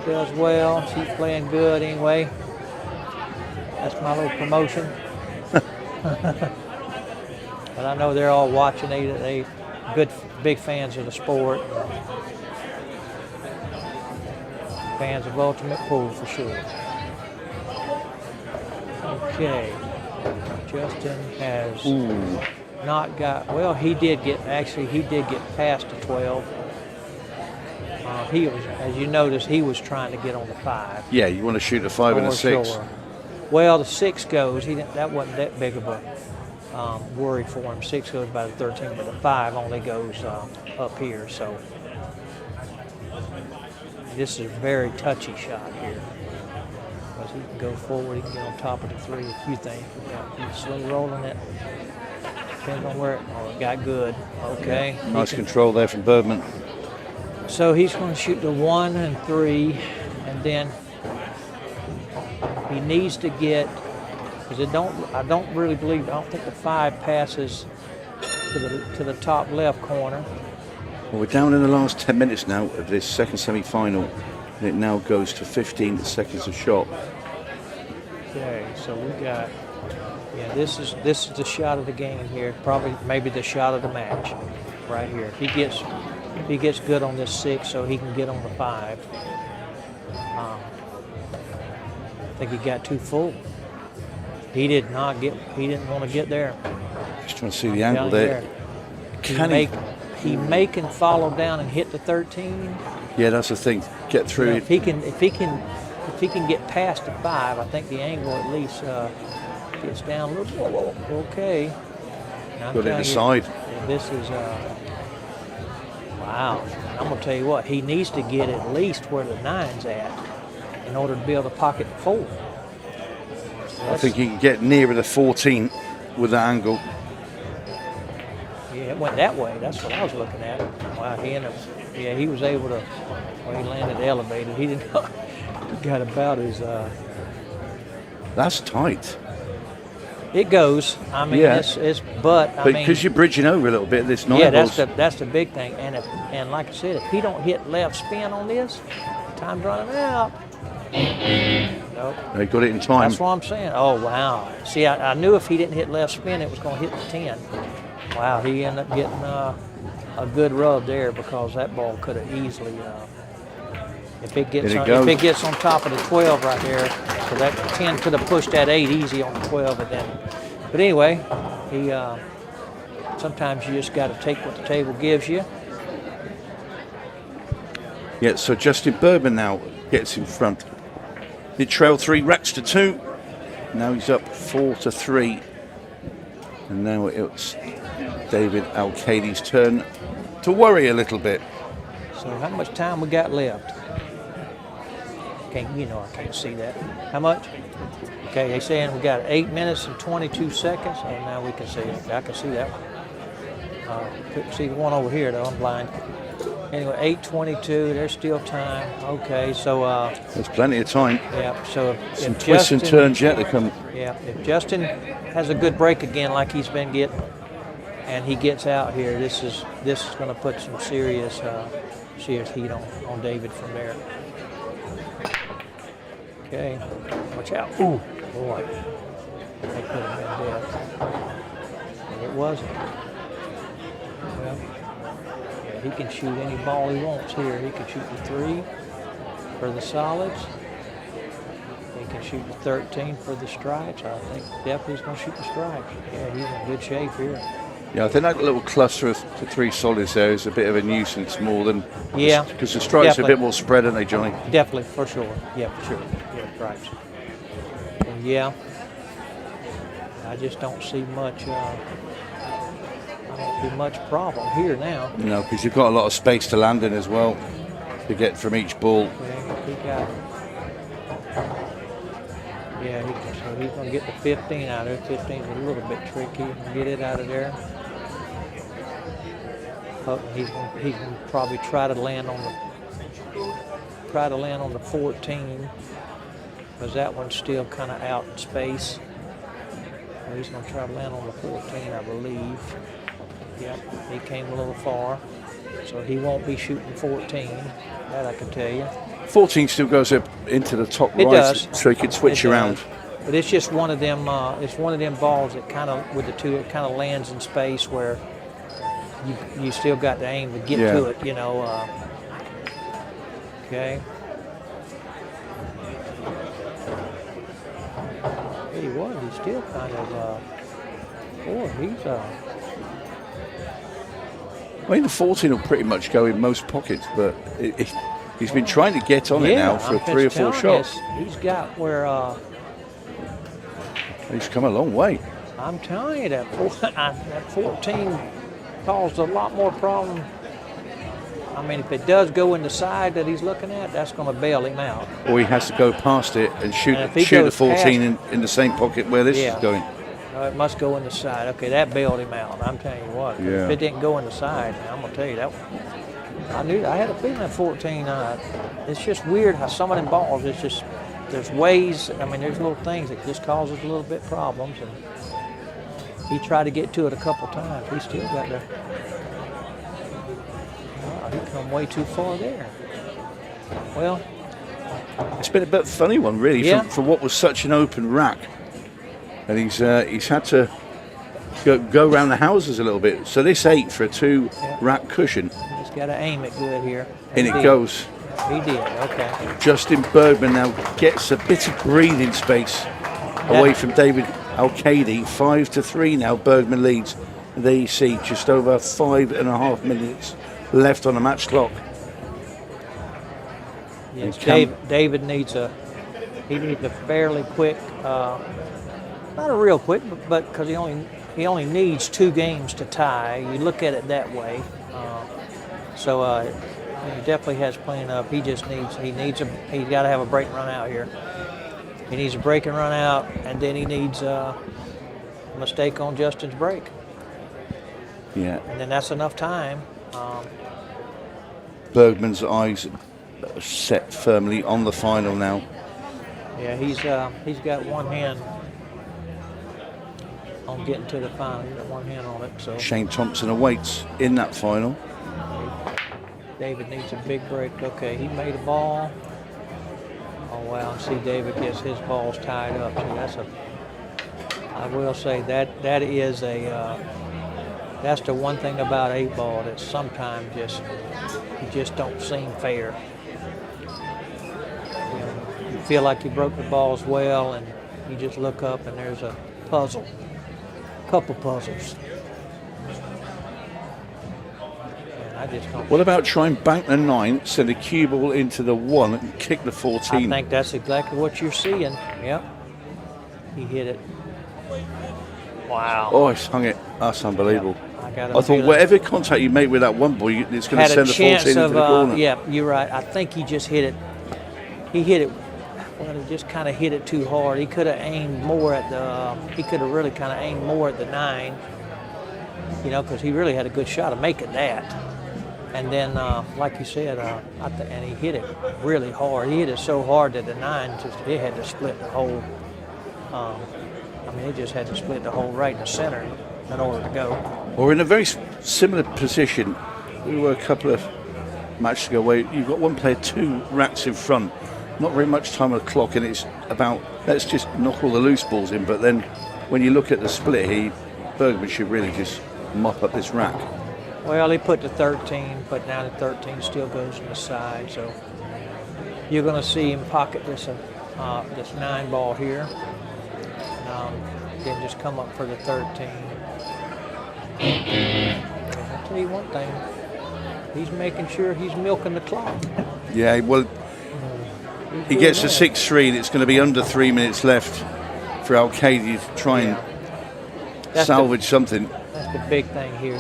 does well. She's playing good anyway. That's my little promotion. But I know they're all watching. They good, big fans of the sport. Fans of Ultimate Pool for sure. Okay. Justin has not got, well, he did get past the 12. He was, as you notice, he was trying to get on the 5. Yeah, you want to shoot a 5 and a 6. Sure. Well, the 6 goes, that wasn't that big of a worry for him. 6 goes by the 13, but the 5 only goes up here. So this is a very touchy shot here. Because he can go forward, he can get on top of the 3 if you think. He's slow rolling it. Depends on where it got good. Okay. Nice control there from Bergman. So he's going to shoot the 1 and 3, and then he needs to get, because I don't think the 5 passes to the top left corner. Well, we're down in the last 10 minutes now of this second semi-final, and it now goes to 15 seconds a shot. Okay, so we got, this is the shot of the game here. Probably maybe the shot of the match, right here. If he gets good on this 6, so he can get on the 5. I think he got too full. He didn't want to get there. Just trying to see the angle there. he can follow down and hit the 13. Yeah, that's the thing. Get through it. If he can get past the 5, I think the angle at least gets down a little. Whoa, okay. Got it aside. This is wow. I'm gonna tell you what. He needs to get at least where the 9's at in order to be able to pocket the 4. I think he can get nearer the 14 with that angle. Yeah, it went that way. That's what I was looking at. Wow, he was able to. Well, he landed elevated. He didn't. He got about his. That's tight. It goes. I mean, Yeah. but because you're bridging over a little bit, this 9 yeah, balls. that's the big thing. And like I said, if he don't hit left spin on this, time's running out. Nope. They got it in time. That's what I'm saying. Oh wow! See, I knew if he didn't hit left spin, it was going to hit the 10. Wow, he ended up getting a good rub there because that ball could have easily. If it gets on top of the 12 right there, so that 10 could have pushed that 8 easy on the 12, and then. But anyway, he sometimes you just got to take what the table gives you. Yeah, so Justin Bergman now gets in front. He trailed 3 racks to 2. Now he's up 4-3. And now it's David Alcaide's turn to worry a little bit. So how much time we got left? I can't see that. How much? Okay, they're saying we got 8 minutes and 22 seconds. Oh, now we can see it. I can see that one. Couldn't see the one over here though. I'm blind. Anyway, 8:22. There's still time. Okay, so there's plenty of time. Yeah. So some twists and turns yet to come. Yeah. If Justin has a good break again, like he's been getting, and he gets out here, this is going to put some serious heat on David from there. Okay, watch out. Ooh, boy. That could have been death. And it wasn't. Well, yeah, he can shoot any ball he wants here. He can shoot the 3 for the solids. He can shoot the 13 for the stripes. I think definitely he's going to shoot the stripes. Yeah, he's in good shape here. Yeah, I think that little cluster of the 3 solids there is a bit of a nuisance more than... Yeah. Because the stripes are a bit more spread, aren't they, Johnny? Definitely, for sure. Yeah, for sure. Yeah, stripes. And yeah, I just don't see much... problem here now. No, because you've got a lot of space to land in as well to get from each ball. Yeah, so he's going to get the 15 out of there. 15 is a little bit tricky. He can get it out of there. He can probably try to land on the 14 because that one's still kind of out in space. So he's going to try to land on the 14, I believe. Yep, he came a little far, so he won't be shooting 14. That I can tell you. 14 still goes up into the top it right, does. so he could switch around. But it's just one of them. It's one of them balls that kind of, with the 2, it kind of lands in space where you still got to aim to get to it. You know. Okay. He was. He's still kind of. Boy, he's. I mean, the 14 will pretty much go in most pockets, but he's been trying to get on it now for 3 or 4 shots. He's got where. He's come a long way. I'm telling you, that 14 caused a lot more problem. I mean, if it does go in the side that he's looking at, that's going to bail him out. Or he has to go past it and shoot the 14 in the same pocket where this is going. It must go in the side. Okay, that bailed him out. I'm telling you what. Yeah. If it didn't go in the side, I'm going to tell you that one. I had a feeling that 14, it's just weird how some of them balls, it's just, there's ways, I mean, there's little things that just causes a little bit problems. And he tried to get to it a couple times. He still got there. Wow, he come way too far there. Well. It's been a bit funny one, really, for what was such an open rack. And he's had to go around the houses a little bit. So this 8 for a 2 rack cushion. He's got to aim it good here. And it goes. He did, okay. Justin Bergman now gets a bit of breathing space away from David Alcaide. 5-3 now, Bergman leads. There you see just over 5.5 minutes left on the match clock. Yes, David needs a fairly quick, not a real quick, but because he only needs 2 games to tie. You look at it that way. He definitely has plenty enough. He's got to have a break and run out here. He needs a break and run out, and then he needs a mistake on Justin's break. Yeah. And then that's enough time. Bergman's eyes are set firmly on the final now. Yeah, he's got one hand on getting to the final. He's got one hand on it. So Shane Thompson awaits in that final. David needs a big break. Okay, he made a ball. Oh wow! See, David gets his balls tied up. See, I will say that is that's the one thing about 8-ball that sometimes you just don't seem fair. You feel like you broke the balls well, and you just look up and there's a couple puzzles. What about trying bank the 9, send a cue ball into the 1 and kick the 14? I think that's exactly what you're seeing. Yep. He hit it. Wow. Oh, he's hung it. That's unbelievable. Yep. I thought whatever contact you make with that 1 ball, it's going to send the 14 into the corner. Yeah, you're right. I think he just hit it. He hit it. Well, he just kind of hit it too hard. He could have aimed more at the. He could have really kind of aimed more at the 9. Because he really had a good shot of making that. And then, like you said, and he hit it really hard. He hit it so hard that the 9 it had to split the hole. It just had to split the hole right in the center in order to go. We're in a very similar position. We were a couple of matches ago where you've got one player 2 racks in front. Not very much time on the clock, and it's about let's just knock all the loose balls in. But then, when you look at the split here, Bergman should really just mop up this rack. Well, he put the 13, but now the 13 still goes on the side, so you're going to see him pocket this 9 ball here, then just come up for the 13. I'll tell you one thing, he's making sure he's milking the clock. Yeah, well, he gets a 6-3, and it's going to be under 3 minutes left for Alcaide to try and salvage something. That's the big thing here.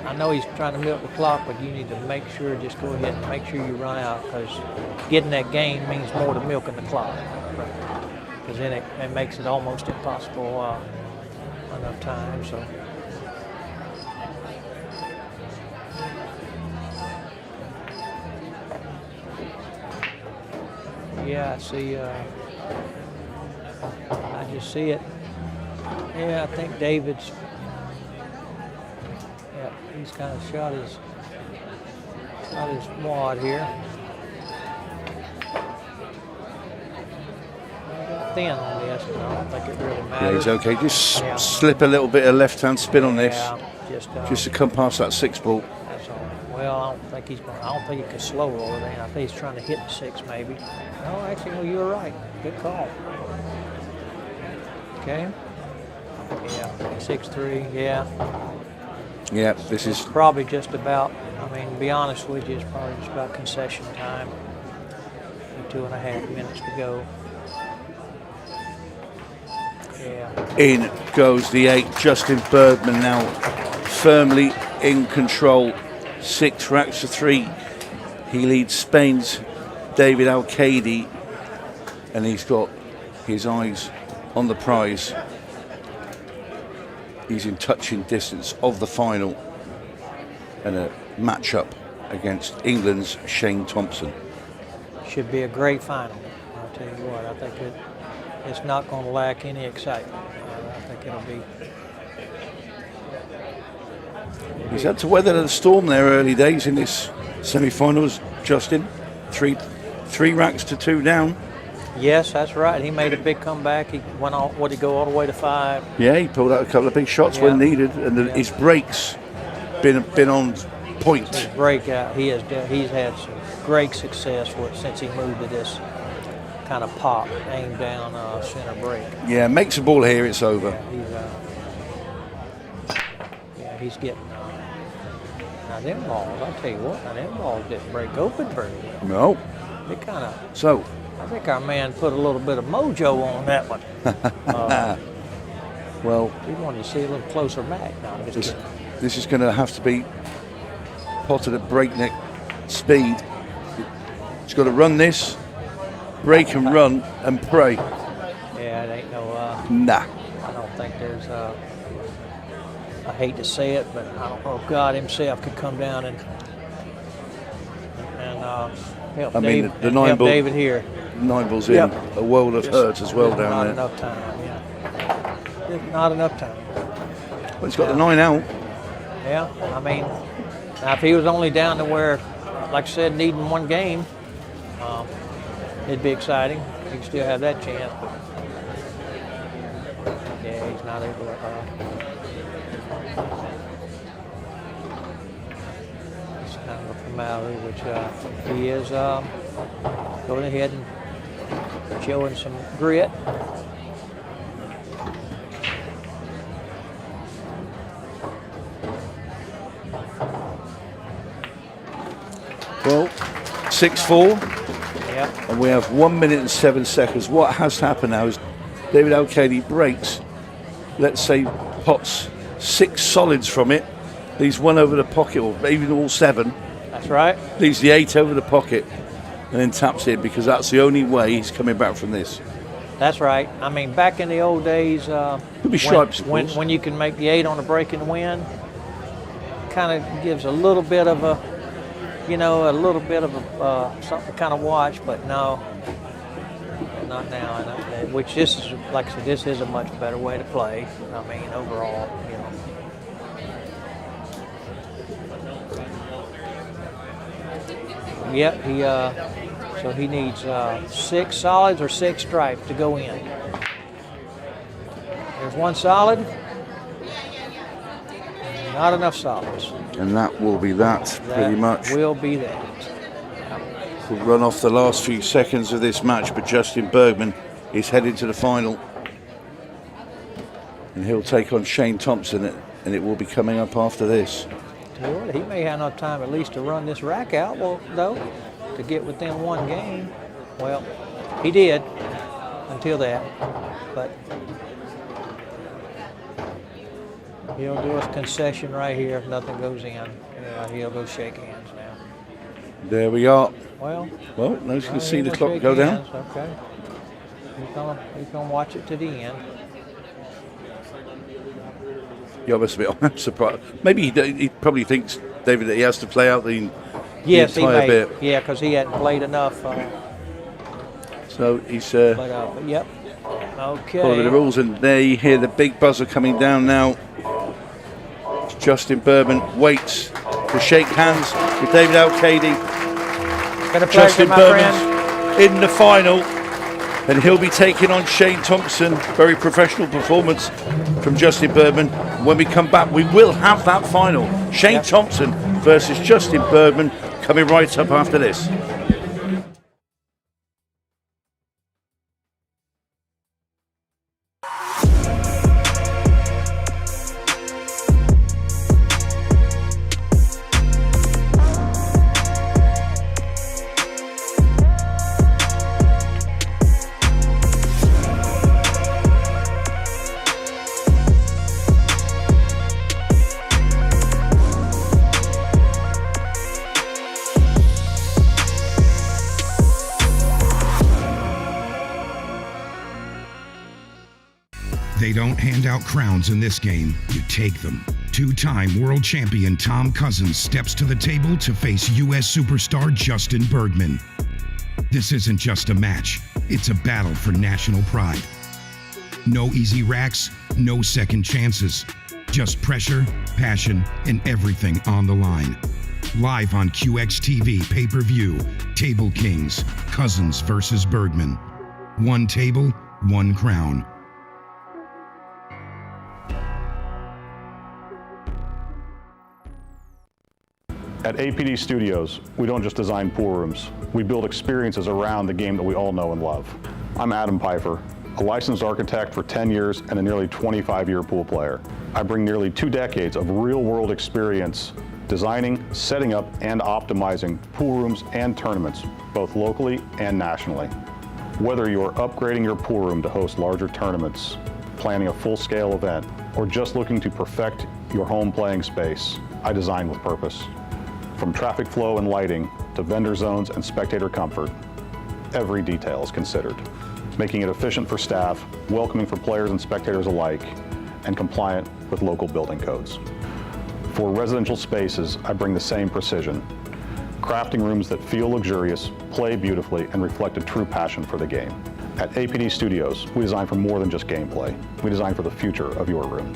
I know he's trying to milk the clock, but you need to make sure, just go ahead and make sure you run out, because getting that game means more than milking the clock. Because then it makes it almost impossible enough time. So. Yeah, I see. I just see it. Yeah, I think David's. Yeah, he's kind of shot his wad here. Thin on this, but I don't think it really matters. Yeah, he's okay. Just slip a little bit of left-hand spin on this, just to come past that 6 ball. That's all. Well, I don't think he can slow roll it in. I think he's trying to hit the 6 maybe. No, actually, no, you were right. Good call. Okay. Yeah, 6-3. Yeah. Yeah, this is probably just about. To be honest with you, it's probably just about concession time. 2.5 minutes to go. Yeah. In goes the 8. Justin Bergman now firmly in control. 6 racks to 3. He leads Spain's David Alcaide, and he's got his eyes on the prize. He's in touching distance of the final and a matchup against England's Shane Thompson. Should be a great final. I'll tell you what, I think it's not going to lack any excitement. I think it'll be. He's had to weather the storm there early days in this semi-finals, Justin. Three racks to 2 down. Yes, that's right. He made a big comeback. He went on. What, did he go all the way to 5? Yeah, he pulled out a couple of big shots when needed, and his breaks been on point. His breakout, he's had some great success with since he moved to this kind of pop, aim down center break. Yeah, makes a ball here, it's over. he's getting. Now them balls, I tell you what, now them balls didn't break open very well. No. They kind of. So. I think our man put a little bit of mojo on that one. Well, we wanted to see a little closer back. No, I'm just kidding. This is going to have to be potted at breakneck speed. It's got to run this, break and run and pray. Yeah, it ain't no. Nah. I don't think there's. I hate to say it, but I don't know if God Himself could come down and help David. The 9 ball, David here. 9 ball's in a world of hurt as well down there. Not enough time. Yeah. Not enough time. Well, he's got the 9 out. Yeah, I mean, now if he was only down to where, like I said, needing 1 game, it'd be exciting. He can still have that chance, but yeah, he's not able to. It's kind of a formality, which he is going ahead and showing some grit. Well, 6-4. Yep. And we have 1 minute and 7 seconds. What has to happen now is David Alcaide breaks, let's say, pots 6 solids from it. Leaves 1 over the pocket, or even all 7. That's right. Leaves the 8 over the pocket, and then taps in, because that's the only way he's coming back from this. That's right. I mean, back in the old days, Could be stripes, when you can make the 8 on a break and win, kind of gives a little bit of a, something to kind of watch, but no, not now. Which this is, like I said, this is a much better way to play. I mean, overall, Yep, so he needs 6 solids or 6 stripes to go in. There's 1 solid. Not enough solids. And that will be that, pretty much. Will be that. We'll run off the last few seconds of this match, but Justin Bergman is heading to the final. And he'll take on Shane Thompson, and it will be coming up after this. Tell you what, he may have enough time at least to run this rack out, though, to get within 1 game. Well, he did until that, but he'll do a concession right here if nothing goes in. He'll go shake hands now. There we are. Well, now you can see the clock go down. Okay. He's gonna watch it to the end. You must be. I'm surprised. Maybe he probably thinks, David, that he has to play out the he entire bit. Yeah, because he hadn't played enough. So he's. But yep. Okay. Following the rules, and there you hear the big buzzer coming down now. Justin Bergman waits to shake hands with David Alcaide. Justin Bergman's in the final, and he'll be taking on Shane Thompson. Very professional performance from Justin Bergman. When we come back, we will have that final. Shane Thompson versus Justin Bergman, coming right up after this. They don't hand out crowns in this game, you take them. 2-time world champion Tom Cousins steps to the table to face U.S. superstar Justin Bergman. This isn't just a match, it's a battle for national pride. No easy racks, no second chances. Just pressure, passion, and everything on the line. Live on QXTV pay-per-view, Table Kings, Cousins versus Bergman. 1 table, 1 crown. At APD Studios, we don't just design pool rooms. We build experiences around the game that we all know and love. I'm Adam Pfeiffer. a licensed architect for 10 years, and a nearly 25-year pool player. I bring nearly 2 decades of real-world experience designing, setting up, and optimizing pool rooms and tournaments, both locally and nationally. Whether you're upgrading your pool room to host larger tournaments, planning a full-scale event, or just looking to perfect your home playing space, I design with purpose. From traffic flow and lighting to vendor zones and spectator comfort, every detail is considered, making it efficient for staff, welcoming for players and spectators alike, and compliant with local building codes. For residential spaces, I bring the same precision, crafting rooms that feel luxurious, play beautifully, and reflect a true passion for the game. At APD Studios, we design for more than just gameplay. We design for the future of your room.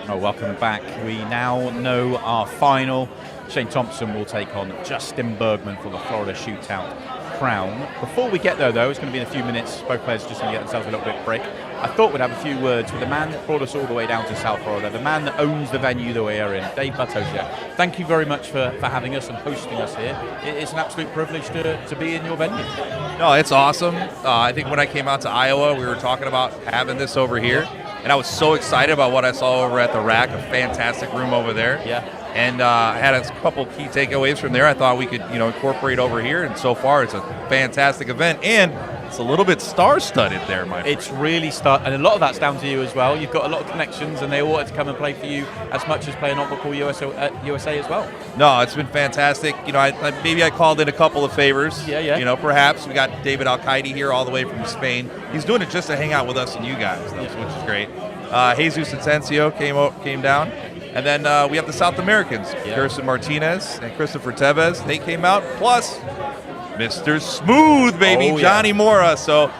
Oh, welcome back. We now know our final. Shane Thompson will take on Justin Bergman for the Florida Shootout crown. Before we get there, though, it's going to be in a few minutes. Both players just going to get themselves a little bit of break. I thought we'd have a few words with the man that brought us all the way down to South Florida, the man that owns the venue that we are in, Dave Bartosiak. Thank you very much for having us and hosting us here. It's an absolute privilege to be in your venue. No, it's awesome. I think when I came out to Iowa, we were talking about having this over here, and I was so excited about what I saw over at the Rack, a fantastic room over there. Yeah. And I had a couple key takeaways from there. I thought we could, incorporate over here, and so far it's a fantastic event, and it's a little bit star-studded there, my friend. It's really and a lot of that's down to you as well. You've got a lot of connections, and they all wanted to come and play for you as much as playing Pool USA as well. No, it's been fantastic. Maybe I called in a couple of favors. Yeah. Perhaps we got David Alcaide here all the way from Spain. He's doing it just to hang out with us and you guys, which is great. Jesus Atencio came down. And then we have the South Americans, Kirsten Martinez and Christopher Tevez. They came out, plus Mr. Smooth, baby, Johnny Mora. So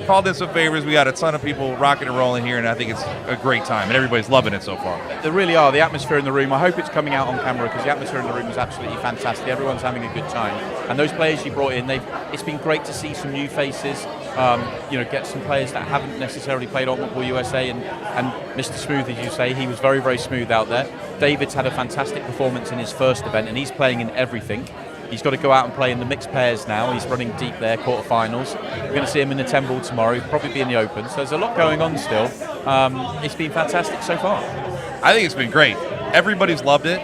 called in some favors. We got a ton of people rocking and rolling here, and I think it's a great time, and everybody's loving it so far. They really are. The atmosphere in the room, I hope it's coming out on camera, because the atmosphere in the room is absolutely fantastic. Everyone's having a good time. And those players you brought in, it's been great to see some new faces, get some players that haven't necessarily played Pool USA, and Mr. Smooth, as you say, he was very, very smooth out there. David's had a fantastic performance in his first event, and he's playing in everything. He's got to go out and play in the mixed pairs now. He's running deep there, quarterfinals. We're going to see him in the 10 ball tomorrow. He'll probably be in the Open. So there's a lot going on still. It's been fantastic so far. I think it's been great. Everybody's loved it.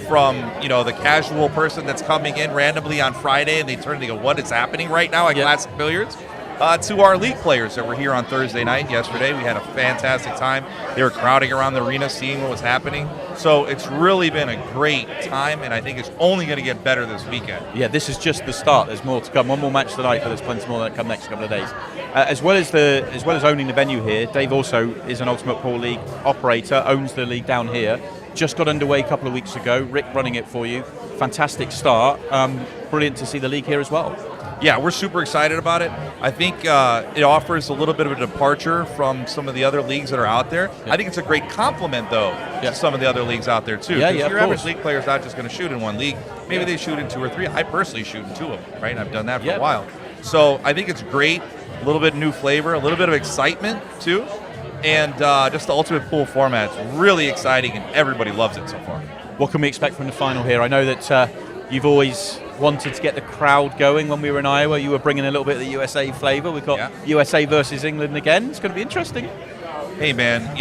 From the casual person that's coming in randomly on Friday and they turn and go, what is happening right now at Classic Billiards? To our league players that were here on Thursday night yesterday. We had a fantastic time. They were crowding around the arena seeing what was happening. So it's really been a great time, and I think it's only going to get better this weekend. Yeah, this is just the start. There's more to come. One more match tonight, but there's plenty more that come next couple of days. As well as owning the venue here, Dave also is an Ultimate Pool League operator, owns the league down here. Just got underway a couple of weeks ago. Rick running it for you. Fantastic start. Brilliant to see the league here as well. Yeah, we're super excited about it. I think it offers a little bit of a departure from some of the other leagues that are out there. Yeah. I think it's a great compliment, though, to some of the other leagues out there, too. Because your average league player is not just going to shoot in one league. Maybe they shoot in 2 or 3. I personally shoot in 2 of them, right? I've done that for a while. So I think it's great. A little bit of new flavor, a little bit of excitement, too. And just the Ultimate Pool format is really exciting, and everybody loves it so far. What can we expect from the final here? I know that you've always wanted to get the crowd going. When we were in Iowa, you were bringing a little bit of the USA flavor. We've got USA versus England again. It's going to be interesting. Hey, man,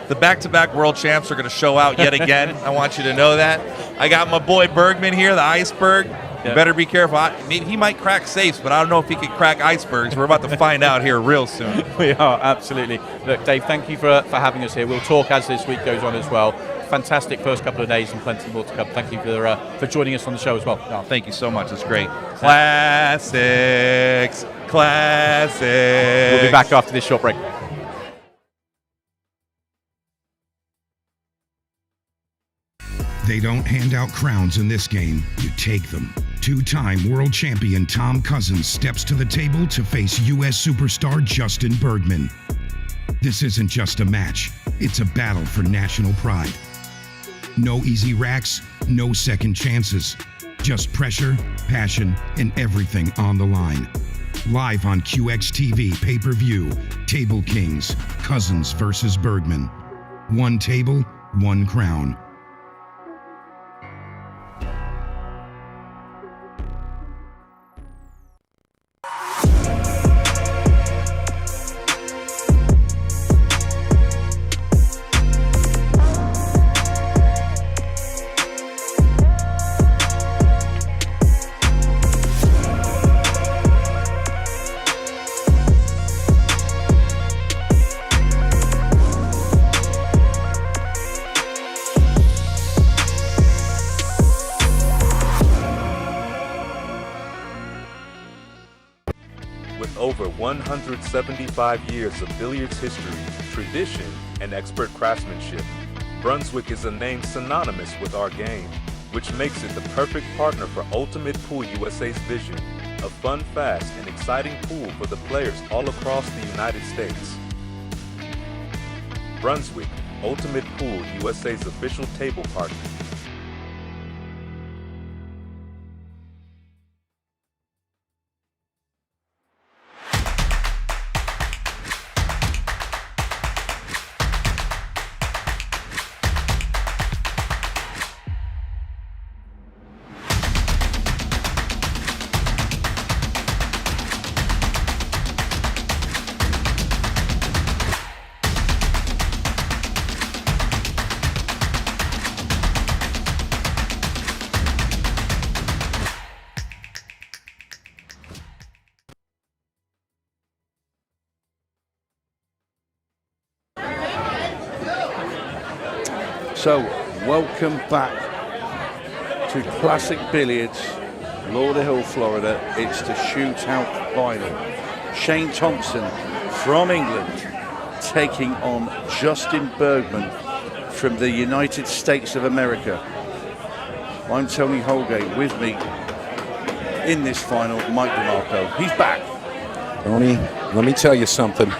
the back-to-back world champs are going to show out yet again. I want you to know that. I got my boy Bergman here, the iceberg. You better be careful. He might crack safes, but I don't know if he can crack icebergs. We're about to find out here real soon. We are, absolutely. Look, Dave, thank you for having us here. We'll talk as this week goes on as well. Fantastic first couple of days and plenty more to come. Thank you for joining us on the show as well. Oh, thank you so much. It's great. Classics. We'll be back after this short break. They don't hand out crowns in this game, you take them. 2-time world champion Tom Cousins steps to the table to face U.S. superstar Justin Bergman. This isn't just a match, it's a battle for national pride. No easy racks, no second chances. Just pressure, passion, and everything on the line. Live on QXTV pay-per-view, Table Kings, Cousins versus Bergman. One table, one crown. With over 175 years of billiards history, tradition, and expert craftsmanship, Brunswick is a name synonymous with our game, which makes it the perfect partner for Ultimate Pool USA's vision, a fun, fast, and exciting pool for the players all across the United States. Brunswick, Ultimate Pool USA's official table partner. So, welcome back to Classic Billiards, Lauderhill, Florida. It's the shootout final. Shane Thompson from England taking on Justin Bergman from the United States of America. I'm Tony Holgate. With me in this final, Mike DeMarco. He's back. Tony, let me tell you something.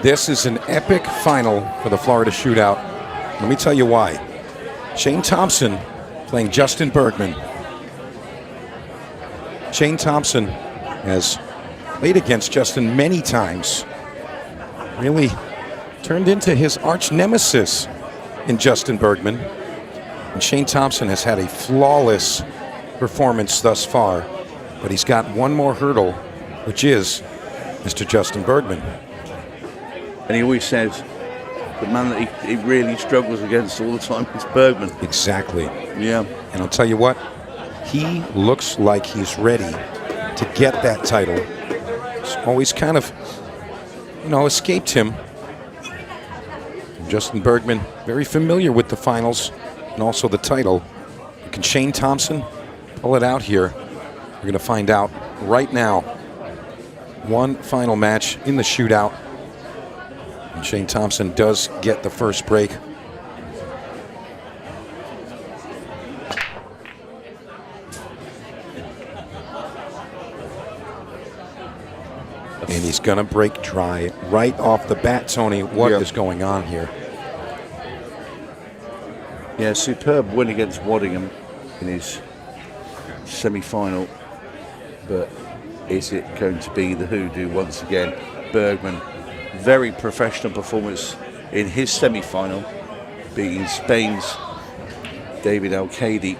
This is an epic final for the Florida Shootout. Let me tell you why. Shane Thompson playing Justin Bergman. Shane Thompson has played against Justin many times. Really turned into his arch nemesis in Justin Bergman. And Shane Thompson has had a flawless performance thus far, but he's got one more hurdle, which is Mr. Justin Bergman. And he always says, the man that he really struggles against all the time is Bergman. Exactly. Yeah. And I'll tell you what, he looks like he's ready to get that title. It's always kind of, escaped him. Justin Bergman, very familiar with the finals and also the title. Can Shane Thompson pull it out here? We're going to find out right now. One final match in the shootout. And Shane Thompson does get the first break. And he's going to break dry right off the bat, Tony. What is going on here? Yeah, superb win against Waddingham in his semi-final. But is it going to be the hoodoo once again? Bergman. Very professional performance in his semi-final, beating Spain's Morris-Alcaide.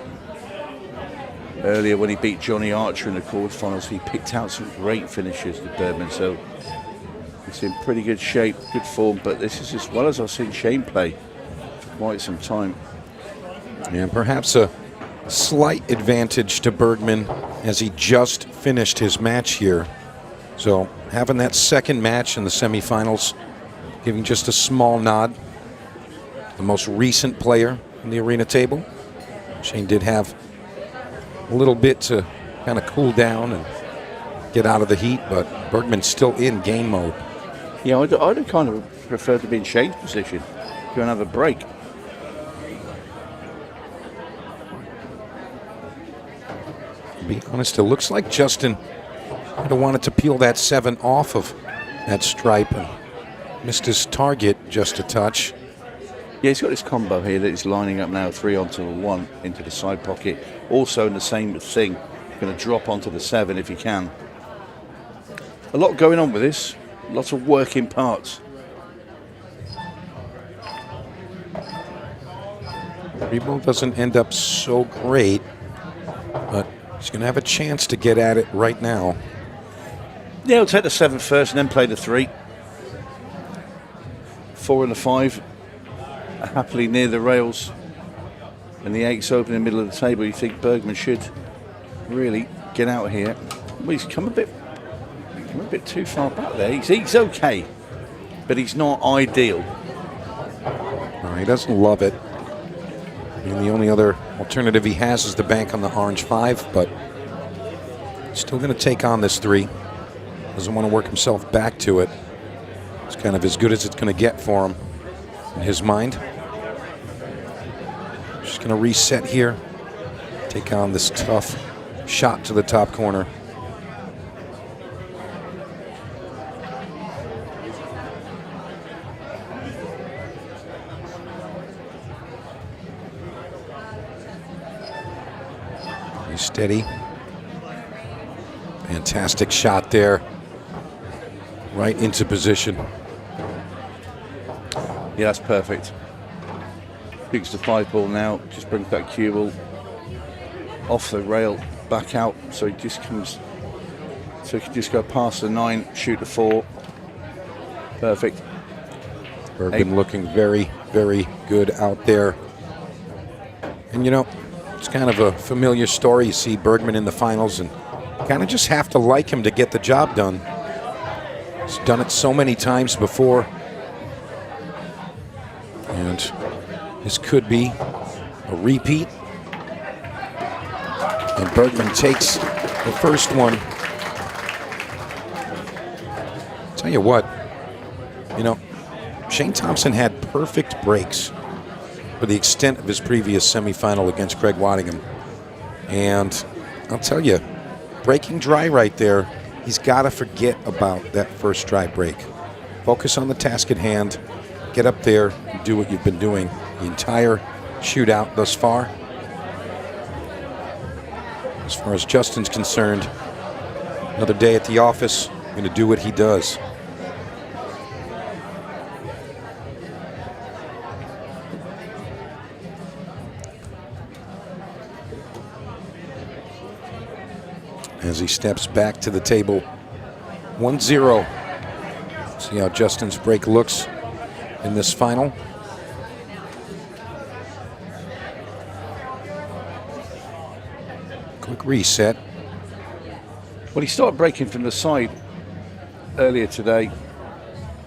Earlier when he beat Johnny Archer in the quarterfinals, he picked out some great finishes with Bergman, so he's in pretty good shape, good form, but this is as well as I've seen Shane play for quite some time. And perhaps a slight advantage to Bergman as he just finished his match here. So having that second match in the semifinals, giving just a small nod. The most recent player in the arena table. Shane did have a little bit to kind of cool down and get out of the heat, but Bergman's still in game mode. Yeah, I'd kind of prefer to be in Shane's position. Go and have a break. To be honest, it looks like Justin kind of wanted to peel that 7 off of that stripe and missed his target just a touch. Yeah, he's got this combo here that he's lining up now, 3 onto the 1 into the side pocket. Also in the same thing, going to drop onto the 7 if he can. A lot going on with this, lots of working parts. Reball doesn't end up so great, but he's going to have a chance to get at it right now. Yeah, he'll take the 7 first and then play the 3. 4 and the 5 are happily near the rails, and the 8's open in the middle of the table. You think Bergman should really get out here. Well, he's come a bit too far back there. He's okay, but he's not ideal. No, he doesn't love it. And the only other alternative he has is the bank on the orange 5, but still going to take on this 3. Doesn't want to work himself back to it. It's kind of as good as it's going to get for him in his mind. Just going to reset here. Take on this tough shot to the top corner. He's steady. Fantastic shot there. Right into position. Yeah, that's perfect. Picks the 5 ball now, just brings that cue ball off the rail, back out, so he just comes, so he can just go past the 9, shoot the 4. Perfect. Bergman looking very, very good out there. And you know, it's kind of a familiar story. You see Bergman in the finals and kind of just have to like him to get the job done. He's done it so many times before. And this could be a repeat. And Bergman takes the first one. Tell you what, you know, Shane Thompson had perfect breaks for the extent of his previous semifinal against Craig Waddingham. And I'll tell you, breaking dry right there, he's got to forget about that first dry break. Focus on the task at hand, get up there, and do what you've been doing the entire shootout thus far. As far as Justin's concerned, another day at the office, going to do what he does. As he steps back to the table, 1-0. See how Justin's break looks in this final. Quick reset. Well, he started breaking from the side earlier today,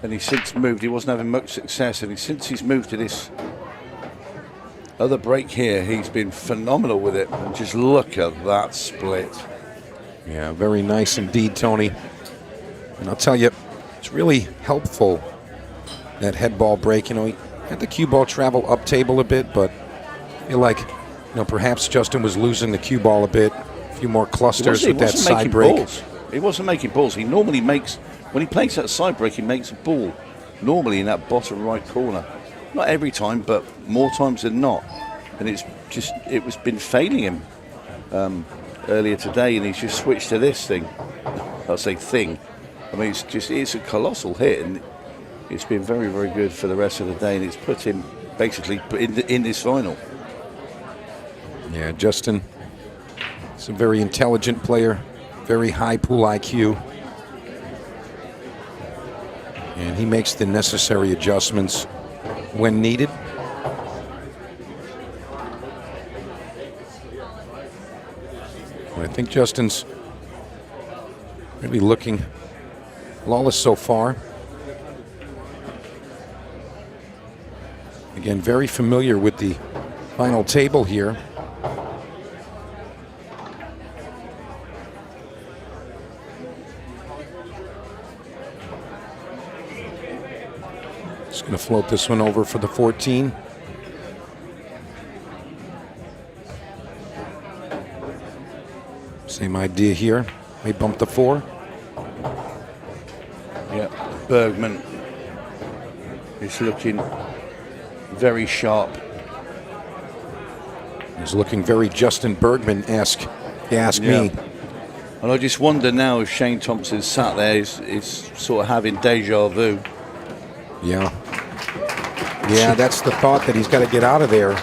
and he's since moved. He wasn't having much success, and since he's moved to this other break here, he's been phenomenal with it. And just look at that split. Yeah, very nice indeed, Tony. And I'll tell you, it's really helpful, that head ball break. You know, he had the cue ball travel up table a bit, but I feel like, you know, perhaps Justin was losing the cue ball a bit. A few more clusters with that side break. Balls. He wasn't making balls. He normally makes, when he plays that side break, he makes a ball normally in that bottom right corner. Not every time, but more times than not. And it's just, it was been failing him earlier today, and he's just switched to this thing. I'll say thing. I mean, it's a colossal hit, and it's been very, very good for the rest of the day, and it's put him basically in this final. Yeah, Justin is a very intelligent player, very high pool IQ. And he makes the necessary adjustments when needed. I think Justin's really looking flawless so far. Again, very familiar with the final table here. Just going to float this one over for the 14. Same idea here. May bump the 4. Yeah, Bergman is looking very sharp. He's looking very Justin Bergman-esque, if you ask me. And I just wonder now if Shane Thompson sat there is sort of having deja vu. Yeah. Yeah, that's the thought, that he's got to get out of there.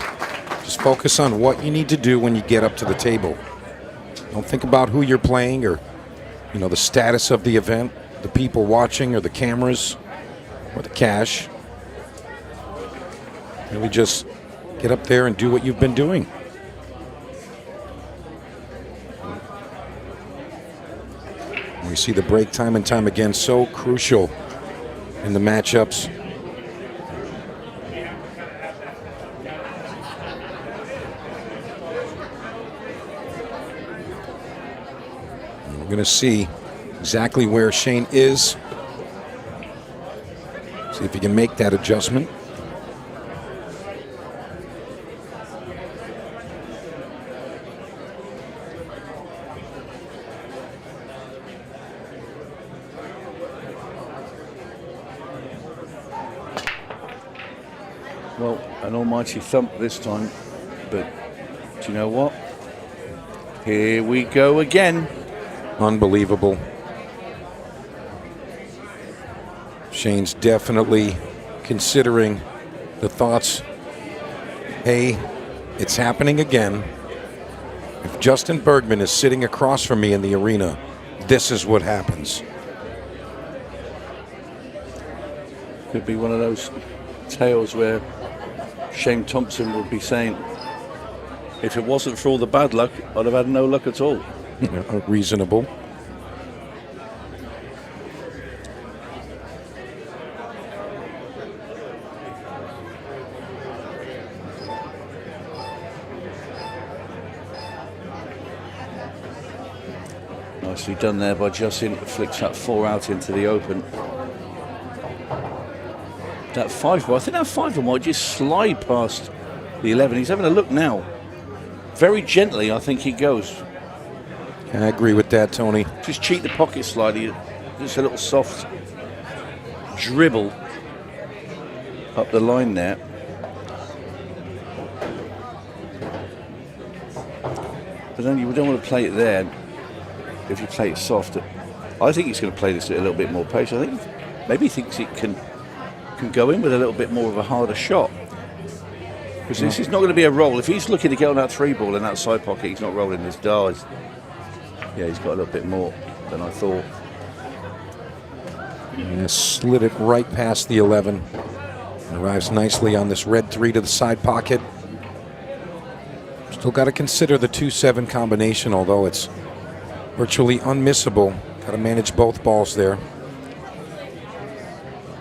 Just focus on what you need to do when you get up to the table. Don't think about who you're playing or, you know, the status of the event, the people watching or the cameras or the cash. Really just get up there and do what you've been doing. We see the break time and time again, so crucial in the matchups. We're going to see exactly where Shane is. See if he can make that adjustment. Well, an almighty thump this time, but do you know what? Here we go again. Unbelievable. Shane's definitely considering the thoughts, hey, it's happening again. If Justin Bergman is sitting across from me in the arena, this is what happens. Could be one of those tales where Shane Thompson would be saying, if it wasn't for all the bad luck, I'd have had no luck at all. Reasonable. Nicely done there by Justin. Flicks that 4 out into the open. That 5 ball, I think that 5 ball might just slide past the 11. He's having a look now. Very gently, I think he goes. I agree with that, Tony. Just cheat the pocket slightly. Just a little soft dribble up the line there. But then you don't want to play it there if you play it soft. I think he's going to play this at a little bit more pace. I think maybe he thinks it can go in with a little bit more of a harder shot. Because this is not going to be a roll. If he's looking to get on that 3 ball in that side pocket, he's not rolling this dice. Yeah, he's got a little bit more than I thought. Yeah, slid it right past the 11. Arrives nicely on this red 3 to the side pocket. Still got to consider the 2-7 combination, although it's virtually unmissable. Got to manage both balls there.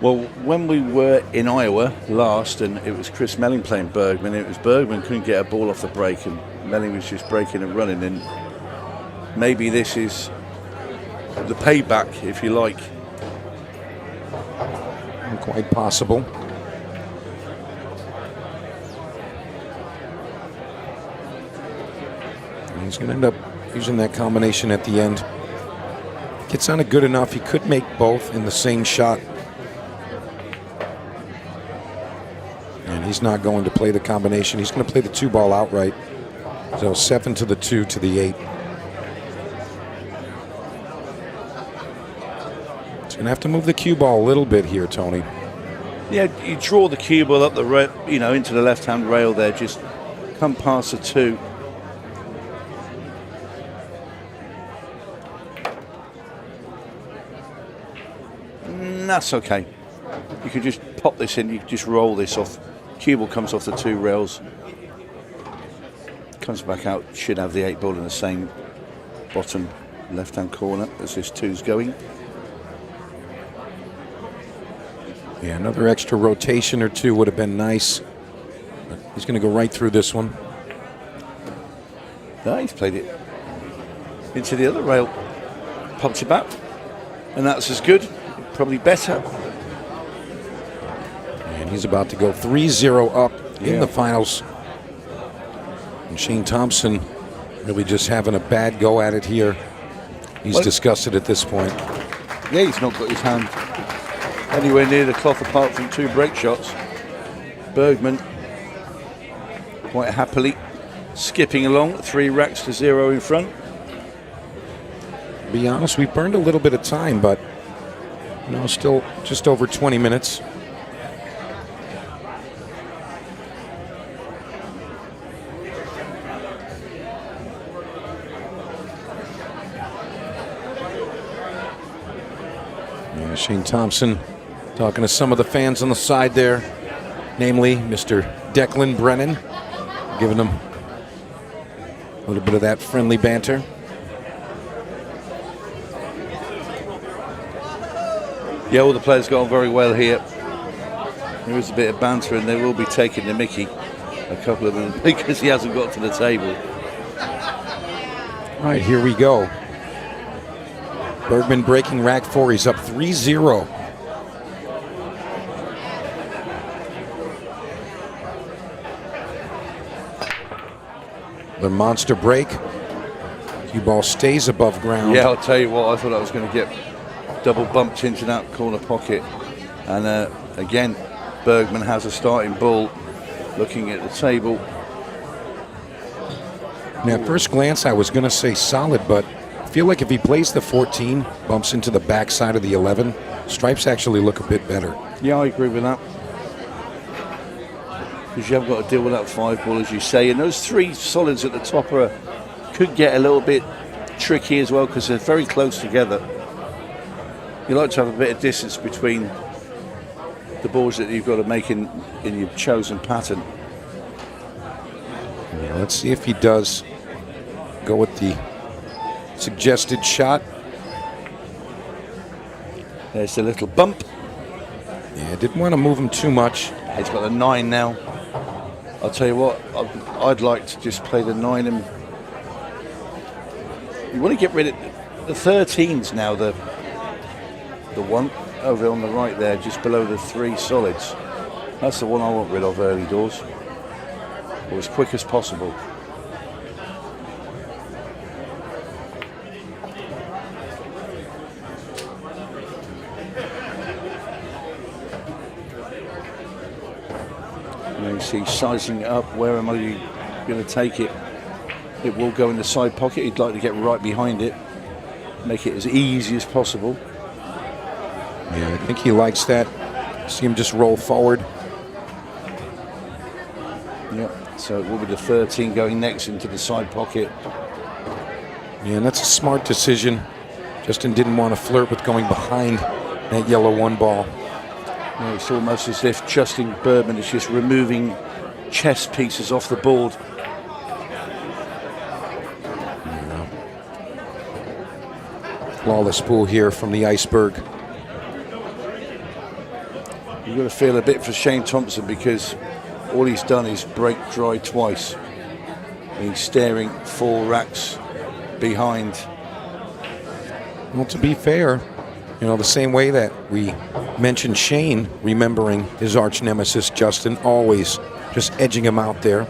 Well, when we were in Iowa last, and it was Chris Meling playing Bergman, it was Bergman couldn't get a ball off the break, and Meling was just breaking and running. And maybe this is the payback, if you like. Quite possible. And he's going to end up using that combination at the end. Gets on it good enough. He could make both in the same shot. And he's not going to play the combination. He's going to play the 2 ball outright. So 7 to the 2 to the 8. He's going to have to move the cue ball a little bit here, Tony. Yeah, you draw the cue ball up the into the left-hand rail there. Just come past the 2. That's okay. You can just pop this in. You can just roll this off. Cue ball comes off the 2 rails. Comes back out. Should have the 8 ball in the same bottom left-hand corner as this 2's going. Yeah, another extra rotation or 2 would have been nice. But he's going to go right through this one. No, he's played it into the other rail. Popped it back. And that's as good. Probably better. And he's about to go 3-0 up in the finals. And Shane Thompson really just having a bad go at it here. He's disgusted at this point. Yeah, he's not got his hand anywhere near the cloth apart from 2 break shots. Bergman quite happily skipping along, 3 racks to 0 in front. Be honest, we burned a little bit of time, but still just over 20 minutes. Shane Thompson talking to some of the fans on the side there, namely Mr. Declan Brennan, giving them a little bit of that friendly banter. Yeah, all the players got on very well here. There is a bit of banter and they will be taking the mickey, a couple of them, because he hasn't got to the table. Right, here we go. Bergman breaking rack 4. He's up 3-0. The monster break. Cue ball stays above ground. Yeah, I'll tell you what, I thought I was going to get double bumped into that corner pocket. And again, Bergman has a starting ball, looking at the table. Now, at first glance, I was going to say solid, but I feel like if he plays the 14, bumps into the backside of the 11, stripes actually look a bit better. Yeah, I agree with that. Because you haven't got to deal with that 5 ball, as you say. And those 3 solids at the top could get a little bit tricky as well, because they're very close together. You like to have a bit of distance between the balls that you've got to make in your chosen pattern. Yeah, let's see if he does go with the suggested shot. There's a little bump. Yeah, didn't want to move him too much. He's got a 9 now. I'll tell you what, I'd like to just play the 9 and you want to get rid of the 13s now, the one over on the right there, just below the 3 solids. That's the one I want rid of early doors, or as quick as possible. You see, sizing it up, where am I going to take it? It will go in the side pocket. He'd like to get right behind it, make it as easy as possible. Yeah, I think he likes that. See him just roll forward. Yep, so it will be the 13 going next into the side pocket. Yeah, and that's a smart decision. Justin didn't want to flirt with going behind that yellow 1 ball. Yeah, it's almost as if Justin Bergman is just removing chess pieces off the board. Flawless pool here from the iceberg. You've got to feel a bit for Shane Thompson, because all he's done is break dry twice. And he's staring 4 racks behind. Well, to be fair, you know, the same way that we mentioned Shane remembering his arch nemesis Justin, always just edging him out there.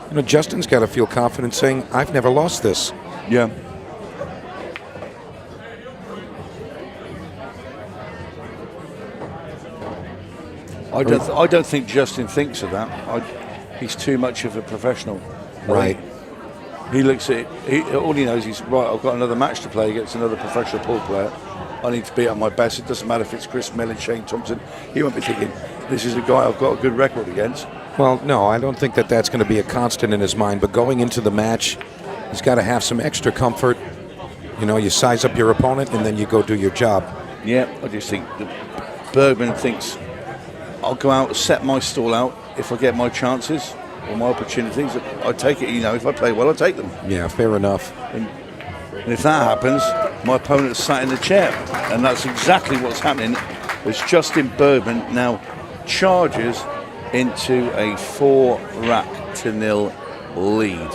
You know, Justin's got to feel confident saying, I've never lost this. Yeah. I don't think Justin thinks of that. He's too much of a professional. Right. He looks at it, all he knows is, right, I've got another match to play against another professional pool player. I need to be at my best. It doesn't matter if it's Chris Meling, Shane Thompson. He won't be thinking, this is a guy I've got a good record against. Well, no, I don't think that that's going to be a constant in his mind. But going into the match, he's got to have some extra comfort. You know, you size up your opponent and then you go do your job. Yeah, I just think Bergman thinks, I'll go out, set my stall out. If I get my chances or my opportunities, I take it. You know, if I play well, I take them. Yeah, fair enough. And if that happens, my opponent's sat in the chair. And that's exactly what's happening as Justin Bergman now charges into a 4-0 lead.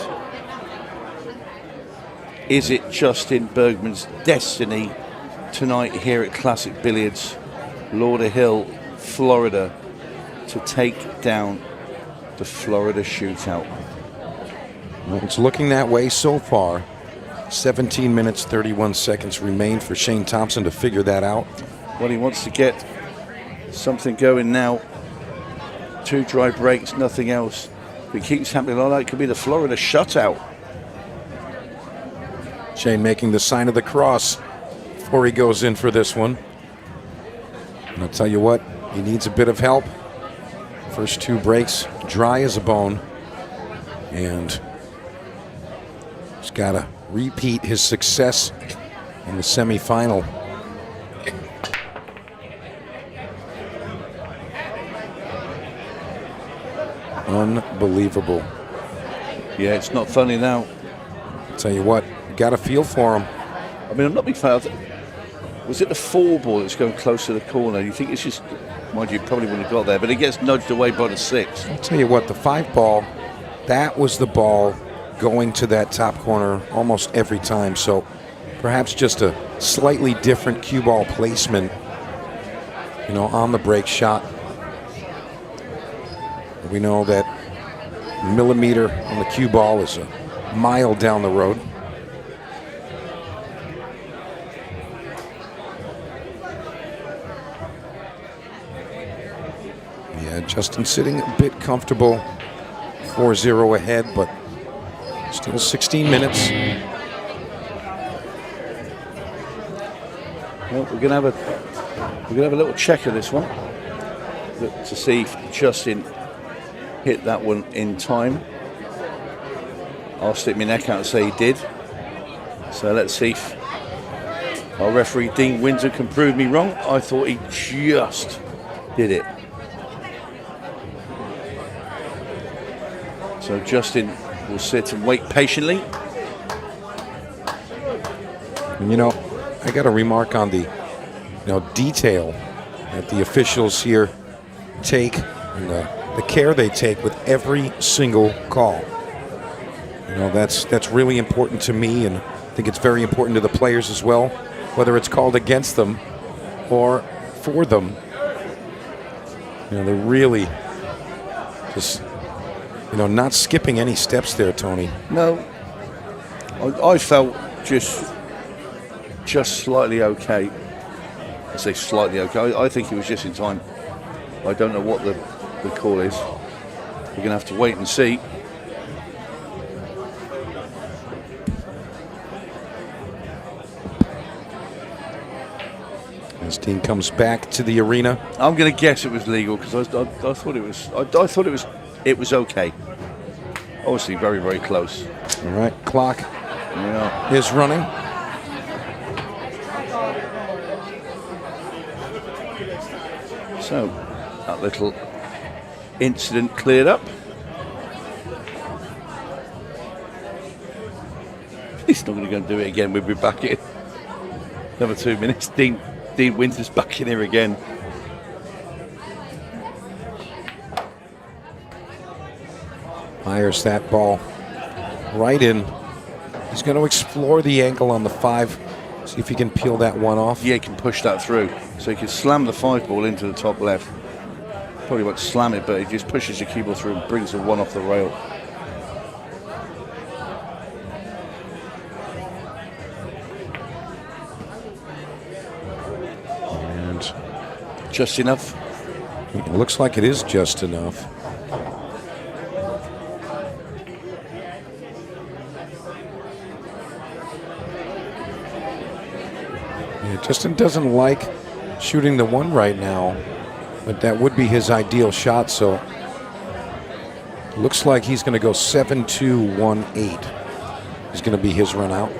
Is it Justin Bergman's destiny tonight here at Classic Billiards, Lauderhill, Florida, to take down the Florida Shootout? Well, it's looking that way so far. 17 minutes, 31 seconds remain for Shane Thompson to figure that out. Well, he wants to get something going now. 2 dry breaks, nothing else. If it keeps happening like that, it could be the Florida Shutout. Shane making the sign of the cross before he goes in for this one. And I'll tell you what, he needs a bit of help. First 2 breaks, dry as a bone. And he's got to repeat his success in the semifinal. Unbelievable. Yeah, it's not funny now. Tell you what, got a feel for him. I mean, I'm not big fan. Was it the 4 ball that's going close to the corner? You think it's just, mind you, probably wouldn't have got there, but it gets nudged away by the 6. I'll tell you what, the 5 ball, that was the ball going to that top corner almost every time. So perhaps just a slightly different cue ball placement, you know, on the break shot. We know that millimeter on the cue ball is a mile down the road. Yeah, Justin sitting a bit comfortable, 4-0 ahead, but still 16 minutes. Well, we're gonna have a little check of this one to see if Justin hit that one in time. I'll stick my neck out and say he did. So let's see if our referee Dean Windsor can prove me wrong. I thought he just did it. So Justin will sit and wait patiently. And you know, I got a remark on the detail that the officials here take and the care they take with every single call. You know, that's really important to me, and I think it's very important to the players as well, whether it's called against them or for them. You know, they're really just, not skipping any steps there, Tony. No, I felt just slightly okay. I say slightly okay. I think he was just in time. I don't know what the call is. We're going to have to wait and see. As Dean comes back to the arena, I'm going to guess it was legal because I thought it was. I thought it was okay. Obviously, very, very close. All right, clock is running. So that little incident cleared up. He's not going to go and do it again. We'll be back in another 2 minutes. Dean Winter's back in here again. Fires that ball right in. He's going to explore the angle on the 5. See if he can peel that one off. Yeah, he can push that through. So he can slam the 5 ball into the top left. Probably won't slam it, but he just pushes the cue ball through and brings the 1 off the rail. And just enough. It looks like it is just enough. Justin doesn't like shooting the 1 right now, but that would be his ideal shot, so looks like he's going to go 7-2-1-8 is going to be his run out.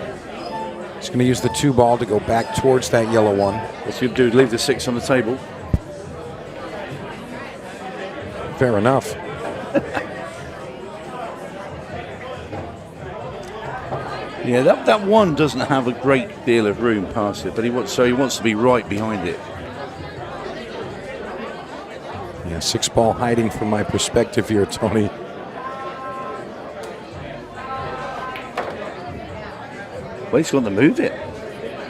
He's going to use the 2 ball to go back towards that yellow 1. What's he going to do? Leave the 6 on the table? Fair enough. Yeah, that 1 doesn't have a great deal of room past it, but he wants to be right behind it. Yeah, 6 ball hiding from my perspective here, Tony. Well, he's going to move it.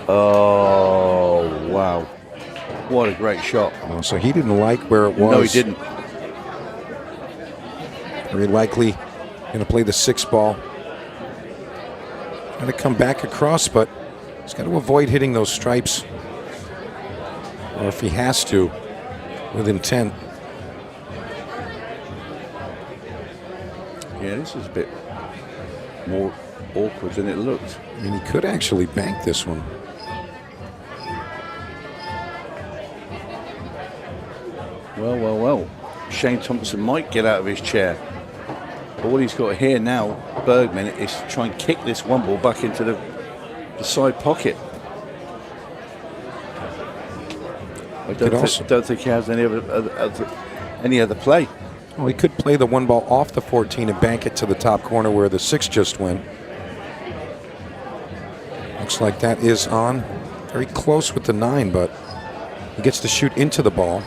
Oh, wow. What a great shot. Oh, so he didn't like where it was. No, he didn't. Very likely going to play the 6 ball. Trying to come back across, but he's got to avoid hitting those stripes. Or if he has to, with intent. Yeah, this is a bit more awkward than it looked. I mean, he could actually bank this one. Well. Shane Thompson might get out of his chair. But what he's got here now, Bergman, is to try and kick this 1 ball back into the side pocket. I don't think he has any other play. Well, he could play the 1 ball off the 14 and bank it to the top corner where the 6 just went. Looks like that is on. Very close with the 9, but he gets to shoot into the ball.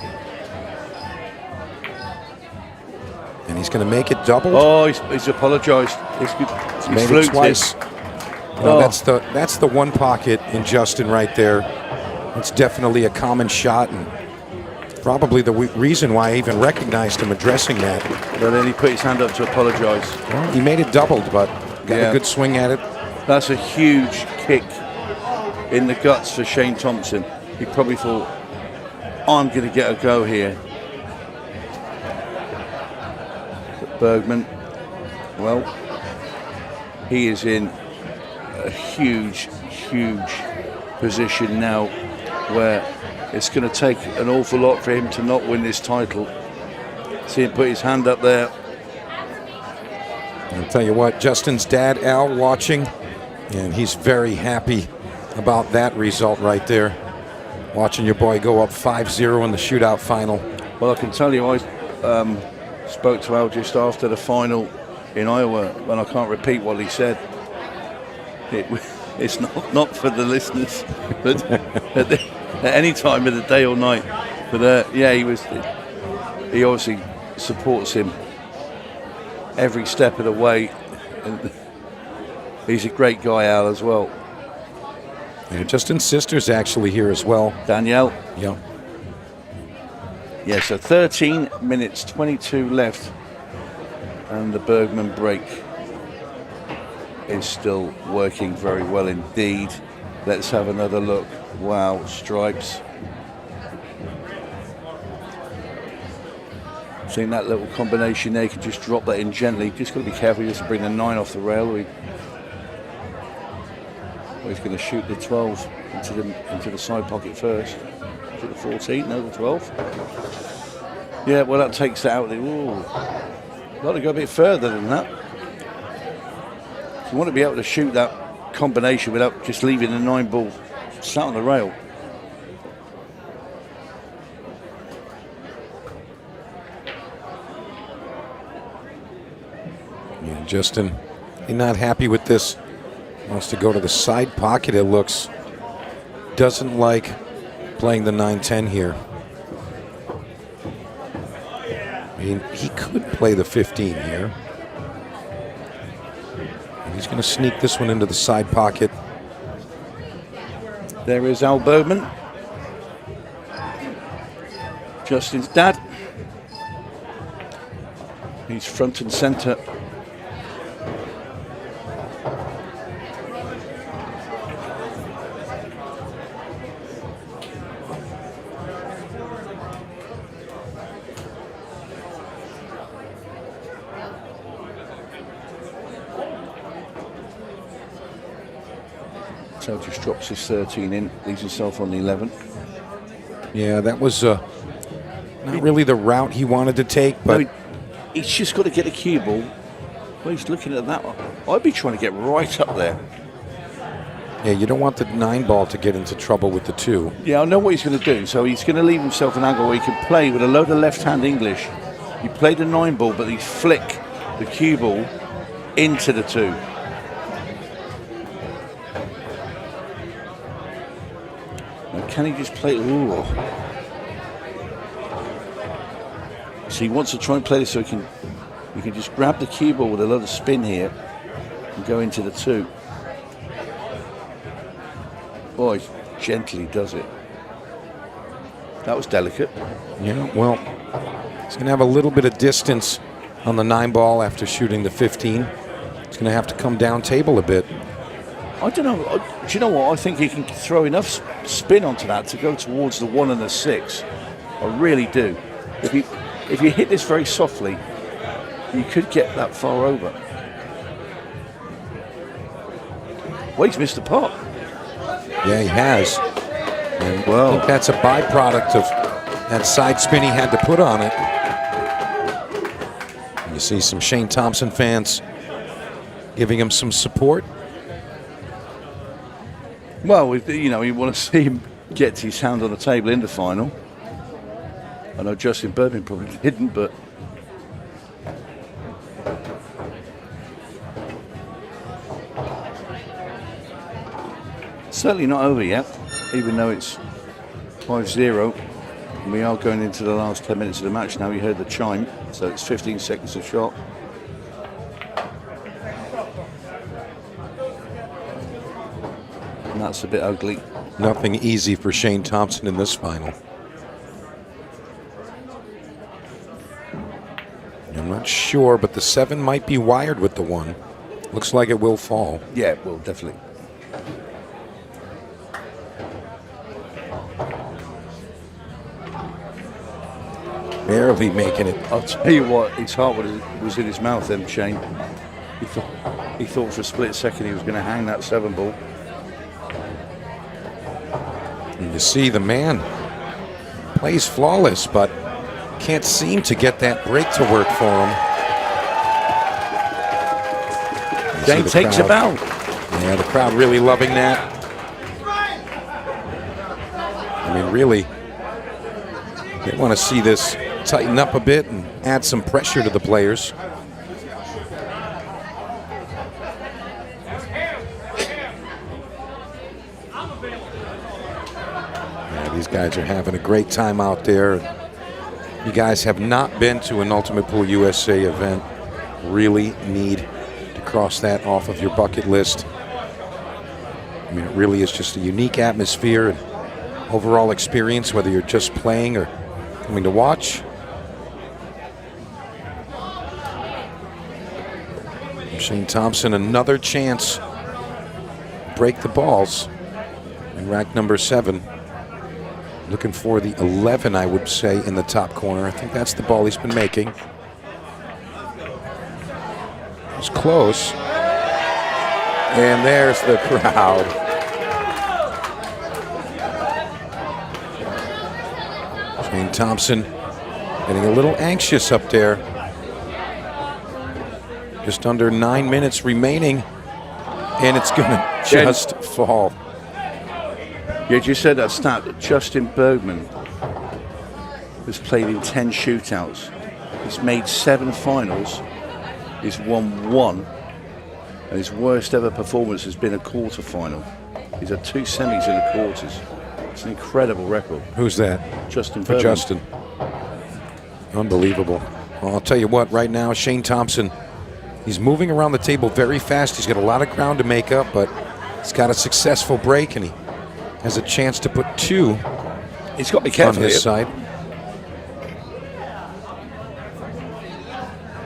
And he's going to make it double. Oh, he's apologized. He's made it twice. You know, that's the one pocket in Justin right there. It's definitely a common shot, and probably the reason why I even recognized him addressing that. But then he put his hand up to apologize. Well, he made it doubled, but got a good swing at it. That's a huge kick in the guts for Shane Thompson. He probably thought, I'm going to get a go here. But Bergman, well, he is in a huge, huge position now where it's going to take an awful lot for him to not win this title. See him put his hand up there. I'll tell you what, Justin's dad, Al, watching, and he's very happy about that result right there. Watching your boy go up 5-0 in the shootout final. Well, I can tell you, I spoke to Al just after the final in Iowa, and I can't repeat what he said. It's not for the listeners, but at any time of the day or night. But yeah, he obviously supports him every step of the way, and he's a great guy, Al, as well. Yeah, Justin's sister's actually here as well. Danielle. Yeah. Yeah, so 13 minutes, 22 left, and the Bergman break is still working very well indeed. Let's have another look. Wow, stripes. Seeing that little combination there, you can just drop that in gently. Just got to be careful just to bring the 9 off the rail. He's going to shoot the 12 into the side pocket first. Is it the 14? No, the 12. Yeah, well, that takes it out. Ooh, got to go a bit further than that. You want to be able to shoot that combination without just leaving the 9 ball sat on the rail. Yeah, Justin, he's not happy with this. Wants to go to the side pocket, it looks. Doesn't like playing the 9-10 here. I mean, he could play the 15 here. And he's going to sneak this one into the side pocket. There is Al Bergman, Justin's dad. He's front and center. So just drops his 13 in, leaves himself on the 11. Yeah, that was not really the route he wanted to take, but he's just got to get a cue ball. Well, he's looking at that one. I'd be trying to get right up there. Yeah, you don't want the 9 ball to get into trouble with the 2. Yeah, I know what he's going to do. So he's going to leave himself an angle where he can play with a load of left-hand English. He played the 9 ball, but he flick the cue ball into the 2. Can he just play? Ooh. So he wants to try and play this so he can just grab the cue ball with a lot of spin here and go into the 2. Boy, gently does it. That was delicate. Yeah, well, he's going to have a little bit of distance on the 9 ball after shooting the 15. He's going to have to come down table a bit. I don't know. Do you know what? I think he can throw enough spin onto that to go towards the 1 and the 6. I really do. If you hit this very softly, you could get that far over. Well, he's missed the pot. Yeah, he has. And I think that's a byproduct of that side spin he had to put on it. You see some Shane Thompson fans giving him some support. Well, you know, you want to see him get his hand on the table in the final. I know Justin Bergman probably didn't, but Certainly not over yet, even though it's 5-0. And we are going into the last 10 minutes of the match now. You heard the chime, so it's 15 seconds of shot. And that's a bit ugly. Nothing easy for Shane Thompson in this final. I'm not sure, but the 7 might be wired with the 1. Looks like it will fall. Yeah, it will, definitely. Barely making it. I'll tell you what, his heart was in his mouth then, Shane. He thought for a split second he was going to hang that 7 ball. And you see the man plays flawless, but can't seem to get that break to work for him. Shane takes a bow. Yeah, the crowd really loving that. I mean, really, they want to see this tighten up a bit and add some pressure to the players. Yeah, these guys are having a great time out there. You guys have not been to an Ultimate Pool USA event. Really need to cross that off of your bucket list. I mean, it really is just a unique atmosphere and overall experience, whether you're just playing or coming to watch. Shane Thompson, another chance to break the balls in rack number 7. Looking for the 11, I would say, in the top corner. I think that's the ball he's been making. It's close. And there's the crowd. Shane Thompson getting a little anxious up there. Just under 9 minutes remaining, and it's going to just fall. Yeah, you said that stat that Justin Bergman has played in 10 shootouts. He's made 7 finals. He's won 1. And his worst ever performance has been a quarterfinal. He's had 2 semis in the quarters. It's an incredible record. Who's that? Justin For Bergman. Justin. Unbelievable. Well, I'll tell you what, right now, Shane Thompson, he's moving around the table very fast. He's got a lot of ground to make up, but he's got a successful break, and he has a chance to put 2 He's got to be careful on his here. side.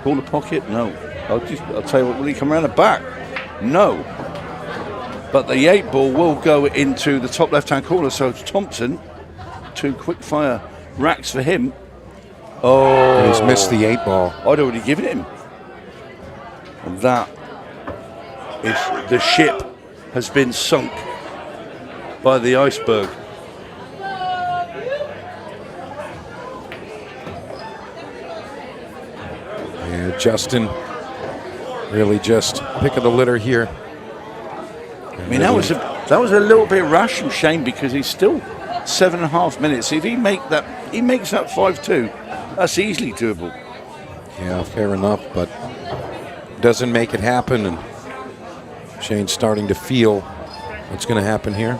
Corner pocket? No. I'll tell you what, will he come around the back? No. But the 8 ball will go into the top left-hand corner, so Thompson, 2 quick-fire racks for him. Oh. And he's missed the 8 ball. I'd already given him. And that is, the ship has been sunk by the iceberg. Yeah, Justin really just picking the litter here. I mean, that was a little bit rash from Shane, because he's still 7.5 minutes. If he makes that 5-2, that's easily doable. Yeah, fair enough, but doesn't make it happen, and Shane's starting to feel what's going to happen here.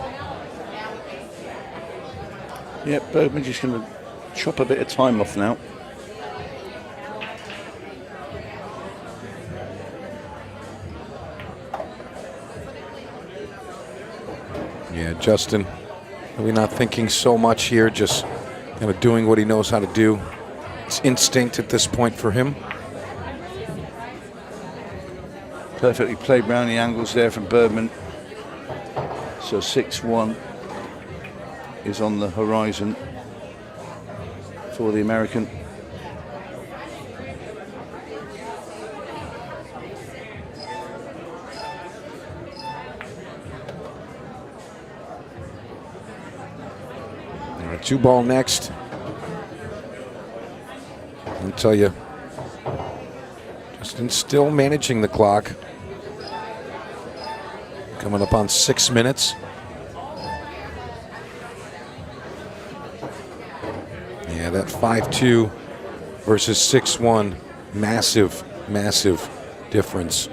Yeah, Bergman's just going to chop a bit of time off now. Yeah, Justin, really not thinking so much here, just kind of doing what he knows how to do. It's instinct at this point for him. Perfectly played round the angles there from Bergman. So 6-1 is on the horizon for the American. All right, 2 ball next. I'll tell you, Justin still managing the clock. Coming up on 6 minutes. Yeah, that 5-2 versus 6-1, massive, massive difference.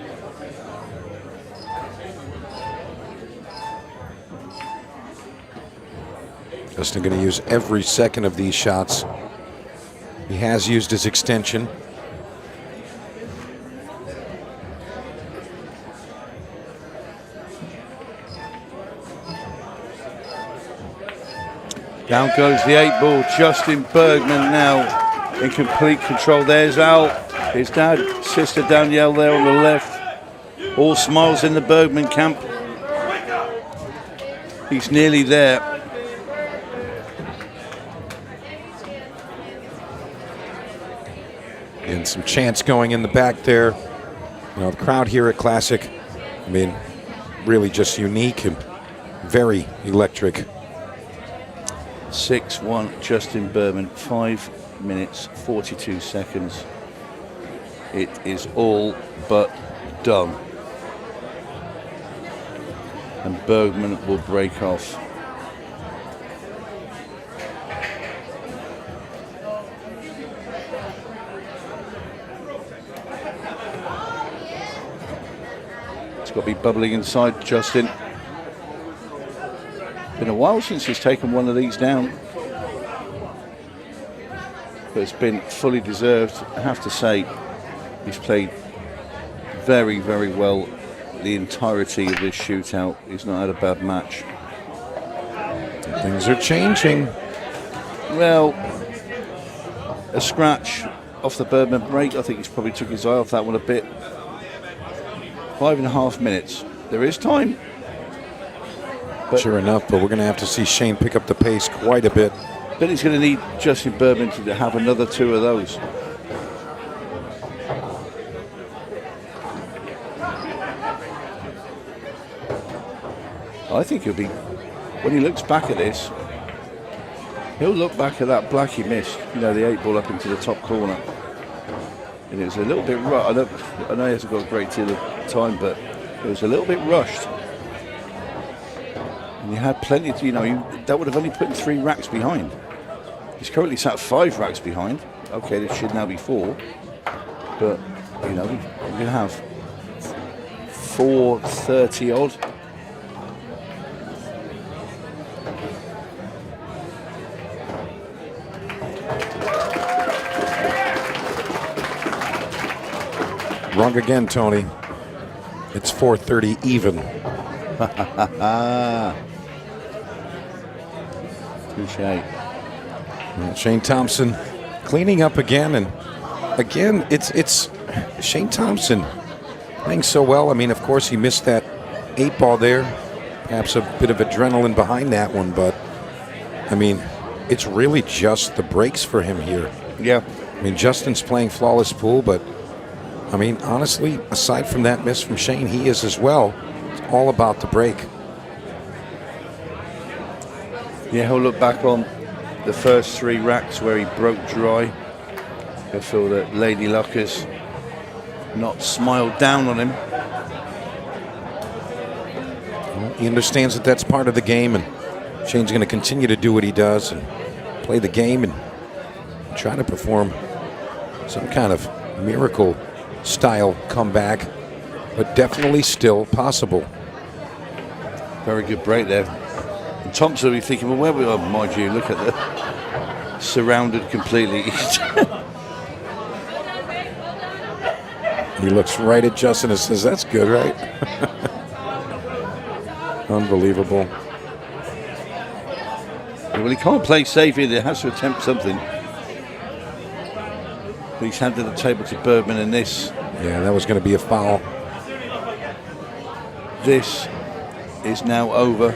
Justin going to use every second of these shots. He has used his extension. Down goes the 8-ball. Justin Bergman now in complete control. There's Al, his dad, sister Danielle there on the left. All smiles in the Bergman camp. He's nearly there. And some chants going in the back there. You know, the crowd here at Classic, I mean, really just unique and very electric. 6-1 Justin Bergman, 5 minutes 42 seconds. It is all but done. And Bergman will break off. It's got to be bubbling inside Justin. Been a while since he's taken one of these down, but it's been fully deserved. I have to say, he's played very, very well the entirety of this shootout. He's not had a bad match. Things are changing. Well, a scratch off the Bergman break. I think he's probably took his eye off that one a bit. 5.5 minutes. There is time. Sure enough, but we're going to have to see Shane pick up the pace quite a bit. But he's going to need Justin Bergman to have another 2 of those. I think he'll be, when he looks back at this, he'll look back at that black he missed, you know, the 8-ball up into the top corner. And it was a little bit rushed. I know he hasn't got a great deal of time, but it was a little bit rushed. And you had plenty to, you know, that would have only put him 3 racks behind. He's currently sat 5 racks behind. Okay, this should now be 4. But, you know, we're going to have 430 odd. Wrong again, Tony. It's 4:30 even. Touche. Shane Thompson cleaning up again, and again, it's Shane Thompson playing so well. I mean, of course, he missed that 8-ball there. Perhaps a bit of adrenaline behind that one, but I mean, it's really just the breaks for him here. Yeah. I mean, Justin's playing flawless pool, but I mean, honestly, aside from that miss from Shane, he is as well. It's all about the break. Yeah, he'll look back on the first 3 racks where he broke dry. He'll feel that Lady Luck has not smiled down on him. Well, he understands that that's part of the game, and Shane's going to continue to do what he does and play the game and try to perform some kind of miracle style comeback, but definitely still possible. Very good break there. And Thompson will be thinking, well, where we are, mind you, look at the surrounded completely. He looks right at Justin and says, that's good, right? Unbelievable. Well, he can't play safe either. He has to attempt something. But he's handed the table to Bergman in this. Yeah, that was going to be a foul. This is now over.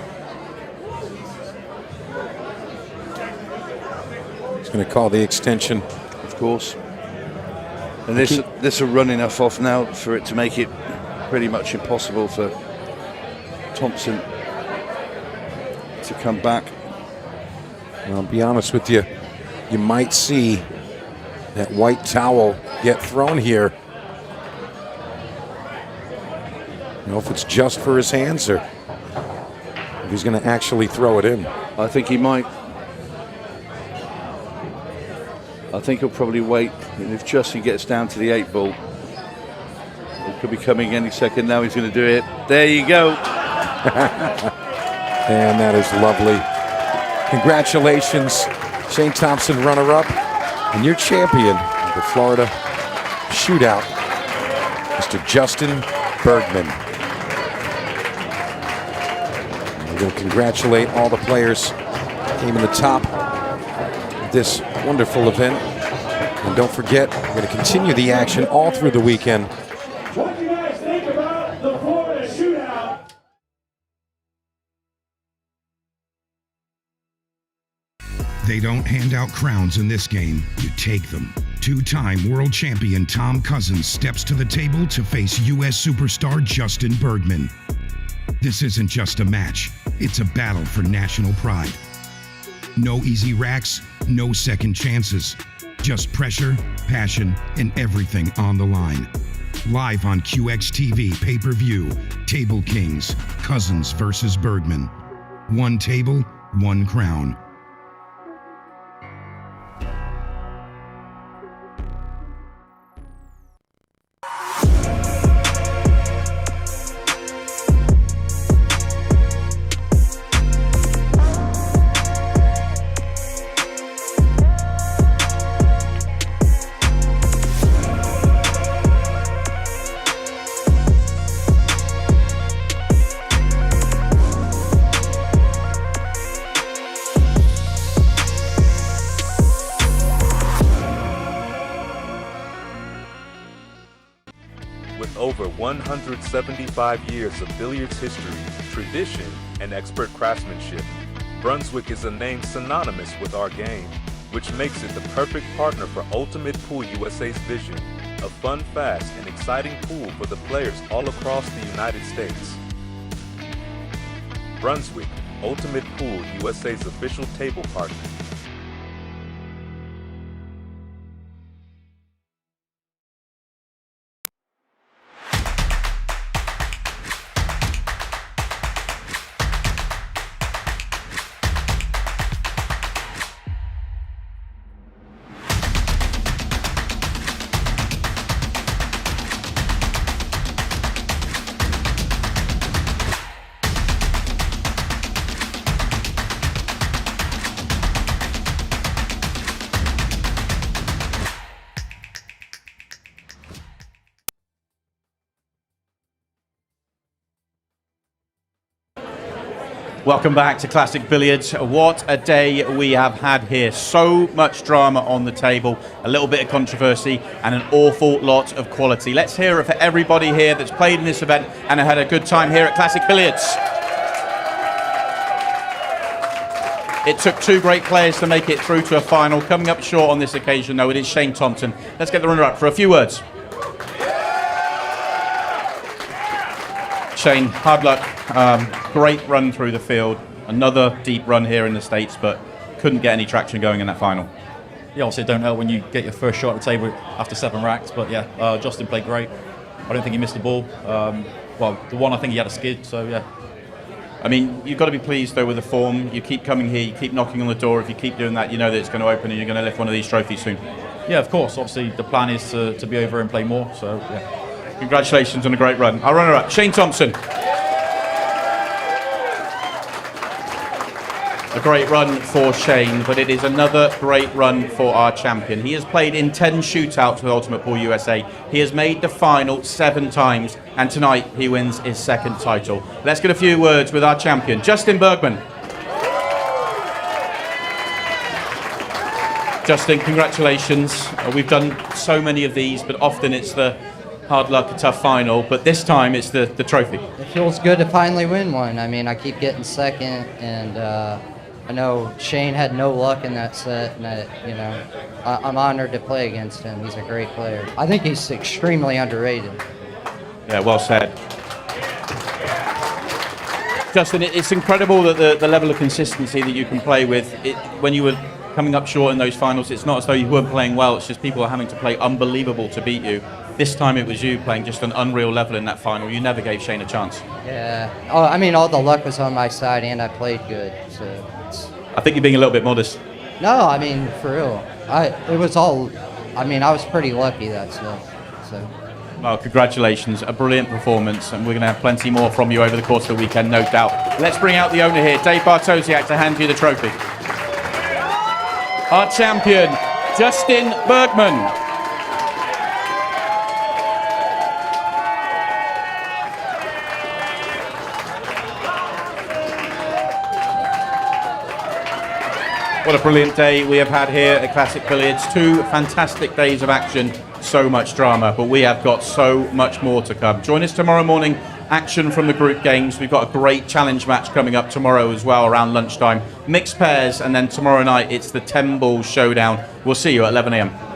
He's going to call the extension. Of course. And this will run enough off now for it to make it pretty much impossible for Thompson to come back. Well, I'll be honest with you. You might see that white towel get thrown here. You know, if it's just for his hands or if he's going to actually throw it in. I think he might. I think he'll probably wait. And if Justin gets down to the 8-ball, it could be coming any second now. He's going to do it. There you go. And that is lovely. Congratulations, Shane Thompson, runner-up, and your champion of the Florida Shootout, Mr. Justin Bergman. We're going to congratulate all the players who came in the top of this wonderful event. And don't forget, we're going to continue the action all through the weekend. What do you guys think about the Florida Shootout? They don't hand out crowns in this game, you take them. Two-time world champion Tom Cousins steps to the table to face U.S. superstar Justin Bergman. This isn't just a match, it's a battle for national pride. No easy racks, no second chances. Just pressure, passion, and everything on the line. Live on QXTV pay-per-view, Table Kings, Cousins versus Bergman. One table, one crown. With over 175 years of billiards history, tradition, and expert craftsmanship, Brunswick is a name synonymous with our game, which makes it the perfect partner for Ultimate Pool USA's vision, a fun, fast, and exciting pool for the players all across the United States. Brunswick, Ultimate Pool USA's official table partner. Welcome back to Classic Billiards. What a day we have had here. So much drama on the table, a little bit of controversy, and an awful lot of quality. Let's hear it for everybody here that's played in this event and had a good time here at Classic Billiards. It took two great players to make it through to a final. Coming up short on this occasion, though, it is Shane Thompson. Let's get the runner-up for a few words. Shane, hard luck. Great run through the field. Another deep run here in the States, but couldn't get any traction going in that final. Yeah, obviously it don't help when you get your first shot at the table after 7 racks, but yeah, Justin played great. I don't think he missed the ball. Well, the one I think he had a skid, so yeah. I mean, you've got to be pleased, though, with the form. You keep coming here, you keep knocking on the door. If you keep doing that, you know that it's going to open and you're going to lift one of these trophies soon. Yeah, of course. Obviously, the plan is to be over and play more, so yeah. Congratulations on a great run. Our runner-up, Shane Thompson. A great run for Shane, but it is another great run for our champion. He has played in 10 shootouts with Ultimate Pool USA. He has made the final 7 times, and tonight he wins his 2nd title. Let's get a few words with our champion, Justin Bergman. Justin, congratulations. We've done so many of these, but often it's the hard luck, a tough final, but this time it's the trophy. It feels good to finally win one. I mean, I keep getting second, and I know Shane had no luck in that set, and I'm honored to play against him. He's a great player. I think he's extremely underrated. Yeah, well said. Justin, it's incredible that the level of consistency that you can play with. When you were coming up short in those finals, it's not as though you weren't playing well, it's just people are having to play unbelievable to beat you. This time it was you playing just an unreal level in that final. You never gave Shane a chance. Yeah. Oh, I mean, all the luck was on my side, and I played good. So I think you're being a little bit modest. No, I mean, for real. It was all. I mean, I was pretty lucky that stuff. So. Well, congratulations. A brilliant performance, and we're going to have plenty more from you over the course of the weekend, no doubt. Let's bring out the owner here, Dave Bartosiak, to hand you the trophy. our champion, Justin Bergman. What a brilliant day we have had here at Classic Billiards. 2 fantastic days of action, so much drama, but we have got so much more to come. Join us tomorrow morning, action from the group games. We've got a great challenge match coming up tomorrow as well around lunchtime. Mixed pairs, and then tomorrow night it's the 10 ball showdown. We'll see you at 11 a.m.